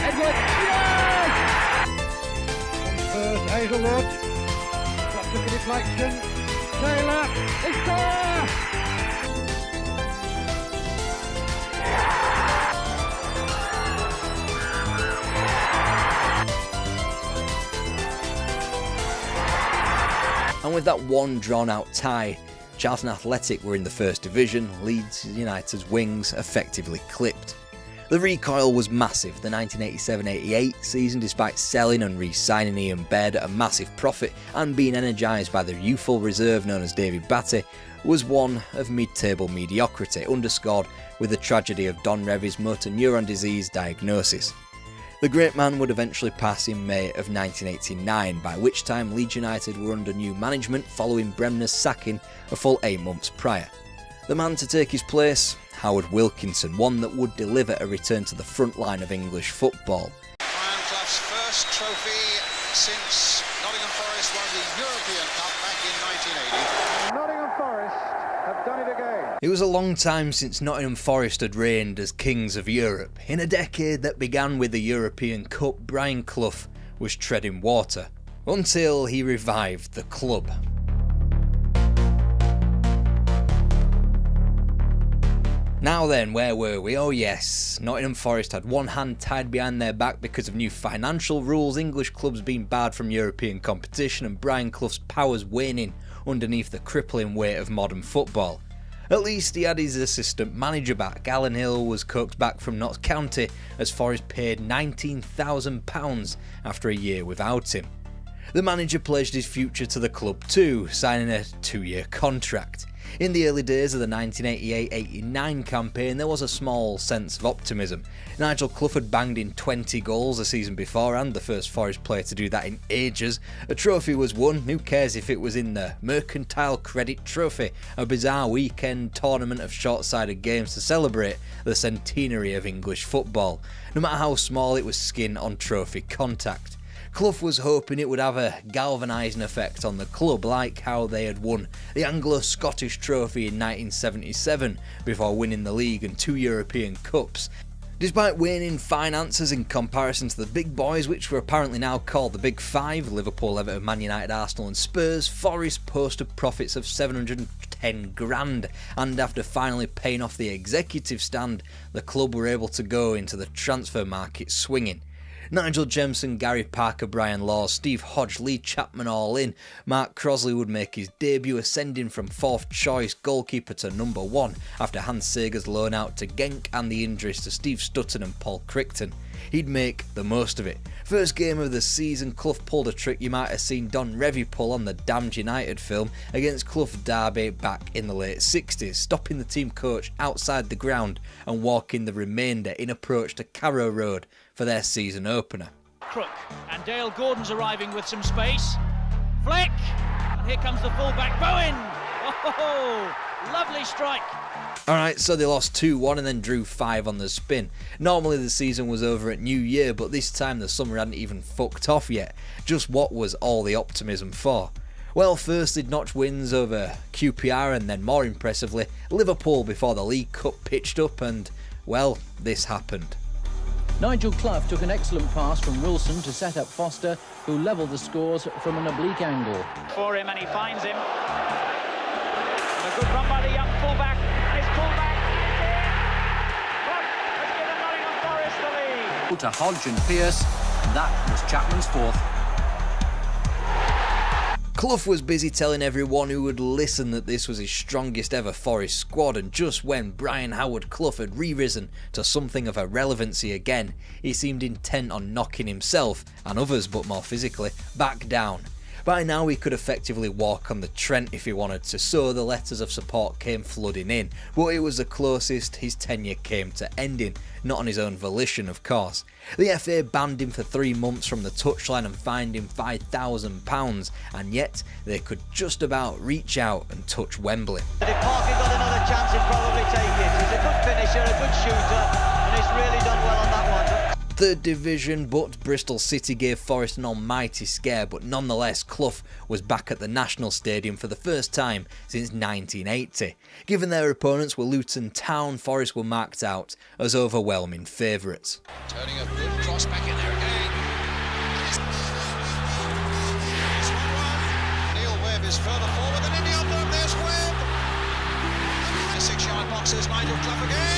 Edwards. Yes! Comes first. Hazelwood. Got took a deflection. Taylor. It's there! And with that one drawn-out tie, Charlton Athletic were in the First Division, Leeds United's wings effectively clipped. The recoil was massive. The 1987-88 season, despite selling and re-signing Ian Baird at a massive profit and being energised by the youthful reserve known as David Batty, was one of mid-table mediocrity, underscored with the tragedy of Don Revie's motor neuron disease diagnosis. The great man would eventually pass in May of 1989, by which time Leeds United were under new management following Bremner's sacking a full 8 months prior. The man to take his place, Howard Wilkinson, one that would deliver a return to the front line of English football. Brian Clough's first trophy since Nottingham Forest won the European Cup back in 1980. Nottingham Forest have done it again. It was a long time since Nottingham Forest had reigned as kings of Europe. In a decade that began with the European Cup, Brian Clough was treading water, until he revived the club. Now then, where were we? Oh yes, Nottingham Forest had one hand tied behind their back because of new financial rules, English clubs being barred from European competition, and Brian Clough's powers waning underneath the crippling weight of modern football. At least he had his assistant manager back. Alan Hill was coaxed back from Notts County as Forest paid £19,000 after a year without him. The manager pledged his future to the club too, signing a 2-year contract. In the early days of the 1988-89 campaign, there was a small sense of optimism. Nigel Clough had banged in 20 goals the season before, and the first Forest player to do that in ages. A trophy was won, who cares if it was in the Mercantile Credit Trophy, a bizarre weekend tournament of short-sided games to celebrate the centenary of English football. No matter how small, it was skin on trophy contact. Clough was hoping it would have a galvanising effect on the club, like how they had won the Anglo-Scottish Trophy in 1977 before winning the league and 2 European Cups. Despite waning finances in comparison to the big boys, which were apparently now called the Big Five, Liverpool, Everton, Man United, Arsenal and Spurs, Forest posted profits of 710 grand, and after finally paying off the executive stand, the club were able to go into the transfer market swinging. Nigel Jemson, Gary Parker, Brian Laws, Steve Hodge, Lee Chapman all in. Mark Crosley would make his debut, ascending from 4th choice goalkeeper to number 1 after Hans Sager's loan out to Genk and the injuries to Steve Stutton and Paul Crichton. He'd make the most of it. First game of the season, Clough pulled a trick you might have seen Don Revie pull on the Damned United film against Clough Derby back in the late 60s, stopping the team coach outside the ground and walking the remainder in approach to Carrow Road for their season opener. Crook, and Dale Gordon's arriving with some space. Flick, and here comes the fullback Bowen. Oh, lovely strike. Alright, so they lost 2-1 and then drew 5 on the spin. Normally the season was over at New Year, but this time the summer hadn't even fucked off yet. Just what was all the optimism for? Well, first they'd notch wins over QPR and then more impressively Liverpool before the League Cup pitched up and, well, this happened. Nigel Clough took an excellent pass from Wilson to set up Foster, who levelled the scores from an oblique angle. For him, and he finds him. And a good run by the young fullback, and it's pulled back. Clough has given Nottingham Forest the lead. To Hodge and Pearce, and that was Chapman's 4th. Clough was busy telling everyone who would listen that this was his strongest ever Forest squad, and just when Brian Howard Clough had re-risen to something of a relevancy again, he seemed intent on knocking himself, and others but more physically, back down. By now he could effectively walk on the Trent if he wanted to, so the letters of support came flooding in, but it was the closest his tenure came to ending, not on his own volition of course. The FA banned him for 3 months from the touchline and fined him £5,000, and yet they could just about reach out and touch Wembley. If Parker got another chance, he'd probably take it. He's a good finisher, a good shooter, and he's really done well on that one. 3rd division, but Bristol City gave Forest an almighty scare, but nonetheless Clough was back at the National Stadium for the first time since 1980. Given their opponents were Luton Town, Forest were marked out as overwhelming favourites. Turning a good cross back in there again. Neil Webb is further forward than any of them. There's Webb. The 6-yard box is Nigel Clough again.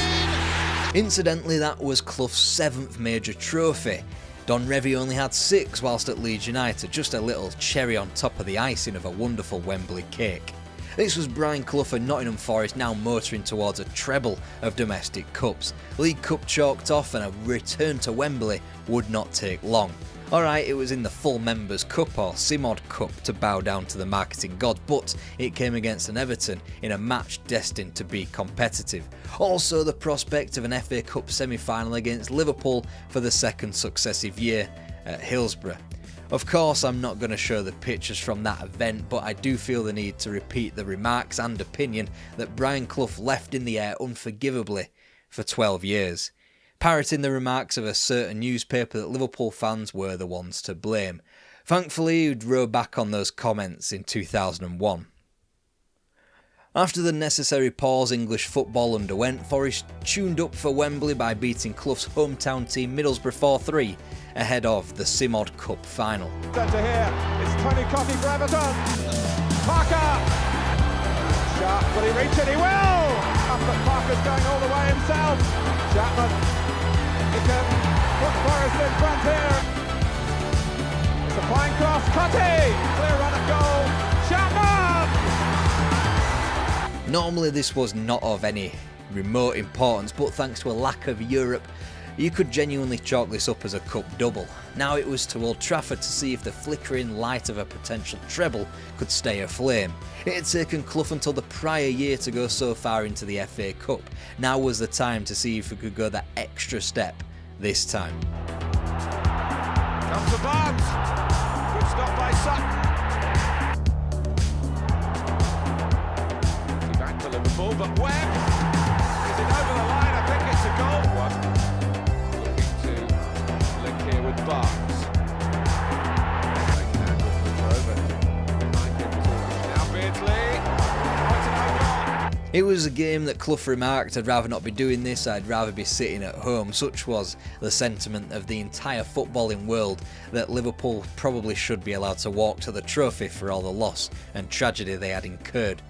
Incidentally, that was Clough's 7th major trophy. Don Revie only had 6 whilst at Leeds United, just a little cherry on top of the icing of a wonderful Wembley cake. This was Brian Clough and Nottingham Forest now motoring towards a treble of domestic cups. League Cup chalked off and a return to Wembley would not take long. Alright, it was in the full Members' Cup or Simod Cup to bow down to the marketing god, but it came against an Everton in a match destined to be competitive. Also the prospect of an FA Cup semi-final against Liverpool for the 2nd successive year at Hillsborough. Of course, I'm not going to show the pictures from that event, but I do feel the need to repeat the remarks and opinion that Brian Clough left in the air unforgivably for 12 years. Parroting the remarks of a certain newspaper that Liverpool fans were the ones to blame. Thankfully, he'd row back on those comments in 2001. After the necessary pause English football underwent, Forest tuned up for Wembley by beating Clough's hometown team Middlesbrough 4-3 ahead of the Simod Cup final. Centre here, it's Tony Coffey for Everton. Parker! Sharp, will he reach it? He will! But Parker's going all the way himself. Chapman. He can put Forest in front here. It's a fine cross, Cutty! Clear run at goal, Chapman! Normally this was not of any remote importance, but thanks to a lack of Europe, you could genuinely chalk this up as a cup double. Now it was to Old Trafford to see if the flickering light of a potential treble could stay aflame. It had taken Clough until the prior year to go so far into the FA Cup. Now was the time to see if we could go that extra step this time. Comes to Barnes. Good stop by Sutton. Back to Liverpool, but Webb. Is it over the line? I think it's a goal. One. Looking to link here with Barnes. It was a game that Clough remarked, "I'd rather not be doing this, I'd rather be sitting at home." Such was the sentiment of the entire footballing world, that Liverpool probably should be allowed to walk to the trophy for all the loss and tragedy they had incurred.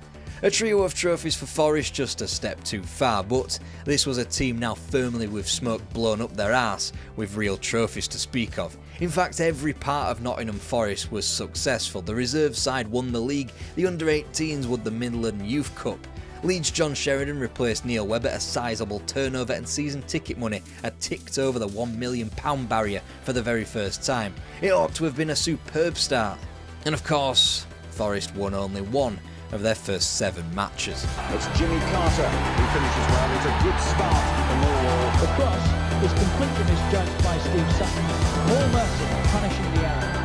A trio of trophies for Forest, just a step too far, but this was a team now firmly with smoke blown up their arse, with real trophies to speak of. In fact, every part of Nottingham Forest was successful. The reserve side won the league, the under-18s won the Midland Youth Cup. Leeds' John Sheridan replaced Neil Webb at a sizeable turnover, and season ticket money had ticked over the £1 million barrier for the very first time. It ought to have been a superb start. And of course, Forest won only one of their first 7 matches. It's Jimmy Carter who finishes well. It's a good start for Millwall. The cross is completely misjudged by Steve Sutton. All mercy punishing the error.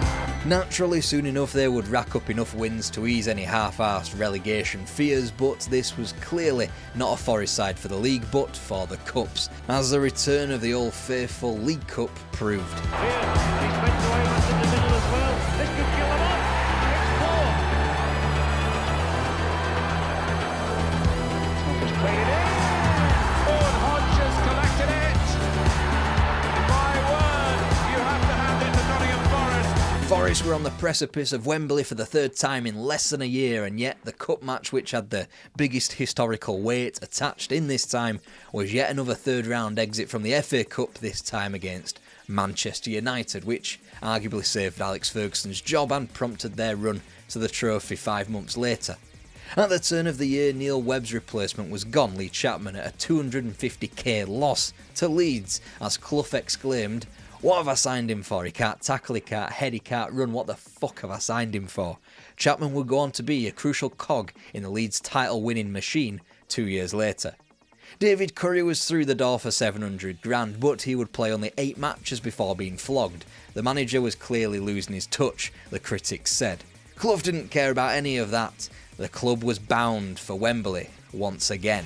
Naturally, soon enough they would rack up enough wins to ease any half-arsed relegation fears, but this was clearly not a Forest side for the league, but for the Cups, as the return of the old faithful League Cup proved. Forest were on the precipice of Wembley for the 3rd time in less than a year, and yet the cup match, which had the biggest historical weight attached in this time, was yet another 3rd round exit from the FA Cup, this time against Manchester United, which arguably saved Alex Ferguson's job and prompted their run to the trophy 5 months later. At the turn of the year, Neil Webb's replacement was gone, Lee Chapman, at a £250k loss to Leeds, as Clough exclaimed, "What have I signed him for? He can't tackle, he can't head, he can't run. What the fuck have I signed him for?" Chapman would go on to be a crucial cog in the Leeds title-winning machine 2 years later. David Curry was through the door for 700 grand, but he would play only 8 matches before being flogged. The manager was clearly losing his touch, the critics said. Clough didn't care about any of that. The club was bound for Wembley once again.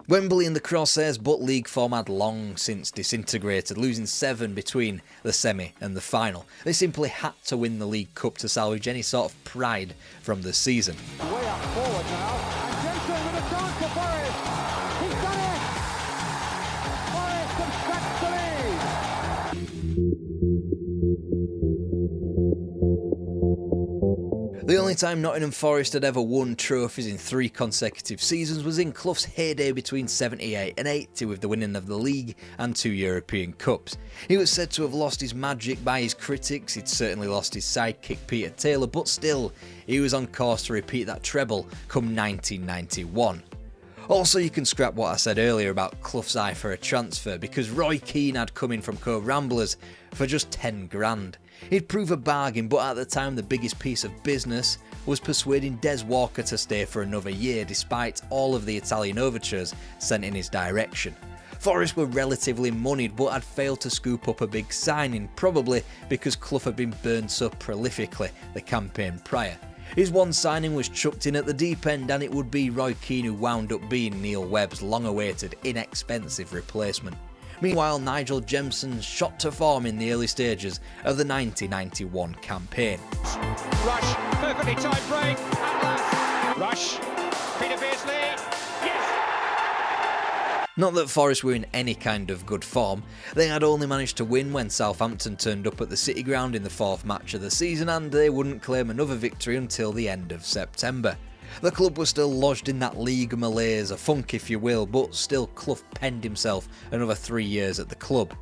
Wembley in the crosshairs, but league form had long since disintegrated, losing 7 between the semi and the final. They simply had to win the League Cup to salvage any sort of pride from the season. Way up forward now, and Jensen with a chance for Forest. He's done it! Forest have scratched the lead! The only time Nottingham Forest had ever won trophies in 3 consecutive seasons was in Clough's heyday between 78 and 80, with the winning of the league and 2 European Cups. He was said to have lost his magic by his critics. He'd certainly lost his sidekick Peter Taylor, but still, he was on course to repeat that treble come 1991. Also, you can scrap what I said earlier about Clough's eye for a transfer, because Roy Keane had come in from Cove Ramblers for just 10 grand. He'd prove a bargain, but at the time the biggest piece of business was persuading Des Walker to stay for another year, despite all of the Italian overtures sent in his direction. Forest were relatively moneyed, but had failed to scoop up a big signing, probably because Clough had been burned so prolifically the campaign prior. His one signing was chucked in at the deep end, and it would be Roy Keane who wound up being Neil Webb's long-awaited, inexpensive replacement. Meanwhile, Nigel Jemson's shot to form in the early stages of the 1991 campaign. Rush, perfectly timed break, at last. Rush, Peter Beardsley, yes! Not that Forest were in any kind of good form. They had only managed to win when Southampton turned up at the City Ground in the 4th match of the season, and they wouldn't claim another victory until the end of September. The club was still lodged in that league malaise, a funk if you will, but still Clough penned himself another 3 years at the club.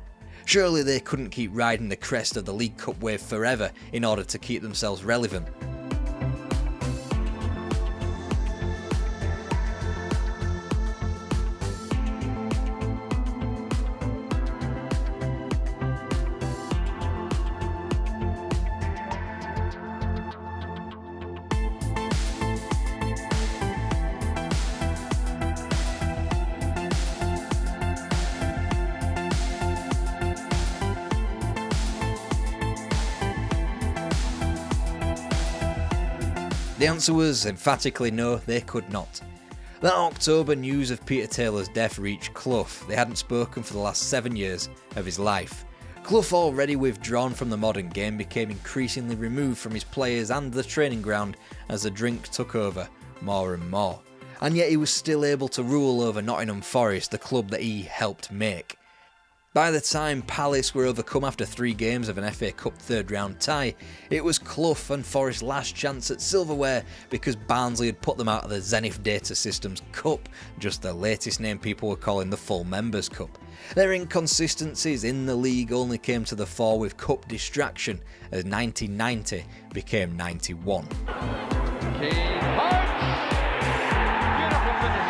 Surely they couldn't keep riding the crest of the League Cup wave forever in order to keep themselves relevant. The answer was emphatically no, they could not. That October, news of Peter Taylor's death reached Clough. They hadn't spoken for the last 7 years of his life. Clough, already withdrawn from the modern game, became increasingly removed from his players and the training ground as the drink took over more and more. And yet he was still able to rule over Nottingham Forest, the club that he helped make. By the time Palace were overcome after 3 games of an FA Cup third round tie, it was Clough and Forest's last chance at silverware because Barnsley had put them out of the Zenith Data Systems Cup, just the latest name people were calling the full Members' Cup. Their inconsistencies in the league only came to the fore with cup distraction as 1990 became 91. Keane punch! Beautiful finish.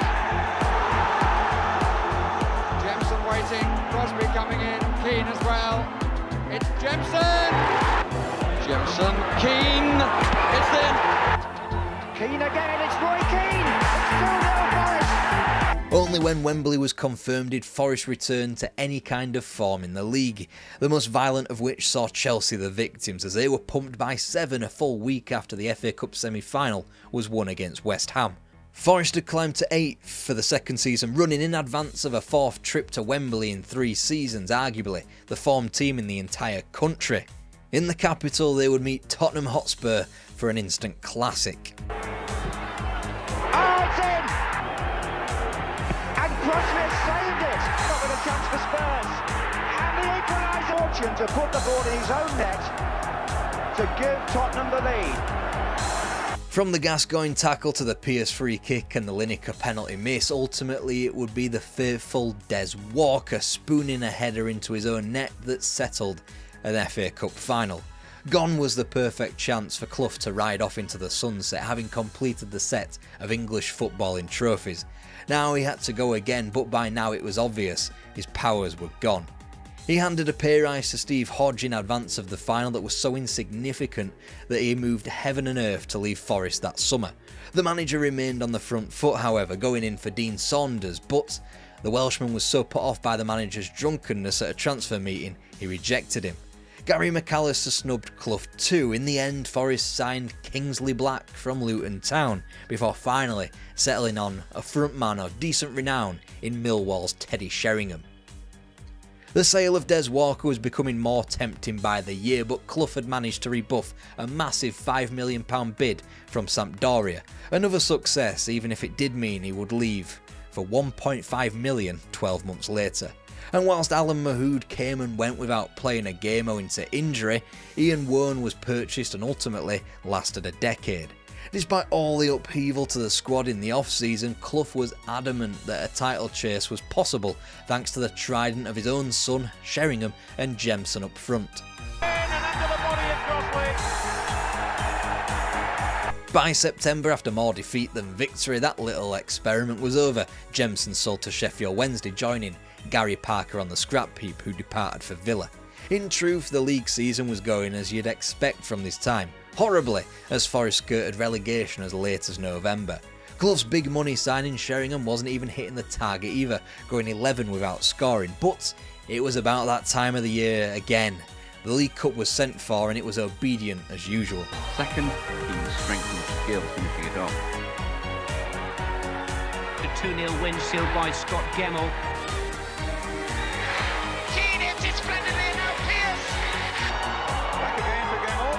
Jemson waiting, Crosby coming in, Keane as well. It's Jemson! Jemson, Keane, it's in! Keane again, it's Roy Keane! It's 2-0 Forest! Only when Wembley was confirmed did Forest return to any kind of form in the league, the most violent of which saw Chelsea the victims as they were pumped by 7 a full week after the FA Cup semi-final was won against West Ham. Forest had climbed to 8th for the second season running in advance of a 4th trip to Wembley in 3 seasons, arguably the form team in the entire country. In the capital they would meet Tottenham Hotspur for an instant classic. Oh, it's in! And Crosby has saved it! Not with a chance for Spurs. And the equaliser fortune to put the ball in his own net to give Tottenham the lead. From the Gascoigne tackle to the Pierce free kick and the Lineker penalty miss, ultimately it would be the faithful Des Walker spooning a header into his own net that settled an FA Cup final. Gone was the perfect chance for Clough to ride off into the sunset, having completed the set of English footballing trophies. Now he had to go again, but by now it was obvious his powers were gone. He handed a pay rise to Steve Hodge in advance of the final that was so insignificant that he moved heaven and earth to leave Forest that summer. The manager remained on the front foot, however, going in for Dean Saunders, but the Welshman was so put off by the manager's drunkenness at a transfer meeting, he rejected him. Gary McAllister snubbed Clough too. In the end, Forest signed Kingsley Black from Luton Town, before finally settling on a frontman of decent renown in Millwall's Teddy Sheringham. The sale of Des Walker was becoming more tempting by the year, but Clough had managed to rebuff a massive £5 million bid from Sampdoria. Another success, even if it did mean he would leave for £1.5 million 12 months later. And whilst Alan Mahood came and went without playing a game owing to injury, Ian Woan was purchased and ultimately lasted a decade. Despite all the upheaval to the squad in the off-season, Clough was adamant that a title chase was possible thanks to the trident of his own son, Sheringham, and Jemson up front. By September, after more defeat than victory, that little experiment was over. Jemson sold to Sheffield Wednesday, joining Gary Parker on the scrap heap, who departed for Villa. In truth, the league season was going as you'd expect from this time. Horribly, as Forest skirted relegation as late as November. Clough's big money signing Sheringham wasn't even hitting the target either, going 11 without scoring, but it was about that time of the year again. The League Cup was sent for and it was obedient as usual. Second, in strength and skill, finishing it off. The 2-0 win sealed by Scott Gemmell. Keane hits it splendidly, now Pierce! Back again for Gemmell.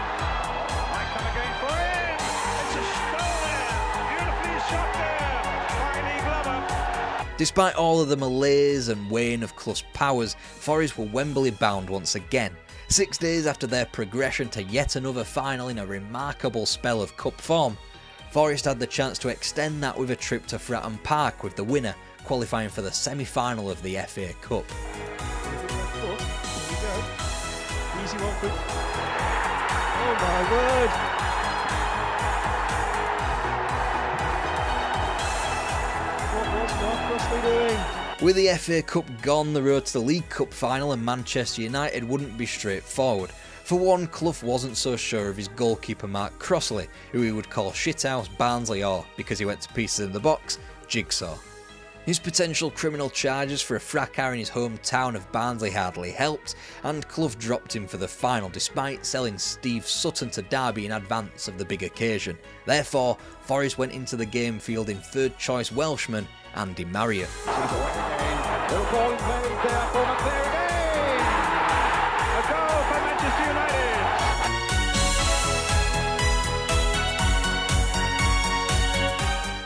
Might come again for him! It's a goal there! Beautifully shot there by Lee Glover. Despite all of the malaise and wane of Clough's powers, Forest were Wembley bound once again. 6 days after their progression to yet another final in a remarkable spell of cup form, Forest had the chance to extend that with a trip to Fratton Park, with the winner qualifying for the semi-final of the FA Cup. Easy one, quick. Oh my word! What was Mark Crosby doing? With the FA Cup gone, the road to the League Cup final and Manchester United wouldn't be straightforward. For one, Clough wasn't so sure of his goalkeeper Mark Crossley, who he would call shithouse Barnsley, or, because he went to pieces in the box, Jigsaw. His potential criminal charges for a fracas in his hometown of Barnsley hardly helped, and Clough dropped him for the final despite selling Steve Sutton to Derby in advance of the big occasion. Therefore, Forest went into the game fielding third choice Welshman Andy Marriott. Little ball played there for McClare again!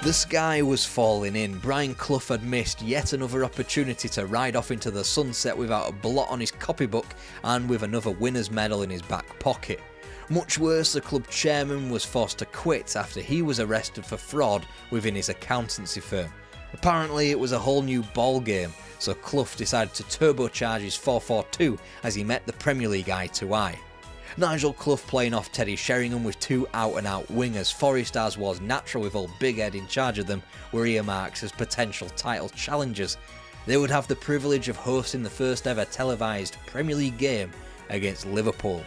The sky was falling in. Brian Clough had missed yet another opportunity to ride off into the sunset without a blot on his copybook and with another winner's medal in his back pocket. Much worse, the club chairman was forced to quit after he was arrested for fraud within his accountancy firm. Apparently it was a whole new ball game, so Clough decided to turbocharge his 4-4-2 as he met the Premier League eye to eye. Nigel Clough playing off Teddy Sheringham with two out-and-out wingers. Forest, as was natural with old Big Ed in charge of them, were earmarked as potential title challengers. They would have the privilege of hosting the first ever televised Premier League game against Liverpool.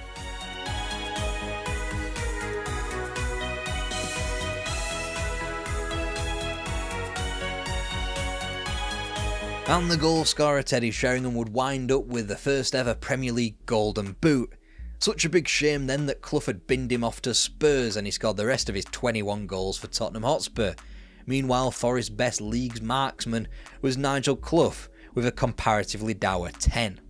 And the goal scorer Teddy Sheringham would wind up with the first ever Premier League Golden Boot. Such a big shame then that Clough had binned him off to Spurs and he scored the rest of his 21 goals for Tottenham Hotspur. Meanwhile, Forest's best league's marksman was Nigel Clough with a comparatively dour 10.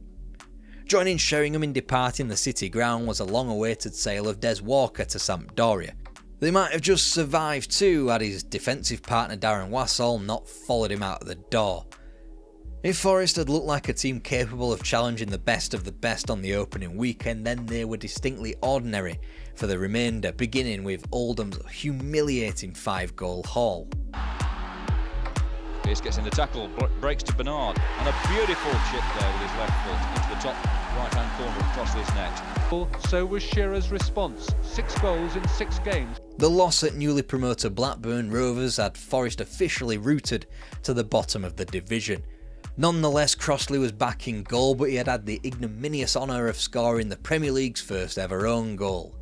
Joining Sheringham in departing the City ground was a long-awaited sale of Des Walker to Sampdoria. They might have just survived too had his defensive partner Darren Wassall not followed him out of the door. If Forest had looked like a team capable of challenging the best of the best on the opening weekend, then they were distinctly ordinary for the remainder, beginning with Oldham's humiliating 5-goal haul. Pierce gets in the tackle, breaks to Bernard, and a beautiful chip there with his left foot into the top right-hand corner across his net. So was Shearer's response, 6 goals in 6 games. The loss at newly promoted Blackburn Rovers had Forest officially rooted to the bottom of the division. Nonetheless, Crossley was back in goal, but he had had the ignominious honour of scoring the Premier League's first ever own goal.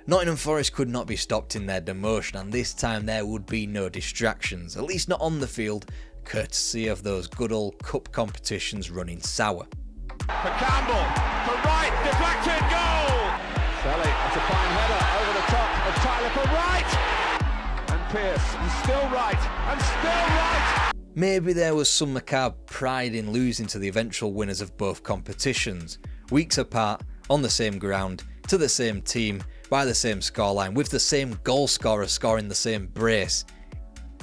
Nottingham Forest could not be stopped in their demotion, and this time there would be no distractions, at least not on the field, courtesy of those good old cup competitions running sour. For Campbell, for right, deflected, goal! Shelley, that's a fine header over the top of Tyler for right! And Pierce, and still right, and still right! Maybe there was some macabre pride in losing to the eventual winners of both competitions, weeks apart, on the same ground, to the same team, by the same scoreline, with the same goal scorer scoring the same brace.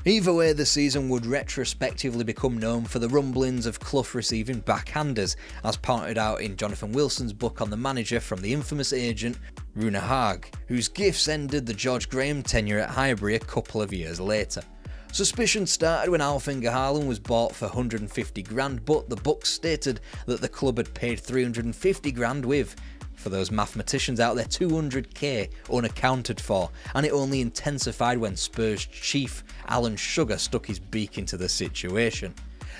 Either way, the season would retrospectively become known for the rumblings of Clough receiving backhanders, as pointed out in Jonathan Wilson's book on the manager from the infamous agent Rune Haag, whose gifts ended the George Graham tenure at Highbury a couple of years later. Suspicion started when Alf-Inge Haaland was bought for 150 grand, but the books stated that the club had paid 350 grand with, for those mathematicians out there, 200k unaccounted for, and it only intensified when Spurs chief Alan Sugar stuck his beak into the situation.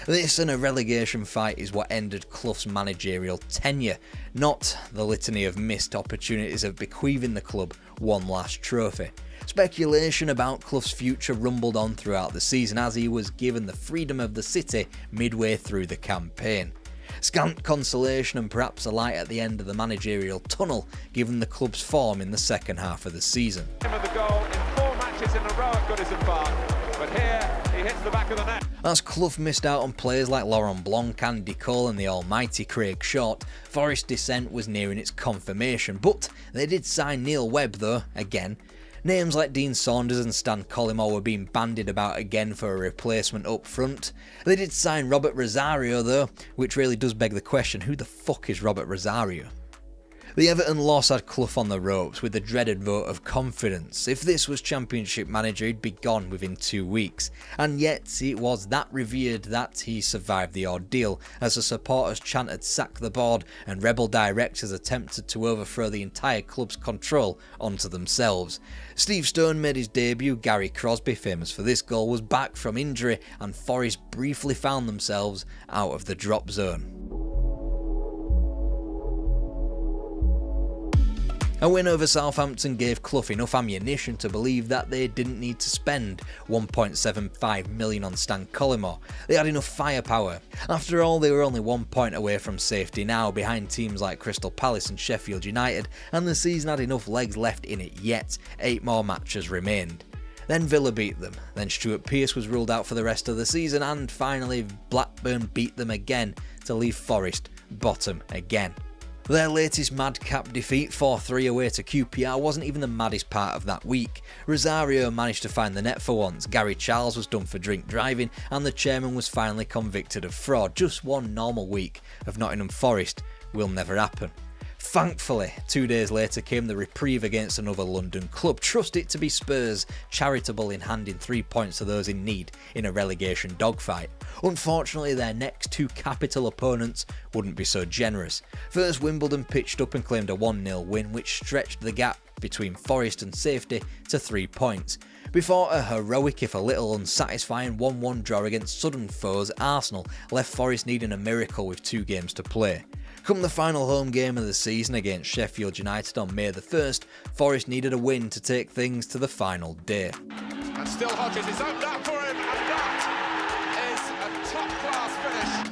This and a relegation fight is what ended Clough's managerial tenure, not the litany of missed opportunities of bequeathing the club one last trophy. Speculation about Clough's future rumbled on throughout the season as he was given the freedom of the city midway through the campaign. Scant consolation and perhaps a light at the end of the managerial tunnel given the club's form in the second half of the season. The goal in 4 matches in a row at Goodison Park, but here he hits the back of the net. As Clough missed out on players like Laurent Blanc, Andy Cole and the almighty Craig Short, Forest's descent was nearing its confirmation, but they did sign Neil Webb though, again. Names like Dean Saunders and Stan Collymore were being bandied about again for a replacement up front. They did sign Robert Rosario though, which really does beg the question, who the fuck is Robert Rosario? The Everton loss had Clough on the ropes with the dreaded vote of confidence. If this was Championship manager, he'd be gone within 2 weeks. And yet, it was that revered that he survived the ordeal, as the supporters chanted "sack the board" and rebel directors attempted to overthrow the entire club's control onto themselves. Steve Stone made his debut. Gary Crosby, famous for this goal, was back from injury, and Forest briefly found themselves out of the drop zone. A win over Southampton gave Clough enough ammunition to believe that they didn't need to spend £1.75 million on Stan Collymore. They had enough firepower. After all, they were only 1 point away from safety now, behind teams like Crystal Palace and Sheffield United, and the season had enough legs left in it yet. 8 more matches remained. Then Villa beat them, then Stuart Pearce was ruled out for the rest of the season, and finally Blackburn beat them again to leave Forest bottom again. Their latest madcap defeat 4-3 away to QPR wasn't even the maddest part of that week. Rosario managed to find the net for once, Gary Charles was done for drink driving, and the chairman was finally convicted of fraud. Just one normal week of Nottingham Forest will never happen. Thankfully, 2 days later came the reprieve against another London club. Trust it to be Spurs, charitable in handing 3 points to those in need in a relegation dogfight. Unfortunately, their next two capital opponents wouldn't be so generous. First, Wimbledon pitched up and claimed a 1-0 win, which stretched the gap between Forest and safety to 3 points, before a heroic if a little unsatisfying 1-1 draw against sudden foes Arsenal left Forest needing a miracle with 2 games to play. Come the final home game of the season against Sheffield United on May the 1st, Forest needed a win to take things to the final day. And still Hodges is opened up for him, and that is a top-class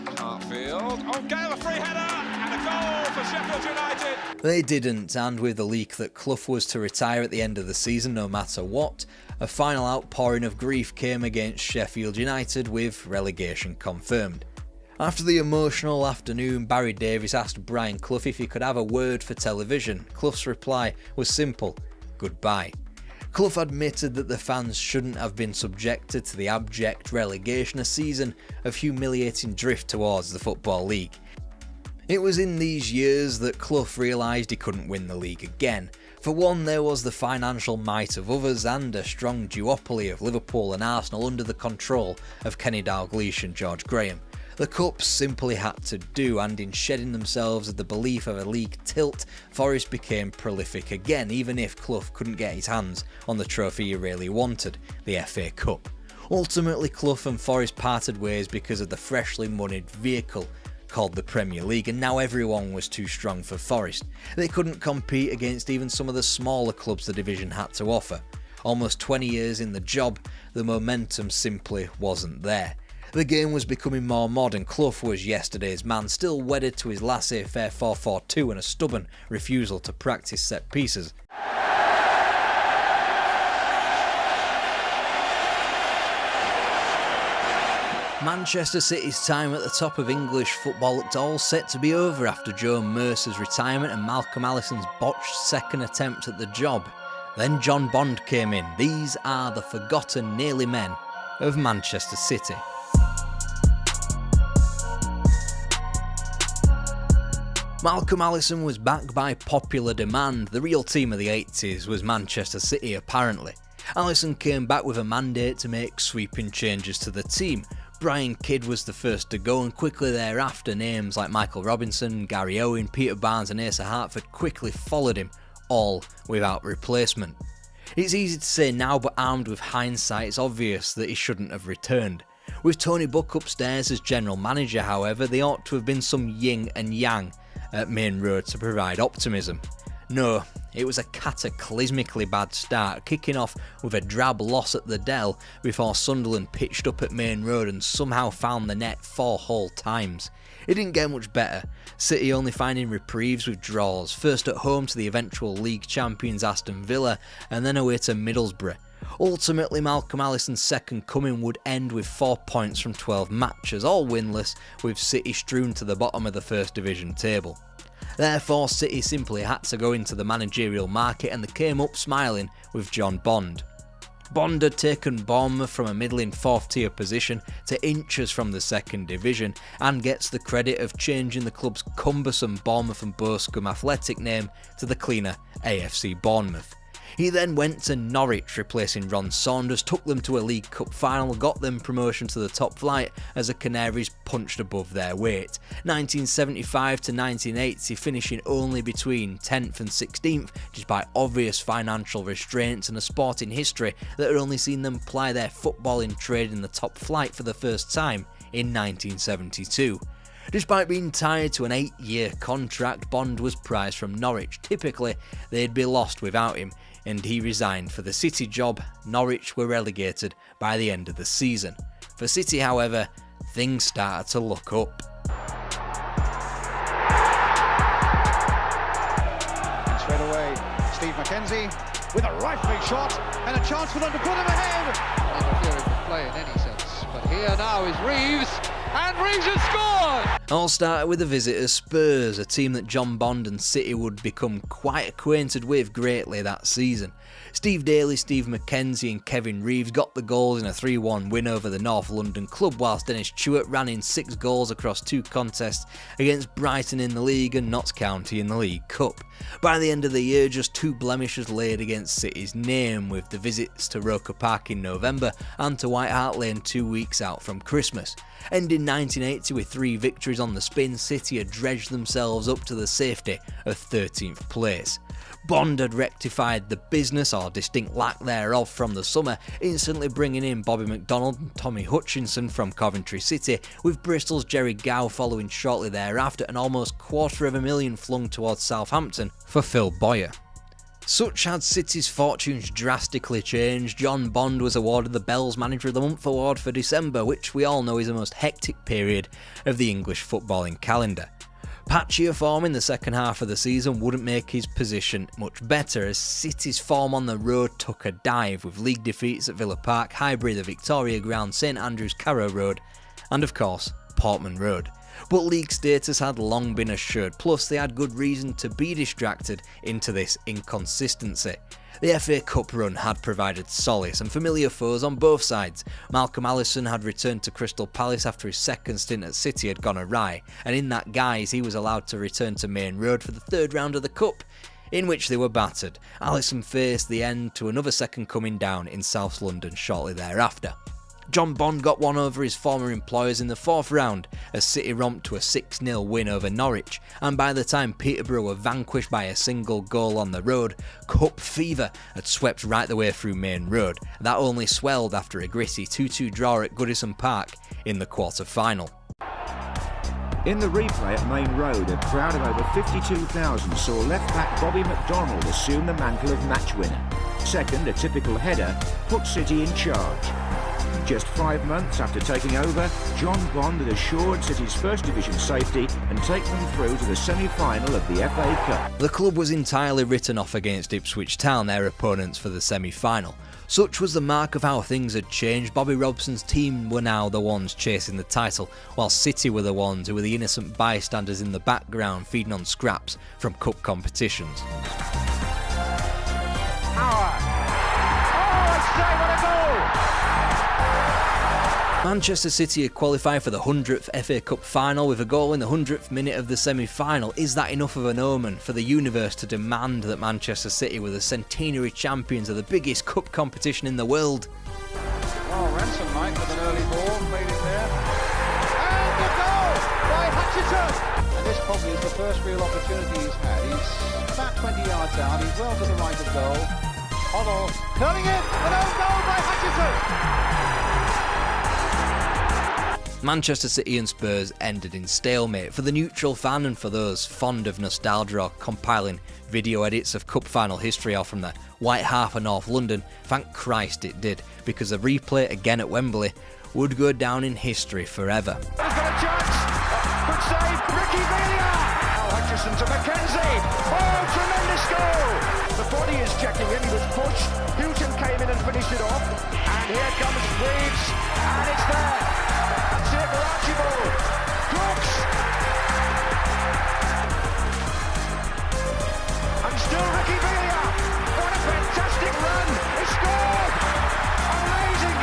finish. Hartfield, oh Gale, a free header, and a goal for Sheffield United. They didn't, and with the leak that Clough was to retire at the end of the season no matter what, a final outpouring of grief came against Sheffield United with relegation confirmed. After the emotional afternoon, Barry Davies asked Brian Clough if he could have a word for television. Clough's reply was simple: goodbye. Clough admitted that the fans shouldn't have been subjected to the abject relegation, a season of humiliating drift towards the Football League. It was in these years that Clough realised he couldn't win the league again. For one, there was the financial might of others and a strong duopoly of Liverpool and Arsenal under the control of Kenny Dalglish and George Graham. The Cups simply had to do, and in shedding themselves of the belief of a league tilt, Forest became prolific again, even if Clough couldn't get his hands on the trophy he really wanted, the FA Cup. Ultimately, Clough and Forest parted ways because of the freshly moneyed vehicle called the Premier League, and now everyone was too strong for Forest. They couldn't compete against even some of the smaller clubs the division had to offer. Almost 20 years in the job, the momentum simply wasn't there. The game was becoming more modern. Clough was yesterday's man, still wedded to his laissez-faire 4-4-2 and a stubborn refusal to practice set pieces. Manchester City's time at the top of English football looked all set to be over after Joe Mercer's retirement and Malcolm Allison's botched second attempt at the job. Then John Bond came in. These are the forgotten nearly men of Manchester City. Malcolm Allison was back by popular demand. The real team of the 80s was Manchester City, apparently. Allison came back with a mandate to make sweeping changes to the team. Brian Kidd was the first to go, and quickly thereafter names like Michael Robinson, Gary Owen, Peter Barnes and Asa Hartford quickly followed him, all without replacement. It's easy to say now, but armed with hindsight, it's obvious that he shouldn't have returned. With Tony Buck upstairs as general manager, however, there ought to have been some yin and yang at Main Road to provide optimism. No, it was a cataclysmically bad start, kicking off with a drab loss at the Dell before Sunderland pitched up at Main Road and somehow found the net 4 whole times. It didn't get much better, City only finding reprieves with draws, first at home to the eventual league champions Aston Villa and then away to Middlesbrough. Ultimately, Malcolm Allison's second coming would end with 4 points from 12 matches, all winless, with City strewn to the bottom of the First Division table. Therefore, City simply had to go into the managerial market, and they came up smiling with John Bond. Bond had taken Bournemouth from a middling 4th tier position to inches from the second division, and gets the credit of changing the club's cumbersome Bournemouth and Boscombe athletic name to the cleaner AFC Bournemouth. He then went to Norwich, replacing Ron Saunders, took them to a League Cup final, got them promotion to the top flight as the Canaries punched above their weight. 1975 to 1980 finishing only between 10th and 16th, despite obvious financial restraints and a sporting history that had only seen them ply their footballing trade in the top flight for the first time in 1972. Despite being tied to an 8-year contract, Bond was prized from Norwich. Typically, they'd be lost without him, and he resigned for the City job. Norwich were relegated by the end of the season. For City, however, things started to look up. And straight away, Steve McKenzie with a rifling shot and a chance for them to put him ahead. Interfering with play in any sense, but here now is Reeves. and Reeves has scored! All started with the visitors Spurs, a team that John Bond and City would become quite acquainted with greatly that season. Steve Daly, Steve McKenzie and Kevin Reeves got the goals in a 3-1 win over the North London club, whilst Dennis Stewart ran in 6 goals across 2 contests against Brighton in the league and Notts County in the League Cup. By the end of the year, just 2 blemishes laid against City's name, with the visits to Roker Park in November and to White Hart Lane 2 weeks out from Christmas. Ending 1980 with 3 victories on the spin, City had dredged themselves up to the safety of 13th place. Bond had rectified the business, or distinct lack thereof, from the summer, instantly bringing in Bobby McDonald and Tommy Hutchinson from Coventry City, with Bristol's Jerry Gow following shortly thereafter, and almost $250,000 flung towards Southampton for Phil Boyer. Such had City's fortunes drastically changed. John Bond was awarded the Bells Manager of the Month award for December, which we all know is the most hectic period of the English footballing calendar. Patchier form in the second half of the season wouldn't make his position much better, as City's form on the road took a dive, with league defeats at Villa Park, Highbury, the Victoria Ground, St Andrews Carrow Road and of course Portman Road. But league status had long been assured, plus they had good reason to be distracted into this inconsistency. The FA Cup run had provided solace, and familiar foes on both sides. Malcolm Allison had returned to Crystal Palace after his second stint at City had gone awry, and in that guise he was allowed to return to Main Road for the 3rd round of the Cup, in which they were battered. Allison faced the end to another second coming down in South London shortly thereafter. John Bond got one over his former employers in the 4th round as City romped to a 6-0 win over Norwich, and by the time Peterborough were vanquished by a single goal on the road, Cup fever had swept right the way through Main Road. That only swelled after a gritty 2-2 draw at Goodison Park in the quarter-final. In the replay at Main Road, a crowd of over 52,000 saw left-back Bobby McDonald assume the mantle of match winner. Second, a typical header, put City in charge. Just 5 months after taking over, John Bond had assured City's First Division safety and taken them through to the semi-final of the FA Cup. The club was entirely written off against Ipswich Town, their opponents for the semi-final. Such was the mark of how things had changed. Bobby Robson's team were now the ones chasing the title, while City were the ones who were the innocent bystanders in the background feeding on scraps from cup competitions. Manchester City had qualified for the 100th FA Cup final with a goal in the 100th minute of the semi-final. Is that enough of an omen for the universe to demand that Manchester City were the centenary champions of the biggest cup competition in the world? Oh, Ransom Mike with an early ball, made it there. And the goal by Hutchinson! And this probably is the first real opportunity he's had. He's about 20 yards out, he's well to the right of goal. Hoddle curling it, an own goal by Hutchinson! Manchester City and Spurs ended in stalemate. For the neutral fan and for those fond of nostalgia or compiling video edits of cup final history or from the White Hart of North London, thank Christ it did, because the replay again at Wembley would go down in history forever. He's got a chance! Good save, Ricky Villa! Now Hutchinson to McKenzie! Oh, tremendous goal! The body is checking in, he was pushed, Houghton came in and finished it off, and here comes Reeves, and it's there! That's it for Archibald. Crooks. And still Ricky Villa. What a fantastic run. He scored. Amazing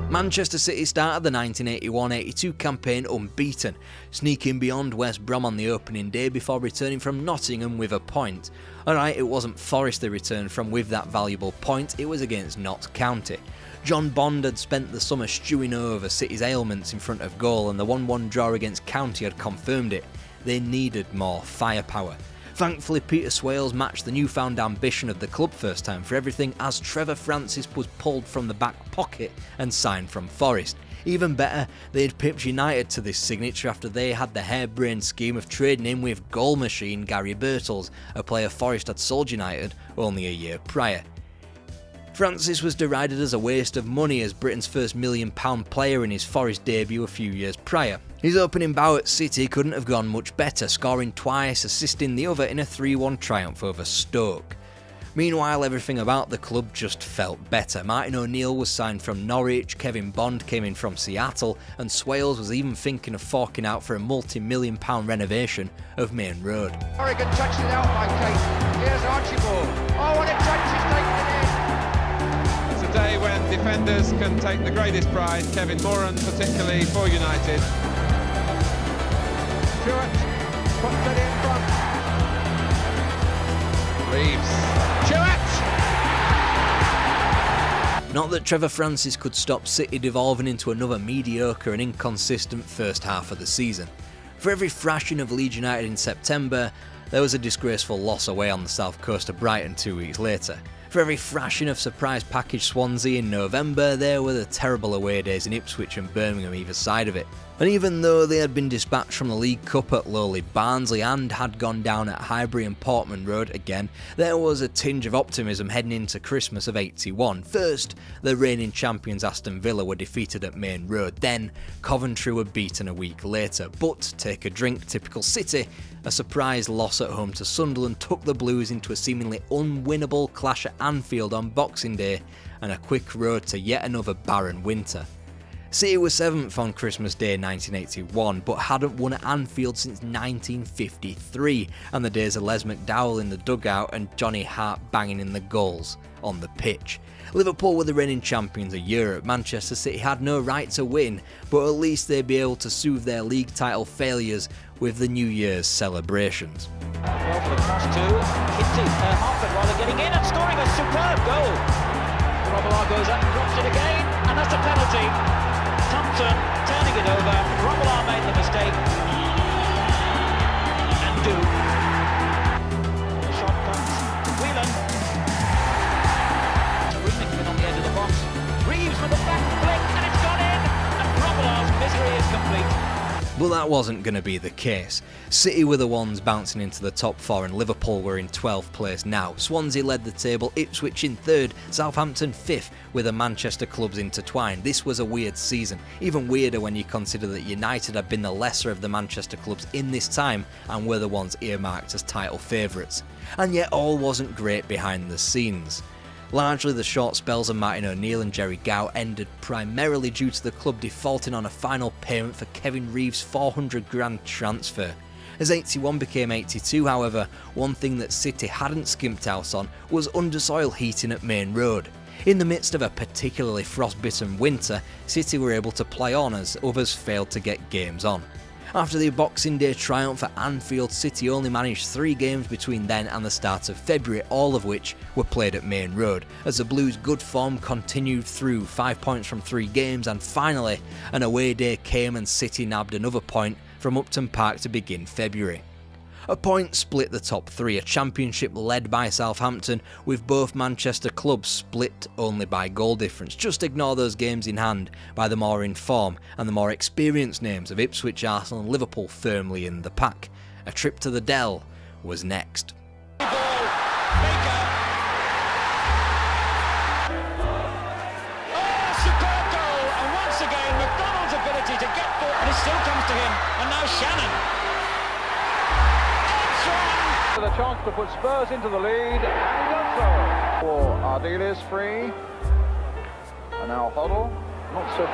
goal. Manchester City started the 1981-82 campaign unbeaten, sneaking beyond West Brom on the opening day before returning from Nottingham with a point. Alright, it wasn't Forest they returned from with that valuable point, it was against Notts County. John Bond had spent the summer stewing over City's ailments in front of goal, and the 1-1 draw against County had confirmed it. They needed more firepower. Thankfully, Peter Swales matched the newfound ambition of the club first time for everything, as Trevor Francis was pulled from the back pocket and signed from Forest. Even better, they'd pipped United to this signature after they had the harebrained scheme of trading in with goal machine Gary Birtles, a player Forest had sold United only a year prior. Francis was derided as a waste of money as Britain's first £1 million player in his Forest debut a few years prior. His opening bout at City couldn't have gone much better, scoring twice, assisting the other in a 3-1 triumph over Stoke. Meanwhile, everything about the club just felt better. Martin O'Neill was signed from Norwich, Kevin Bond came in from Seattle, and Swales was even thinking of forking out for a multi-million-pound renovation of Main Road. Oregon touched it out by Kate. Here's Archibald. Oh, what a touch, he's taken it in. It's a day when defenders can take the greatest pride, Kevin Moran particularly for United. Stewart puts it in front. Reeves. Not that Trevor Francis could stop City devolving into another mediocre and inconsistent first half of the season. For every thrashing of Leeds United in September, there was a disgraceful loss away on the south coast of Brighton 2 weeks later. For every thrashing of surprise package Swansea in November, there were the terrible away days in Ipswich and Birmingham either side of it. And even though they had been dispatched from the League Cup at lowly Barnsley and had gone down at Highbury and Portman Road again, there was a tinge of optimism heading into Christmas of '81. First, the reigning champions Aston Villa were defeated at Main Road, then Coventry were beaten a week later. But, take a drink, typical City, a surprise loss at home to Sunderland took the Blues into a seemingly unwinnable clash at Anfield on Boxing Day and a quick road to yet another barren winter. City were 7th on Christmas Day 1981, but hadn't won at Anfield since 1953, and the days of Les McDowell in the dugout and Johnny Hart banging in the goals on the pitch. Liverpool were the reigning champions of Europe. Manchester City had no right to win, but at least they'd be able to soothe their league title failures with the New Year's celebrations. Well, for the cross to Harper rather getting in and scoring a superb goal. Robillard goes up and drops it again, and that's a penalty. Thompson turning it over. Robillard made the mistake. And the shot comes to Whelan. Rubin on the edge of the box. Reeves with a back flick, and it's gone in. And Robillard's misery is complete. But that wasn't going to be the case. City were the ones bouncing into the top 4 and Liverpool were in 12th place now. Swansea led the table, Ipswich in 3rd, Southampton 5th, with the Manchester clubs intertwined. This was a weird season, even weirder when you consider that United had been the lesser of the Manchester clubs in this time and were the ones earmarked as title favourites. And yet all wasn't great behind the scenes. Largely the short spells of Martin O'Neill and Jerry Gow ended primarily due to the club defaulting on a final payment for Kevin Reeves' $400,000 transfer. As 81 became 82, however, one thing that City hadn't skimped out on was undersoil heating at Main Road. In the midst of a particularly frostbitten winter, City were able to play on as others failed to get games on. After the Boxing Day triumph at Anfield, City only managed 3 games between then and the start of February, all of which were played at Main Road, as the Blues' good form continued through 5 points from 3 games, and finally, an away day came and City nabbed another point from Upton Park to begin February. A point split the top 3, a championship led by Southampton, with both Manchester clubs split only by goal difference. Just ignore those games in hand by the more in form and the more experienced names of Ipswich, Arsenal and Liverpool firmly in the pack. A trip to the Dell was next. To get forward, and it still comes to him, and now Shannon. The chance to put Spurs into the lead, and he does so. For Ardiles free, and now Hoddle, not so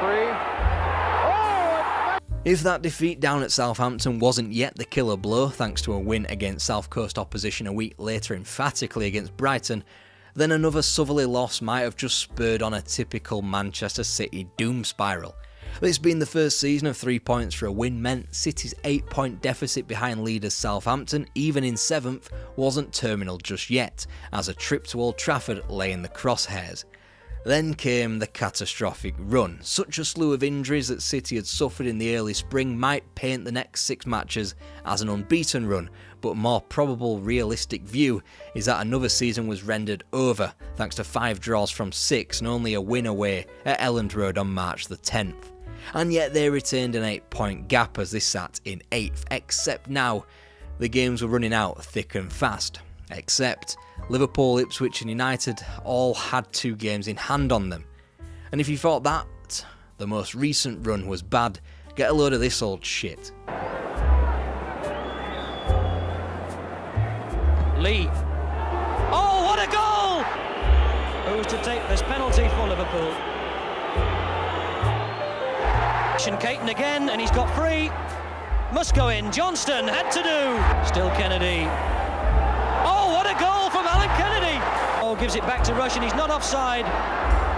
free. If that defeat down at Southampton wasn't yet the killer blow, thanks to a win against South Coast opposition a week later emphatically against Brighton, then another southerly loss might have just spurred on a typical Manchester City doom spiral. This being the first season of 3 points for a win meant City's 8-point deficit behind leaders Southampton, even in 7th, wasn't terminal just yet, as a trip to Old Trafford lay in the crosshairs. Then came the catastrophic run. Such a slew of injuries that City had suffered in the early spring might paint the next 6 matches as an unbeaten run, but a more probable realistic view is that another season was rendered over thanks to 5 draws from 6 and only a win away at Elland Road on March the 10th. And yet they retained an 8-point gap as they sat in 8th, except now the games were running out thick and fast. Except Liverpool, Ipswich and United all had 2 games in hand on them. And if you thought that the most recent run was bad, get a load of this old shit. Lee. Oh, what a goal! There's penalty for Liverpool. Caton again, and he's got free. Must go in. Johnston had to do. Still Kennedy. Oh, what a goal from Alan Kennedy! Oh, gives it back to Rush, and he's not offside.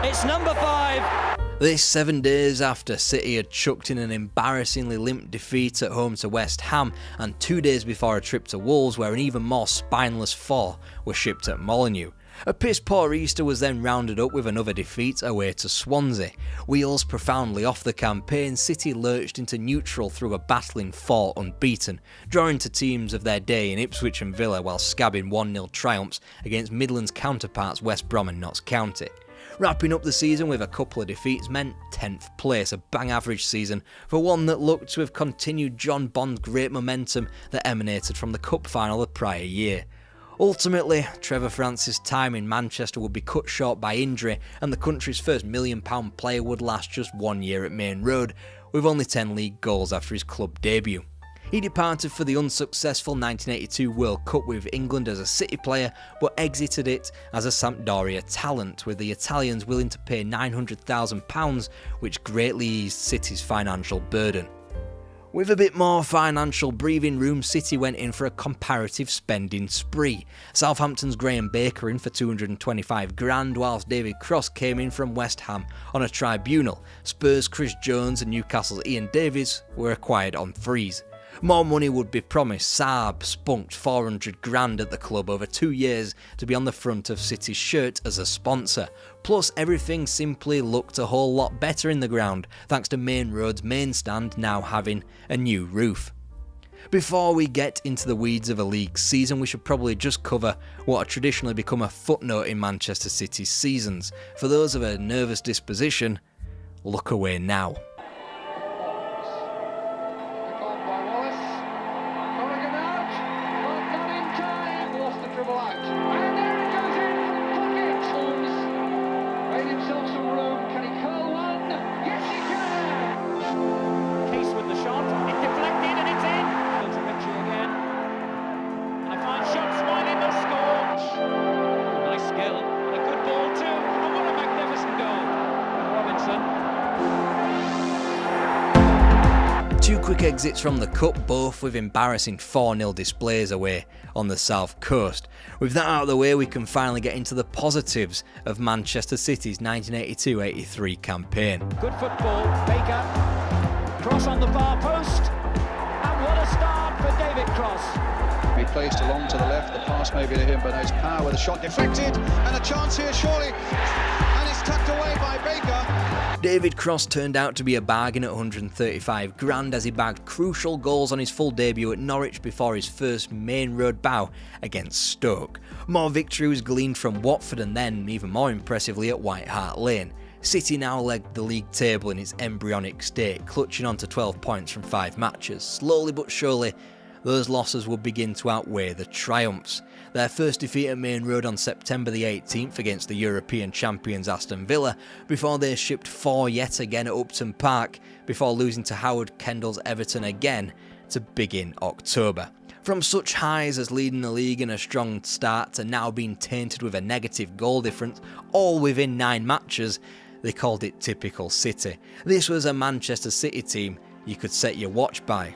It's number 5. This 7 days after City had chucked in an embarrassingly limp defeat at home to West Ham, and 2 days before a trip to Wolves where an even more spineless 4 were shipped at Molineux. A piss-poor Easter was then rounded up with another defeat away to Swansea. Wheels profoundly off the campaign, City lurched into neutral through a battling 4 unbeaten, drawing to teams of their day in Ipswich and Villa while scabbing 1-0 triumphs against Midlands counterparts West Brom and Notts County. Wrapping up the season with a couple of defeats meant 10th place, a bang average season for one that looked to have continued John Bond's great momentum that emanated from the cup final the prior year. Ultimately, Trevor Francis' time in Manchester would be cut short by injury, and the country's first £1 million player would last just 1 year at Main Road, with only 10 league goals after his club debut. He departed for the unsuccessful 1982 World Cup with England as a City player, but exited it as a Sampdoria talent, with the Italians willing to pay £900,000, which greatly eased City's financial burden. With a bit more financial breathing room, City went in for a comparative spending spree. Southampton's Graham Baker in for $225,000, whilst David Cross came in from West Ham on a tribunal. Spurs' Chris Jones and Newcastle's Ian Davies were acquired on frees. More money would be promised. Saab spunked $400,000 at the club over 2 years to be on the front of City's shirt as a sponsor. Plus, everything simply looked a whole lot better in the ground, thanks to Main Road's main stand now having a new roof. Before we get into the weeds of a league season, we should probably just cover what had traditionally become a footnote in Manchester City's seasons. For those of a nervous disposition, look away now. Two quick exits from the Cup, both with embarrassing 4-0 displays away on the South Coast. With that out of the way, we can finally get into the positives of Manchester City's 1982-83 campaign. Good football, Baker, cross on the far post, and what a start for David Cross. He placed along to the left, the pass may be to him, but his power with a shot deflected, and a chance here surely, and it's tucked away by Baker. David Cross turned out to be a bargain at $135,000 as he bagged crucial goals on his full debut at Norwich before his first Main Road bow against Stoke. More victories gleaned from Watford and then, even more impressively, at White Hart Lane. City now legged the league table in its embryonic state, clutching on to 12 points from 5 matches. Slowly but surely, those losses would begin to outweigh the triumphs. Their first defeat at Main Road on September the 18th against the European champions Aston Villa, before they shipped 4 yet again at Upton Park, before losing to Howard Kendall's Everton again to begin October. From such highs as leading the league in a strong start to now being tainted with a negative goal difference, all within 9 matches, they called it typical City. This was a Manchester City team you could set your watch by.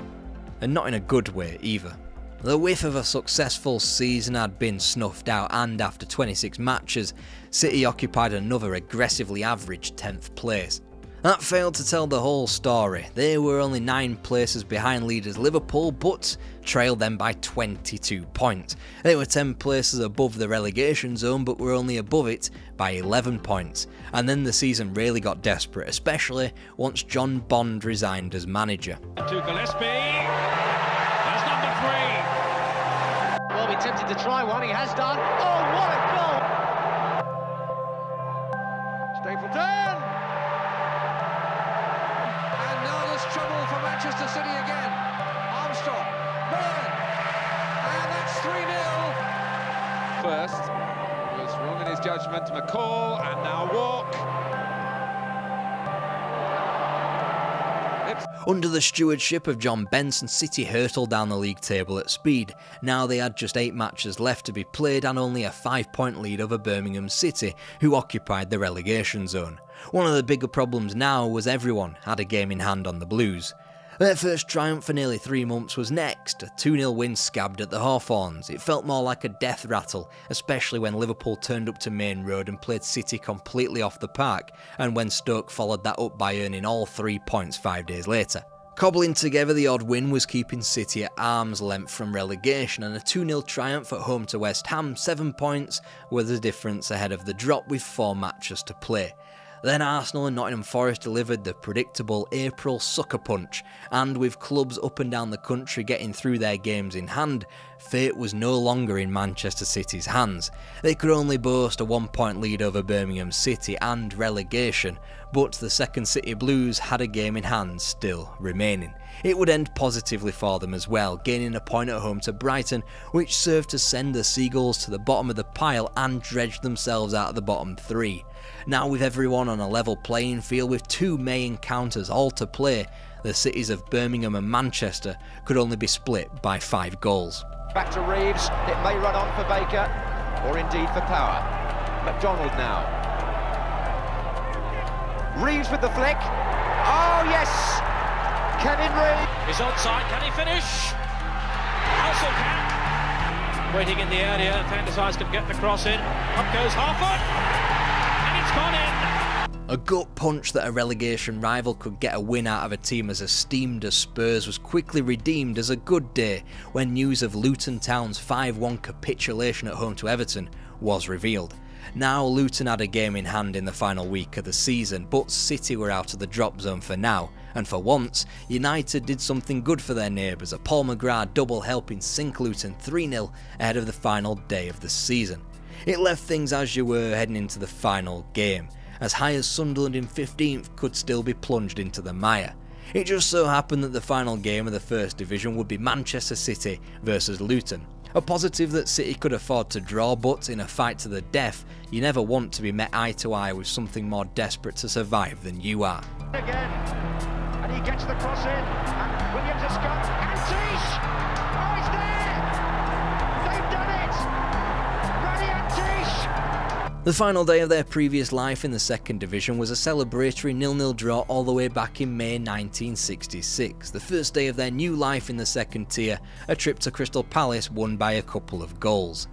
And not in a good way either. The whiff of a successful season had been snuffed out, and after 26 matches, City occupied another aggressively average 10th place. That failed to tell the whole story. They were only 9 places behind leaders Liverpool, but trailed them by 22 points. They were 10 places above the relegation zone, but were only above it by 11 points. And then the season really got desperate, especially once John Bond resigned as manager. To Gillespie, that's number 3. Well, be tempted to try one, he has done. Oh, what a goal! Stapleton! And now there's trouble for Manchester City again. Armstrong, Byrne, and that's 3-0. First was wrong in his judgment, McCall, and now Walk. Under the stewardship of John Benson, City hurtled down the league table at speed. Now they had just 8 matches left to be played and only a 5-point lead over Birmingham City, who occupied the relegation zone. One of the bigger problems now was everyone had a game in hand on the Blues. Their first triumph for nearly 3 months was next, a 2-0 win scabbed at the Hawthorns. It felt more like a death rattle, especially when Liverpool turned up to Main Road and played City completely off the park, and when Stoke followed that up by earning all 3 points 5 days later. Cobbling together the odd win was keeping City at arm's length from relegation, and a 2-0 triumph at home to West Ham, 7 points, were the difference ahead of the drop with 4 matches to play. Then Arsenal and Nottingham Forest delivered the predictable April sucker punch, and with clubs up and down the country getting through their games in hand, fate was no longer in Manchester City's hands. They could only boast a 1-point lead over Birmingham City and relegation, but the second City Blues had a game in hand still remaining. It would end positively for them as well, gaining a point at home to Brighton, which served to send the Seagulls to the bottom of the pile and dredge themselves out of the bottom 3. Now with everyone on a level playing field with 2 May encounters all to play, the cities of Birmingham and Manchester could only be split by 5 goals. Back to Reeves, it may run on for Baker, or indeed for Power. McDonald now. Reeves with the flick. Oh yes! Kevin Reeves. He's onside, can he finish? Also can. Waiting in the area, Fantasize can get the cross in. Up goes Harford, and it's gone in. A gut punch that a relegation rival could get a win out of a team as esteemed as Spurs was quickly redeemed as a good day when news of Luton Town's 5-1 capitulation at home to Everton was revealed. Now Luton had a game in hand in the final week of the season, but City were out of the drop zone for now, and for once, United did something good for their neighbours, a Paul McGrath double helping sink Luton 3-0 ahead of the final day of the season. It left things as you were heading into the final game. As high as Sunderland in 15th could still be plunged into the mire. It just so happened that the final game of the First Division would be Manchester City versus Luton. A positive that City could afford to draw, but in a fight to the death, you never want to be met eye to eye with something more desperate to survive than you are. Again, and he gets the cross in, and Williams has got Antish! Oh, it's there! They've done it! Rani Antish! The final day of their previous life in the Second Division was a celebratory 0-0 draw all the way back in May 1966. The first day of their new life in the second tier, a trip to Crystal Palace won by a couple of goals.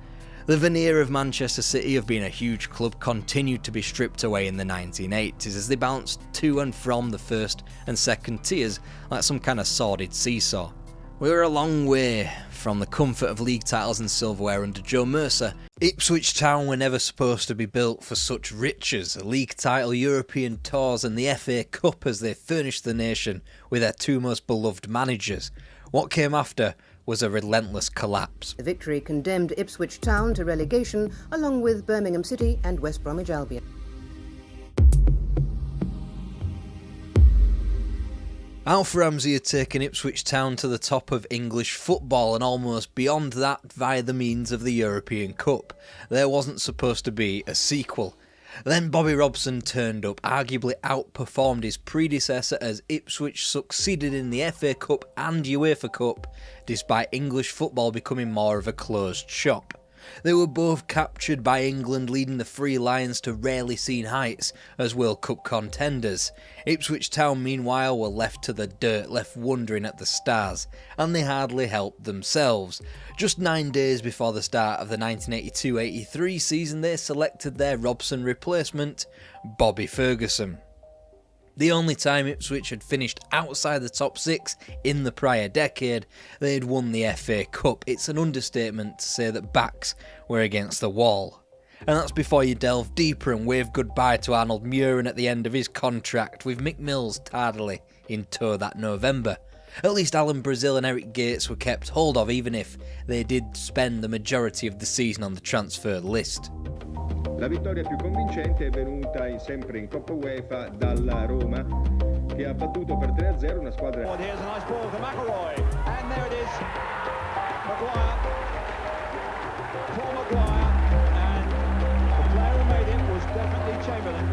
The veneer of Manchester City of being a huge club continued to be stripped away in the 1980s as they bounced to and from the first and second tiers like some kind of sordid seesaw. We were a long way from the comfort of league titles and silverware under Joe Mercer. Ipswich Town were never supposed to be built for such riches, a league title, European tours and the FA Cup as they furnished the nation with their 2 most beloved managers. What came after was a relentless collapse. The victory condemned Ipswich Town to relegation along with Birmingham City and West Bromwich Albion. Alf Ramsey had taken Ipswich Town to the top of English football and almost beyond that via the means of the European Cup. There wasn't supposed to be a sequel. Then Bobby Robson turned up, arguably outperformed his predecessor as Ipswich succeeded in the FA Cup and UEFA Cup, despite English football becoming more of a closed shop. They were both captured by England, leading the Free Lions to rarely seen heights as World Cup contenders. Ipswich Town meanwhile were left to the dirt, left wondering at the stars, and they hardly helped themselves. Just 9 days before the start of the 1982-83 season, they selected their Robson replacement, Bobby Ferguson. The only time Ipswich had finished outside the top 6 in the prior decade, they had won the FA Cup. It's an understatement to say that backs were against the wall. And that's before you delve deeper and wave goodbye to Arnold Muren at the end of his contract, with Mick Mills tardily in tow that November. At least Alan Brazil and Eric Gates were kept hold of, even if they did spend the majority of the season on the transfer list. La vittoria più convincente è venuta sempre in Coppa UEFA dalla Roma, che ha battuto per 3-0 una squadra. Here's a nice ball for McElroy, and there it is. Maguire, Paul Maguire, and the player who made it was definitely Chamberlain.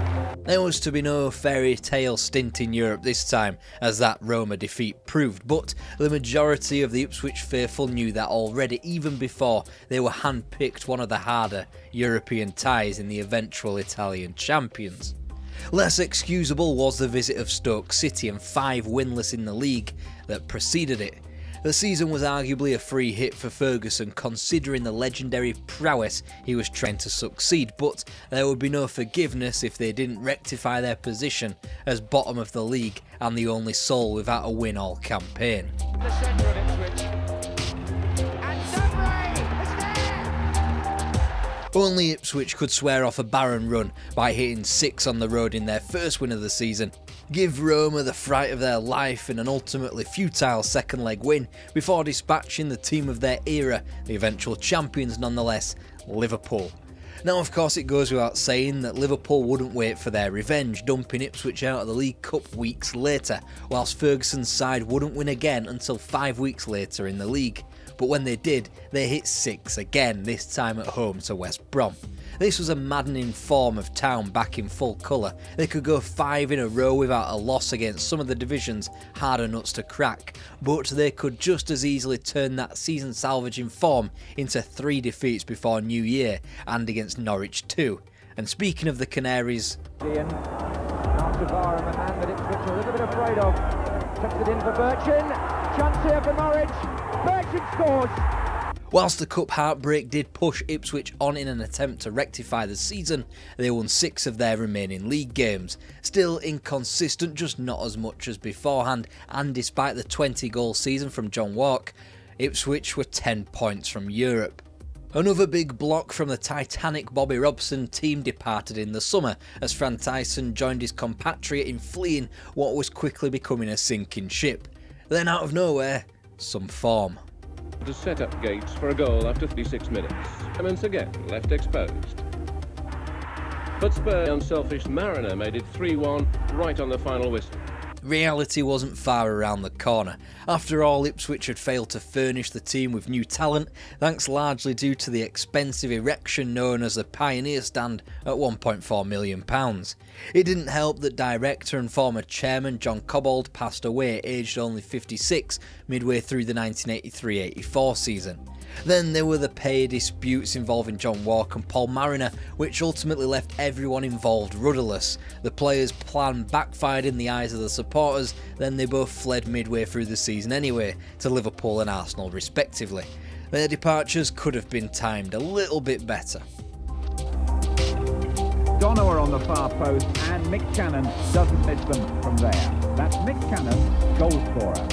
There was to be no fairy tale stint in Europe this time, as that Roma defeat proved, but the majority of the Ipswich faithful knew that already, even before they were handpicked one of the harder European ties in the eventual Italian champions. Less excusable was the visit of Stoke City and 5 winless in the league that preceded it. The season was arguably a free hit for Ferguson considering the legendary prowess he was trying to succeed, but there would be no forgiveness if they didn't rectify their position as bottom of the league and the only soul without a win all campaign. The centre of Ipswich. And Sunray is there! Only Ipswich could swear off a barren run by hitting 6 on the road in their first win of the season, give Roma the fright of their life in an ultimately futile second leg win before dispatching the team of their era, the eventual champions nonetheless, Liverpool. Now of course it goes without saying that Liverpool wouldn't wait for their revenge, dumping Ipswich out of the League Cup weeks later, whilst Ferguson's side wouldn't win again until 5 weeks later in the league. But when they did, they hit 6 again, this time at home to West Brom. This was a maddening form of Town back in full colour. They could go 5 in a row without a loss against some of the division's harder nuts to crack, but they could just as easily turn that season salvaging form into 3 defeats before New Year, and against Norwich too. And speaking of the Canaries, Ian, after VAR and the man that Ipswich are a little bit afraid of. Tucks it in for Birchin. Chance here for Norwich. Birchin scores. whilst the cup heartbreak did push Ipswich on in an attempt to rectify the season, they won 6 of their remaining league games. Still inconsistent, just not as much as beforehand, and despite the 20-goal season from John Walk, Ipswich were 10 points from Europe. Another big block from the Titanic Bobby Robson team departed in the summer as Fran Tyson joined his compatriot in fleeing what was quickly becoming a sinking ship. Then out of nowhere, some form. To set up Gates for a goal after 36 minutes. Clements again left exposed. But Spurs' unselfish Mariner made it 3-1 right on the final whistle. Reality wasn't far around the corner. After all, Ipswich had failed to furnish the team with new talent, thanks largely due to the expensive erection known as the Pioneer Stand at £1.4 million. It didn't help that director and former chairman John Cobbold passed away aged only 56 midway through the 1983-84 season. Then there were the pay disputes involving John Walk and Paul Mariner, which ultimately left everyone involved rudderless. The players' plan backfired in the eyes of the supporters, then they both fled midway through the season anyway, to Liverpool and Arsenal respectively. Their departures could have been timed a little bit better. Donowa on the far post, and Mick Cannon doesn't miss them from there. That's Mick Cannon, goal scorer.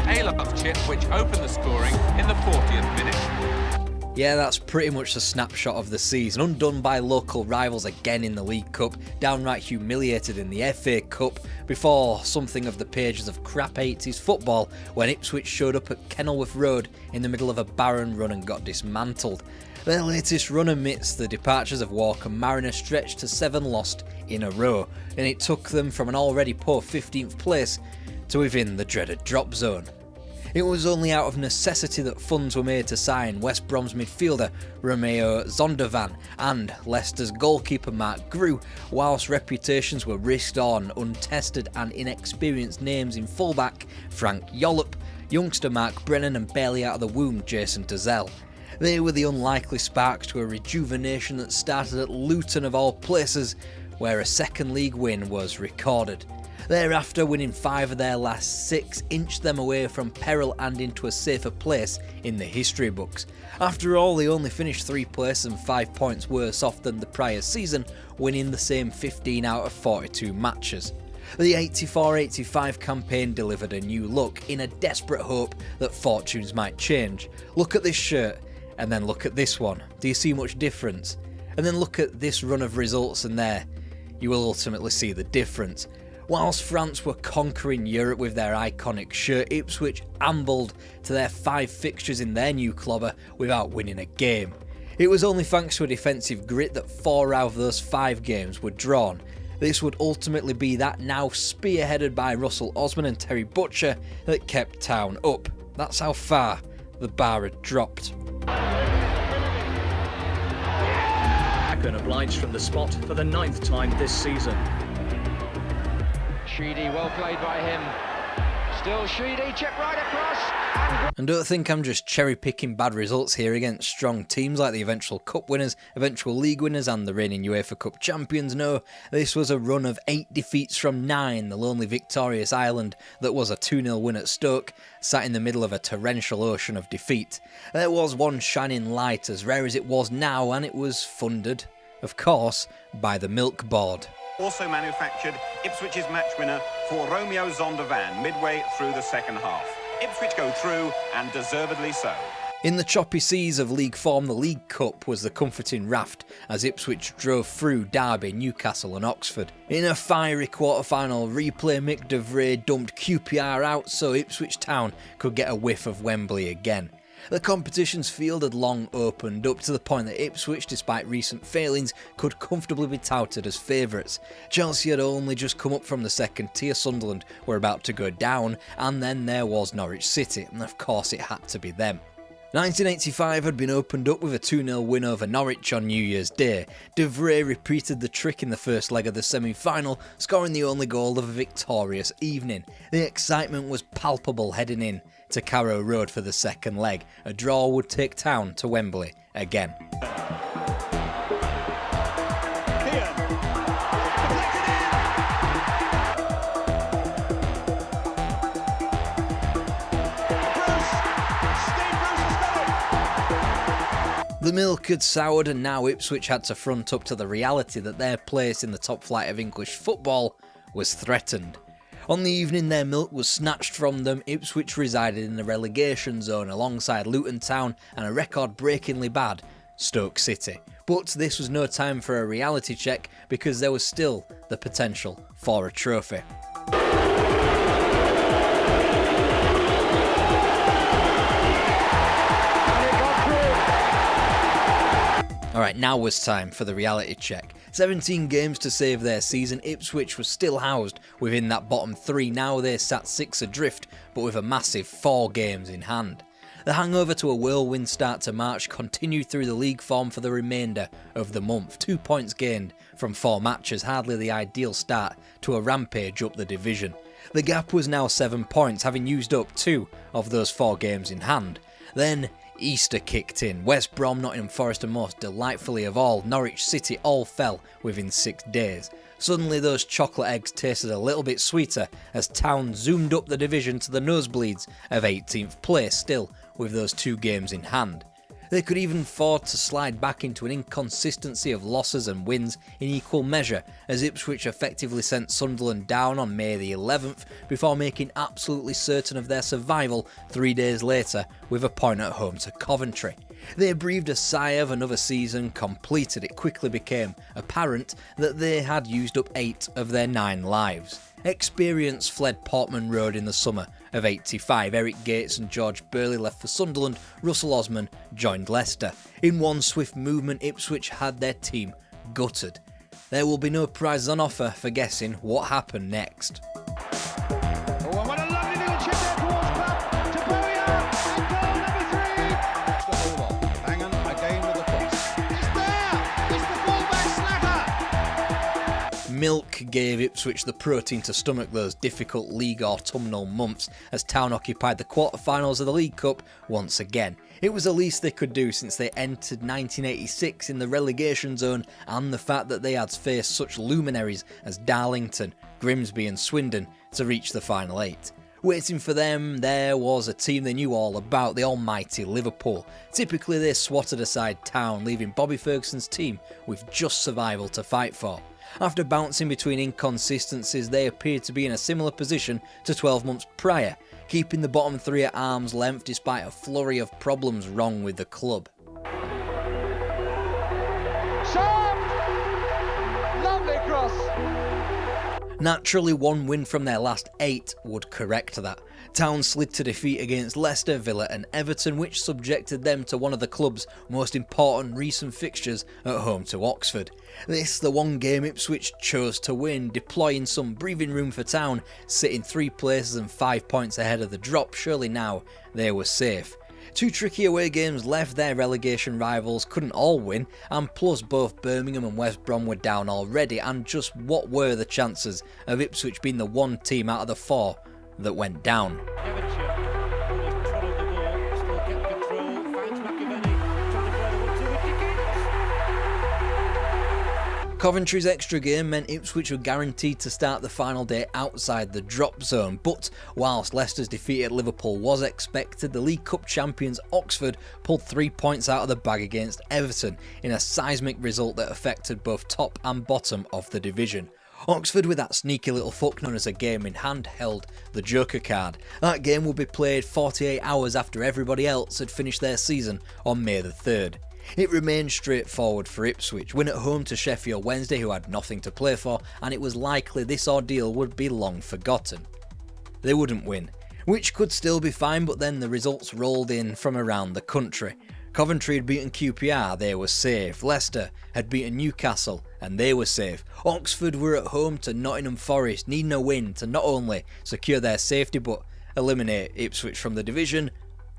Aylock chip which opened the scoring in the 40th minute. Yeah, that's pretty much the snapshot of the season. Undone by local rivals again in the League Cup, downright humiliated in the FA Cup, before something of the pages of crap 80s football when Ipswich showed up at Kenilworth Road in the middle of a barren run and got dismantled. Their latest run amidst the departures of Walker and Mariner stretched to 7 lost in a row, and it took them from an already poor 15th place to within the dreaded drop zone. It was only out of necessity that funds were made to sign West Brom's midfielder Romeo Zondervan and Leicester's goalkeeper Mark Grew, whilst reputations were risked on untested and inexperienced names in fullback Frank Yolop, youngster Mark Brennan and barely out of the womb Jason Dazelle. They were the unlikely sparks to a rejuvenation that started at Luton of all places, where a second league win was recorded. Thereafter, winning 5 of their last 6 inched them away from peril and into a safer place in the history books. After all, they only finished 3 places and 5 points worse off than the prior season, winning the same 15 out of 42 matches. The 84-85 campaign delivered a new look in a desperate hope that fortunes might change. Look at this shirt, and then look at this one. Do you see much difference? And then look at this run of results, and there, you will ultimately see the difference. Whilst France were conquering Europe with their iconic shirt, Ipswich ambled to their 5 fixtures in their new clobber without winning a game. It was only thanks to a defensive grit that 4 out of those 5 games were drawn. This would ultimately be that now spearheaded by Russell Osman and Terry Butcher that kept Town up. That's how far the bar had dropped. Been obliged from the spot for the 9th time this season. Sheedy, well played by him. Still Sheedy, chip right across. And don't think I'm just cherry picking bad results here against strong teams like the eventual cup winners, eventual league winners and the reigning UEFA Cup champions. No, this was a run of 8 defeats from 9, the lonely victorious island that was a 2-0 win at Stoke, sat in the middle of a torrential ocean of defeat. There was one shining light, as rare as it was now, and it was funded, of course, by the Milk Board. Also manufactured Ipswich's match winner for Romeo Zondervan midway through the second half. Ipswich go through, and deservedly so. In the choppy seas of league form, the League Cup was the comforting raft as Ipswich drove through Derby, Newcastle and Oxford. In a fiery quarter-final replay, Mick de Vrij dumped QPR out so Ipswich Town could get a whiff of Wembley again. The competition's field had long opened up to the point that Ipswich, despite recent failings, could comfortably be touted as favourites. Chelsea had only just come up from the second tier, Sunderland were about to go down, and then there was Norwich City, and of course it had to be them. 1985 had been opened up with a 2-0 win over Norwich on New Year's Day. De Vrij repeated the trick in the first leg of the semi-final, scoring the only goal of a victorious evening. The excitement was palpable heading in to Carrow Road for the second leg. A draw would take Town to Wembley again. The milk had soured and now Ipswich had to front up to the reality that their place in the top flight of English football was threatened. On the evening their milk was snatched from them, Ipswich resided in the relegation zone alongside Luton Town and a record-breakingly bad Stoke City. But this was no time for a reality check because there was still the potential for a trophy. Alright, now was time for the reality check. 17 games to save their season, Ipswich was still housed within that bottom 3, now they sat 6 adrift, but with a massive 4 games in hand. The hangover to a whirlwind start to March continued through the league form for the remainder of the month. 2 points gained from 4 matches, hardly the ideal start to a rampage up the division. The gap was now 7 points, having used up 2 of those 4 games in hand. Then Easter kicked in. West Brom, Nottingham Forest and most delightfully of all, Norwich City all fell within 6 days. Suddenly those chocolate eggs tasted a little bit sweeter as Town zoomed up the division to the nosebleeds of 18th place, still with those 2 games in hand. They could even afford to slide back into an inconsistency of losses and wins in equal measure as Ipswich effectively sent Sunderland down on May the 11th before making absolutely certain of their survival 3 days later with a point at home to Coventry. They breathed a sigh of another season completed. It quickly became apparent that they had used up 8 of their 9 lives. Experience fled Portman Road in the summer of '85. Eric Gates and George Burley left for Sunderland, Russell Osman joined Leicester. In one swift movement, Ipswich had their team gutted. There will be no prizes on offer for guessing what happened next. Milk gave Ipswich the protein to stomach those difficult league autumnal months as Town occupied the quarter-finals of the League Cup once again. It was the least they could do since they entered 1986 in the relegation zone, and the fact that they had faced such luminaries as Darlington, Grimsby and Swindon to reach the final 8. Waiting for them, there was a team they knew all about, the almighty Liverpool. Typically they swatted aside Town, leaving Bobby Ferguson's team with just survival to fight for. After bouncing between inconsistencies, they appeared to be in a similar position to 12 months prior, keeping the bottom 3 at arm's length despite a flurry of problems wrong with the club. Lovely cross. Naturally, one win from their last 8 would correct that. Town slid to defeat against Leicester, Villa and Everton, which subjected them to one of the club's most important recent fixtures at home to Oxford. This, the one game Ipswich chose to win, deploying some breathing room for Town, sitting 3 places and 5 points ahead of the drop. Surely now they were safe. 2 tricky away games left their relegation rivals couldn't all win, and plus both Birmingham and West Brom were down already, and just what were the chances of Ipswich being the one team out of the 4 that went down? Coventry's extra game meant Ipswich were guaranteed to start the final day outside the drop zone, but whilst Leicester's defeat at Liverpool was expected, the League Cup champions Oxford pulled 3 points out of the bag against Everton in a seismic result that affected both top and bottom of the division. Oxford, with that sneaky little fuck known as a game in hand, held the Joker card. That game would be played 48 hours after everybody else had finished their season on May the 3rd. It remained straightforward for Ipswich, win at home to Sheffield Wednesday, who had nothing to play for, and it was likely this ordeal would be long forgotten. They wouldn't win, which could still be fine, but then the results rolled in from around the country. Coventry had beaten QPR, they were safe. Leicester had beaten Newcastle, and they were safe. Oxford were at home to Nottingham Forest, needing a win to not only secure their safety but eliminate Ipswich from the division,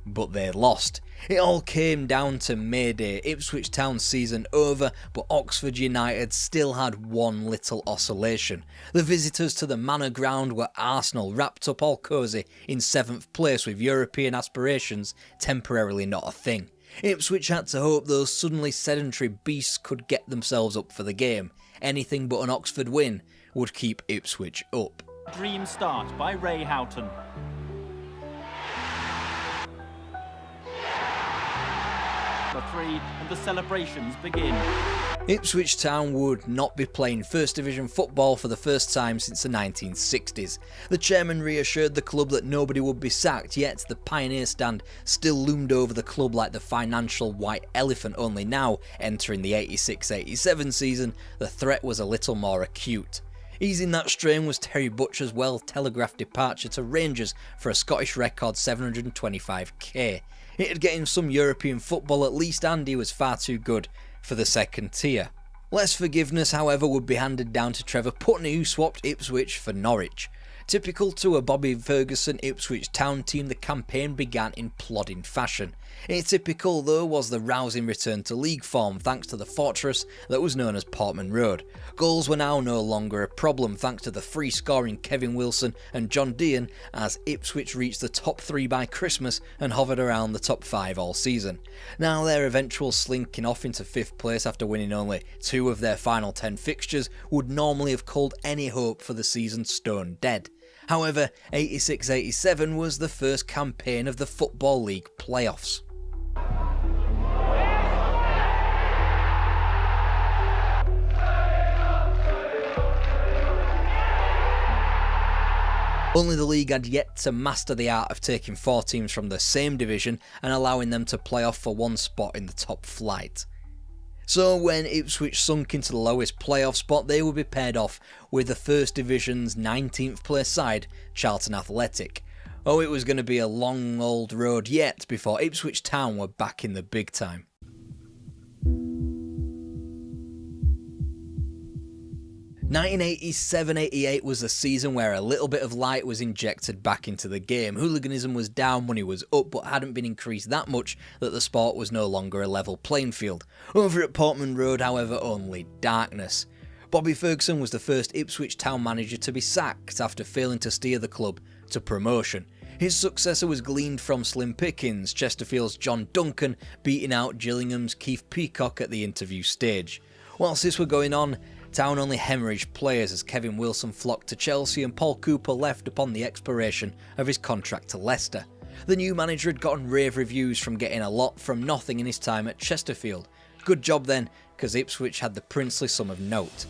but they lost. It all came down to May Day. Ipswich Town's season over, but Oxford United still had one little oscillation. The visitors to the Manor Ground were Arsenal, wrapped up all cosy in 7th place with European aspirations temporarily not a thing. Ipswich had to hope those suddenly sedentary beasts could get themselves up for the game. Anything but an Oxford win would keep Ipswich up. Dream Start by Ray Houghton. The 3 and the celebrations begin. Ipswich Town would not be playing First Division football for the first time since the 1960s. The chairman reassured the club that nobody would be sacked, yet the Pioneer stand still loomed over the club like the financial white elephant, only now, entering the 86-87 season, the threat was a little more acute. Easing that strain was Terry Butcher's well-telegraphed departure to Rangers for a Scottish record $725k. It had get him some European football at least, and he was far too good for the second tier. Less forgiveness, however, would be handed down to Trevor Putney, who swapped Ipswich for Norwich. Typical to a Bobby Ferguson Ipswich Town team, the campaign began in plodding fashion. Atypical though was the rousing return to league form thanks to the fortress that was known as Portman Road. Goals were now no longer a problem thanks to the free scoring Kevin Wilson and John Dean, as Ipswich reached the top 3 by Christmas and hovered around the top 5 all season. Now their eventual slinking off into 5th place after winning only 2 of their final 10 fixtures would normally have called any hope for the season stone dead. However, 86-87 was the first campaign of the Football League playoffs. Only the league had yet to master the art of taking 4 teams from the same division and allowing them to play off for one spot in the top flight. So when Ipswich sunk into the lowest playoff spot, they would be paired off with the First Division's 19th place side, Charlton Athletic. Oh, it was going to be a long old road yet before Ipswich Town were back in the big time. (1987-88) was the season where a little bit of light was injected back into the game. Hooliganism was down when it was up, but hadn't been increased that much that the sport was no longer a level playing field. Over at Portman Road, however, only darkness. Bobby Ferguson was the first Ipswich Town manager to be sacked after failing to steer the club to promotion. His successor was gleaned from slim pickings, Chesterfield's John Duncan beating out Gillingham's Keith Peacock at the interview stage. Whilst this were going on, Town only hemorrhaged players as Kevin Wilson flocked to Chelsea and Paul Cooper left upon the expiration of his contract to Leicester. The new manager had gotten rave reviews from getting a lot from nothing in his time at Chesterfield. Good job then, because Ipswich had the princely sum of note.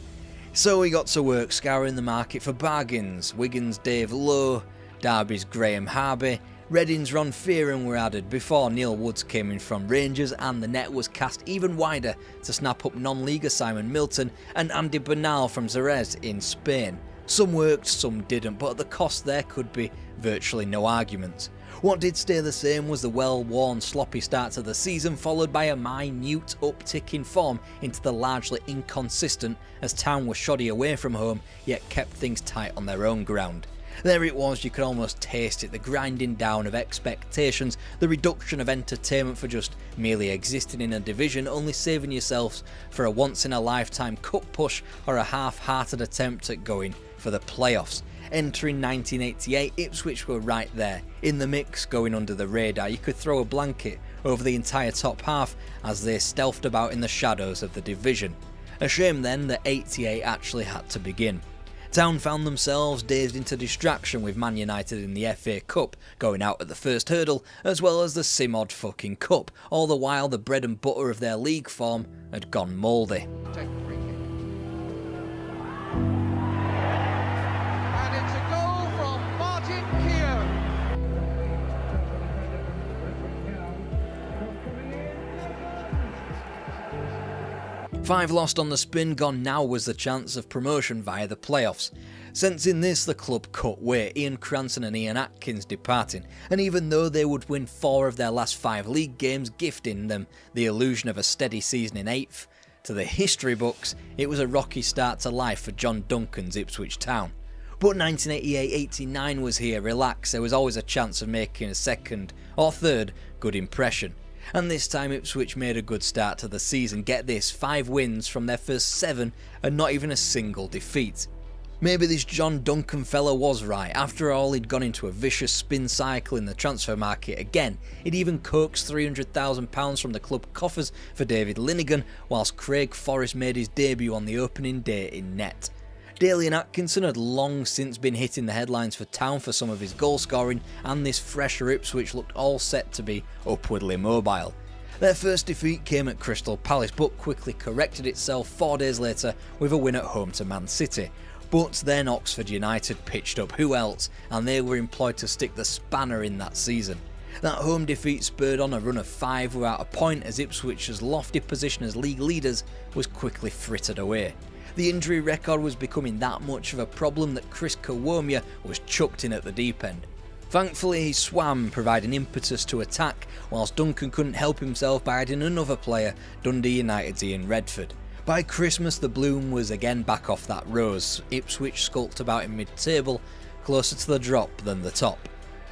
So he got to work scouring the market for bargains. Wigan's Dave Lowe, Derby's Graham Harvey, Reading's Ron Fearon were added before Neil Woods came in from Rangers, and the net was cast even wider to snap up non-leaguer Simon Milton and Andy Bernal from Jerez in Spain. Some worked, some didn't, but at the cost there could be virtually no argument. What did stay the same was the well-worn sloppy start to the season, followed by a minute uptick in form into the largely inconsistent, as Town were shoddy away from home yet kept things tight on their own ground. There it was, you could almost taste it, the grinding down of expectations, the reduction of entertainment for just merely existing in a division, only saving yourselves for a once-in-a-lifetime cup push or a half-hearted attempt at going for the playoffs. Entering 1988, Ipswich were right there, in the mix, going under the radar. You could throw a blanket over the entire top half as they stealthed about in the shadows of the division. A shame then that 88 actually had to begin. Town found themselves dazed into distraction with Man United in the FA Cup going out at the first hurdle, as well as the Simod fucking Cup, all the while the bread and butter of their league form had gone mouldy. And it's a goal from Martin Keogh. 5 lost on the spin, gone now was the chance of promotion via the playoffs. Sensing this, the club cut weight, Ian Cranson and Ian Atkins departing, and even though they would win 4 of their last 5 league games, gifting them the illusion of a steady season in 8th, to the history books, it was a rocky start to life for John Duncan's Ipswich Town. But 1988-89 was here, relax, there was always a chance of making a second or third good impression. And this time Ipswich made a good start to the season, get this, 5 wins from their first 7 and not even a single defeat. Maybe this John Duncan fella was right, after all he'd gone into a vicious spin cycle in the transfer market again. He'd even coaxed £300,000 from the club coffers for David Linnigan, whilst Craig Forrest made his debut on the opening day in net. Daly and Atkinson had long since been hitting the headlines for Town for some of his goal scoring, and this fresher Ipswich looked all set to be upwardly mobile. Their first defeat came at Crystal Palace, but quickly corrected itself 4 days later with a win at home to Man City. But then Oxford United pitched up, who else, and they were employed to stick the spanner in that season. That home defeat spurred on a run of 5 without a point, as Ipswich's lofty position as league leaders was quickly frittered away. The injury record was becoming that much of a problem that Chris Kawomia was chucked in at the deep end. Thankfully he swam, providing impetus to attack, whilst Duncan couldn't help himself by adding another player, Dundee United's Ian Redford. By Christmas the bloom was again back off that rose, Ipswich skulked about in mid-table, closer to the drop than the top.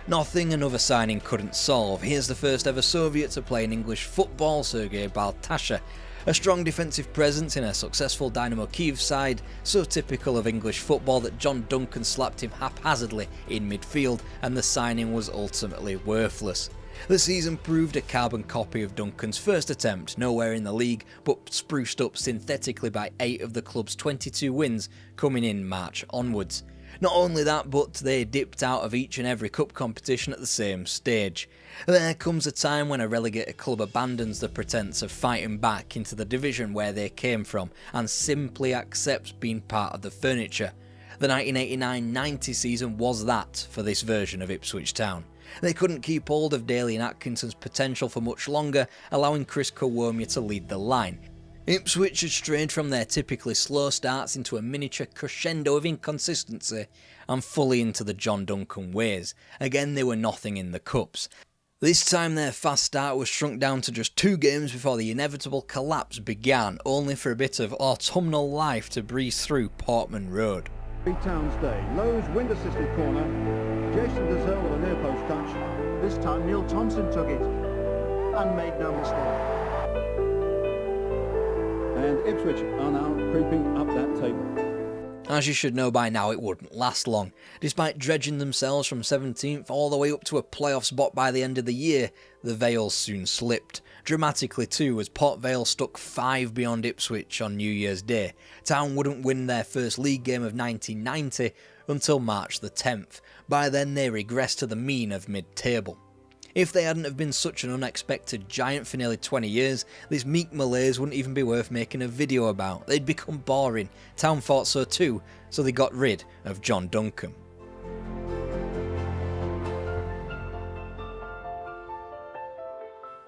Nothing another signing couldn't solve. Here's the first ever Soviet to play in English football, Sergei Baltasha. A strong defensive presence in a successful Dynamo Kyiv side, so typical of English football that John Duncan slapped him haphazardly in midfield, and the signing was ultimately worthless. The season proved a carbon copy of Duncan's first attempt, nowhere in the league, but spruced up synthetically by 8 of the club's 22 wins coming in March onwards. Not only that, but they dipped out of each and every cup competition at the same stage. There comes a time when a relegated club abandons the pretense of fighting back into the division where they came from and simply accepts being part of the furniture. The 1989-90 season was that for this version of Ipswich Town. They couldn't keep hold of Daly and Atkinson's potential for much longer, allowing Chris Kawomia to lead the line. Ipswich had strayed from their typically slow starts into a miniature crescendo of inconsistency and fully into the John Duncan ways. Again, they were nothing in the cups. This time their fast start was shrunk down to just 2 games before the inevitable collapse began, only for a bit of autumnal life to breeze through Portman Road. Town's day. Lowe's wind-assisted corner. Jason Gazelle with a near-post touch. This time Neil Thompson took it and made no mistake. And Ipswich are now creeping up that table. As you should know by now, it wouldn't last long. Despite dredging themselves from 17th all the way up to a playoff spot by the end of the year, the veils soon slipped. Dramatically too, as Port Vale stuck 5 beyond Ipswich on New Year's Day. Town wouldn't win their first league game of 1990 until March the 10th. By then they regressed to the mean of mid-table. If they hadn't have been such an unexpected giant for nearly 20 years, this meek malaise wouldn't even be worth making a video about. They'd become boring. Town thought so too, so they got rid of John Duncan.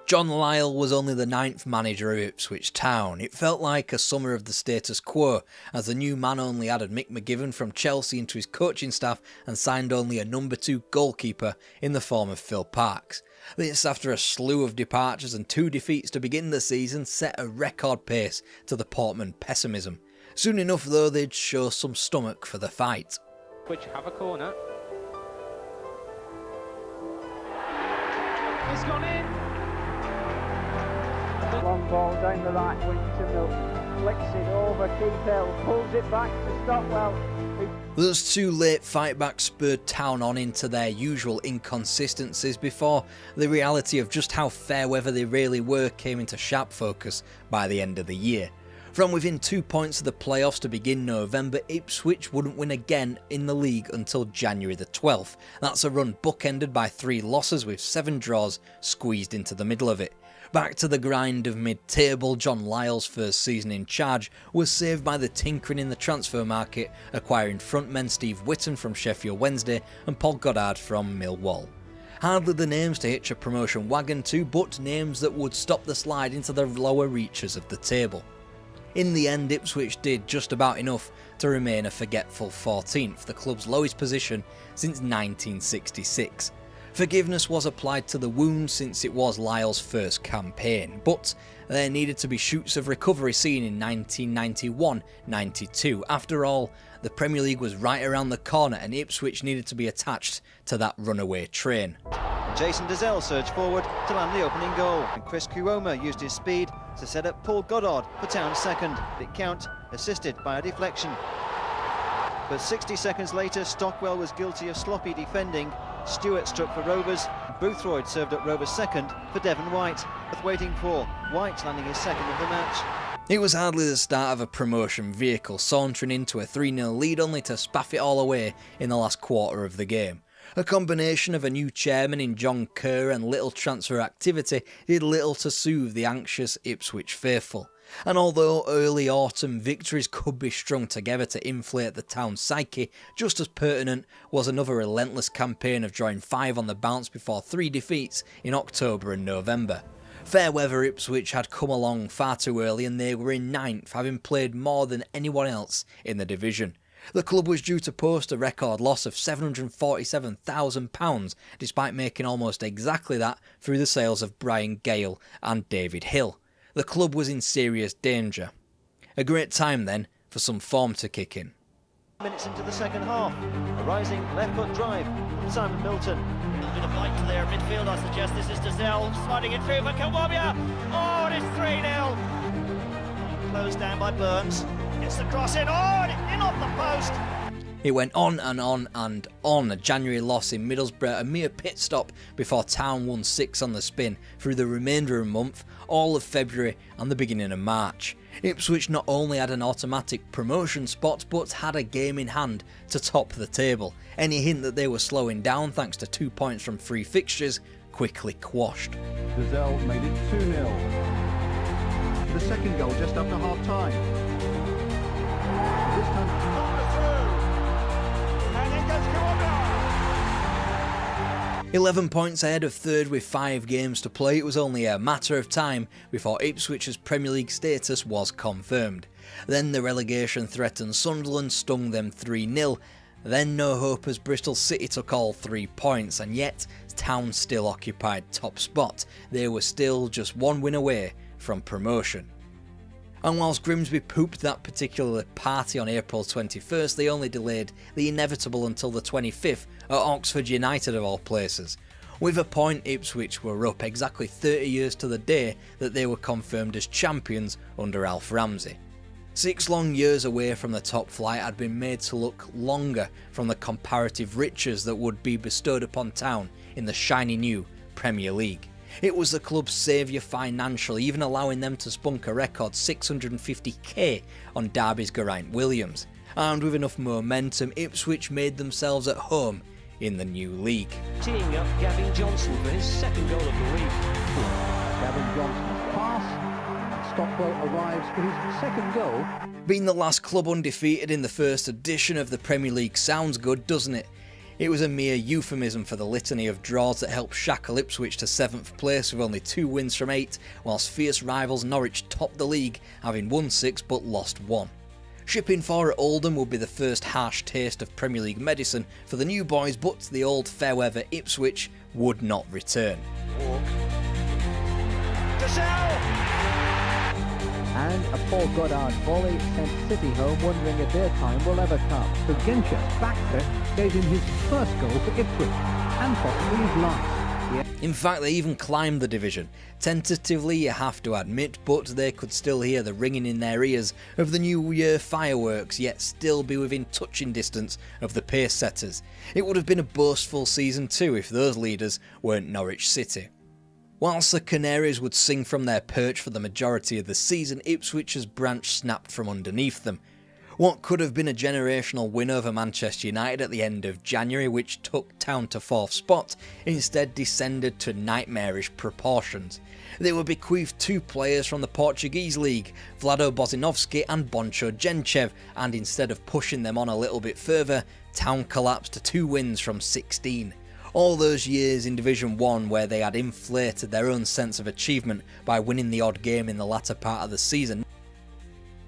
John Lyall was only the 9th manager of Ipswich Town. It felt like a summer of the status quo, as the new man only added Mick McGivern from Chelsea into his coaching staff and signed only a number 2 goalkeeper in the form of Phil Parkes. This, after a slew of departures and 2 defeats to begin the season, set a record pace to the Portman pessimism. Soon enough though, they'd show some stomach for the fight. Which have a corner. It's gone in. Long ball down the right wing to Milton. Flicks it over, Keith pulls it back to Stockwell. Those two late fightbacks spurred Town on into their usual inconsistencies before the reality of just how fair weather they really were came into sharp focus by the end of the year. From within 2 points of the playoffs to begin November, Ipswich wouldn't win again in the league until January the 12th. That's a run bookended by 3 losses with 7 draws squeezed into the middle of it. Back to the grind of mid-table, John Lyall's first season in charge was saved by the tinkering in the transfer market, acquiring frontmen Steve Whitten from Sheffield Wednesday and Paul Goddard from Millwall. Hardly the names to hitch a promotion wagon to, but names that would stop the slide into the lower reaches of the table. In the end, Ipswich did just about enough to remain a forgetful 14th, the club's lowest position since 1966. Forgiveness was applied to the wound since it was Lyall's first campaign, but there needed to be shoots of recovery seen in 1991-92. After all, the Premier League was right around the corner and Ipswich needed to be attached to that runaway train. Jason Dezelle surged forward to land the opening goal, and Chris Kuoma used his speed to set up Paul Goddard for Town's second. It count, assisted by a deflection. But 60 seconds later, Stockwell was guilty of sloppy defending. Stewart struck for Rovers. Boothroyd served up Rovers' second for Devon White, with waiting for White landing his second of the match. It was hardly the start of a promotion vehicle, sauntering into a 3-0 lead only to spaff it all away in the last quarter of the game. A combination of a new chairman in John Kerr and little transfer activity did little to soothe the anxious Ipswich faithful. And although early autumn victories could be strung together to inflate the town's psyche, just as pertinent was another relentless campaign of drawing 5 on the bounce before 3 defeats in October and November. Fair weather Ipswich had come along far too early and they were in 9th, having played more than anyone else in the division. The club was due to post a record loss of £747,000 despite making almost exactly that through the sales of Brian Gale and David Hill. The club was in serious danger. A great time then for some form to kick in. Minutes into the second half, a rising left foot drive from Simon Milton. A bit of light to their midfield, I suggest. This is Dezelle sliding it through for Kawabia. Oh, and it's 3-0. Closed down by Burns. Gets the cross in. Oh, and in off the post. It went on and on and on. A January loss in Middlesbrough, a mere pit stop before Town won 6 on the spin through the remainder of the month, all of February and the beginning of March. Ipswich not only had an automatic promotion spot but had a game in hand to top the table. Any hint that they were slowing down thanks to 2 points from 3 fixtures quickly quashed. Dezelle made it 2-0. The second goal just after half time. This time 11 points ahead of third with 5 games to play, it was only a matter of time before Ipswich's Premier League status was confirmed. Then the relegation threatened Sunderland, stung them 3-0. Then no hope as Bristol City took all 3 points, and yet Town still occupied top spot. They were still just 1 win away from promotion. And whilst Grimsby pooped that particular party on April 21st, they only delayed the inevitable until the 25th at Oxford United of all places. With a point, Ipswich were up exactly 30 years to the day that they were confirmed as champions under Alf Ramsey. 6 long years away from the top flight had been made to look longer from the comparative riches that would be bestowed upon Town in the shiny new Premier League. It was the club's saviour financially, even allowing them to spunk a record £650k on Derby's Geraint Williams. Armed with enough momentum, Ipswich made themselves at home in the new league. Teeing up Gavin Johnson for his second goal of the week. Gavin Johnson's pass. Stockwell arrives for his second goal. Being the last club undefeated in the first edition of the Premier League sounds good, doesn't it? It was a mere euphemism for the litany of draws that helped shackle Ipswich to 7th place with only 2 wins from 8, whilst fierce rivals Norwich topped the league, having won 6 but lost 1. Shipping 4 at Oldham would be the first harsh taste of Premier League medicine for the new boys, but the old fair-weather Ipswich would not return. And a Paul Goddard volley sent City home, wondering if their time will ever come. But Gench's back foot gave him his first goal for Ipswich, and possibly his last. In fact, they even climbed the division. Tentatively, you have to admit, but they could still hear the ringing in their ears of the New Year fireworks, yet still be within touching distance of the pace setters. It would have been a boastful season too if those leaders weren't Norwich City. Whilst the Canaries would sing from their perch for the majority of the season, Ipswich's branch snapped from underneath them. What could have been a generational win over Manchester United at the end of January, which took Town to 4th spot, instead descended to nightmarish proportions. They were bequeathed 2 players from the Portuguese league, Vlado Bozinovski and Boncho Genchev, and instead of pushing them on a little bit further, Town collapsed to 2 wins from 16. All those years in Division 1 where they had inflated their own sense of achievement by winning the odd game in the latter part of the season.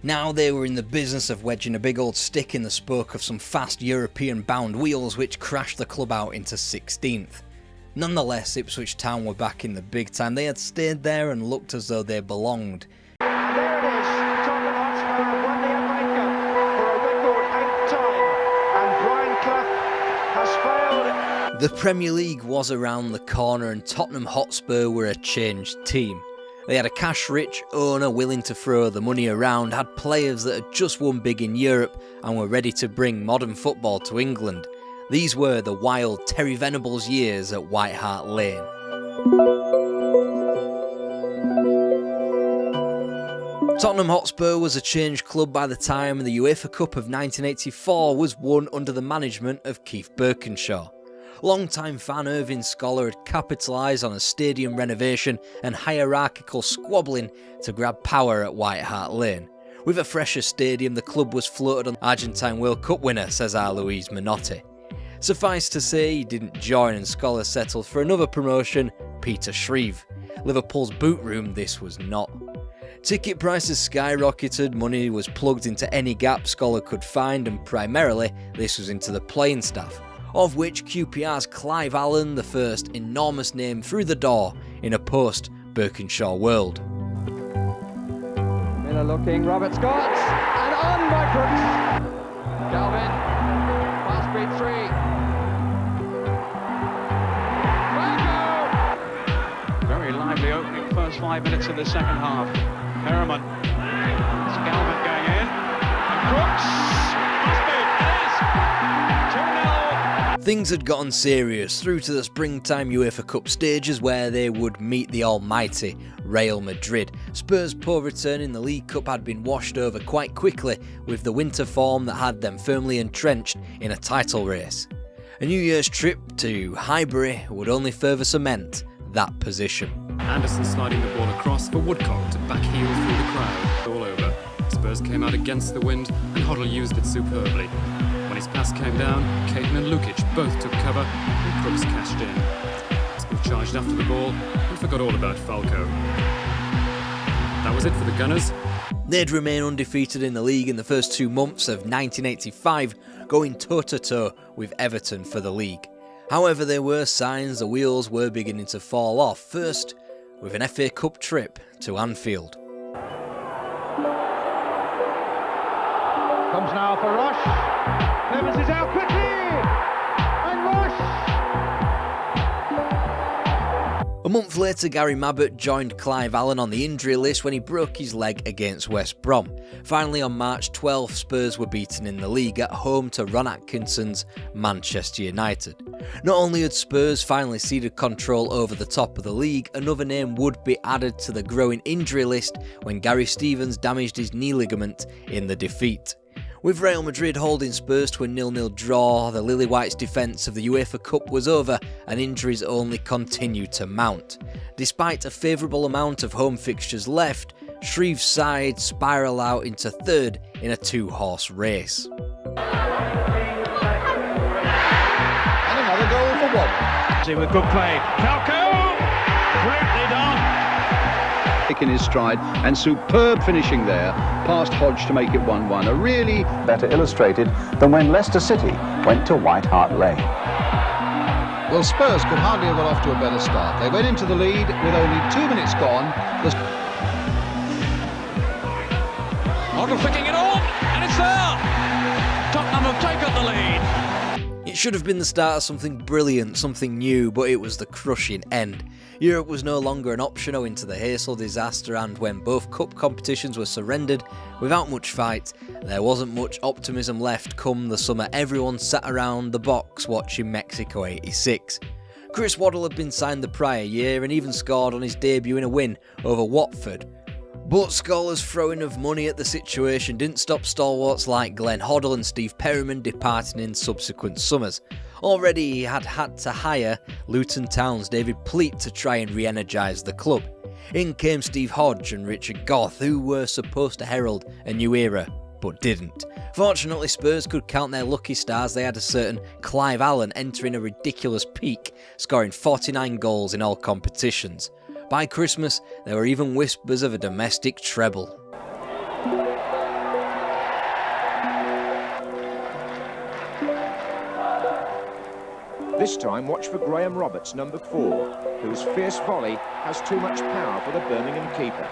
Now they were in the business of wedging a big old stick in the spoke of some fast European-bound wheels which crashed the club out into 16th. Nonetheless, Ipswich Town were back in the big time. They had stayed there and looked as though they belonged. There it is, Tottenham Hotspur have won the FA Cup for a record 8th time, and Brian Clough has failed. The Premier League was around the corner and Tottenham Hotspur were a changed team. They had a cash-rich owner willing to throw the money around, had players that had just won big in Europe and were ready to bring modern football to England. These were the wild Terry Venables years at White Hart Lane. Tottenham Hotspur was a changed club by the time the UEFA Cup of 1984 was won under the management of Keith Birkinshaw. Long-time fan Irving Scholar had capitalised on a stadium renovation and hierarchical squabbling to grab power at White Hart Lane. With a fresher stadium, the club was floated on Argentine World Cup winner Cesar Luis Menotti. Suffice to say, he didn't join and Scholar settled for another promotion, Peter Shreve. Liverpool's boot room this was not. Ticket prices skyrocketed, money was plugged into any gap Scholar could find, and primarily this was into the playing staff, of which QPR's Clive Allen, the first enormous name through the door in a post-Birkinshaw world. Miller looking, Robert Scott, and on by Crooks. Galvin, fast speed 3. Marco! Very lively opening first 5 minutes of the second half. Harriman. It's Galvin going in. And Crooks! Things had gotten serious through to the springtime UEFA Cup stages where they would meet the almighty Real Madrid. Spurs' poor return in the League Cup had been washed over quite quickly with the winter form that had them firmly entrenched in a title race. A New Year's trip to Highbury would only further cement that position. Anderson sliding the ball across for Woodcock to back heel through the crowd. All over. Spurs came out against the wind and Hoddle used it superbly. When his pass came down, Caton and Lukic both took cover and Crooks cashed in. School charged after the ball and forgot all about Falco. That was it for the Gunners. They'd remain undefeated in the league in the first 2 months of 1985, going toe-to-toe with Everton for the league. However, there were signs the wheels were beginning to fall off, first with an FA Cup trip to Anfield. Comes now for Rush. Clemens is out quickly, and Rush! A month later, Gary Mabbott joined Clive Allen on the injury list when he broke his leg against West Brom. Finally, on March 12th, Spurs were beaten in the league at home to Ron Atkinson's Manchester United. Not only had Spurs finally ceded control over the top of the league, another name would be added to the growing injury list when Gary Stevens damaged his knee ligament in the defeat. With Real Madrid holding Spurs to a 0-0 draw, the Lily Whites' defence of the UEFA Cup was over and injuries only continued to mount. Despite a favourable amount of home fixtures left, Shreve's side spiralled out into third in a 2-horse race. And another goal for Wob. See with good play. Falco! Brilliantly done. In his stride and superb finishing there past Hodge to make it 1-1. A really better illustrated than when Leicester City went to White Hart Lane. Well, Spurs could hardly have got off to a better start. They went into the lead with only 2 minutes gone. Hoddle flicking it on, and it's there! Tottenham have taken the lead. It should have been the start of something brilliant, something new, but it was the crushing end. Europe was no longer an option owing to the Heysel disaster, and when both cup competitions were surrendered without much fight, there wasn't much optimism left. Come the summer, everyone sat around the box watching Mexico '86. Chris Waddle had been signed the prior year and even scored on his debut in a win over Watford. But Scholar's throwing of money at the situation didn't stop stalwarts like Glenn Hoddle and Steve Perryman departing in subsequent summers. Already he had to hire Luton Town's David Pleat to try and re-energise the club. In came Steve Hodge and Richard Goth, who were supposed to herald a new era, but didn't. Fortunately, Spurs could count their lucky stars. They had a certain Clive Allen entering a ridiculous peak, scoring 49 goals in all competitions. By Christmas, there were even whispers of a domestic treble. This time, watch for Graham Roberts, number 4, whose fierce volley has too much power for the Birmingham keeper.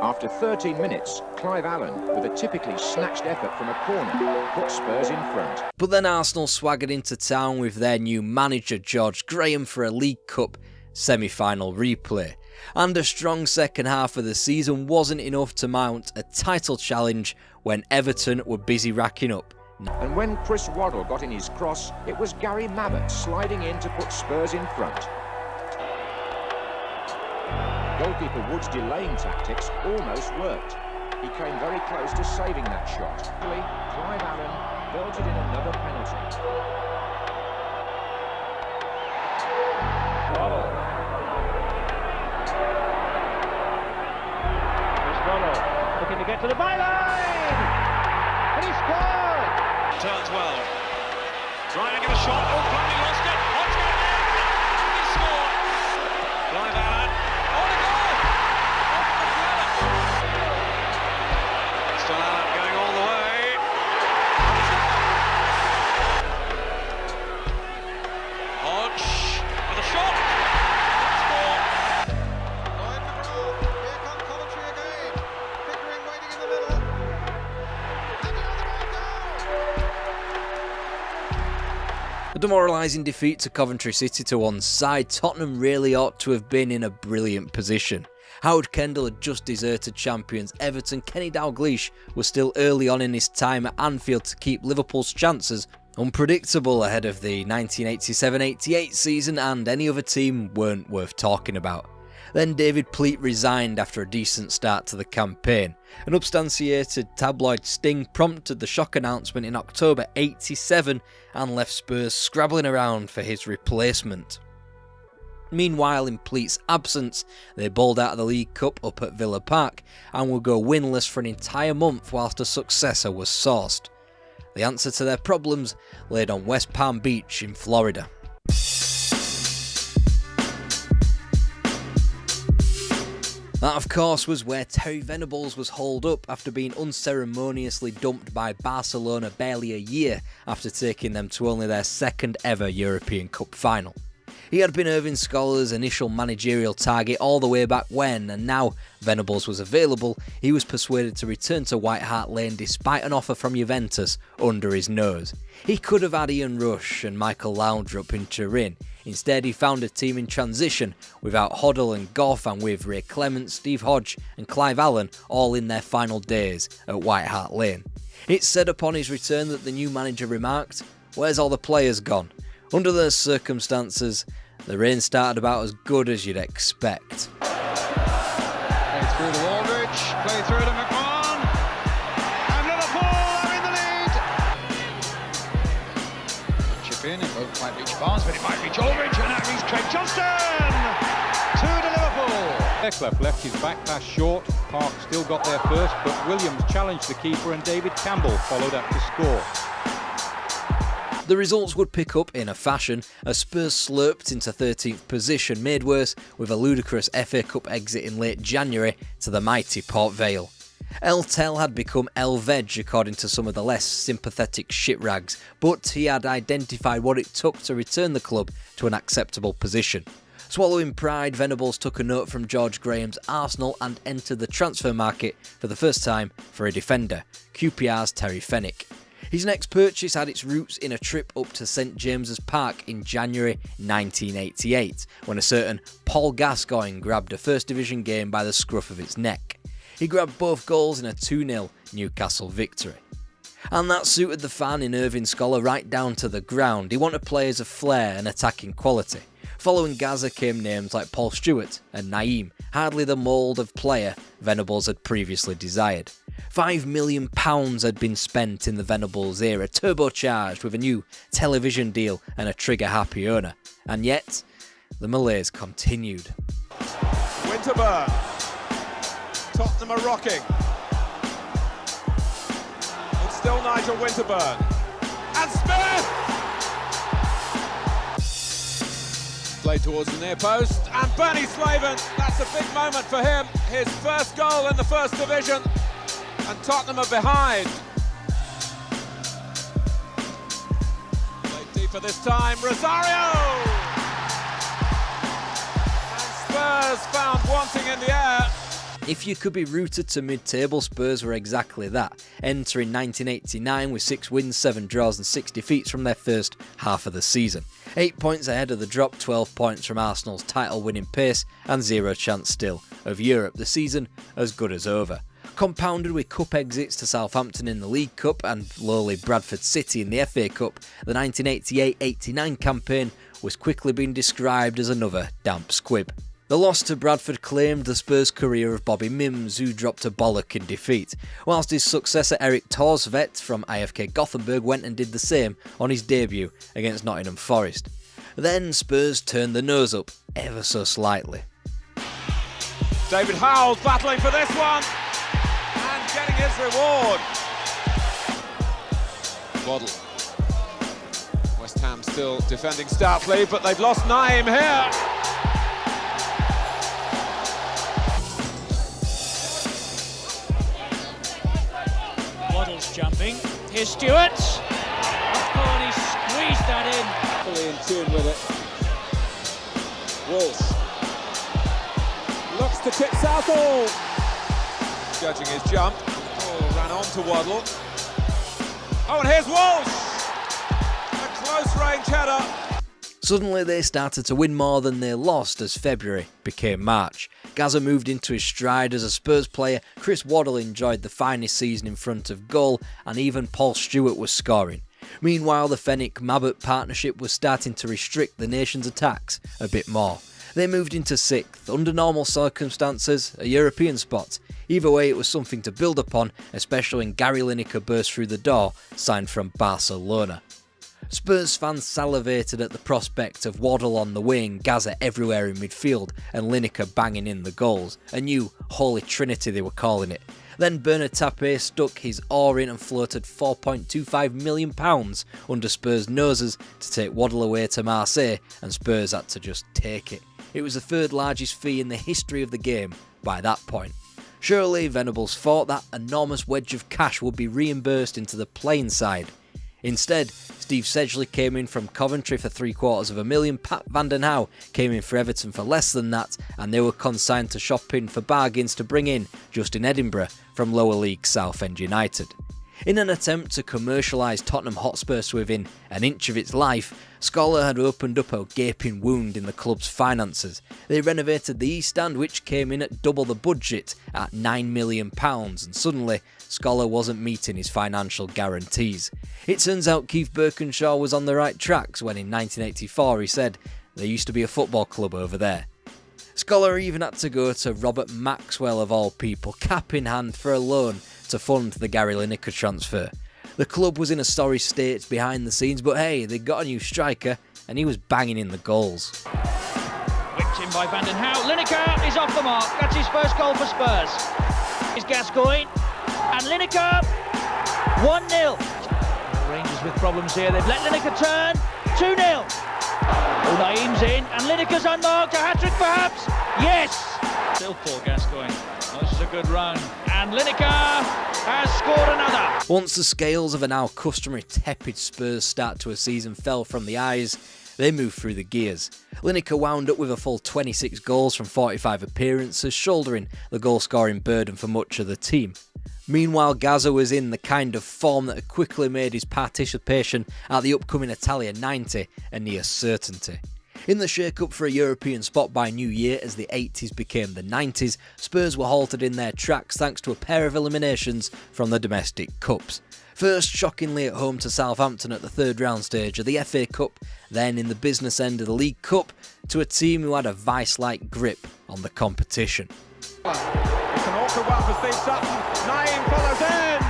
After 13 minutes, Clive Allen, with a typically snatched effort from a corner, put Spurs in front. But then Arsenal swaggered into town with their new manager George Graham for a League Cup semi-final replay. And a strong second half of the season wasn't enough to mount a title challenge when Everton were busy racking up. And when Chris Waddle got in his cross, it was Gary Mabbott sliding in to put Spurs in front. Goalkeeper Wood's delaying tactics almost worked. He came very close to saving that shot. Clive Allen belted in another penalty. Waddle. Looking to get to the byline, and he scored. Turns well, trying to get a shot. Oh, Bradley lost it. Hodge got it in. He scored. Clive Allen. Oh, the goal! Preston Allen going all the way. Hodge with a shot. Score. A demoralising defeat to Coventry City to one side. Tottenham really ought to have been in a brilliant position. Howard Kendall had just deserted champions Everton. Kenny Dalglish was still early on in his time at Anfield to keep Liverpool's chances unpredictable ahead of the 1987-88 season, and any other team weren't worth talking about. Then David Pleat resigned after a decent start to the campaign. An substantiated tabloid sting prompted the shock announcement in October '87 and left Spurs scrabbling around for his replacement. Meanwhile, in Pleat's absence, they bowled out of the League Cup up at Villa Park and would go winless for an entire month whilst a successor was sourced. The answer to their problems laid on West Palm Beach in Florida. That, of course, was where Terry Venables was hauled up after being unceremoniously dumped by Barcelona barely a year after taking them to only their second ever European Cup final. He had been Irving Scholar's initial managerial target all the way back when, and now Venables was available, he was persuaded to return to White Hart Lane despite an offer from Juventus under his nose. He could have had Ian Rush and Michael Laudrup in Turin. Instead, he found a team in transition without Hoddle and Goff, and with Ray Clement, Steve Hodge and Clive Allen all in their final days at White Hart Lane. It's said upon his return that the new manager remarked, "Where's all the players gone?" Under those circumstances, the reign started about as good as you'd expect. Play through to Aldridge, play through to McMahon, and Liverpool are in the lead. Chip in, it might reach Barnes, but it might reach Aldridge, and that means Craig Johnston! 2 to Liverpool. Fairclough left his back pass short. Park still got there first, but Williams challenged the keeper and David Campbell followed up to score. The results would pick up in a fashion as Spurs slurped into 13th position, made worse with a ludicrous FA Cup exit in late January to the mighty Port Vale. El Tel had become El Veg according to some of the less sympathetic shitrags, but he had identified what it took to return the club to an acceptable position. Swallowing pride, Venables took a note from George Graham's Arsenal and entered the transfer market for the first time for a defender, QPR's Terry Fenwick. His next purchase had its roots in a trip up to St James's Park in January 1988, when a certain Paul Gascoigne grabbed a First Division game by the scruff of its neck. He grabbed both goals in a 2-0 Newcastle victory. And that suited the fan in Irving Scholar right down to the ground. He wanted players of flair and attacking quality. Following Gaza came names like Paul Stewart and Naeem, hardly the mould of player Venables had previously desired. £5 million had been spent in the Venables era, turbocharged with a new television deal and a trigger-happy owner. And yet, the malaise continued. Winterburn. Tottenham are rocking. It's still Nigel Winterburn. And Smith! Played towards the near post. And Bernie Slaven. That's a big moment for him. His first goal in the First Division. And Tottenham are behind. Played deeper this time. Rosario! And Spurs found wanting in the air. If you could be rooted to mid-table, Spurs were exactly that, entering 1989 with 6 wins, 7 draws and 6 defeats from their first half of the season. 8 points ahead of the drop, 12 points from Arsenal's title-winning pace and 0 chance still of Europe, the season as good as over. Compounded with cup exits to Southampton in the League Cup and lowly Bradford City in the FA Cup, the 1988-89 campaign was quickly being described as another damp squib. The loss to Bradford claimed the Spurs career of Bobby Mims, who dropped a bollock in defeat, whilst his successor Eric Torsvedt from IFK Gothenburg went and did the same on his debut against Nottingham Forest. Then Spurs turned the nose up ever so slightly. David Howells battling for this one and getting his reward. Waddle. West Ham still defending stoutly, but they've lost Naeem here. Waddle's jumping. Here's Stewart. Oh, and he squeezed that in. Fully in tune with it. Walsh. Looks to tip Southall. Judging his jump. Oh, ran on to Waddle. Oh, and here's Walsh. A close-range header. Suddenly they started to win more than they lost as February became March. Gaza moved into his stride as a Spurs player. Chris Waddle enjoyed the finest season in front of goal, and even Paul Stewart was scoring. Meanwhile, the Fenwick-Mabbutt partnership was starting to restrict the nation's attacks a bit more. They moved into 6th, under normal circumstances, a European spot. Either way, it was something to build upon, especially when Gary Lineker burst through the door, signed from Barcelona. Spurs fans salivated at the prospect of Waddle on the wing, Gaza everywhere in midfield, and Lineker banging in the goals. A new Holy Trinity they were calling it. Then Bernard Tapie stuck his oar in and floated £4.25 million under Spurs' noses to take Waddle away to Marseille, and Spurs had to just take it. It was the 3rd largest fee in the history of the game by that point. Surely Venables thought that enormous wedge of cash would be reimbursed into the playing side. Instead, Steve Sedgley came in from Coventry for £750,000, Pat van den Hauwe came in for Everton for less than that, and they were consigned to shopping for bargains to bring in Justin Edinburgh from lower league Southend United. In an attempt to commercialise Tottenham Hotspur within an inch of its life, Scholar had opened up a gaping wound in the club's finances. They renovated the East Stand, which came in at double the budget at £9 million, and suddenly Scholar wasn't meeting his financial guarantees. It turns out Keith Birkinshaw was on the right tracks when in 1984 he said, "There used to be a football club over there." Scholar even had to go to Robert Maxwell of all people, cap in hand, for a loan to fund the Gary Lineker transfer. The club was in a sorry state behind the scenes, but hey, they got a new striker and he was banging in the goals. Whipped in by Van den Hauwe. Lineker is off the mark. That's his first goal for Spurs. Is Gascoigne and Lineker 1-0. Rangers with problems here. They've let Lineker turn 2-0. Oh, Naeem's in and Lineker's unmarked. A hat-trick perhaps? Yes. Still Paul Gascoigne. Oh, this is a good run. And Lineker has scored another. Once the scales of a now customary tepid Spurs start to a season fell from the eyes, they moved through the gears. Lineker wound up with a full 26 goals from 45 appearances, shouldering the goal-scoring burden for much of the team. Meanwhile, Gaza was in the kind of form that had quickly made his participation at the upcoming Italia 90 a near certainty. In the shake-up for a European spot by New Year as the 80s became the 90s, Spurs were halted in their tracks thanks to a pair of eliminations from the domestic cups. First, shockingly at home to Southampton at the third round stage of the FA Cup, then in the business end of the League Cup, to a team who had a vice-like grip on the competition. It's an awkward one for Steve Sutton. Naeem follows in.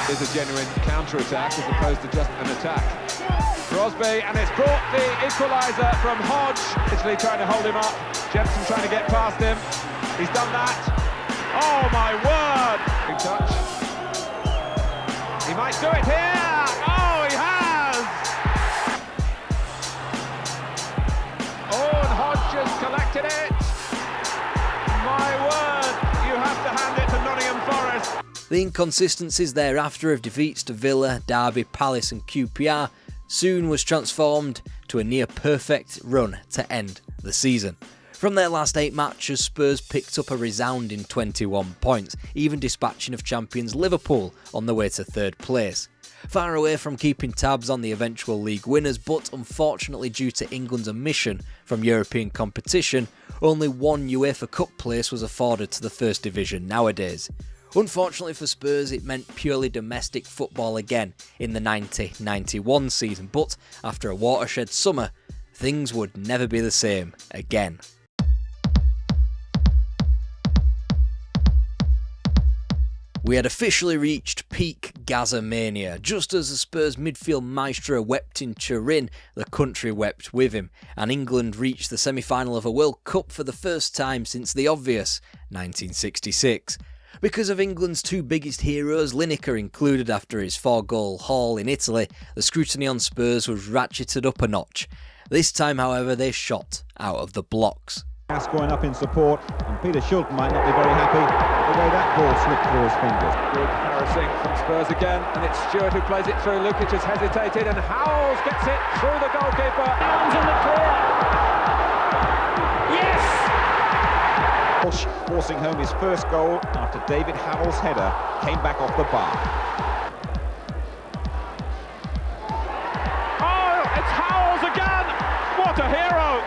There's a genuine counter-attack as opposed to just an attack. Crosby, and it's brought the equaliser from Hodge. Italy trying to hold him up. Jepson trying to get past him. He's done that. Oh my word! Big touch. He might do it here. Oh, he has. Oh, and Hodge has collected it. My word, you have to hand it to Nottingham Forest. The inconsistencies thereafter of defeats to Villa, Derby, Palace and QPR soon was transformed to a near-perfect run to end the season. From their last 8 matches, Spurs picked up a resounding 21 points, even dispatching of champions Liverpool on the way to 3rd place. Far away from keeping tabs on the eventual league winners, but unfortunately due to England's omission from European competition, only one UEFA Cup place was afforded to the First Division nowadays. Unfortunately for Spurs, it meant purely domestic football again in the 90-91 season, but after a watershed summer, things would never be the same again. We had officially reached peak Gaza mania. Just as the Spurs midfield maestro wept in Turin, the country wept with him, and England reached the semi-final of a World Cup for the first time since the obvious 1966. Because of England's 2 biggest heroes, Lineker included after his 4-goal haul in Italy, the scrutiny on Spurs was ratcheted up a notch. This time, however, they shot out of the blocks. Gascoigne up in support, and Peter Shilton might not be very happy the way that ball slipped through his fingers. Good harassing from Spurs again, and it's Stewart who plays it through. Lukic has hesitated, and Howells gets it through the goalkeeper. Arms in the clear. Yes! Walsh forcing home his first goal after David Howells' header came back off the bar. Oh, it's Howells again! What a hero!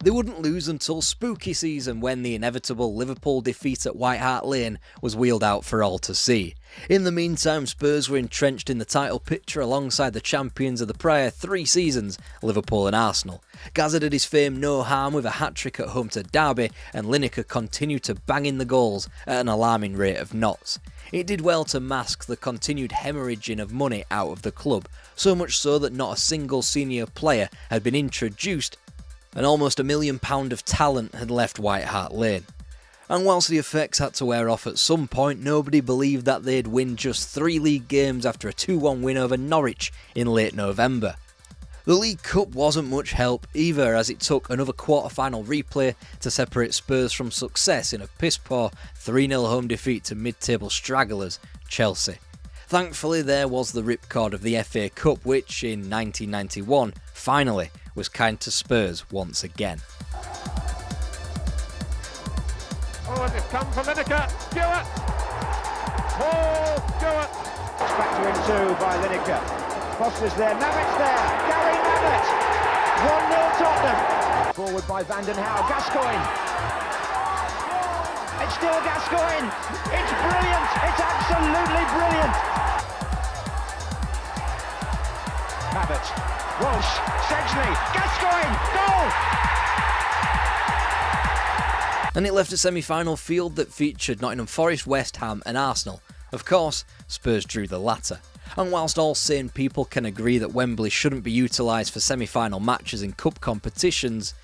They wouldn't lose until spooky season when the inevitable Liverpool defeat at White Hart Lane was wheeled out for all to see. In the meantime, Spurs were entrenched in the title picture alongside the champions of the prior 3 seasons, Liverpool and Arsenal. Gaza did his fame no harm with a hat-trick at home to Derby, and Lineker continued to bang in the goals at an alarming rate of knots. It did well to mask the continued hemorrhaging of money out of the club, so much so that not a single senior player had been introduced, and almost £1 million of talent had left White Hart Lane. And whilst the effects had to wear off at some point, nobody believed that they'd win just 3 league games after a 2-1 win over Norwich in late November. The League Cup wasn't much help either, as it took another quarter-final replay to separate Spurs from success in a piss-poor 3-0 home defeat to mid-table stragglers Chelsea. Thankfully, there was the ripcord of the FA Cup, which in 1991 finally was kind to Spurs once again. Oh, and it's come from Lineker. Stewart! Paul Stewart! It's back to him too by Lineker. Foster's there, Navitt's there. Gary Navitt! 1-0 Tottenham. Forward by Vanden Hauwe. Gascoigne. It's still Gascoigne. It's brilliant. It's absolutely brilliant. Navitt. Walsh, Sedgley, Gascoigne, goal! And it left a semi-final field that featured Nottingham Forest, West Ham and Arsenal. Of course, Spurs drew the latter. And whilst all sane people can agree that Wembley shouldn't be utilised for semi-final matches in cup competitions,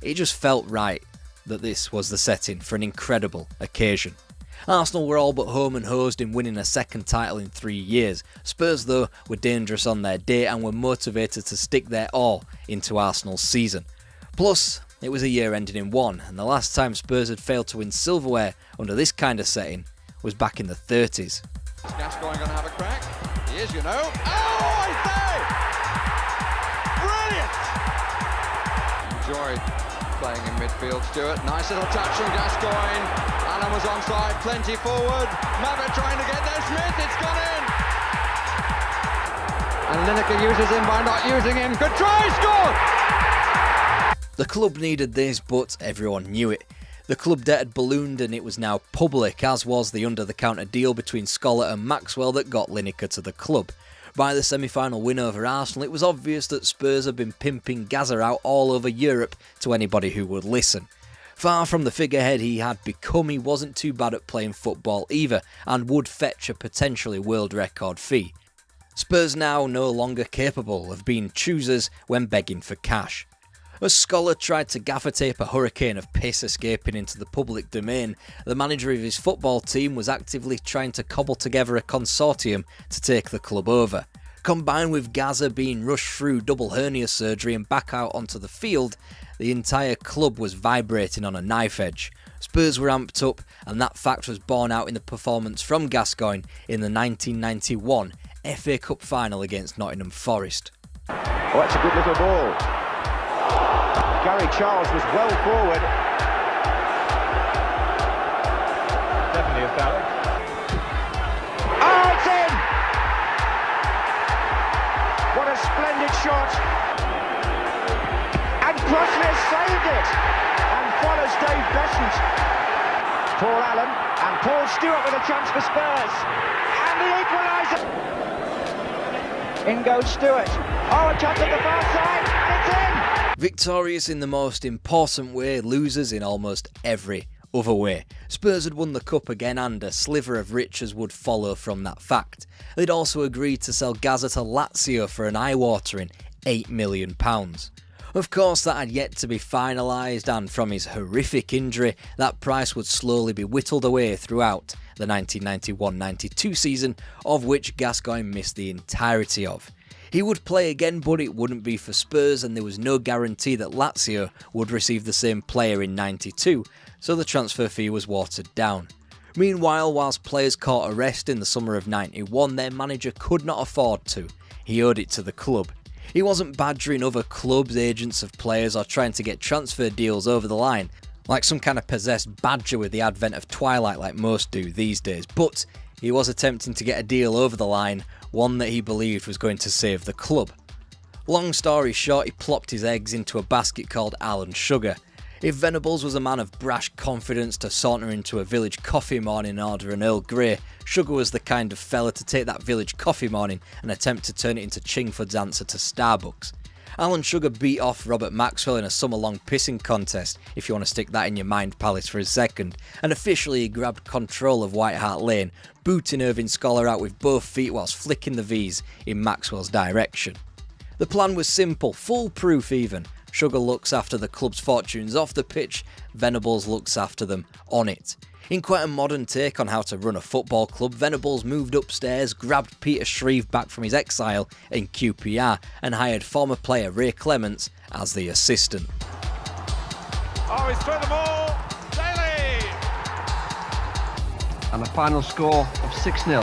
it just felt right that this was the setting for an incredible occasion. Arsenal were all but home and hosed in winning a second title in 3 years. Spurs, though, were dangerous on their day and were motivated to stick their all into Arsenal's season. Plus, it was a year ending in 1, and the last time Spurs had failed to win silverware under this kind of setting was back in the 30s. Is Gascoigne going to have a crack? He is, you know. Oh, I say! Brilliant! Enjoy playing in midfield. Stewart, nice little touch from Gascoigne. Allen was onside, plenty forward. Maverick trying to get there. Smith, it's gone in. And Lineker uses him by not using him. Good try, score! The club needed this, but everyone knew it. The club debt had ballooned and it was now public, as was the under-the-counter deal between Scholar and Maxwell that got Lineker to the club. By the semi-final win over Arsenal, it was obvious that Spurs had been pimping Gaza out all over Europe to anybody who would listen. Far from the figurehead he had become, he wasn't too bad at playing football either, and would fetch a potentially world record fee. Spurs now no longer capable of being choosers when begging for cash. As Scholar tried to gaffer tape a hurricane of piss escaping into the public domain, the manager of his football team was actively trying to cobble together a consortium to take the club over. Combined with Gaza being rushed through double hernia surgery and back out onto the field, the entire club was vibrating on a knife edge. Spurs were amped up, and that fact was borne out in the performance from Gascoigne in the 1991 FA Cup final against Nottingham Forest. Oh, that's a good little ball. Gary Charles was well forward. Definitely a foul. Oh, it's in! What a splendid shot. And Crossley has saved it. And follows Dave Besant. Paul Allen and Paul Stewart with a chance for Spurs. And the equaliser. In goes Stewart. Oh, a chance at the far side. And it's in! Victorious in the most important way, losers in almost every other way. Spurs had won the cup again, and a sliver of riches would follow from that fact. They'd also agreed to sell Gaza to Lazio for an eye-watering £8 million. Of course, that had yet to be finalised, and from his horrific injury, that price would slowly be whittled away throughout the 1991-92 season, of which Gascoigne missed the entirety of. He would play again, but it wouldn't be for Spurs, and there was no guarantee that Lazio would receive the same player in 92, so the transfer fee was watered down. Meanwhile, whilst players caught a rest in the summer of 91, their manager could not afford to. He owed it to the club. He wasn't badgering other clubs, agents of players, or trying to get transfer deals over the line, like some kind of possessed badger with the advent of Twilight like most do these days, but he was attempting to get a deal over the line, one that he believed was going to save the club. Long story short, he plopped his eggs into a basket called Alan Sugar. If Venables was a man of brash confidence to saunter into a village coffee morning and order an Earl Grey, Sugar was the kind of fella to take that village coffee morning and attempt to turn it into Chingford's answer to Starbucks. Alan Sugar beat off Robert Maxwell in a summer-long pissing contest, if you want to stick that in your mind palace for a second, and officially he grabbed control of White Hart Lane, booting Irving Scholar out with both feet whilst flicking the V's in Maxwell's direction. The plan was simple, foolproof even. Sugar looks after the club's fortunes off the pitch, Venables looks after them on it. In quite a modern take on how to run a football club, Venables moved upstairs, grabbed Peter Shreve back from his exile in QPR and hired former player Ray Clements as the assistant. Oh, he's thrown the ball. Daly! And a final score of 6-0.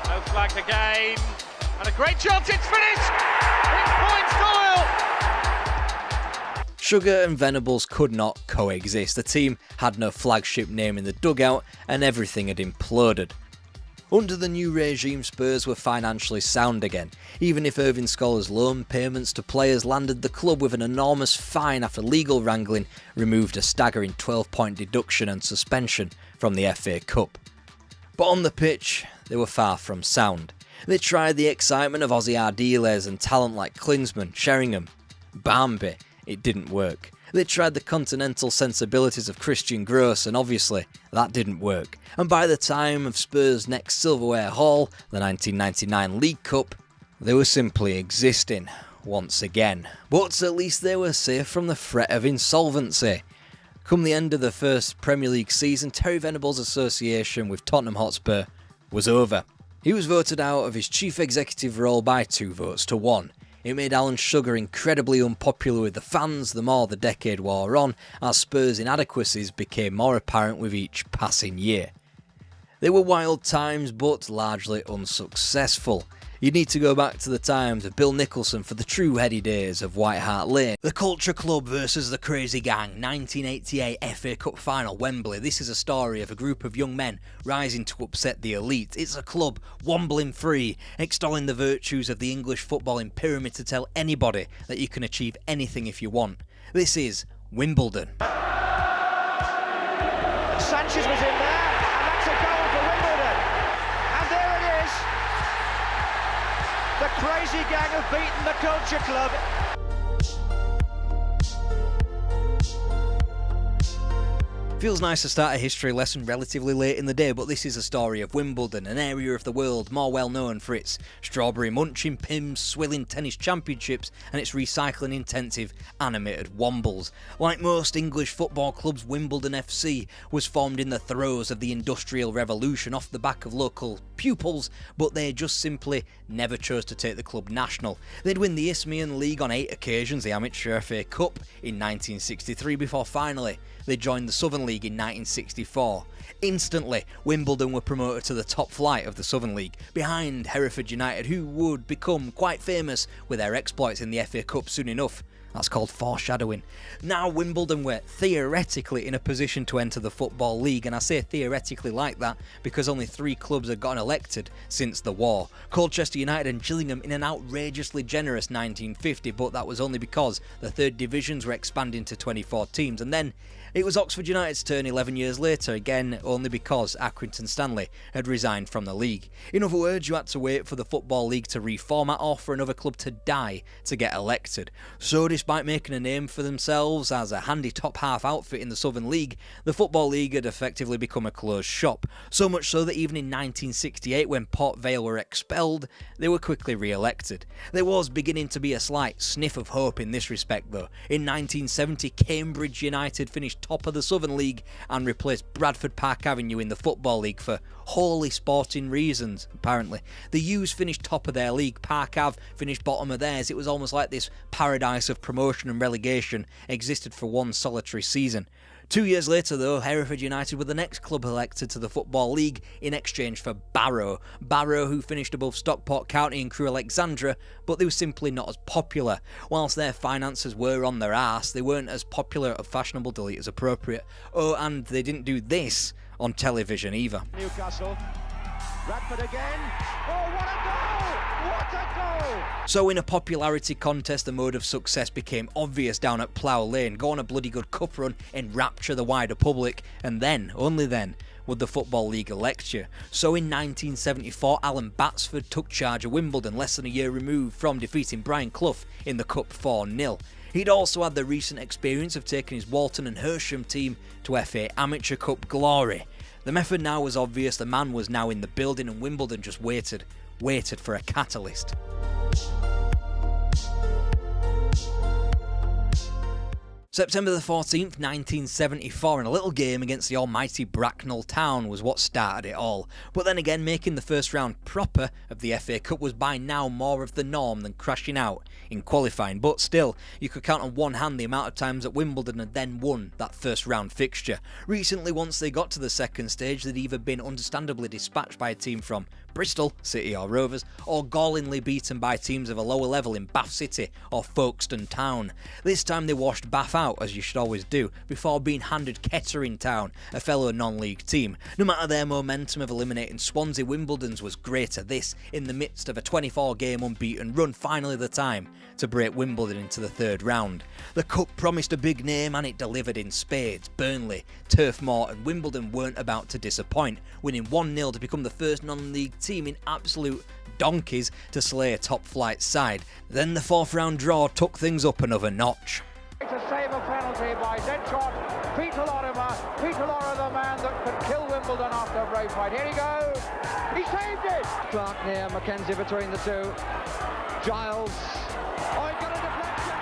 No flag again. And a great chance, it's finished! It's points Doyle! Sugar and Venables could not coexist. The team had no flagship name in the dugout and everything had imploded. Under the new regime, Spurs were financially sound again, even if Irving Scholar's loan payments to players landed the club with an enormous fine after legal wrangling removed a staggering 12-point deduction and suspension from the FA Cup. But on the pitch, they were far from sound. They tried the excitement of Ozzy Ardiles and talent like Klinsmann, Sheringham, Barmby. It didn't work. They tried the continental sensibilities of Christian Gross, and obviously that didn't work. And by the time of Spurs' next silverware haul, the 1999 League Cup, they were simply existing once again. But at least they were safe from the threat of insolvency. Come the end of the first Premier League season, Terry Venables' association with Tottenham Hotspur was over. He was voted out of his chief executive role by 2 votes to 1. It made Alan Sugar incredibly unpopular with the fans the more the decade wore on, as Spurs' inadequacies became more apparent with each passing year. They were wild times, but largely unsuccessful. You need to go back to the times of Bill Nicholson for the true heady days of White Hart Lane. The Culture Club versus the Crazy Gang, 1988 FA Cup final, Wembley. This is a story of a group of young men rising to upset the elite. It's a club wombling free, extolling the virtues of the English footballing pyramid to tell anybody that you can achieve anything if you want. This is Wimbledon. Sanchez was in there, and that's a goal for Wimbledon. And there it is. The Crazy Gang have beaten the Culture Club. Feels nice to start a history lesson relatively late in the day, but this is a story of Wimbledon, an area of the world more well known for its strawberry munching, Pims, swilling tennis championships and its recycling intensive animated wombles. Like most English football clubs, Wimbledon FC was formed in the throes of the Industrial Revolution off the back of local pupils, but they just simply never chose to take the club national. They'd win the Isthmian League on 8 occasions, the Amateur FA Cup in 1963, before finally they joined the Southern League in 1964. Instantly, Wimbledon were promoted to the top flight of the Southern League, behind Hereford United, who would become quite famous with their exploits in the FA Cup soon enough. That's called foreshadowing. Now Wimbledon were theoretically in a position to enter the Football League, and I say theoretically like that because only 3 clubs had gotten elected since the war. Colchester United and Gillingham in an outrageously generous 1950, but that was only because the 3rd divisions were expanding to 24 teams, and then it was Oxford United's turn 11 years later, again only because Accrington Stanley had resigned from the league. In other words, you had to wait for the Football League to reformat or for another club to die to get elected. So despite making a name for themselves as a handy top half outfit in the Southern League, the Football League had effectively become a closed shop. So much so that even in 1968, when Port Vale were expelled, they were quickly re-elected. There was beginning to be a slight sniff of hope in this respect though. In 1970, Cambridge United finished top of the Southern League and replaced Bradford Park Avenue in the Football League for wholly sporting reasons, apparently. The U's finished top of their league, Park Ave finished bottom of theirs. It was almost like this paradise of promotion and relegation existed for one solitary season. 2 years later though, Hereford United were the next club elected to the Football League in exchange for Barrow. Barrow, who finished above Stockport County and Crewe Alexandra, but they were simply not as popular. Whilst their finances were on their arse, they weren't as popular or fashionable, delete as appropriate. Oh, and they didn't do this on television either. Newcastle. Radford again. Oh, what a goal! What a goal! So in a popularity contest, the mode of success became obvious down at Plough Lane. Go on a bloody good cup run, enrapture the wider public, and then, only then, would the Football League elect you. So in 1974, Alan Batsford took charge of Wimbledon, less than a year removed from defeating Brian Clough in the Cup 4-0. He'd also had the recent experience of taking his Walton and Hersham team to FA Amateur Cup glory. The method now was obvious, the man was now in the building, and Wimbledon just waited for a catalyst. September the 14th, 1974, and a little game against the almighty Bracknell Town was what started it all. But then again, making the first round proper of the FA Cup was by now more of the norm than crashing out in qualifying. But still, you could count on one hand the amount of times that Wimbledon had then won that first round fixture. Recently, once they got to the second stage, they'd either been understandably dispatched by a team from Bristol, City or Rovers, or gallingly beaten by teams of a lower level in Bath City or Folkestone Town. This time they washed Bath out, as you should always do, before being handed Kettering Town, a fellow non-league team. No matter their momentum of eliminating Swansea, Wimbledon's was greater. This, in the midst of a 24-game unbeaten run, finally the time to break Wimbledon into the third round. The Cup promised a big name and it delivered in spades. Burnley, Turf Moor and Wimbledon weren't about to disappoint, winning 1-0 to become the first non-league team in absolute donkeys to slay a top-flight side. Then the fourth round draw took things up another notch. To save a penalty by Deadshot, Peter Lorimer. Peter Lorimer, the man that could kill Wimbledon after a brave fight. Here he goes. He saved it. Clark near Mackenzie between the two. Giles. Oh, he got a deflection.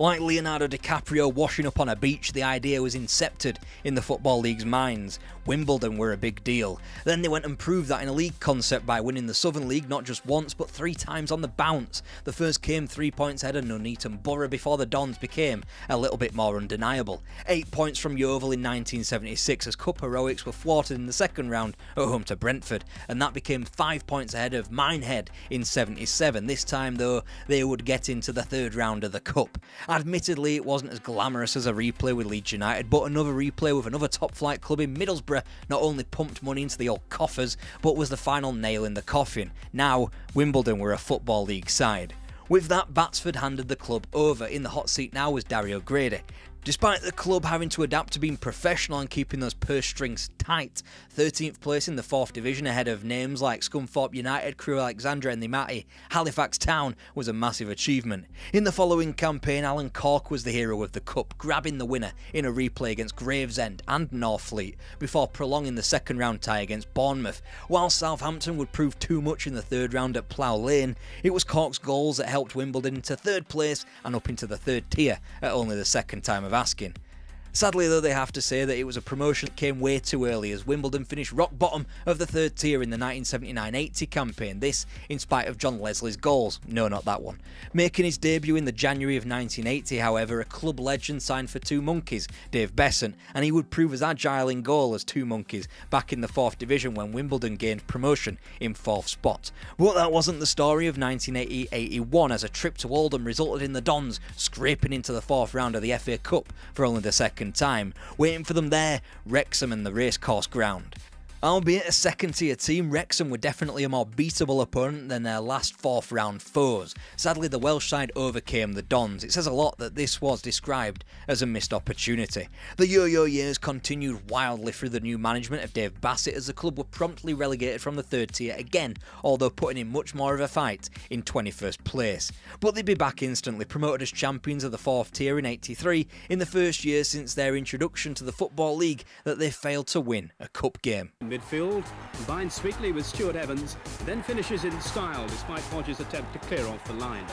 Like Leonardo DiCaprio washing up on a beach, the idea was incepted in the Football League's minds. Wimbledon were a big deal. Then they went and proved that in a league concept by winning the Southern League not just once but 3 times on the bounce. The first came 3 points ahead of Nuneaton Borough before the Dons became a little bit more undeniable. 8 points from Yeovil in 1976 as Cup heroics were thwarted in the second round at home to Brentford, and that became 5 points ahead of Minehead in 77. This time though, they would get into the third round of the Cup. Admittedly, it wasn't as glamorous as a replay with Leeds United, but another replay with another top flight club in Middlesbrough not only pumped money into the old coffers, but was the final nail in the coffin. Now, Wimbledon were a Football League side. With that, Batsford handed the club over. In the hot seat now was Dario Grady. Despite the club having to adapt to being professional and keeping those purse strings tight, 13th place in the 4th division ahead of names like Scunthorpe United, Crewe Alexandra and Limati, Halifax Town was a massive achievement. In the following campaign, Alan Cork was the hero of the cup, grabbing the winner in a replay against Gravesend and Northfleet before prolonging the second round tie against Bournemouth. While Southampton would prove too much in the third round at Plough Lane, it was Cork's goals that helped Wimbledon into 3rd place and up into the 3rd tier at only the second time of asking. Sadly though, they have to say that it was a promotion that came way too early as Wimbledon finished rock bottom of the 3rd tier in the 1979-80 campaign, this in spite of John Leslie's goals. No, not that one. Making his debut in the January of 1980, however, a club legend signed for Two Monkeys, Dave Besant, and he would prove as agile in goal as Two Monkeys back in the 4th division when Wimbledon gained promotion in 4th spot. But that wasn't the story of 1980-81 as a trip to Oldham resulted in the Dons scraping into the 4th round of the FA Cup for only the second time. Waiting for them there, Wrexham and the Racecourse Ground. Albeit a second-tier team, Wrexham were definitely a more beatable opponent than their last 4th round foes. Sadly, the Welsh side overcame the Dons. It says a lot that this was described as a missed opportunity. The yo-yo years continued wildly through the new management of Dave Bassett as the club were promptly relegated from the 3rd tier again, although putting in much more of a fight in 21st place. But they'd be back instantly, promoted as champions of the 4th tier in 83, in the first year since their introduction to the Football League that they failed to win a cup game. Midfield, combines sweetly with Stuart Evans, then finishes in style despite Hodges' attempt to clear off the line.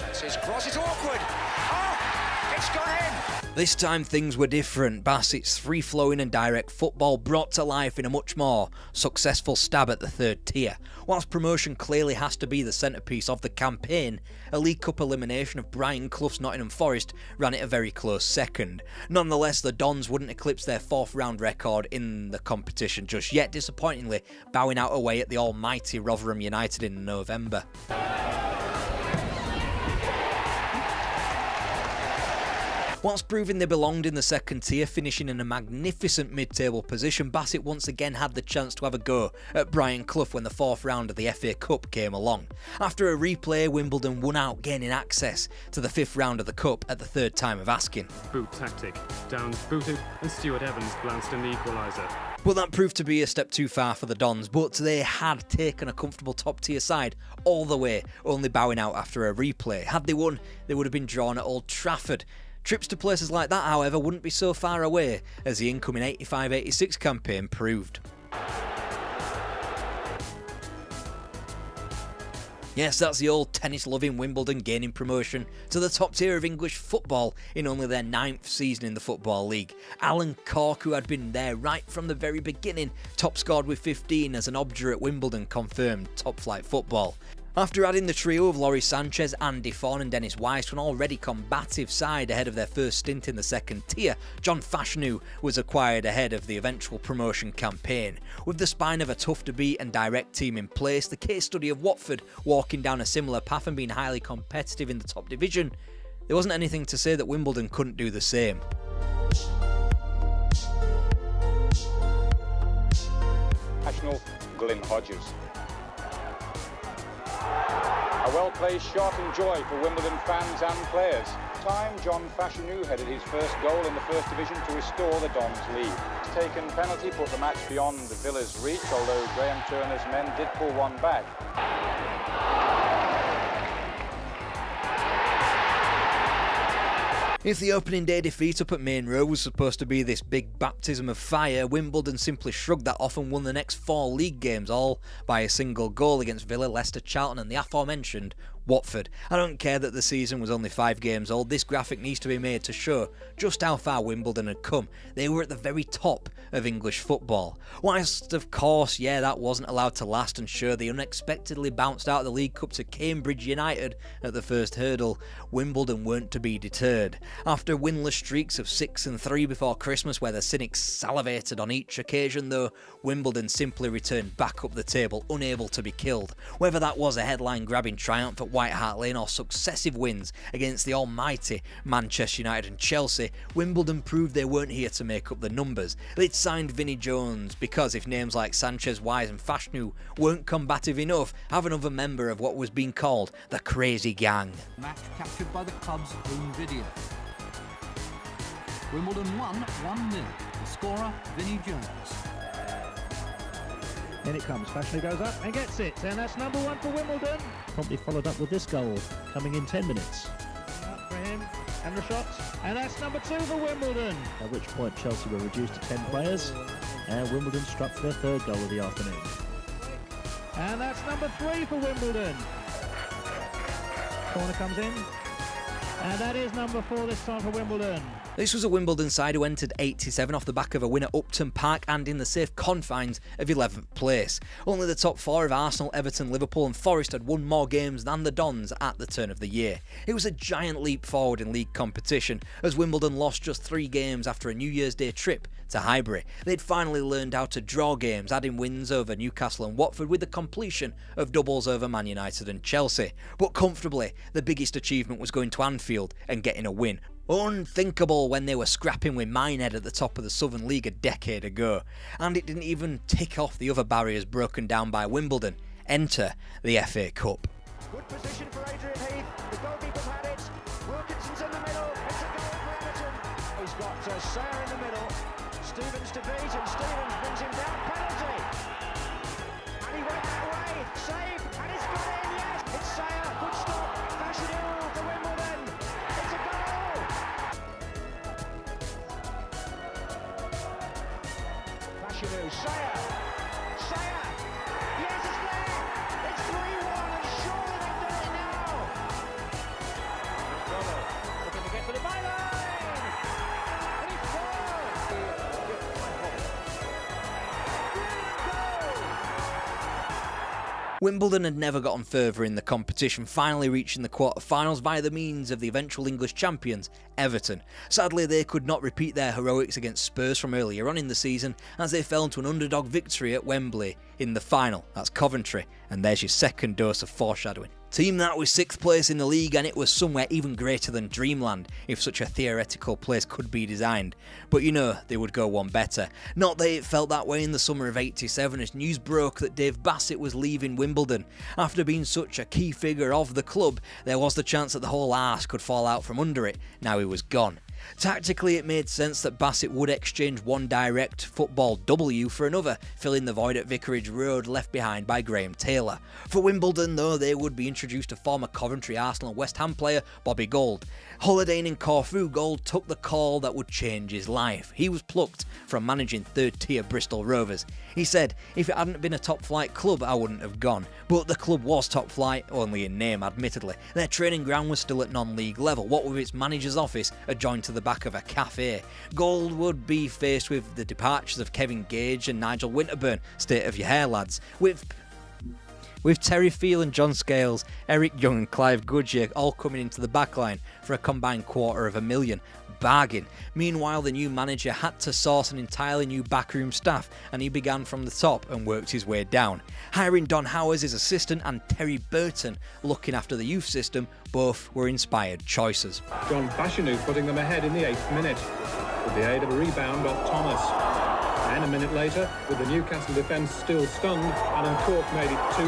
That's his cross, it's awkward! Oh, it's gone in! This time things were different. Bassett's free-flowing and direct football brought to life in a much more successful stab at the 3rd tier. Whilst promotion clearly has to be the centrepiece of the campaign, a League Cup elimination of Brian Clough's Nottingham Forest ran it a very close second. Nonetheless, the Dons wouldn't eclipse their 4th round record in the competition just yet, disappointingly bowing out away at the almighty Rotherham United in November. Whilst proving they belonged in the 2nd tier, finishing in a magnificent mid-table position, Bassett once again had the chance to have a go at Brian Clough when the 4th round of the FA Cup came along. After a replay, Wimbledon won out, gaining access to the 5th round of the Cup at the 3rd time of asking. Boot tactic. Downs booted and Stuart Evans glanced in the equaliser. But that proved to be a step too far for the Dons, but they had taken a comfortable top-tier side all the way, only bowing out after a replay. Had they won, they would have been drawn at Old Trafford. Trips to places like that, however, wouldn't be so far away as the incoming 85-86 campaign proved. Yes, that's the old tennis-loving Wimbledon gaining promotion to the top tier of English football in only their 9th season in the Football League. Alan Cork, who had been there right from the very beginning, top scored with 15 as an obdurate Wimbledon confirmed top-flight football. After adding the trio of Laurie Sanchez, Andy Fawn and Dennis Weiss to an already combative side ahead of their first stint in the 2nd tier, John Fashanu was acquired ahead of the eventual promotion campaign. With the spine of a tough-to-beat and direct team in place, the case study of Watford walking down a similar path and being highly competitive in the top division, there wasn't anything to say that Wimbledon couldn't do the same. National Glyn Hodges. A well-placed shot and joy for Wimbledon fans and players. Time John Fashanu headed his first goal in the 1st division to restore the Dons' lead. His taken penalty put the match beyond Villa's reach, although Graham Turner's men did pull one back. If the opening day defeat up at Main Road was supposed to be this big baptism of fire, Wimbledon simply shrugged that off and won the next 4 league games, all by a single goal against Villa, Leicester, Charlton and the aforementioned Watford. I don't care that the season was only 5 games old, this graphic needs to be made to show just how far Wimbledon had come. They were at the very top of English football. Whilst of course, yeah, that wasn't allowed to last, and sure, they unexpectedly bounced out of the League Cup to Cambridge United at the first hurdle, Wimbledon weren't to be deterred. After winless streaks of 6 and 3 before Christmas where the cynics salivated on each occasion though, Wimbledon simply returned back up the table, unable to be killed. Whether that was a headline-grabbing triumph at White Hart Lane or successive wins against the almighty Manchester United and Chelsea, Wimbledon proved they weren't here to make up the numbers. They'd signed Vinnie Jones because if names like Sanchez, Wise and Fashanu weren't combative enough, have another member of what was being called the Crazy Gang. Match captured by the club's own video. Wimbledon won 1-0. The scorer, Vinnie Jones. In it comes, Fashanu goes up and gets it, and that's number 1 for Wimbledon. Promptly followed up with this goal, coming in 10 minutes. Up for him, and the shot, and that's number 2 for Wimbledon. At which point Chelsea were reduced to 10 players, and Wimbledon struck for their 3rd goal of the afternoon. And that's number 3 for Wimbledon. Corner comes in, and that is number 4 this time for Wimbledon. This was a Wimbledon side who entered 87 off the back of a win at Upton Park and in the safe confines of 11th place. Only the top 4 of Arsenal, Everton, Liverpool and Forest had won more games than the Dons at the turn of the year. It was a giant leap forward in league competition, as Wimbledon lost just 3 games after a New Year's Day trip to Highbury. They'd finally learned how to draw games, adding wins over Newcastle and Watford with the completion of doubles over Man United and Chelsea. But comfortably, the biggest achievement was going to Anfield and getting a win. Unthinkable when they were scrapping with Minehead at the top of the Southern League a decade ago. And it didn't even tick off the other barriers broken down by Wimbledon. Enter the FA Cup. Good position for Adrian Heath. The goalkeeper's had it. Wilkinson's in the middle. It's a goal for Everton. He's got Sayer in the middle. Stevens to beat, and Stevens brings him down. Penalty. And he went that way. Save. And it's got in, yes. It's Sayer. Good stop. Fashanu for Wimbledon. It's a goal. Fashanu. Sayer. Sayer. Yes, it's there. It's 3-1, and surely they've done it now. Looking to get to the byline. And he scores. Wimbledon had never gotten further in the competition, finally reaching the quarter-finals by the means of the eventual English champions, Everton. Sadly, they could not repeat their heroics against Spurs from earlier on in the season, as they fell to an underdog victory at Wembley in the final. That's Coventry, and there's your second dose of foreshadowing. Team that was 6th place in the league, and it was somewhere even greater than Dreamland, if such a theoretical place could be designed. But you know, they would go one better. Not that it felt that way in the summer of 87 as news broke that Dave Bassett was leaving Wimbledon. After being such a key figure of the club, there was the chance that the whole arse could fall out from under it. Now he was gone. Tactically, it made sense that Bassett would exchange one direct football W for another, filling the void at Vicarage Road left behind by Graham Taylor. For Wimbledon, though, they would be introduced to former Coventry, Arsenal and West Ham player Bobby Gould. Holidaying in Corfu, Gould took the call that would change his life. He was plucked from managing third-tier Bristol Rovers. He said, if it hadn't been a top-flight club, I wouldn't have gone. But the club was top-flight, only in name admittedly. Their training ground was still at non-league level, what with its manager's office adjoined to the back of a cafe. Gould would be faced with the departures of Kevin Gage and Nigel Winterburn, state of your hair lads, with Terry Field and John Scales, Eric Young and Clive Goodyear all coming into the backline for a combined $250,000. Bargain. Meanwhile, the new manager had to source an entirely new backroom staff, and he began from the top and worked his way down. Hiring Don Howe as his assistant and Terry Burton looking after the youth system, both were inspired choices. John Fashanu putting them ahead in the 8th minute, with the aid of a rebound off Thomas. And a minute later, with the Newcastle defence still stunned, Alan Cork made it 2-0.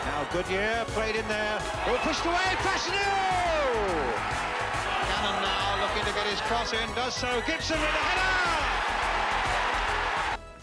Now Goodyear played in there. Oh, pushed away, Fashanu! Cannon now looking to get his cross in, does so. Gibson with a header!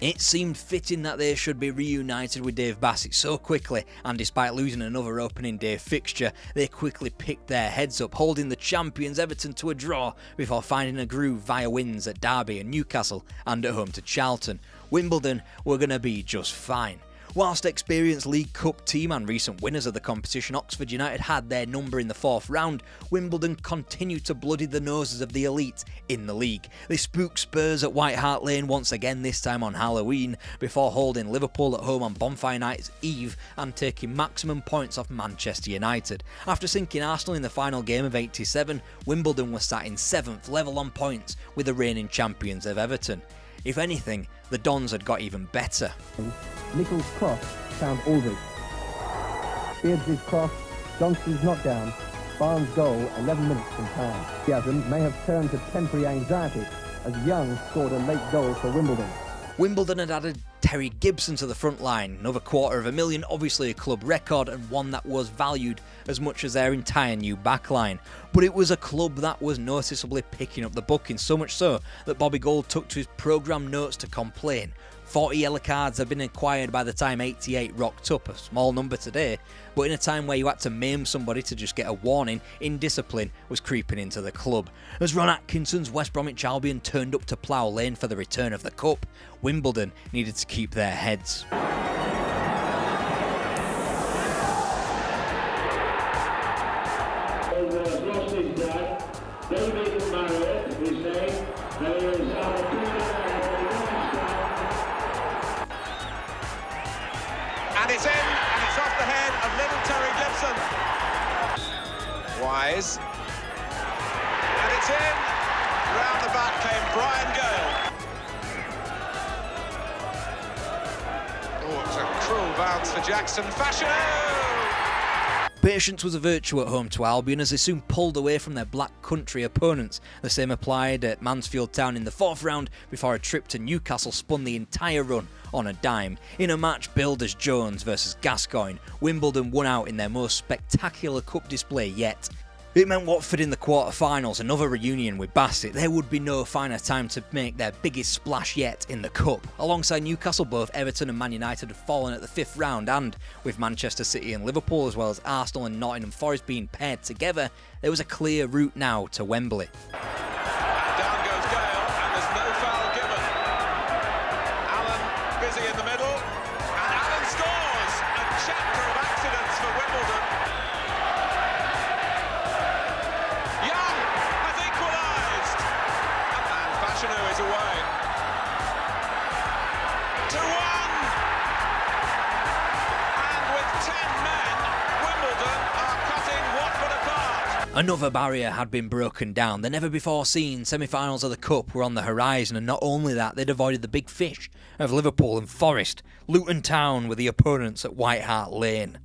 It seemed fitting that they should be reunited with Dave Bassett so quickly, and despite losing another opening day fixture, they quickly picked their heads up, holding the champions Everton to a draw before finding a groove via wins at Derby and Newcastle and at home to Charlton. Wimbledon were going to be just fine. Whilst experienced League Cup team and recent winners of the competition, Oxford United had their number in the 4th round, Wimbledon continued to bloody the noses of the elite in the league. They spooked Spurs at White Hart Lane once again, this time on Halloween, before holding Liverpool at home on Bonfire Night's Eve and taking maximum points off Manchester United. After sinking Arsenal in the final game of '87, Wimbledon was sat in 7th, level on points with the reigning champions of Everton. If anything, the Dons had got even better. Nichols' cross found Aldridge. Beardsley's cross, Johnston's knockdown, Barnes' goal 11 minutes from time. Enthusiasm may have turned to temporary anxiety as Young scored a late goal for Wimbledon. Wimbledon had added Terry Gibson to the front line, another $250,000, obviously a club record and one that was valued as much as their entire new backline. But it was a club that was noticeably picking up the booking, so much so that Bobby Gould took to his programme notes to complain. 40 yellow cards had been acquired by the time 88 rocked up, a small number today, but in a time where you had to maim somebody to just get a warning, indiscipline was creeping into the club. As Ron Atkinson's West Bromwich Albion turned up to Plough Lane for the return of the Cup, Wimbledon needed to keep their heads. And it's in, and it's off the head of little Terry Gibson. Wise. And it's in. Round the back came Brian Gale. Oh, it's a cruel bounce for Jackson. Fashion! Patience was a virtue at home to Albion as they soon pulled away from their Black Country opponents. The same applied at Mansfield Town in the 4th round before a trip to Newcastle spun the entire run on a dime. In a match billed as Jones versus Gascoigne, Wimbledon won out in their most spectacular cup display yet. It meant Watford in the quarter-finals, another reunion with Bassett. There would be no finer time to make their biggest splash yet in the Cup. Alongside Newcastle, both Everton and Man United had fallen at the 5th round, and with Manchester City and Liverpool, as well as Arsenal and Nottingham Forest being paired together, there was a clear route now to Wembley. Down goes Gale, and there's no foul given. Allen busy in the middle, and Allen scores! A chapter of accidents for Wimbledon. Is away. 2-1. And with 10 men, Wimbledon are cutting Watford apart. Another barrier had been broken down. The never-before-seen semi-finals of the Cup were on the horizon, and not only that, they'd avoided the big fish of Liverpool and Forest. Luton Town were the opponents at White Hart Lane.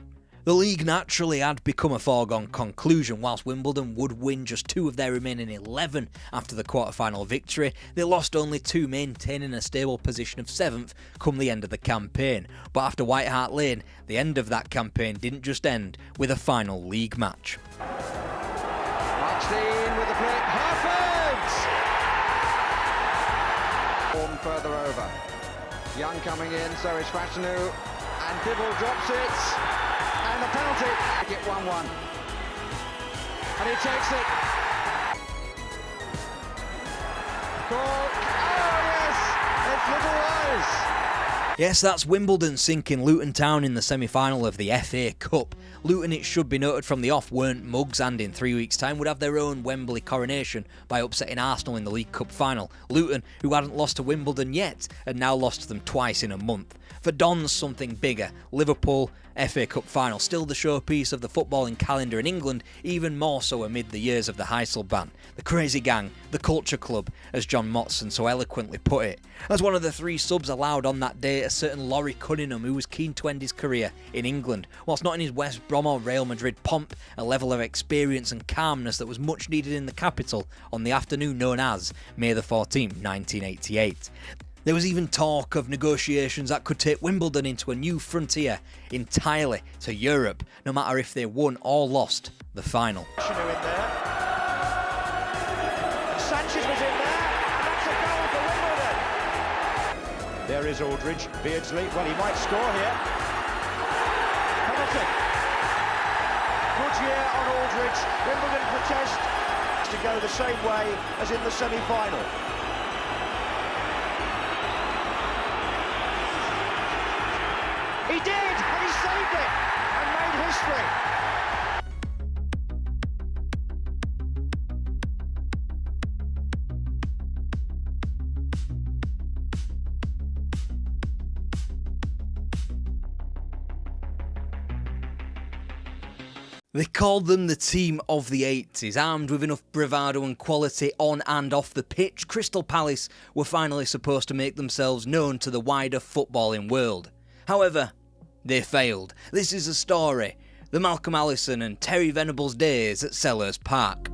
The league naturally had become a foregone conclusion. Whilst Wimbledon would win just 2 of their remaining 11 after the quarter-final victory, they lost only 2, maintaining a stable position of 7th come the end of the campaign. But after White Hart Lane, the end of that campaign didn't just end with a final league match. Martin with the flick, Harford! Form further over. Young coming in, so is Fashanu, and Dibble drops it. And the penalty. Get 1-1. And he takes it. Goal. Oh yes, it's Little Wise. Yes, that's Wimbledon sinking Luton Town in the semi-final of the FA Cup. Luton, it should be noted from the off, weren't mugs and in 3 weeks' time would have their own Wembley coronation by upsetting Arsenal in the League Cup final. Luton, who hadn't lost to Wimbledon yet, had now lost to them twice in a month. For Dons, something bigger. Liverpool, FA Cup final, still the showpiece of the footballing calendar in England, even more so amid the years of the Heysel ban. The crazy gang, the culture club, as John Motson so eloquently put it. As one of the 3 subs allowed on that day, a certain Laurie Cunningham, who was keen to end his career in England. Whilst not in his West Brom or Real Madrid pomp, a level of experience and calmness that was much needed in the capital on the afternoon known as May the 14th, 1988. There was even talk of negotiations that could take Wimbledon into a new frontier entirely to Europe, no matter if they won or lost the final. Sanchez was in there, and that's a goal for Wimbledon. There is Aldridge, Beardsley, well he might score here. Penalty. Good year on Aldridge, Wimbledon protest to go the same way as in the semi-final. He did, and he saved it and made history. They called them the team of the 80s. Armed with enough bravado and quality on and off the pitch, Crystal Palace were finally supposed to make themselves known to the wider footballing world. However, they failed. This is a story, the Malcolm Allison and Terry Venables days at Selhurst Park.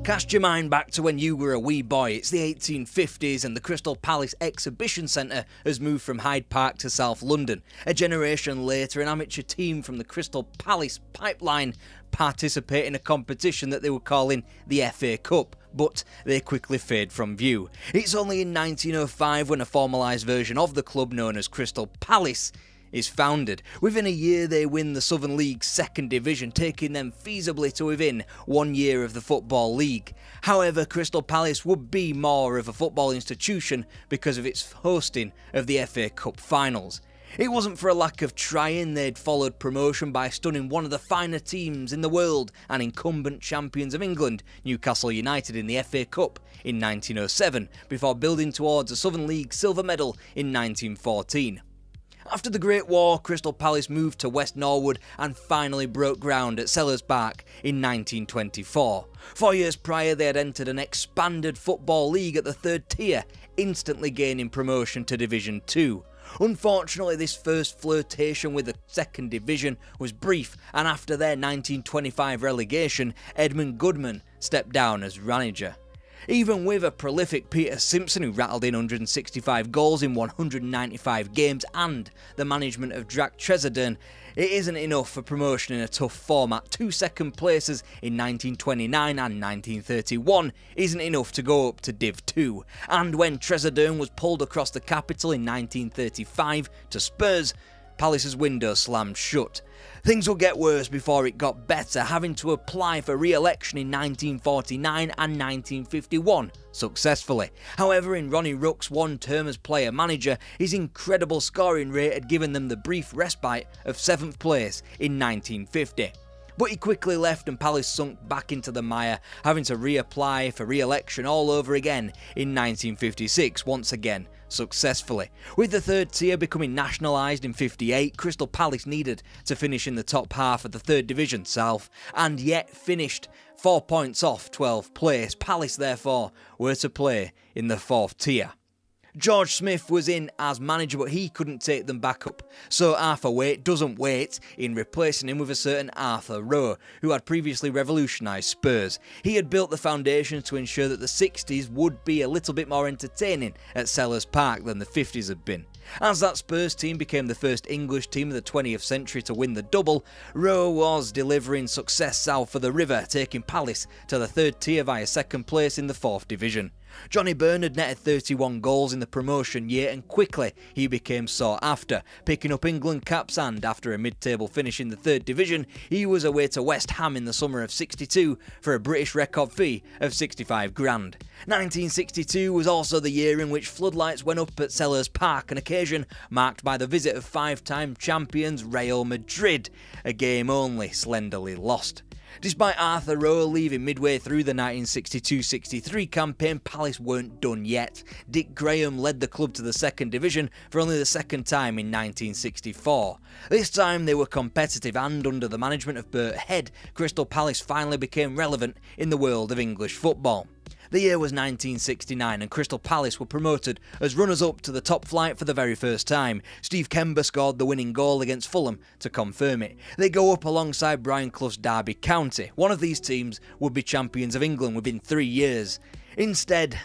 Cast your mind back to when you were a wee boy. It's the 1850s and the Crystal Palace Exhibition Centre has moved from Hyde Park to South London. A generation later, an amateur team from the Crystal Palace pipeline participate in a competition that they were calling the FA Cup, but they quickly fade from view. It's only in 1905 when a formalised version of the club known as Crystal Palace is founded. Within a year they win the Southern League's second division, taking them feasibly to within 1 year of the Football League. However, Crystal Palace would be more of a football institution because of its hosting of the FA Cup finals. It wasn't for a lack of trying. They'd followed promotion by stunning one of the finer teams in the world and incumbent champions of England, Newcastle United, in the FA Cup in 1907, before building towards a Southern League silver medal in 1914. After the Great War, Crystal Palace moved to West Norwood and finally broke ground at Selhurst Park in 1924. 4 years prior, they had entered an expanded football league at the third tier, instantly gaining promotion to Division 2. Unfortunately, this first flirtation with the second division was brief, and after their 1925 relegation, Edmund Goodman stepped down as manager. Even with a prolific Peter Simpson who rattled in 165 goals in 195 games and the management of Drac Tresidern, it isn't enough for promotion in a tough format. 2 second places in 1929 and 1931 isn't enough to go up to Div 2. And when Tresidern was pulled across the capital in 1935 to Spurs, Palace's window slammed shut. Things would get worse before it got better, having to apply for re-election in 1949 and 1951 successfully. However, in Ronnie Ruck's one term as player-manager, his incredible scoring rate had given them the brief respite of 7th place in 1950. But he quickly left and Palace sunk back into the mire, having to reapply for re-election all over again in 1956, once again successfully. With the third tier becoming nationalised in 58, Crystal Palace needed to finish in the top half of the 3rd Division South, and yet finished 4 points off 12th place. Palace, therefore, were to play in the 4th tier. George Smith was in as manager, but he couldn't take them back up, so Arthur Waite doesn't wait in replacing him with a certain Arthur Rowe, who had previously revolutionised Spurs. He had built the foundations to ensure that the 60s would be a little bit more entertaining at Selhurst Park than the 50s had been. As that Spurs team became the first English team of the 20th century to win the double, Rowe was delivering success south of the river, taking Palace to the 3rd tier via 2nd place in the 4th division. Johnny Byrne had netted 31 goals in the promotion year, and quickly he became sought after, picking up England caps, and after a mid-table finish in the 3rd division, he was away to West Ham in the summer of 62 for a British record fee of 65 grand. 1962 was also the year in which floodlights went up at Selhurst Park, an occasion marked by the visit of 5-time champions Real Madrid, a game only slenderly lost. Despite Arthur Rowe leaving midway through the 1962-63 campaign, Palace weren't done yet. Dick Graham led the club to the 2nd division for only the 2nd time in 1964. This time they were competitive, and under the management of Bert Head, Crystal Palace finally became relevant in the world of English football. The year was 1969 and Crystal Palace were promoted as runners-up to the top flight for the very first time. Steve Kember scored the winning goal against Fulham to confirm it. They go up alongside Brian Clough's Derby County. One of these teams would be champions of England within 3 years. Instead,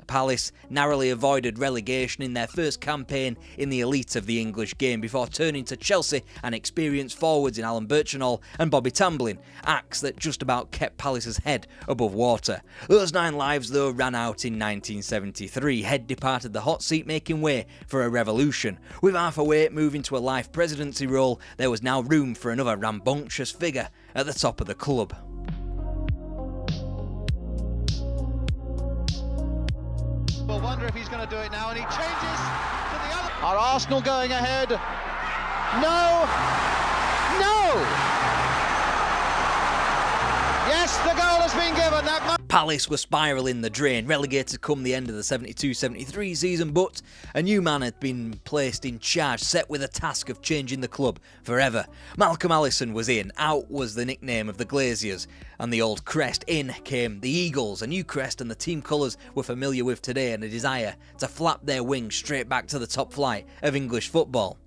Palace narrowly avoided relegation in their first campaign in the elite of the English game before turning to Chelsea and experienced forwards in Alan Birchenall and Bobby Tamblyn, acts that just about kept Palace's head above water. Those 9 lives though ran out in 1973. Head departed the hot seat, making way for a revolution. With Arthur Waite moving to a life presidency role, there was now room for another rambunctious figure at the top of the club. We'll wonder if he's going to do do it now, and he changes to the other. Are Arsenal going ahead? No! Yes, the goal has been given. Palace were spiralling the drain, relegated come the end of the 72-73 season, but a new man had been placed in charge, set with a task of changing the club forever. Malcolm Allison was in, out was the nickname of the Glaziers, and the old crest. In came the Eagles, a new crest and the team colours we're familiar with today, and a desire to flap their wings straight back to the top flight of English football.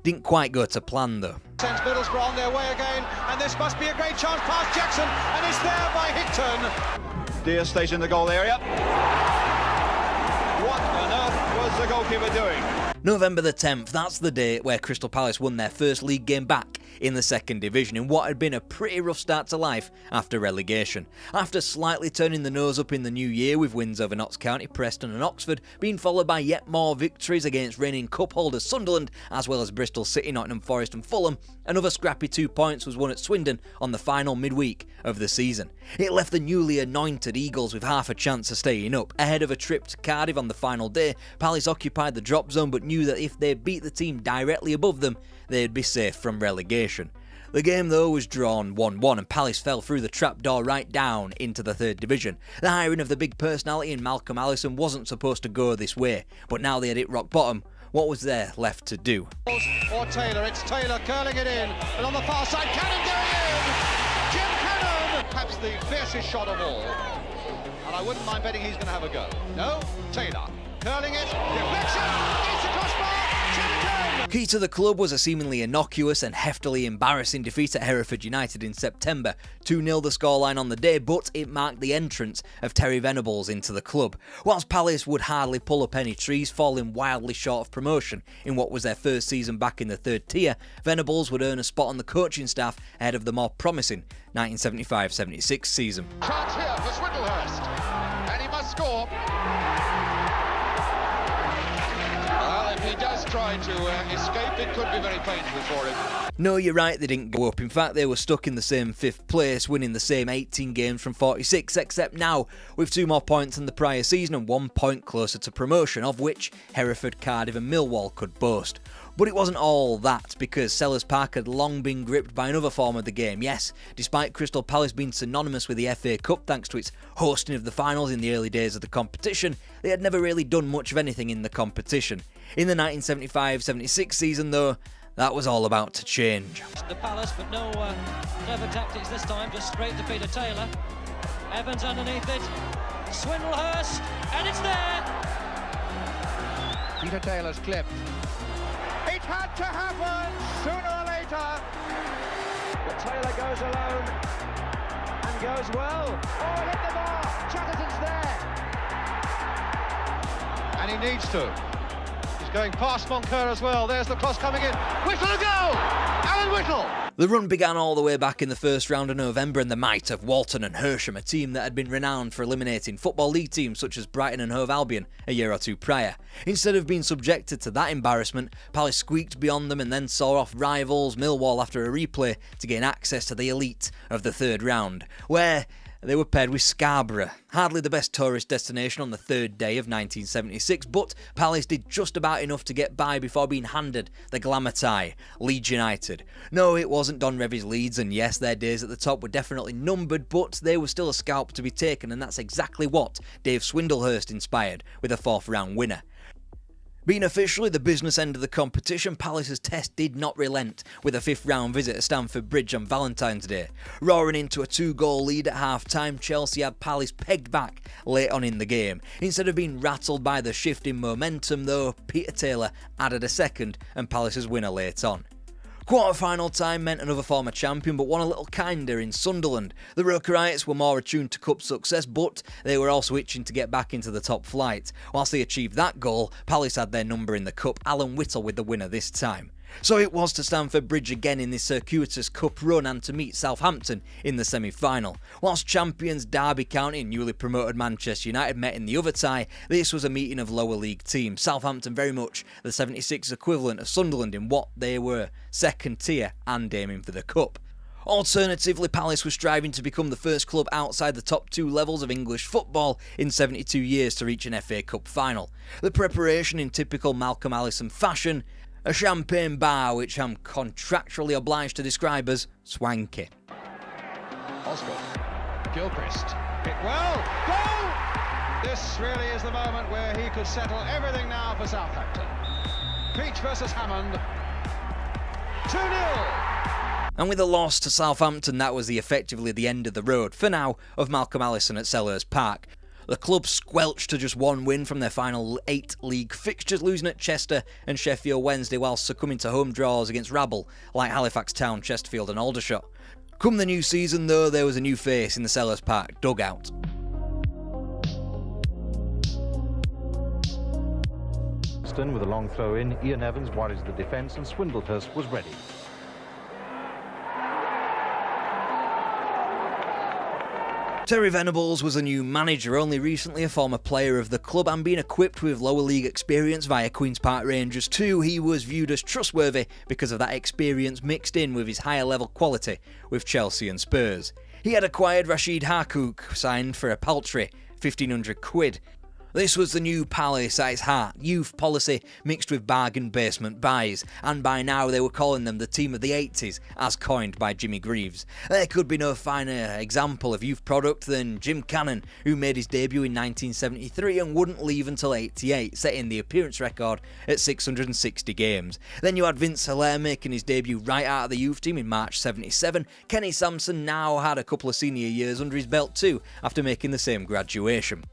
Didn't quite go to plan though. Sends Middlesbrough on their way again, and this must be a great chance past Jackson, and it's there by Hickton. Deere stays in the goal area. What on earth was the goalkeeper doing? November the 10th, that's the day where Crystal Palace won their first league game back in the second division in what had been a pretty rough start to life after relegation. After slightly turning the nose up in the new year with wins over Notts County, Preston and Oxford, being followed by yet more victories against reigning cup holders Sunderland, as well as Bristol City, Nottingham Forest and Fulham, another scrappy 2 points was won at Swindon on the final midweek of the season. It left the newly anointed Eagles with half a chance of staying up. Ahead of a trip to Cardiff on the final day, Palace occupied the drop zone but knew that if they beat the team directly above them, they'd be safe from relegation. The game though was drawn 1-1 and Palace fell through the trapdoor right down into the third division. The hiring of the big personality in Malcolm Allison wasn't supposed to go this way, but now they had hit rock bottom. What was there left to do? Or Taylor, it's Taylor curling it in, and on the far side, Cannon going in! Jim Cannon! Perhaps the fiercest shot of all, and I wouldn't mind betting he's going to have a go. No, Taylor, curling it, deflection, it's a crossbar, Key to the club was a seemingly innocuous and heftily embarrassing defeat at Hereford United in September. 2-0 the scoreline on the day, but it marked the entrance of Terry Venables into the club. Whilst Palace would hardly pull up any trees, falling wildly short of promotion in what was their first season back in the third tier, Venables would earn a spot on the coaching staff ahead of the more promising 1975-76 season. Chance here for Swindlehurst, and he must score. Well, if he does try to escape, it could be very painful for him. No, you're right, they didn't go up. In fact, they were stuck in the same 5th place, winning the same 18 games from 46, except now with 2 more points than the prior season and 1 point closer to promotion, of which Hereford, Cardiff and Millwall could boast. But it wasn't all that, because Sellers Park had long been gripped by another form of the game. Yes, despite Crystal Palace being synonymous with the FA Cup thanks to its hosting of the finals in the early days of the competition, they had never really done much of anything in the competition. In the 1975-76 season though, that was all about to change. The Palace, but no clever tactics this time, just straight to Peter Taylor. Evans underneath it, Swindlehurst, and it's there! Peter Taylor's clipped. It had to happen sooner or later. But Taylor goes alone and goes well. Oh, hit the bar. Chatterton's there. And he needs to. He's going past Moncur as well. There's the cross coming in. Whittle a goal! Alan Whittle! The run began all the way back in the first round of November in the might of Walton and Hersham, a team that had been renowned for eliminating Football League teams such as Brighton and Hove Albion a year or two prior. Instead of being subjected to that embarrassment, Palace squeaked beyond them and then saw off rivals Millwall after a replay to gain access to the elite of the third round, where they were paired with Scarborough, hardly the best tourist destination on the third day of 1976, but Palace did just about enough to get by before being handed the glamour tie, Leeds United. No, it wasn't Don Revie's Leeds, and yes, their days at the top were definitely numbered, but they were still a scalp to be taken, and that's exactly what Dave Swindlehurst inspired with a 4th round winner. Being officially the business end of the competition, Palace's test did not relent with a 5th round visit to Stamford Bridge on Valentine's Day. Roaring into a 2-goal lead at half-time, Chelsea had Palace pegged back late on in the game. Instead of being rattled by the shift in momentum though, Peter Taylor added a second and Palace's winner late on. Quarter-final time meant another former champion, but one a little kinder in Sunderland. The Rokerites were more attuned to cup success, but they were also itching to get back into the top flight. Whilst they achieved that goal, Palace had their number in the cup, Alan Whittle with the winner this time. So it was to Stamford Bridge again in this circuitous cup run and to meet Southampton in the semi-final. Whilst champions Derby County and newly promoted Manchester United met in the other tie, this was a meeting of lower league teams. Southampton very much the 76 equivalent of Sunderland in what they were, second tier and aiming for the cup. Alternatively, Palace was striving to become the first club outside the top 2 levels of English football in 72 years to reach an FA Cup final. The preparation in typical Malcolm Allison fashion, a champagne bar which I'm contractually obliged to describe as swanky. Osgood, Gilchrist, hit well, goal! This really is the moment where he could settle everything now for Southampton. Peach versus Hammond, 2-0. And with a loss to Southampton, that was effectively the end of the road, for now, of Malcolm Allison at Selhurst Park. The club squelched to just 1 win from their final 8 league fixtures, losing at Chester and Sheffield Wednesday whilst succumbing to home draws against rabble like Halifax Town, Chesterfield and Aldershot. Come the new season though, there was a new face in the Selhurst Park dugout. Preston with a long throw in, Ian Evans worries the defence and Swindlehurst was ready. Terry Venables was a new manager, only recently a former player of the club, and being equipped with lower league experience via Queen's Park Rangers too, he was viewed as trustworthy because of that experience mixed in with his higher level quality with Chelsea and Spurs. He had acquired Rashid Harkouk, signed for a paltry £1,500. This was the new Palace at its heart, youth policy mixed with bargain basement buys, and by now they were calling them the team of the 80s, as coined by Jimmy Greaves. There could be no finer example of youth product than Jim Cannon, who made his debut in 1973 and wouldn't leave until 88, setting the appearance record at 660 games. Then you had Vince Hilaire making his debut right out of the youth team in March 77. Kenny Sampson now had a couple of senior years under his belt too, after making the same graduation.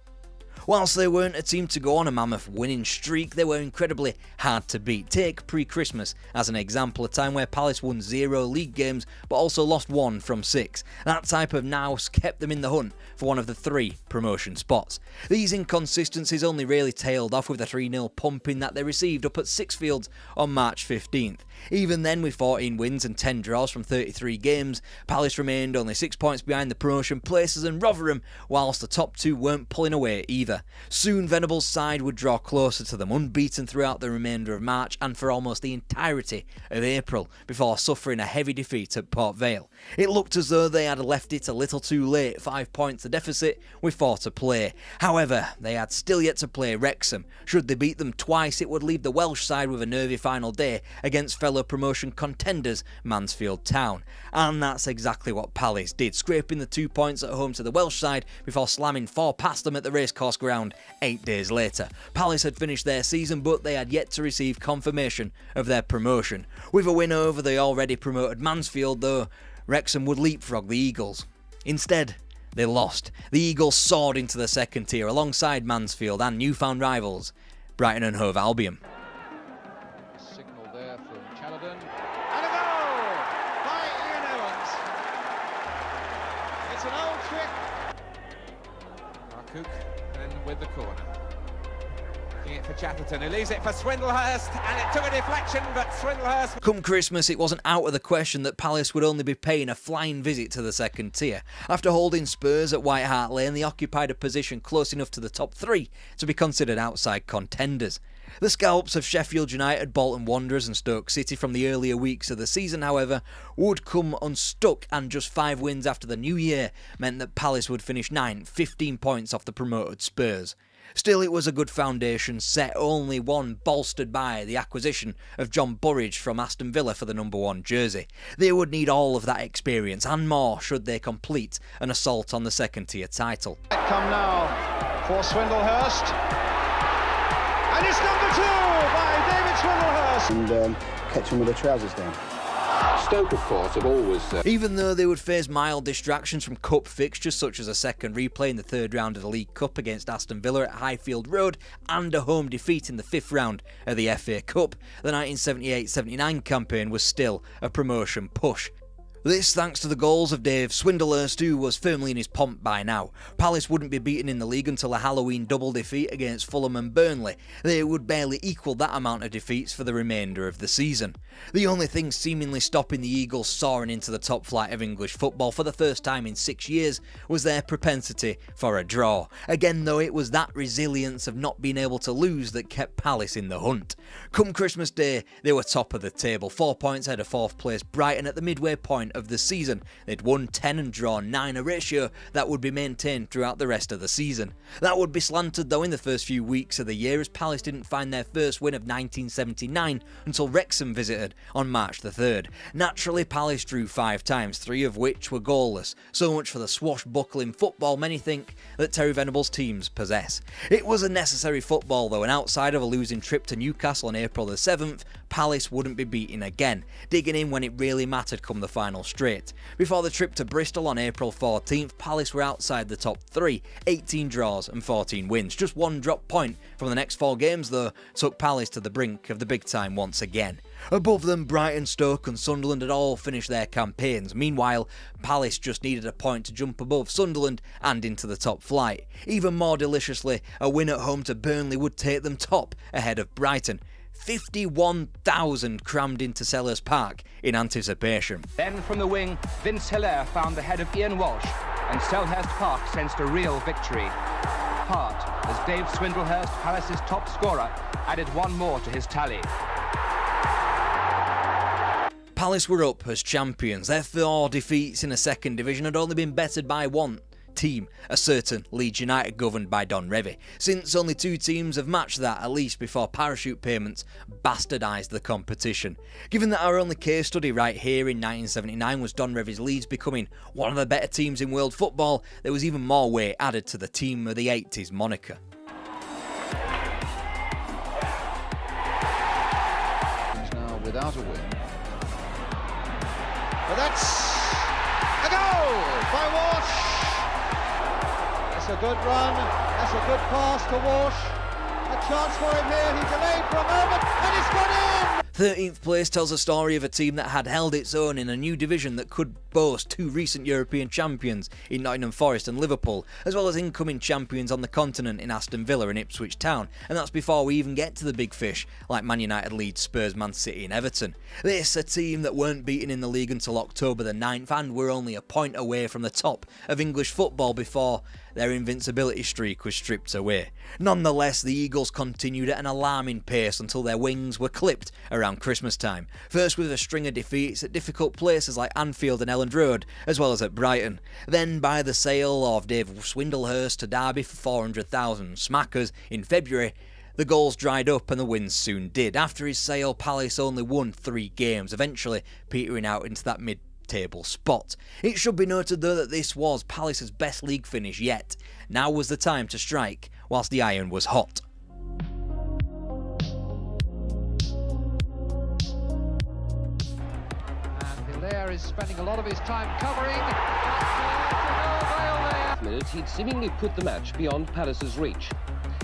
Whilst they weren't a team to go on a mammoth winning streak, they were incredibly hard to beat. Take pre-Christmas as an example, a time where Palace won 0 league games but also lost 1 from 6. That type of nous kept them in the hunt for one of the 3 promotion spots. These inconsistencies only really tailed off with the 3-0 pumping that they received up at Sixfields on March 15th. Even then, with 14 wins and 10 draws from 33 games, Palace remained only 6 points behind the promotion places and Rotherham, whilst the top 2 weren't pulling away either. Soon Venables' side would draw closer to them, unbeaten throughout the remainder of March and for almost the entirety of April, before suffering a heavy defeat at Port Vale. It looked as though they had left it a little too late, 5 points the deficit with 4 to play. However, they had still yet to play Wrexham. Should they beat them twice, it would leave the Welsh side with a nervy final day against fellow promotion contenders Mansfield Town. And that's exactly what Palace did, scraping the 2 points at home to the Welsh side before slamming 4 past them at the racecourse ground 8 days later. Palace had finished their season, but they had yet to receive confirmation of their promotion. With a win over the already promoted Mansfield though, Wrexham would leapfrog the Eagles. Instead, they lost. The Eagles soared into the second tier alongside Mansfield and newfound rivals Brighton and Hove Albion. Signal there from Challadon. And a goal by Ian Evans. It's an old trick. Harkouk then with the corner. Looking it for Chatterton, who leaves it for Swindlehurst, and it took a deflection, but Swindlehurst... Come Christmas, it wasn't out of the question that Palace would only be paying a flying visit to the second tier. After holding Spurs at White Hart Lane, they occupied a position close enough to the top 3 to be considered outside contenders. The scalps of Sheffield United, Bolton Wanderers and Stoke City from the earlier weeks of the season, however, would come unstuck, and just 5 wins after the new year meant that Palace would finish 9th, 15 points off the promoted Spurs. Still, it was a good foundation set, only one bolstered by the acquisition of John Burridge from Aston Villa for the number 1 jersey. They would need all of that experience and more should they complete an assault on the second tier title. Come now for Swindlehurst. And it's number 2 by David Swindlehurst. And catch him with the trousers down. Stoke, of course, have always... Even though they would face mild distractions from cup fixtures such as a second replay in the 3rd round of the League Cup against Aston Villa at Highfield Road and a home defeat in the 5th round of the FA Cup, the 1978-79 campaign was still a promotion push. This thanks to the goals of Dave Swindlehurst, who was firmly in his pomp by now. Palace wouldn't be beaten in the league until a Halloween double defeat against Fulham and Burnley. They would barely equal that amount of defeats for the remainder of the season. The only thing seemingly stopping the Eagles soaring into the top flight of English football for the first time in 6 years was their propensity for a draw. Again though, it was that resilience of not being able to lose that kept Palace in the hunt. Come Christmas Day, they were top of the table, 4 points ahead of 4th place Brighton at the midway point point of the season. They'd won 10 and drawn 9, a ratio that would be maintained throughout the rest of the season. That would be slanted though in the first few weeks of the year, as Palace didn't find their first win of 1979 until Wrexham visited on March the 3rd. Naturally, Palace drew 5 times, 3 of which were goalless. So much for the swashbuckling football many think that Terry Venables' teams possess. It was a necessary football though, and outside of a losing trip to Newcastle on April the 7th, Palace wouldn't be beaten again, digging in when it really mattered come the final straight. Before the trip to Bristol on April 14th, Palace were outside the top 3, 18 draws and 14 wins. Just 1 drop point from the next 4 games though took Palace to the brink of the big time once again. Above them, Brighton, Stoke and Sunderland had all finished their campaigns. Meanwhile, Palace just needed a point to jump above Sunderland and into the top flight. Even more deliciously, a win at home to Burnley would take them top ahead of Brighton. 51,000 crammed into Selhurst Park in anticipation. Then from the wing, Vince Hilaire found the head of Ian Walsh, and Selhurst Park sensed a real victory. Hart, as Dave Swindlehurst, Palace's top scorer, added 1 more to his tally. Palace were up as champions. Their 4 defeats in the second division had only been bettered by 1 team, a certain Leeds United governed by Don Revie, since only 2 teams have matched that, at least before parachute payments bastardised the competition. Given that our only case study right here in 1979 was Don Revie's Leeds becoming one of the better teams in world football, there was even more weight added to the team of the 80s moniker. He's now without a win. But that's a goal by Walsh. That's a good run, that's a good pass to Walsh. A chance for him here, he delayed for a moment and it's gone in! 13th place tells a story of a team that had held its own in a new division that could boast 2 recent European champions in Nottingham Forest and Liverpool, as well as incoming champions on the continent in Aston Villa and Ipswich Town, and that's before we even get to the big fish like Man United, Leeds, Spurs, Man City and Everton. This a team that weren't beaten in the league until October the 9th and were only a point away from the top of English football before their invincibility streak was stripped away. Nonetheless, the Eagles continued at an alarming pace until their wings were clipped around Christmas time, first with a string of defeats at difficult places like Anfield and Elland Road, as well as at Brighton. Then by the sale of Dave Swindlehurst to Derby for 400,000 smackers in February, the goals dried up and the wins soon did. After his sale, Palace only won 3 games, eventually petering out into that mid-table spot. It should be noted though that this was Palace's best league finish yet. Now was the time to strike whilst the iron was hot. And Hilaire is spending a lot of his time covering. Minutes, he'd seemingly put the match beyond Palace's reach.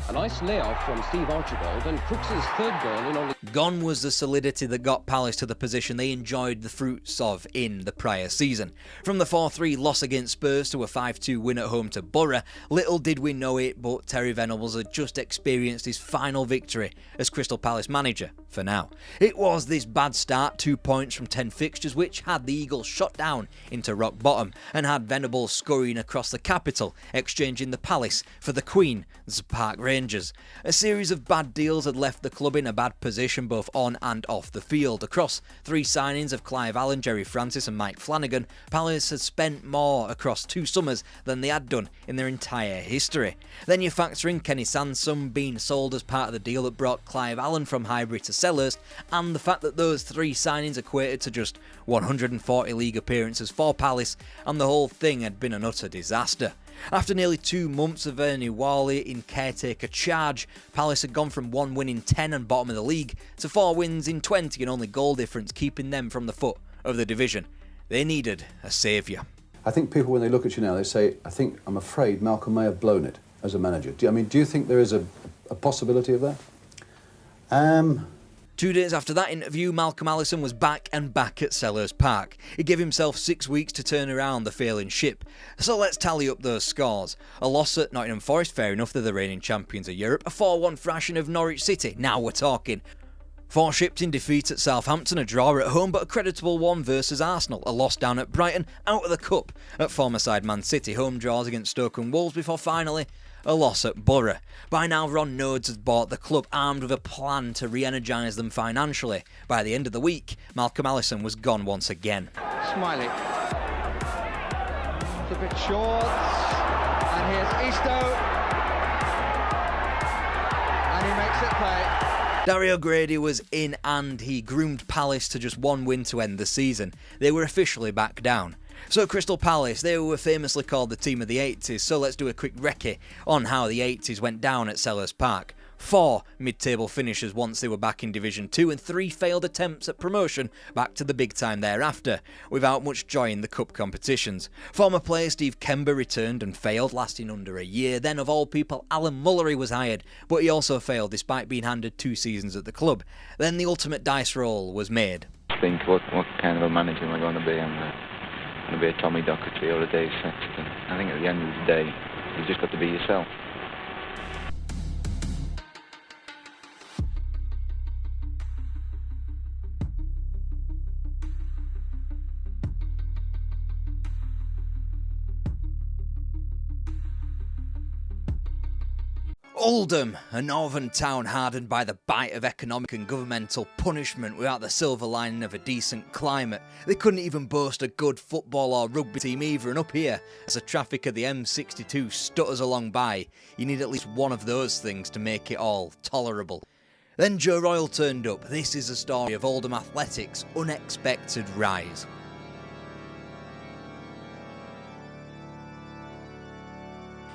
A nice layoff from Steve Archibald and Crooks' 3rd goal in only... Gone was the solidity that got Palace to the position they enjoyed the fruits of in the prior season. From the 4-3 loss against Spurs to a 5-2 win at home to Borough, little did we know it, but Terry Venables had just experienced his final victory as Crystal Palace manager, for now. It was this bad start, 2 points from 10 fixtures, which had the Eagles shot down into rock bottom, and had Venables scurrying across the capital, exchanging the Palace for the Queen's Park Rangers. A series of bad deals had left the club in a bad position both on and off the field. Across 3 signings of Clive Allen, Jerry Francis and Mike Flanagan, Palace had spent more across 2 summers than they had done in their entire history. Then you factor in Kenny Sansom being sold as part of the deal that brought Clive Allen from Highbury to Selhurst, and the fact that those 3 signings equated to just 140 league appearances for Palace, and the whole thing had been an utter disaster. After nearly 2 months of Ernie Whalley in caretaker charge, Palace had gone from 1 win in 10 and bottom of the league to 4 wins in 20 and only goal difference keeping them from the foot of the division. They needed a saviour. I think people, when they look at you now, they say, I'm afraid Malcolm may have blown it as a manager. Do you think there is a possibility of that? 2 days after that interview, Malcolm Allison was back and back at Selhurst Park. He gave himself 6 weeks to turn around the failing ship. So let's tally up those scores. A loss at Nottingham Forest, fair enough, they're the reigning champions of Europe. A 4-1 thrashing of Norwich City, now we're talking. 4 Shipton defeat at Southampton, a draw at home but a creditable one versus Arsenal. A loss down at Brighton, out of the cup at former side Man City. Home draws against Stoke and Wolves before finally a loss at Borough. By now Ron Nodes has bought the club armed with a plan to re-energise them financially. By the end of the week, Malcolm Allison was gone once again. Smiley. It's a bit short. And here's Easto. And he makes it pay. Dario Grady was in and he groomed Palace to just one win to end the season. They were officially back down. So Crystal Palace, they were famously called the team of the 80s, so let's do a quick recce on how the 80s went down at Sellers Park. 4 mid-table finishes once they were back in Division 2 and 3 failed attempts at promotion back to the big time thereafter, without much joy in the cup competitions. Former player Steve Kember returned and failed, lasting under a year. Then of all people, Alan Mullery was hired, but he also failed despite being handed 2 seasons at the club. Then the ultimate dice roll was made. Think what kind of a manager am I going to be? I'm going to be a Tommy Docherty or a Dave Sexton. I think at the end of the day, you've just got to be yourself. Oldham, a northern town hardened by the bite of economic and governmental punishment without the silver lining of a decent climate. They couldn't even boast a good football or rugby team either, and up here, as the traffic of the M62 stutters along by, you need at least one of those things to make it all tolerable. Then Joe Royle turned up. This is a story of Oldham Athletics' unexpected rise.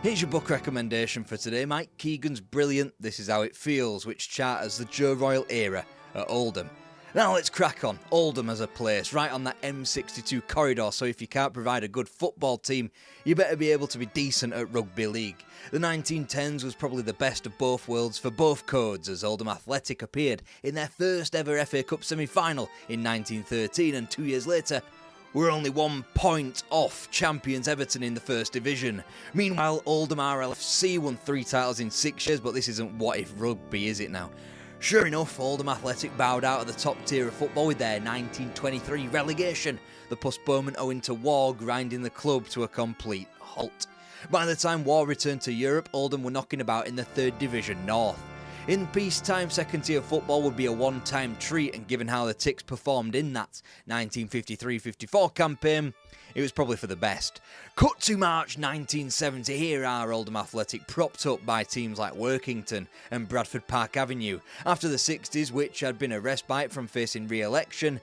Here's your book recommendation for today. Mike Keegan's brilliant This Is How It Feels, which charters the Joe Royle era at Oldham. Now let's crack on. Oldham as a place, right on that M62 corridor, so if you can't provide a good football team, you better be able to be decent at rugby league. The 1910s was probably the best of both worlds for both codes, as Oldham Athletic appeared in their first ever FA Cup semi-final in 1913, and 2 years later, we're only 1 point off champions Everton in the First Division. Meanwhile, Oldham RLFC won 3 titles in 6 years, but this isn't what if rugby, is it now? Sure enough, Oldham Athletic bowed out of the top tier of football with their 1923 relegation, the postponement owing to war grinding the club to a complete halt. By the time war returned to Europe, Oldham were knocking about in the 3rd Division North. In peacetime, second tier football would be a one-time treat, and given how the Ticks performed in that 1953-54 campaign, it was probably for the best. Cut to March 1970, here are Oldham Athletic propped up by teams like Workington and Bradford Park Avenue. After the 60s, which had been a respite from facing re-election,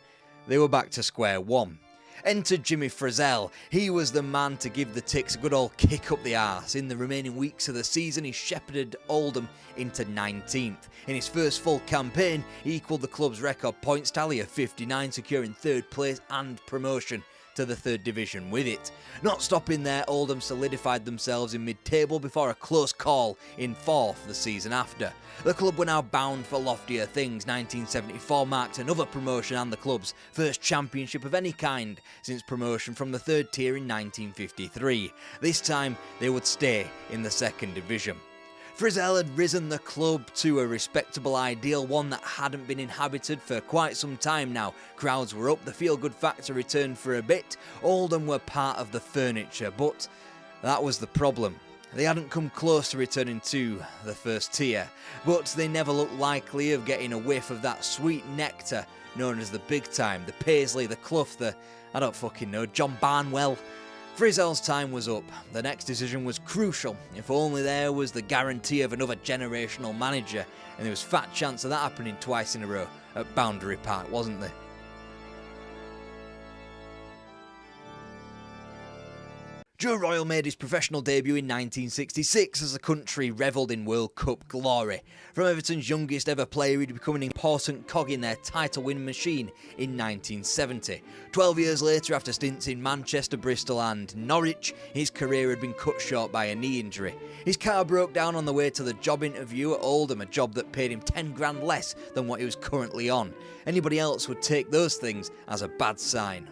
they were back to square one. Entered Jimmy Frizzell. He was the man to give the Ticks a good old kick up the arse. In the remaining weeks of the season, he shepherded Oldham into 19th. In his first full campaign, he equalled the club's record points tally of 59, securing 3rd place and promotion to the 3rd Division with it. Not stopping there, Oldham solidified themselves in mid-table before a close call in 4th the season after. The club were now bound for loftier things. 1974 marked another promotion and the club's first championship of any kind since promotion from the 3rd tier in 1953. This time, they would stay in the 2nd Division. Frizzell had risen the club to a respectable ideal, one that hadn't been inhabited for quite some time now. Crowds were up, the feel-good factor returned for a bit. Oldham were part of the furniture, but that was the problem. They hadn't come close to returning to the 1st tier, but they never looked likely of getting a whiff of that sweet nectar known as the big time, the Paisley, the Clough, the, I don't fucking know, John Barnwell. Frizzell's time was up. The next decision was crucial. If only there was the guarantee of another generational manager, and there was fat chance of that happening twice in a row at Boundary Park, wasn't there? Joe Royle made his professional debut in 1966 as the country revelled in World Cup glory. From Everton's youngest ever player, he'd become an important cog in their title-winning machine in 1970. 12 years later, after stints in Manchester, Bristol and Norwich, his career had been cut short by a knee injury. His car broke down on the way to the job interview at Oldham, a job that paid him 10 grand less than what he was currently on. Anybody else would take those things as a bad sign.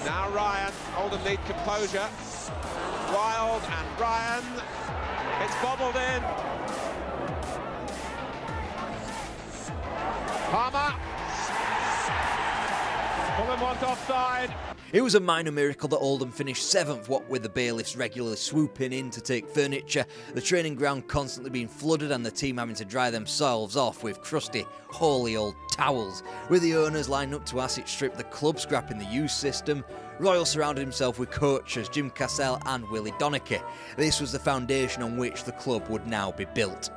Now Ryan, Oldham need composure. Wild and Ryan. It's bobbled in. Palmer. Fulham want offside. It was a minor miracle that Oldham finished 7th, what with the bailiffs regularly swooping in to take furniture, the training ground constantly being flooded and the team having to dry themselves off with crusty, holy old towels, with the owners lining up to asset strip the club, scrapping the youth system. Royal surrounded himself with coaches Jim Cassell and Willie Donachie. This was the foundation on which the club would now be built.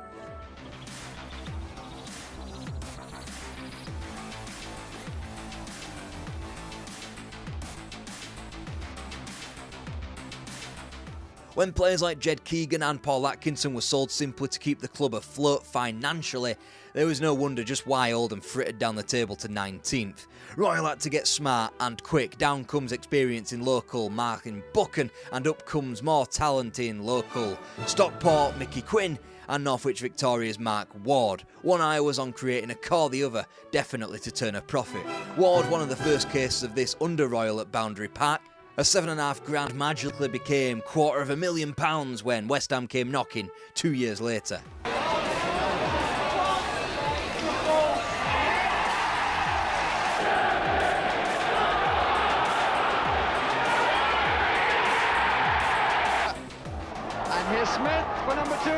When players like Jed Keegan and Paul Atkinson were sold simply to keep the club afloat financially, there was no wonder just why Oldham frittered down the table to 19th. Royal had to get smart and quick. Down comes experience in local Martin Buchan, and up comes more talent in local Stockport Mickey Quinn and Northwich Victoria's Mark Ward. One eye was on creating a core, the other definitely to turn a profit. Ward, one of the first cases of this under Royal at Boundary Park. A £7.5 magically became £250,000 when West Ham came knocking 2 years later. And here's Smith for number 2.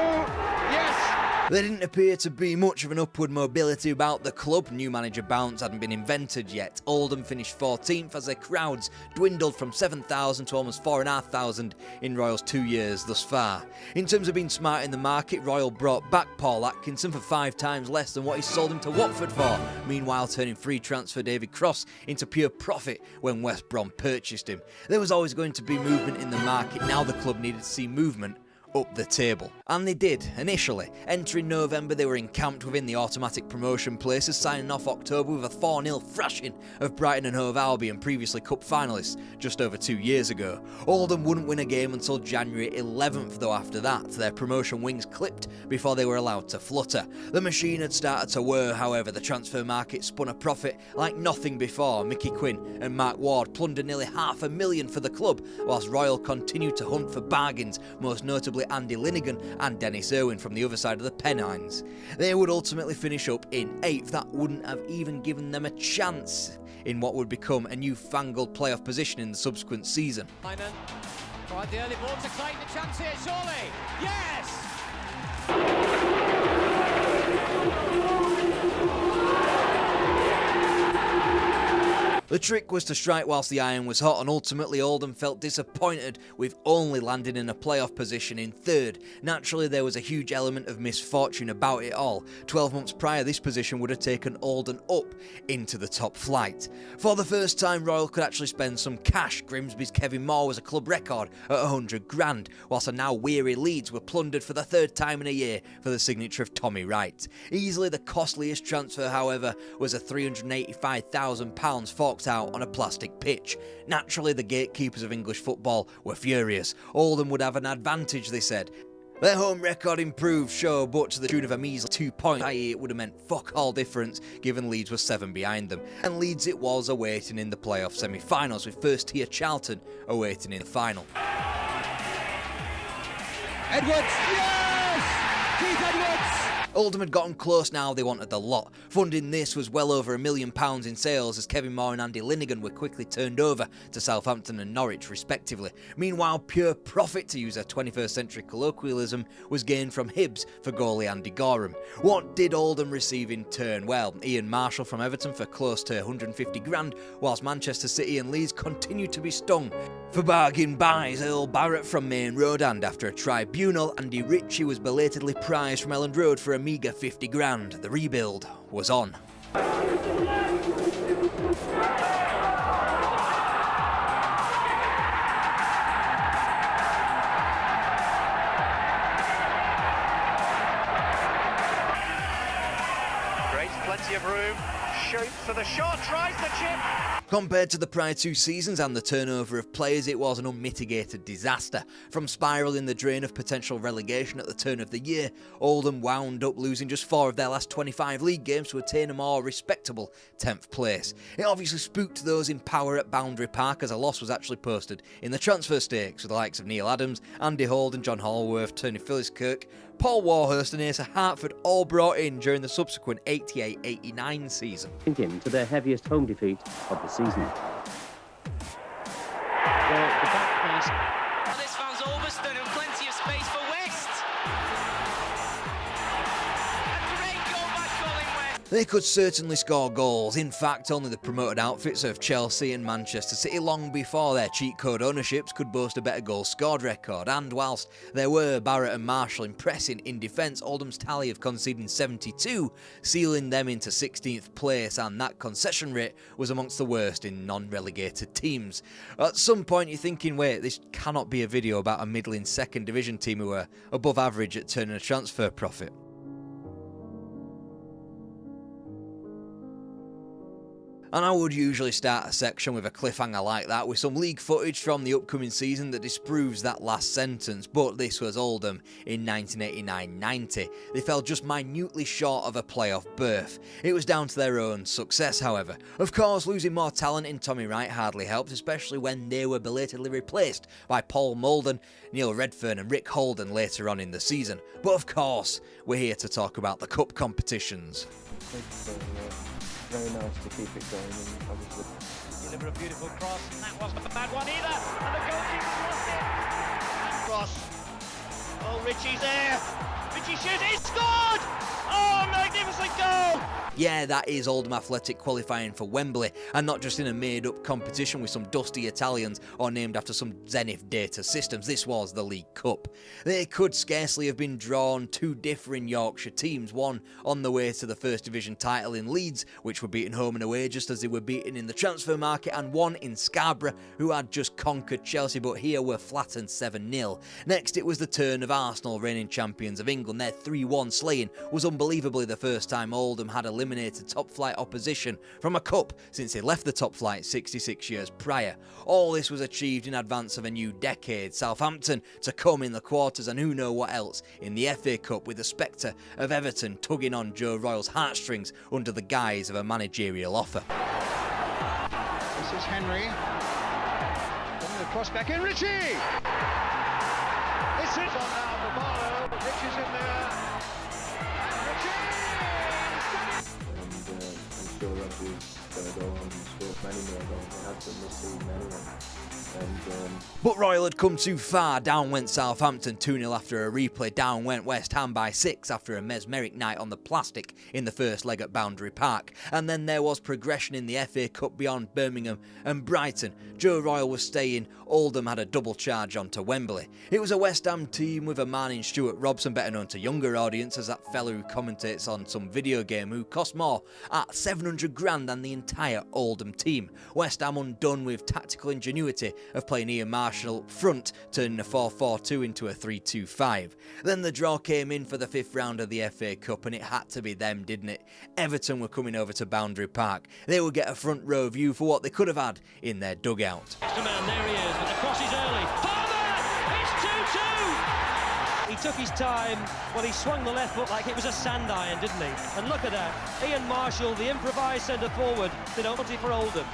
Yes! There didn't appear to be much of an upward mobility about the club. New manager bounce hadn't been invented yet. Oldham finished 14th as their crowds dwindled from 7,000 to almost 4,500 in Royal's 2 years thus far. In terms of being smart in the market, Royal brought back Paul Atkinson for 5 times less than what he sold him to Watford for, meanwhile turning free transfer David Cross into pure profit when West Brom purchased him. There was always going to be movement in the market. Now the club needed to see movement up the table. And they did, initially. Entering November, they were encamped within the automatic promotion places, signing off October with a 4-0 thrashing of Brighton and Hove Albion, previously cup finalists just over 2 years ago. Oldham wouldn't win a game until January 11th, though after that, their promotion wings clipped before they were allowed to flutter. The machine had started to whir, however, the transfer market spun a profit like nothing before. Mickey Quinn and Mark Ward plundered nearly £500,000 for the club, whilst Royal continued to hunt for bargains, most notably Andy Linnigan and Dennis Irwin from the other side of the Pennines. They would ultimately finish up in 8th. That wouldn't have even given them a chance in what would become a newfangled playoff position in the subsequent season. Tried the early ball to claim the chance here, surely. Yes! The trick was to strike whilst the iron was hot, and ultimately Oldham felt disappointed with only landing in a playoff position in 3rd. Naturally, there was a huge element of misfortune about it all. 12 months prior, this position would have taken Oldham up into the top flight. For the first time, Royal could actually spend some cash. Grimsby's Kevin Moore was a club record at £100,000, whilst a now weary Leeds were plundered for the 3rd time in a year for the signature of Tommy Wright. Easily the costliest transfer, however, was a £385,000 forked out on a plastic pitch. Naturally, the gatekeepers of English football were furious. Oldham would have an advantage, they said. Their home record improved, sure, but to the tune of a measly 2 points, i.e. it would have meant fuck all difference given Leeds were 7 behind them. And Leeds it was awaiting in the playoff semi-finals, with first tier Charlton awaiting in the final. Edwards! Yes! Keith Edwards! Oldham had gotten close now, they wanted the lot. Funding this was well over £1 million in sales, as Kevin Moore and Andy Linnigan were quickly turned over to Southampton and Norwich respectively. Meanwhile, pure profit, to use a 21st century colloquialism, was gained from Hibs for goalie Andy Gorham. What did Oldham receive in turn? Well, Ian Marshall from Everton for close to £150,000, whilst Manchester City and Leeds continued to be stung for bargain buys. Earl Barrett from Main Road, and after a tribunal, Andy Ritchie was belatedly prized from Elland Road for a meagre £50,000. The rebuild was on. Creates plenty of room, shoots for the shot, tries the chip. Compared to the prior 2 seasons and the turnover of players, it was an unmitigated disaster. From spiralling the drain of potential relegation at the turn of the year, Oldham wound up losing just 4 of their last 25 league games to attain a more respectable 10th place. It obviously spooked those in power at Boundary Park, as a loss was actually posted in the transfer stakes, with the likes of Neil Adams, Andy Holden, John Hallworth, Tony Philliskirk, Paul Warhurst and Asa Hartford all brought in during the subsequent 88-89 season. Into their heaviest home defeat of the season. Oh, this found Ulverston and plenty of space for West. A great goal by Colin West. They could certainly score goals. In fact, only the promoted outfits of Chelsea and Manchester City long before their cheat code ownerships could boast a better goals scored record, and whilst there were Barrett and Marshall impressing in defence, Oldham's tally of conceding 72, sealing them into 16th place, and that concession rate was amongst the worst in non-relegated teams. At some point you're thinking, wait, this cannot be a video about a middling second division team who were above average at turning a transfer profit. And I would usually start a section with a cliffhanger like that, with some league footage from the upcoming season that disproves that last sentence, but this was Oldham in 1989-90. They fell just minutely short of a playoff berth. It was down to their own success, however. Of course, losing more talent in Tommy Wright hardly helped, especially when they were belatedly replaced by Paul Molden, Neil Redfern and Rick Holden later on in the season. But of course, we're here to talk about the cup competitions. Very nice to keep it going, and obviously deliver a beautiful cross, and that wasn't a bad one either, and the goalkeeper lost it. Cross. Oh, Richie's there. Richie shoots, he scored! Oh, magnificent goal! Yeah, that is Oldham Athletic qualifying for Wembley, and not just in a made-up competition with some dusty Italians or named after some Zenith data systems. This was the League Cup. They could scarcely have been drawn two differing Yorkshire teams, one on the way to the First Division title in Leeds, which were beaten home and away just as they were beaten in the transfer market, and one in Scarborough, who had just conquered Chelsea but here were flattened 7-0. Next, it was the turn of Arsenal, reigning champions of England. Their 3-1 slaying was unbelievably the first time Oldham had eliminated top-flight opposition from a cup since they left the top flight 66 years prior. All this was achieved in advance of a new decade. Southampton to come in the quarters, and who knows what else in the FA Cup, with the spectre of Everton tugging on Joe Royal's heartstrings under the guise of a managerial offer. This is Henry. Putting the cross back in, Richie! This is on now for Barlow. Richie's in there. I'm sure Roger's going to go on and score many more goals. He has done this season anyway. But Royal had come too far. Down went Southampton 2-0 after a replay. Down went West Ham by 6 after a mesmeric night on the plastic in the first leg at Boundary Park. And then there was progression in the FA Cup beyond Birmingham and Brighton. Joe Royal was staying. Oldham had a double charge onto Wembley. It was a West Ham team with a man in Stuart Robson, better known to younger audience as that fella who commentates on some video game, who cost more at 700 grand than the entire Oldham team. West Ham undone with tactical ingenuity of playing Ian Marshall up front, turning a 4-4-2 into a 3-2-5. Then the draw came in for the 5th round of the FA Cup, and it had to be them, didn't it? Everton were coming over to Boundary Park. They would get a front row view for what they could have had in their dugout. Extra man, there he is, but the cross is early. Palmer! It's 2-2! He took his time. Well, he swung the left foot like it was a sand iron, didn't he? And look at that. Ian Marshall, the improvised centre forward, did only for Oldham.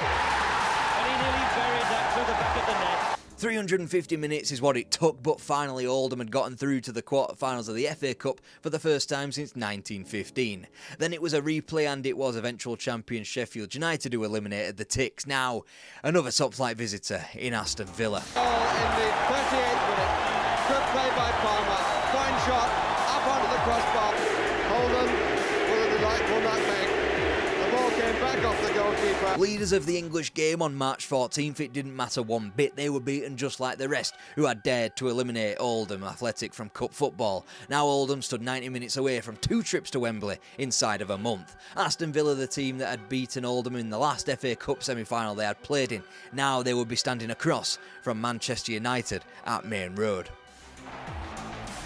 And he nearly buried that through the back of the net. 350 minutes is what it took, but finally Oldham had gotten through to the quarterfinals of the FA Cup for the first time since 1915. Then it was a replay, and it was eventual champion Sheffield United who eliminated the Ticks. Now, another top-flight visitor in Aston Villa. Goal in the 38th minute. Good play by Palmer. Fine shot, up onto the crossbar. Holden with a delightful nutmeg. The ball came back off the goalkeeper. Leaders of the English game on March 14th, it didn't matter one bit. They were beaten just like the rest who had dared to eliminate Oldham Athletic from cup football. Now Oldham stood 90 minutes away from 2 trips to Wembley inside of a month. Aston Villa, the team that had beaten Oldham in the last FA Cup semi-final they had played in, now they would be standing across from Manchester United at Main Road.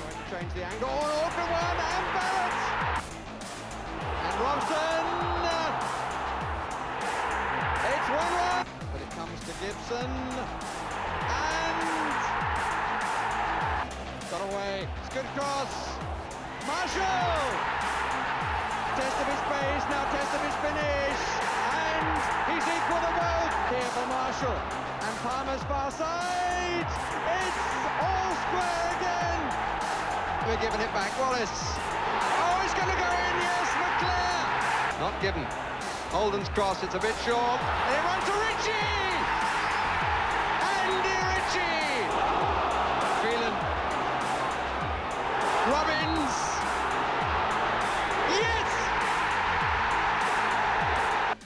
Trying to change the angle. Open one, and Barrett! And Robson! It's 1-1, but it comes to Gibson, and got away. It's a good cross. Marshall! Test of his pace, now test of his finish, and he's equal the world here for Marshall. And Palmer's far side. It's all square again. We're giving it back. Wallace. Oh, he's going to go in. Yes, McClare. Not given. Holden's cross, it's a bit short. It runs to Richie! And here it Ritchie! Phelan. Robbins! Yes!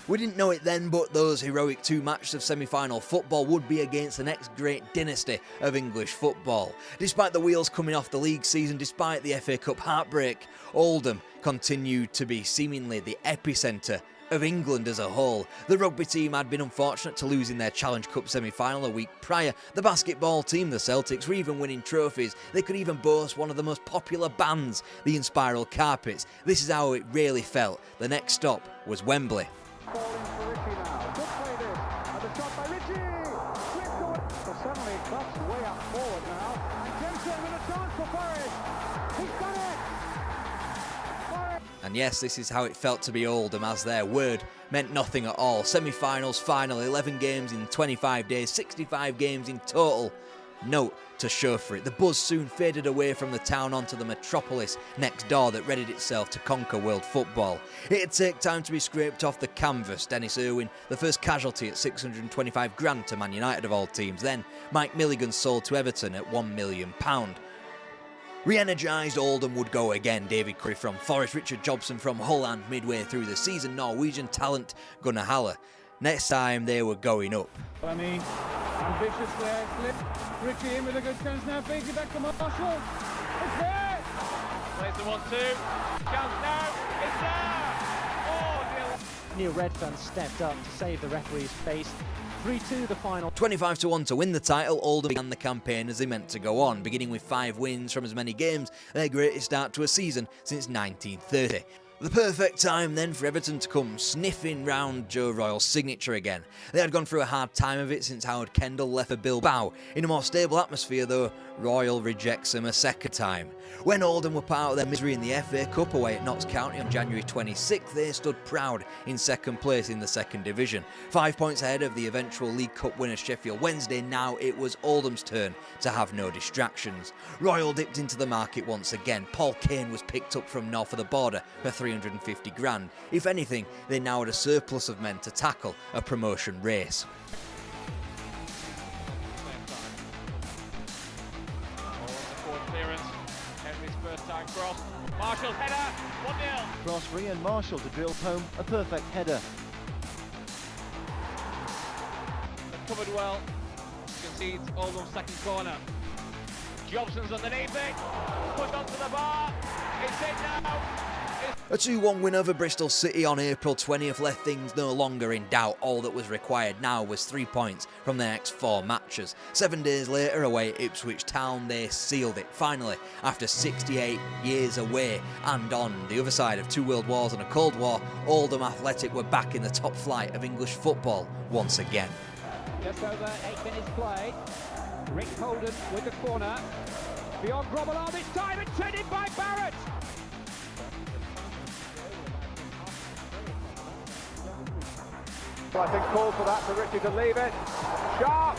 We didn't know it then, but those heroic two matches of semi-final football would be against the next great dynasty of English football. Despite the wheels coming off the league season, despite the FA Cup heartbreak, Oldham continued to be seemingly the epicentre of England as a whole. The rugby team had been unfortunate to lose in their Challenge Cup semi-final a week prior. The basketball team, the Celtics, were even winning trophies. They could even boast one of the most popular bands, the Inspiral Carpets. This is how it really felt. The next stop was Wembley. Falling for Ritchie now. Good play this. And the shot by Ritchie. Quick going. So suddenly Buff's way up forward now. And Jensen with a chance for Forrest. He's done it. Forrest. And yes, this is how it felt to be Oldham, as their word meant nothing at all. Semi-finals, final, 11 games in 25 days, 65 games in total. Note to show for it. The buzz soon faded away from the town onto the metropolis next door that readied itself to conquer world football. It'd take time to be scraped off the canvas. Dennis Irwin, the first casualty at $625,000 to Man United of all teams. Then Mike Milligan sold to Everton at £1 million. Re-energised, Oldham would go again. David Curry from Forest, Richard Jobson from Hull, and midway through the season, Norwegian talent Gunnar Halle. Next time they were going up. I mean, ambitious there, slip. Ritchie in with a good chance now, fakes it back to Marshall. It's there! Plays the 1-2. Chance now. It's there! Oh, Neil Redfern stepped up to save the referee's face. 3-2 the final. 25-1 to win the title, Oldham began the campaign as they meant to go on, beginning with 5 wins from as many games, their greatest start to a season since 1930. The perfect time then for Everton to come sniffing round Joe Royal's signature again. They had gone through a hard time of it since Howard Kendall left for Bilbao. In a more stable atmosphere though, Royal rejects them a second time. When Oldham were part of their misery in the FA Cup away at Notts County on January 26th, they stood proud in second place in the second division. 5 points ahead of the eventual League Cup winner Sheffield Wednesday. Now it was Oldham's turn to have no distractions. Royal dipped into the market once again. Paul Kane was picked up from north of the border for $350,000. If anything, they now had a surplus of men to tackle a promotion race. clearance. Henry's first time cross. Marshall's header. 1-0. Cross free and Marshall to drill home a perfect header. Covered well. Concedes Oldham's second corner. Jobson's underneath it. Put onto the bar. It's in now. A 2-1 win over Bristol City on April 20th left things no longer in doubt. All that was required now was 3 points from their next 4 matches. 7 days later, away at Ipswich Town, they sealed it. Finally, after 68 years away and on the other side of 2 world wars and a Cold War, Oldham Athletic were back in the top flight of English football once again. Just over 8 minutes played. Rick Holden with the corner. Beyond Grobbelaar this time, intended by Barrett. I think called for that for Ritchie to leave it. Sharp!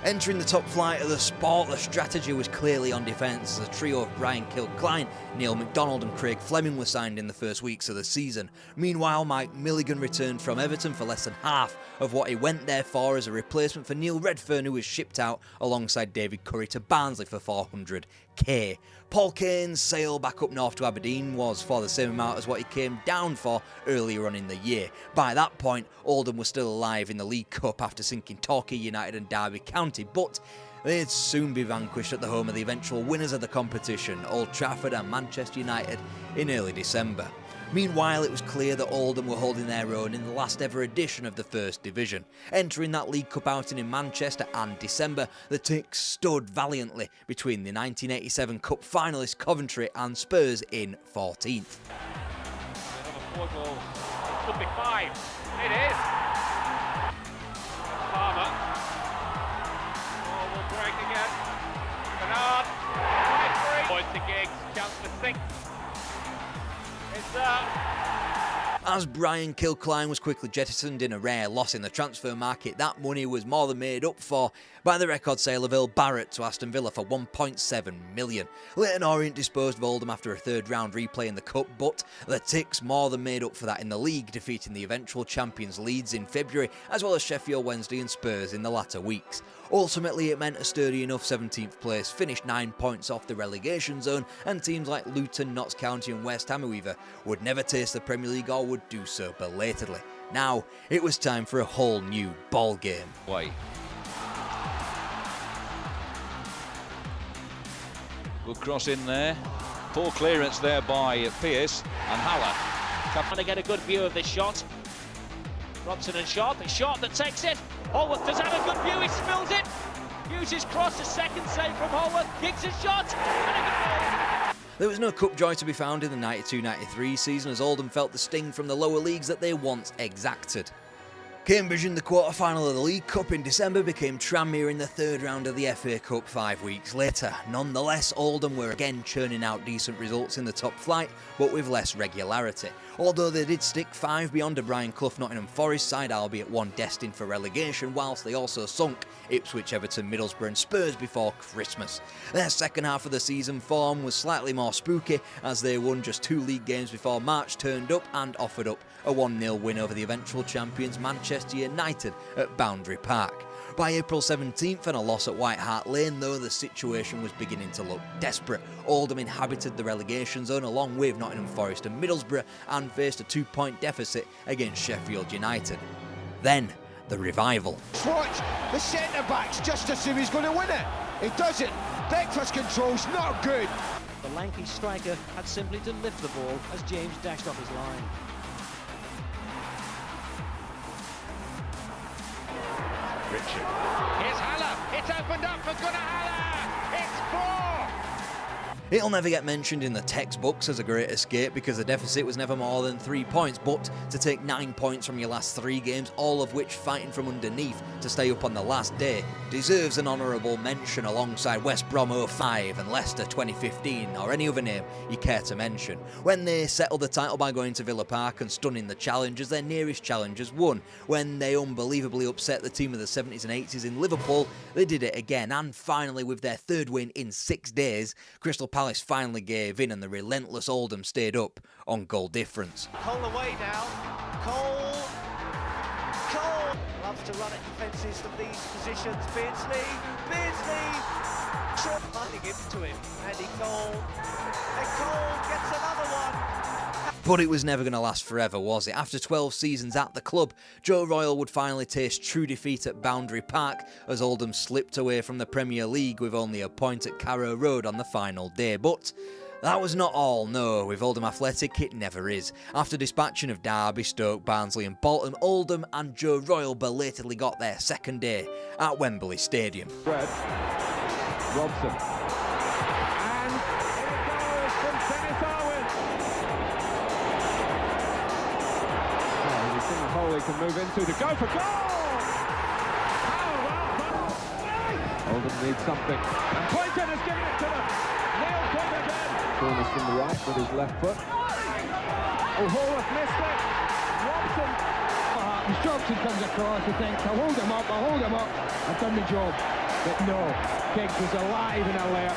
Entering the top flight of the sport, the strategy was clearly on defence as a trio of Brian Kilcline, Neil MacDonald and Craig Fleming were signed in the first weeks of the season. Meanwhile, Mike Milligan returned from Everton for less than half of what he went there for as a replacement for Neil Redfern, who was shipped out alongside David Curry to Barnsley for $400,000. Paul Kane's sail back up north to Aberdeen was for the same amount as what he came down for earlier on in the year. By that point, Oldham was still alive in the League Cup after sinking Torquay United and Derby County, but they'd soon be vanquished at the home of the eventual winners of the competition, Old Trafford and Manchester United, in early December. Meanwhile, it was clear that Oldham were holding their own in the last ever edition of the First Division. Entering that League Cup outing in Manchester and December, the Ticks stood valiantly between the 1987 Cup finalists Coventry and Spurs in 14th. Another 4 goals. It could be 5. It is. Palmer. Oh, will break again. Bernard. 5-3. Points to Giggs. Chance for 6. It's As Brian Kilcline was quickly jettisoned in a rare loss in the transfer market, that money was more than made up for by the record sale of Earl Barrett to Aston Villa for £1.7 million. Leyton Orient disposed of Oldham after a third round replay in the Cup, but the Ticks more than made up for that in the league, defeating the eventual champions Leeds in February, as well as Sheffield Wednesday and Spurs in the latter weeks. Ultimately, it meant a sturdy enough 17th place finish, 9 points off the relegation zone, and teams like Luton, Notts County and West Ham, who either would never taste the Premier League or would do so belatedly. Now, it was time for a whole new ball game. Good cross in there. Poor clearance there by Pearce and Haller. Trying to get a good view of this shot. Robson and Sharp. It's Sharp that takes it. Holworth does have a good view. He spills it. Hughes' cross. A second save from Holworth. Kicks a shot. And a goal. There was no cup joy to be found in the 92-93 season, as Oldham felt the sting from the lower leagues that they once exacted. Cambridge in the quarter-final of the League Cup in December became Tranmere in the third round of the FA Cup 5 weeks later. Nonetheless, Oldham were again churning out decent results in the top flight, but with less regularity. Although they did stick 5 beyond a Brian Clough Nottingham Forest side, albeit one destined for relegation, whilst they also sunk Ipswich, Everton, Middlesbrough and Spurs before Christmas. Their second half of the season form was slightly more spooky, as they won just 2 league games before March turned up and offered up a 1-0 win over the eventual champions Manchester United at Boundary Park. By April 17th and a loss at White Hart Lane, though, the situation was beginning to look desperate. Oldham inhabited the relegation zone along with Nottingham Forest and Middlesbrough and faced a 2-point deficit against Sheffield United. Then, the revival. Watch, the centre-back's just assume he's going to win it. He doesn't. Breakfast control's not good. The lanky striker had simply to lift the ball as James dashed off his line. Richard. Here's Haller. It's opened up for Gunnar Haller. It's 4. It'll never get mentioned in the textbooks as a great escape because the deficit was never more than 3 points, but to take 9 points from your last 3 games, all of which fighting from underneath to stay up on the last day, deserves an honourable mention alongside West Brom 05 and Leicester 2015, or any other name you care to mention. When they settled the title by going to Villa Park and stunning the challengers, their nearest challengers won. When they unbelievably upset the team of the 70s and 80s in Liverpool, they did it again, and finally with their 3rd win in 6 days, Crystal Palace finally gave in and the relentless Oldham stayed up on goal difference. Cole away now. Cole loves to run at defences from these positions. Beardsley finding into him. Andy Cole, and Cole gets another one. But it was never going to last forever, was it? After 12 seasons at the club, Joe Royle would finally taste true defeat at Boundary Park as Oldham slipped away from the Premier League with only a point at Carrow Road on the final day. But that was not all, no. With Oldham Athletic, it never is. After dispatching of Derby, Stoke, Barnsley and Bolton, Oldham and Joe Royle belatedly got their second day at Wembley Stadium. Robson. And here it goes from Dennis Owen. Oh, he's in the hole he can move into to go for goal! How about that? Oldham needs something. And Poynton has given it to them. Neil Cook again. Corners from the right with his left foot. Oh, Holworth missed it. Robson. Robson comes across, he thinks, I'll hold him up, I've done my job. But no, Giggs was alive in a layup.